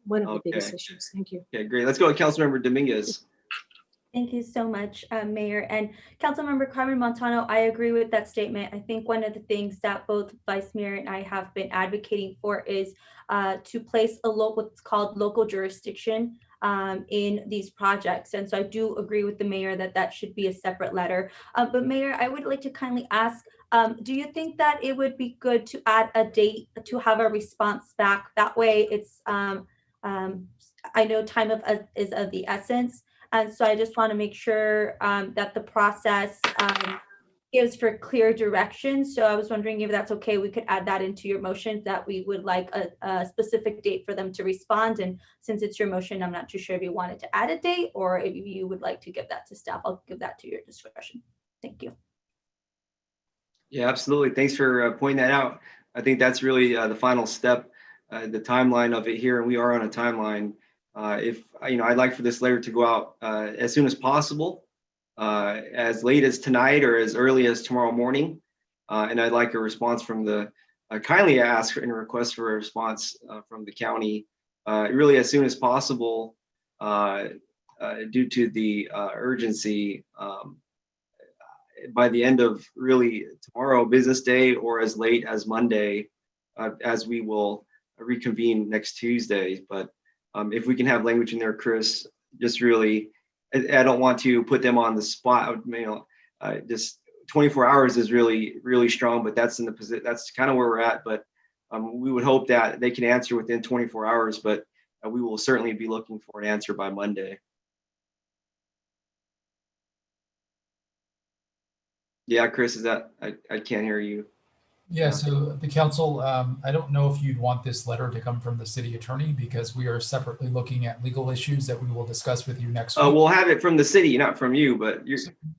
One of the biggest issues. Thank you. Okay, great. Let's go to Councilmember Dominguez. Thank you so much, Mayor. And Councilmember Carmen Montano, I agree with that statement. I think one of the things that both Vice Mayor and I have been advocating for is to place what's called local jurisdiction in these projects. And so I do agree with the mayor that should be a separate letter. But Mayor, I would like to kindly ask, do you think that it would be good to add a date to have a response back? That way it's, I know time is of the essence. And so I just want to make sure that the process gives for clear direction. So I was wondering if that's okay, we could add that into your motion, that we would like a specific date for them to respond. And since it's your motion, I'm not too sure if you wanted to add a date or if you would like to give that to staff. I'll give that to your discretion. Thank you. Yeah, absolutely. Thanks for pointing that out. I think that's really the final step, the timeline of it here, and we are on a timeline. I'd like for this letter to go out as soon as possible, as late as tonight or as early as tomorrow morning. And I'd like a response from kindly ask and request for a response from the county really as soon as possible due to the urgency by the end of really tomorrow business day or as late as Monday, as we will reconvene next Tuesday. But if we can have language in there, Chris, just really, I don't want to put them on the spot. Just 24 hours is really, really strong, but that's that's kind of where we're at. But we would hope that they can answer within 24 hours, but we will certainly be looking for an answer by Monday. Yeah, Chris, is that, I can't hear you. Yeah, so the council, I don't know if you'd want this letter to come from the city attorney because we are separately looking at legal issues that we will discuss with you next week. We'll have it from the city, not from you, but you're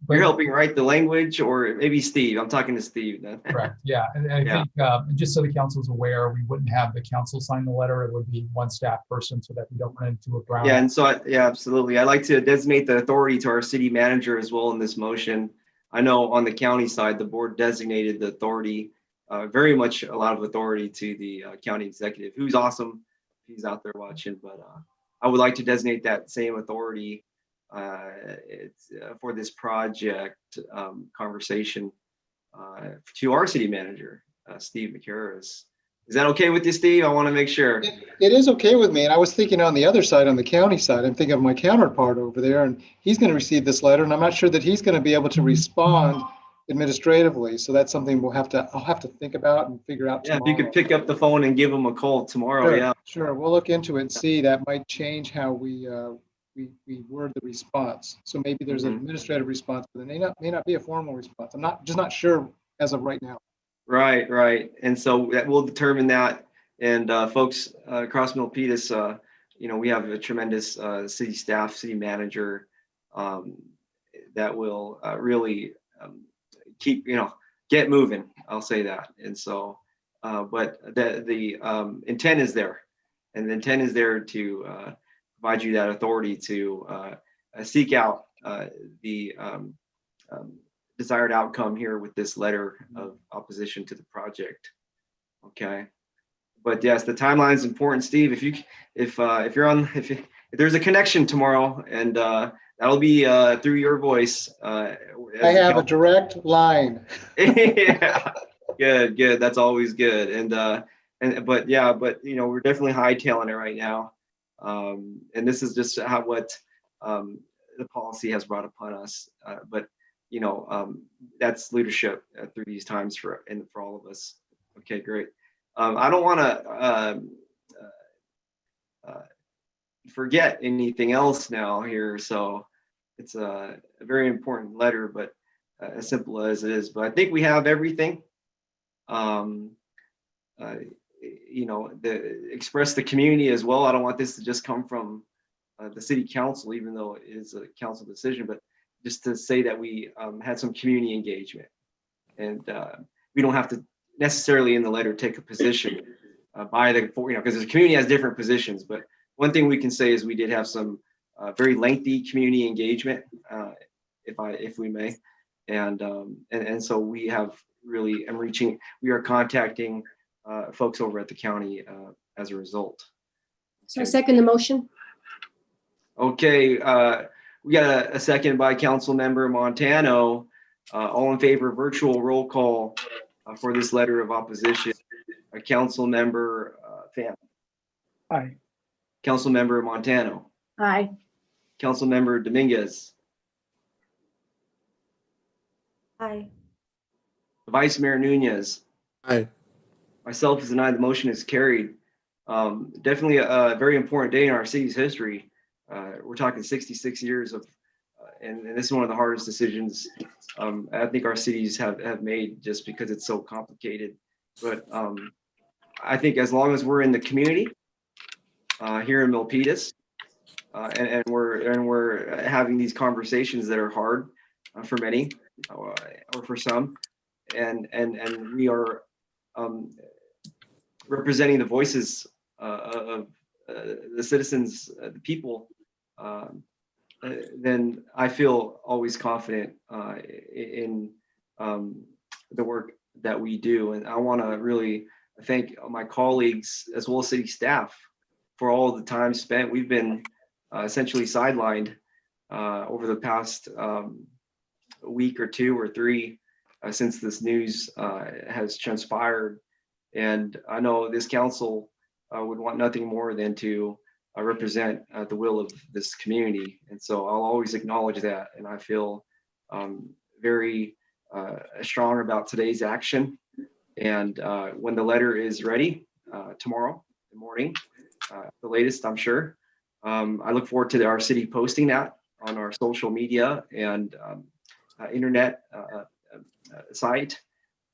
helping write the language, or maybe Steve. I'm talking to Steve then. Correct. Yeah, and I think just so the council's aware, we wouldn't have the council sign the letter. It would be one staff person so that we don't run into a brown. Yeah, and so absolutely. I'd like to designate the authority to our city manager as well in this motion. I know on the county side, the board designated the authority, very much a lot of authority to the county executive, who's awesome. He's out there watching, but I would like to designate that same authority for this project conversation to our city manager, Steve McCarris. Is that okay with you, Steve? I want to make sure. It is okay with me. And I was thinking on the other side, on the county side, I'm thinking of my counterpart over there, and he's going to receive this letter, and I'm not sure that he's going to be able to respond administratively. So that's something I'll have to think about and figure out tomorrow. If you could pick up the phone and give him a call tomorrow. Sure, sure. We'll look into it and see. That might change how we word the response. So maybe there's an administrative response, but it may not be a formal response. I'm just not sure as of right now. Right. And so that will determine that. And folks across Milpitas, we have a tremendous city staff, city manager that will really keep, get moving. I'll say that. And so, but the intent is there, and the intent is there to provide you that authority to seek out the desired outcome here with this letter of opposition to the project. Okay, but yes, the timeline is important, Steve. If there's a connection tomorrow, and that'll be through your voice. I have a direct line. Yeah, good. That's always good. But we're definitely hightailing it right now. And this is just what the policy has brought upon us. But that's leadership through these times for all of us. Okay, great. I don't want to forget anything else now here. So it's a very important letter, but as simple as it is. But I think we have everything. Express the community as well. I don't want this to just come from the city council, even though it is a council decision, but just to say that we had some community engagement, and we don't have to necessarily in the letter take a position because the community has different positions. But one thing we can say is we did have some very lengthy community engagement, if we may, and so we have really we are contacting folks over at the county as a result. So I second the motion. Okay, we got a second by Council Member Montano. All in favor, virtual roll call for this letter of opposition. Council Member Pham. Aye. Council Member Montano. Aye. Council Member Dominguez. Aye. Vice Mayor Nunez. Aye. Myself as an aye, the motion is carried. Definitely a very important day in our city's history. We're talking 66 years of, and this is one of the hardest decisions I think our cities have made, just because it's so complicated. But I think as long as we're in the community here in Milpitas, and we're having these conversations that are hard for many or for some, and we are representing the voices of the citizens, the people, then I feel always confident in the work that we do. And I want to really thank my colleagues as well as city staff for all the time spent. We've been essentially sidelined over the past week or two or three since this news has transpired. And I know this council would want nothing more than to represent the will of this community. And so I'll always acknowledge that. And I feel very strong about today's action. And when the letter is ready tomorrow morning, the latest, I'm sure, I look forward to our city posting that on our social media and internet site.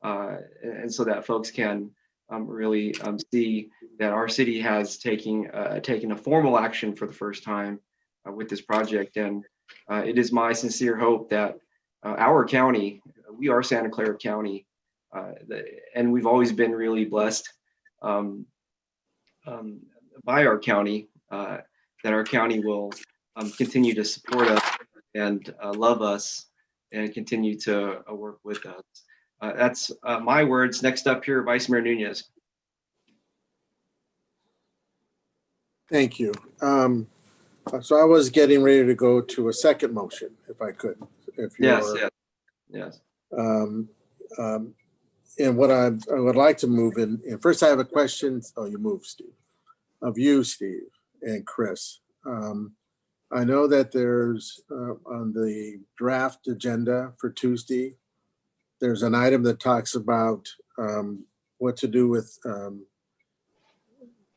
and so that folks can really see that our city has taken a formal action for the first time with this project. And it is my sincere hope that our county, we are Santa Clara County, and we've always been really blessed by our county, that our county will continue to support us and love us and continue to work with us. That's my words. Next up here, Vice Mayor Nunez. Thank you. So I was getting ready to go to a second motion, if I could. If you're, yes. And what I would like to move in, and first I have a question. Oh, you moved, Steve. Of you, Steve, and Chris. I know that there's on the draft agenda for Tuesday, there's an item that talks about what to do with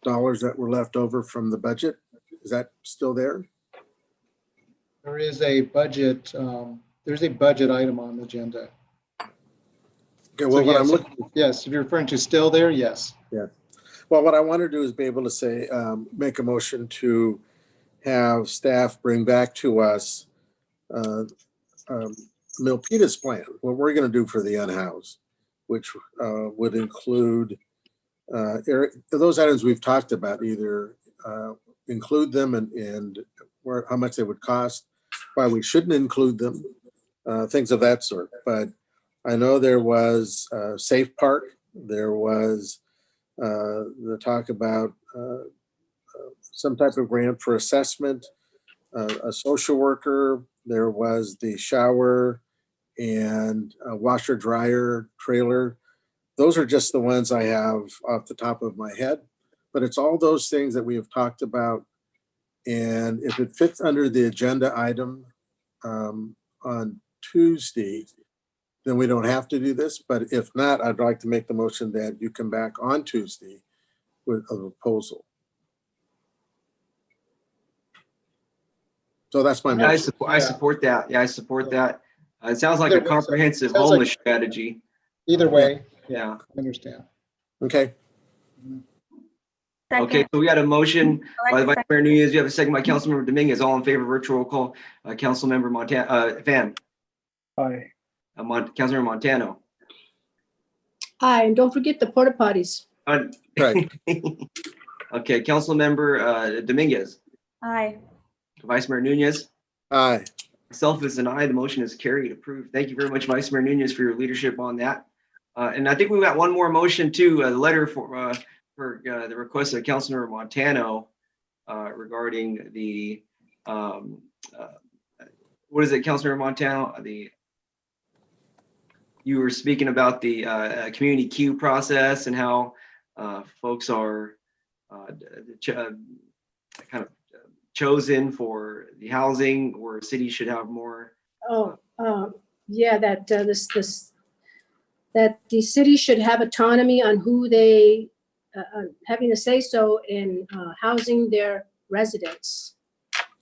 dollars that were left over from the budget. Is that still there? There is a budget. There's a budget item on the agenda. Okay, well, So what yes, I'm looking. yes, if you're referring to still there, yes. Yeah. Well, what I want to do is be able to say, make a motion to have staff bring back to us Milpitas plan, what we're going to do for the unhoused, which would include those items we've talked about, either include them and where, how much they would cost, why we shouldn't include them, things of that sort. But I know there was Safe Park, there was the talk about some type of grant for assessment, a social worker, there was the shower and washer dryer trailer. Those are just the ones I have off the top of my head, but it's all those things that we have talked about. And if it fits under the agenda item on Tuesday, then we don't have to do this. But if not, I'd like to make the motion that you come back on Tuesday with a proposal. So that's my motion. I support that. Yeah, I support that. It sounds like a comprehensive sounds homeless like- strategy. Either way, Yeah. I understand. Okay. Okay, so we got a motion by Vice Mayor Nunez. We have a second by Councilmember Dominguez. All in favor, virtual roll call. Councilmember Van. Aye. Councilmember Montano. Aye, and don't forget the porta potties. Right. Okay, Councilmember Dominguez. Aye. Vice Mayor Nunez. Aye. Myself is an aye. The motion is carried, approved. Thank you very much, Vice Mayor Nunez, for your leadership on that. And I think we got one more motion too, a letter for the request of Councilmember Montano regarding the what is it, Councilmember Montano? You were speaking about the community queue process and how folks are kind of chosen for the housing, where cities should have more. Yeah, that that the city should have autonomy on who they having a say so in housing their residents,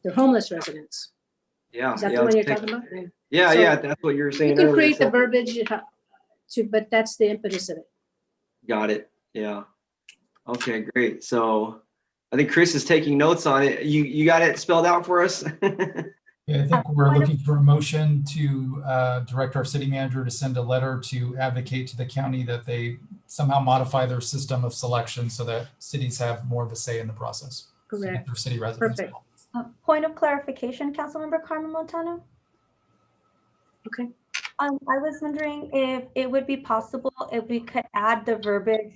their homeless residents. Yeah. Is that the one you're talking about? Yeah, So yeah, that's what you were saying you can earlier. create the So- verbiage but that's the impetus of it. Got it. Yeah. Okay, great. So I think Chris is taking notes on it. You got it spelled out for us? Yeah, I think we're looking for a motion to direct our city manager to send a letter to advocate to the county that they somehow modify their system of selection so that cities have more of a say in the process. Correct. Their city residents. Perfect. Point of clarification, Councilmember Carmen Montano. Okay. I was wondering if it would be possible if we could add the verbiage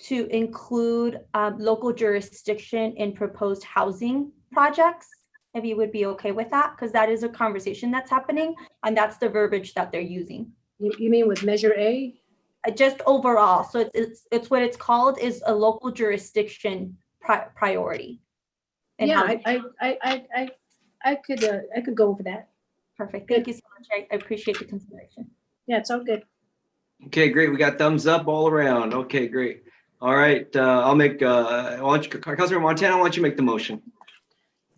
to include local jurisdiction in proposed housing projects, if you would be okay with that, because that is a conversation that's happening and that's the verbiage that they're using. You mean with Measure A? Just overall, so it's what it's called is a local jurisdiction priority. And Yeah, housing. I could go over that. Perfect. Thank you so much. I appreciate the consideration. Yeah, it's all good. Okay, great. We got thumbs up all around. Okay, great. All right, I'll make, Councilmember Montana, why don't you make the motion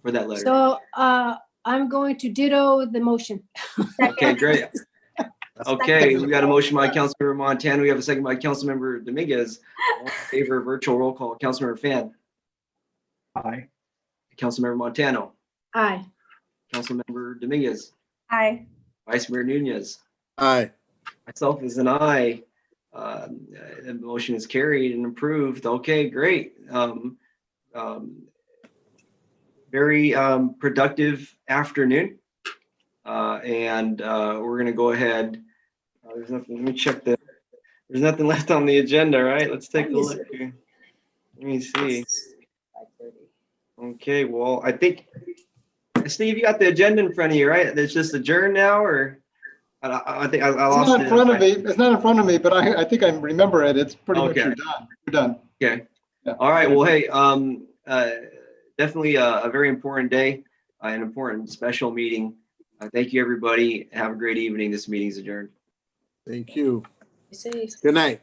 for that letter? So I'm going to ditto the motion. Okay, great. Okay, we got a motion by Councilmember Montano. We have a second by Councilmember Dominguez. All in favor, virtual roll call. Councilmember Fan. Aye. Councilmember Montano. Aye. Councilmember Dominguez. Aye. Vice Mayor Nunez. Aye. Myself is an aye. The motion is carried and approved. Okay, great. Very productive afternoon. And we're going to go ahead. There's nothing. Let me check the. There's nothing left on the agenda, right? Let's take a look here. Let me see. Okay, well, I think, Steve, you got the agenda in front of you, right? It's just adjourned now, or I think I lost it. It's not in front of me. It's not in front of me, but I think I remember it. It's pretty much Okay. you're done. You're done. Okay. Yeah. All right. Well, hey, definitely a very important day, an important special meeting. Thank you, everybody. Have a great evening. This meeting is adjourned. Thank you. Be safe. Good night.